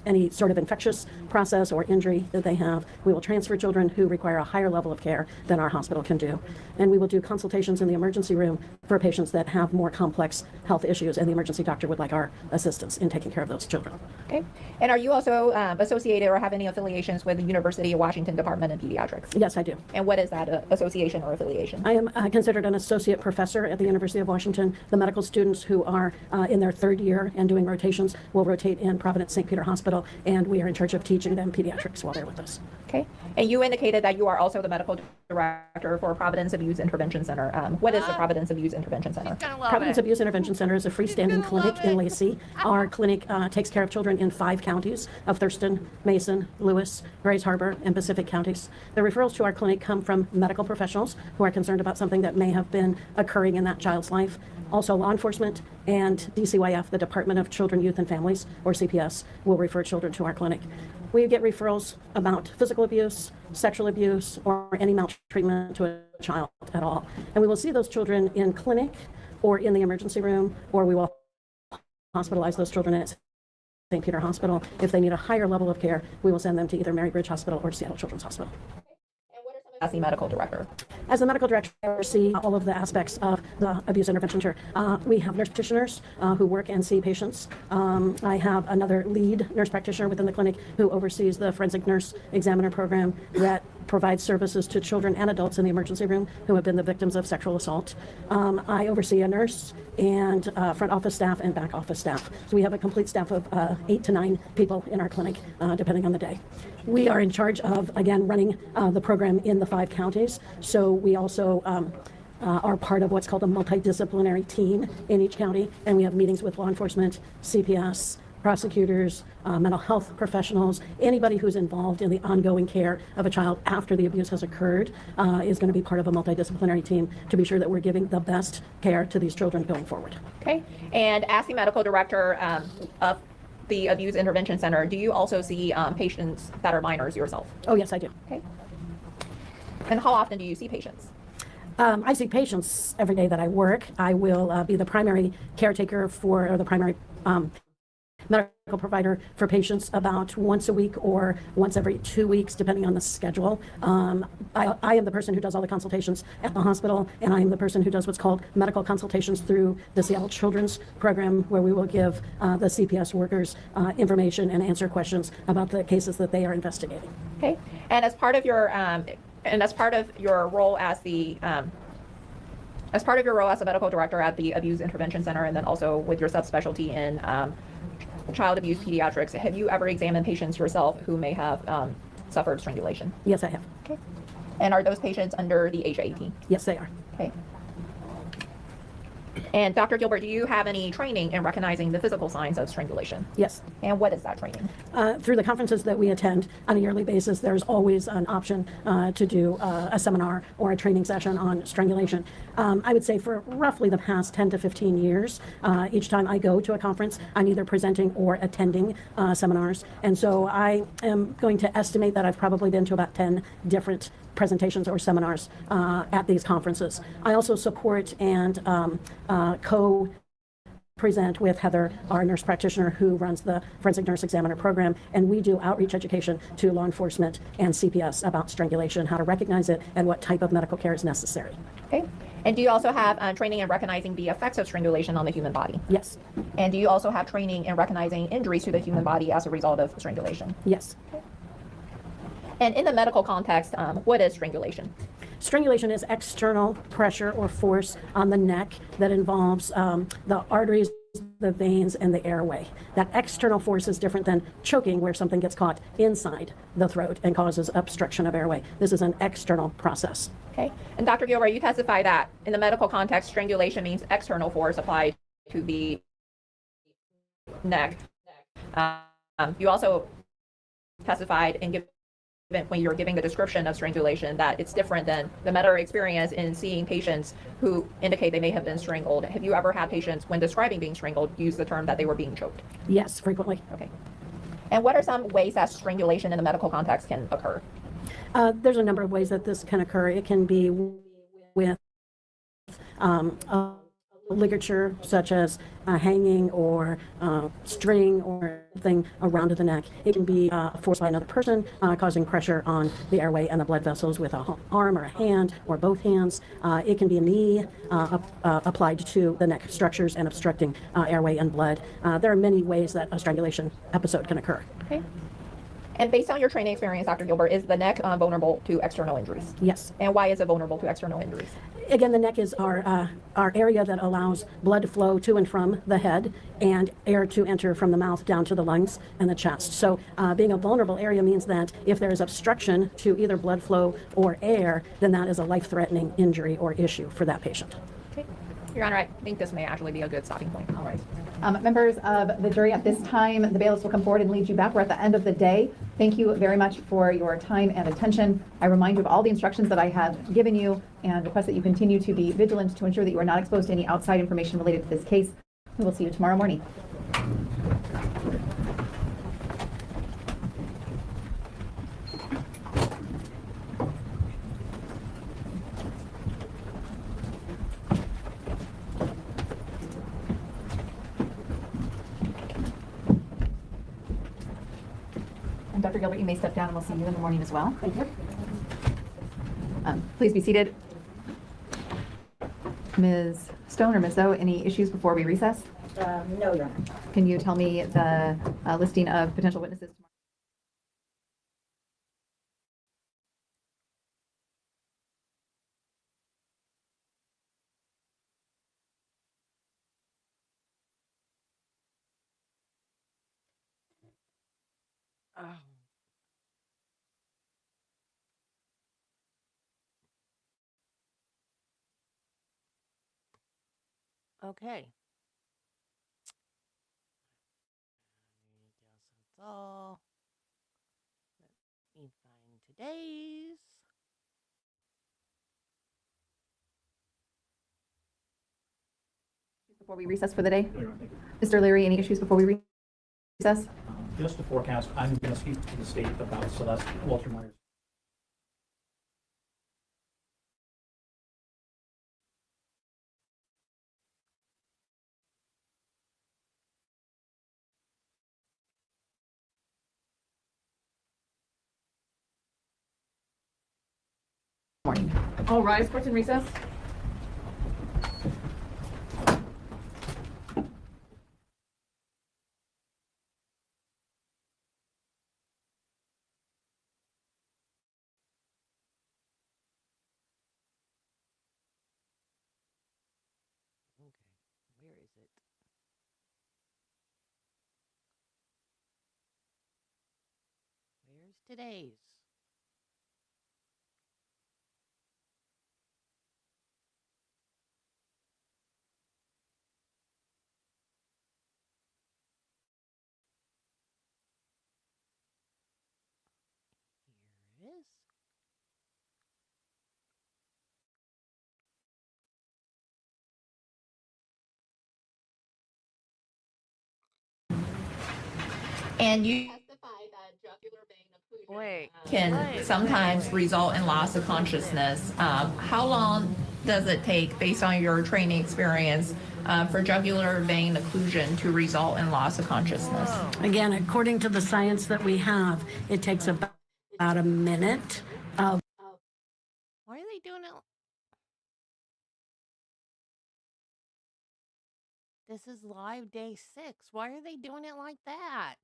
any sort of infectious process or injury that they have. We will transfer children who require a higher level of care than our hospital can do. And we will do consultations in the emergency room for patients that have more complex health issues, and the emergency doctor would like our assistance in taking care of those children. Okay. And are you also associated or have any affiliations with the University of Washington Department of Pediatrics? Yes, I do. And what is that association or affiliation? I am considered an associate professor at the University of Washington. The medical students who are in their third year and doing rotations will rotate in Providence St. Peter Hospital, and we are in charge of teaching them pediatrics while they're with us. Okay. And you indicated that you are also the medical director for Providence Abuse Intervention Center. What is the Providence Abuse Intervention Center? Providence Abuse Intervention Center is a freestanding clinic in Lacey. Our clinic takes care of children in 5 counties of Thurston, Mason, Lewis, Grays Harbor, and Pacific counties. The referrals to our clinic come from medical professionals who are concerned about something that may have been occurring in that child's life. Also, law enforcement and DCYF, the Department of Children, Youth, and Families, or CPS, will refer children to our clinic. We get referrals about physical abuse, sexual abuse, or any maltreatment to a child at all. And we will see those children in clinic or in the emergency room, or we will hospitalize those children in St. Peter Hospital. If they need a higher level of care, we will send them to either Mary Bridge Hospital or Seattle Children's Hospital. As the medical director. As the medical director, I oversee all of the aspects of the abuse intervention center. We have nurse practitioners who work and see patients. I have another lead nurse practitioner within the clinic who oversees the forensic nurse examiner program that provides services to children and adults in the emergency room who have been the victims of sexual assault. I oversee a nurse and front office staff and back office staff. So we have a complete staff of 8 to 9 people in our clinic, depending on the day. We are in charge of, again, running the program in the 5 counties. So we also are part of what's called a multidisciplinary team in each county. And we have meetings with law enforcement, CPS, prosecutors, mental health professionals, anybody who's involved in the ongoing care of a child after the abuse has occurred is going to be part of a multidisciplinary team to be sure that we're giving the best care to these children going forward. Okay. And as the medical director of the Abuse Intervention Center, do you also see patients that are minors yourself? Oh, yes, I do. Okay. And how often do you see patients? I see patients every day that I work. I will be the primary caretaker or the primary medical provider for patients about once a week or once every 2 weeks, depending on the schedule. I am the person who does all the consultations at the hospital, and I am the person who does what's called medical consultations through the Seattle Children's Program, where we will give the CPS workers information and answer questions about the cases that they are investigating. Okay. And as part of your role as the as part of your role as a medical director at the Abuse Intervention Center, and then also with your subspecialty in child abuse pediatrics, have you ever examined patients yourself who may have suffered strangulation? Yes, I have. Okay. And are those patients under the age of 18? Yes, they are. Okay. And Dr. Gilbert, do you have any training in recognizing the physical signs of strangulation? Yes. And what is that training? Through the conferences that we attend on a yearly basis, there's always an option to do a seminar or a training session on strangulation. I would say for roughly the past 10 to 15 years, each time I go to a conference, I'm either presenting or attending seminars. And so I am going to estimate that I've probably been to about 10 different presentations or seminars at these conferences. I also support and co-present with Heather, our nurse practitioner who runs the Forensic Nurse Examiner program, and we do outreach education to law enforcement and CPS about strangulation, how to recognize it, and what type of medical care is necessary. Okay. And do you also have training in recognizing the effects of strangulation on the human body? Yes. And do you also have training in recognizing injuries to the human body as a result of strangulation? Yes. Okay. And in the medical context, what is strangulation? Strangulation is external pressure or force on the neck that involves the arteries, the veins, and the airway. That external force is different than choking, where something gets caught inside the throat and causes obstruction of airway. This is an external process. Okay. And Dr. Gilbert, you testify that in the medical context, strangulation means external force applied to the neck. You also testified in when you're giving the description of strangulation that it's different than the meta experience in seeing patients who indicate they may have been strangled. Have you ever had patients, when describing being strangled, use the term that they were being choked? Yes, frequently. Okay. And what are some ways that strangulation in the medical context can occur? There's a number of ways that this can occur. It can be with ligature, such as hanging or string or thing around the neck. It can be forced by another person, causing pressure on the airway and the blood vessels with an arm or a hand or both hands. It can be a knee applied to the neck structures and obstructing airway and blood. There are many ways that a strangulation episode can occur. Okay. And based on your training experience, Dr. Gilbert, is the neck vulnerable to external injuries? Yes. And why is it vulnerable to external injuries? Again, the neck is our area that allows blood to flow to and from the head and air to enter from the mouth down to the lungs and the chest. So being a vulnerable area means that if there is obstruction to either blood flow or air, then that is a life-threatening injury or issue for that patient. Okay. Your Honor, I think this may actually be a good stopping point. All right. Members of the jury, at this time, the bailiffs will come forward and lead you back. We're at the end of the day. Thank you very much for your time and attention. I remind you of all the instructions that I have given you and request that you continue to be vigilant to ensure that you are not exposed to any outside information related to this case. We will see you tomorrow morning. And Dr. Gilbert, you may step down and we'll see you in the morning as well. Thank you. Please be seated. Ms. Stone or Ms. Zoe, any issues before we recess? No, Your Honor. Can you tell me the listing of potential witnesses tomorrow? Oh. Okay. So let me find today's. Before we recess for the day? Mr. Leary, any issues before we recess? Just to forecast, I'm going to speak to the state about Celeste Walter Myers. Morning. All rise, court's in recess. Okay, where is it? Where's today's? Here it is. And you Wait. can sometimes result in loss of consciousness. How long does it take, based on your training experience, for jugular vein occlusion to result in loss of consciousness? Again, according to the science that we have, it takes about a minute of. Why are they doing it? This is live day 6. Why are they doing it like that?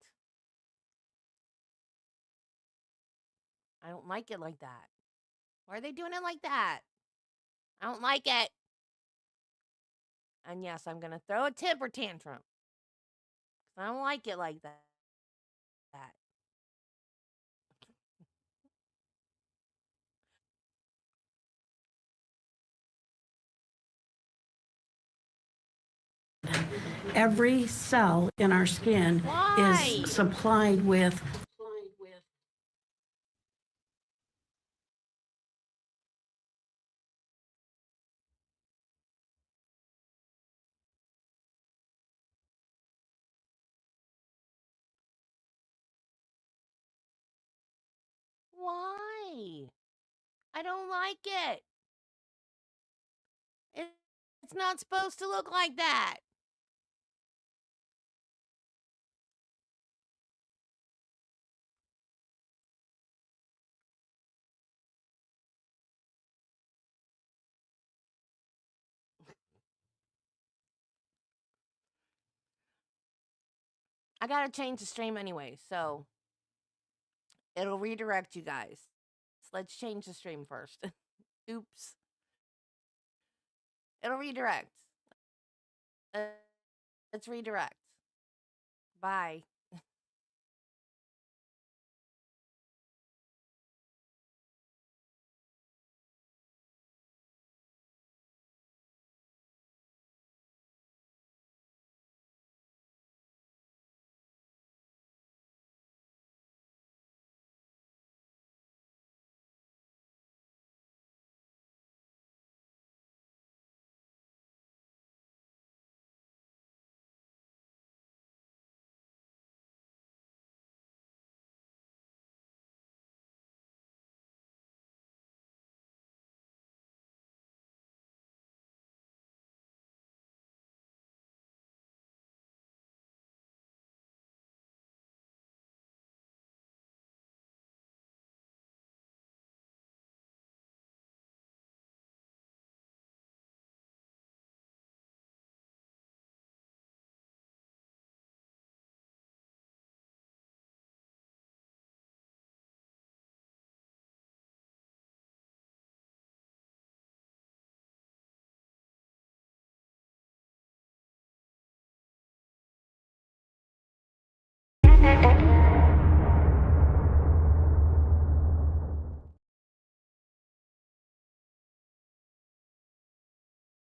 I don't like it like that. Why are they doing it like that? I don't like it. And yes, I'm going to throw a temper tantrum. I don't like it like that. Every cell in our skin Why? is supplied with. Why? I don't like it. It's not supposed to look like that. I gotta change the stream anyway, so it'll redirect you guys. So let's change the stream first. Oops. It'll redirect. Let's redirect. Bye.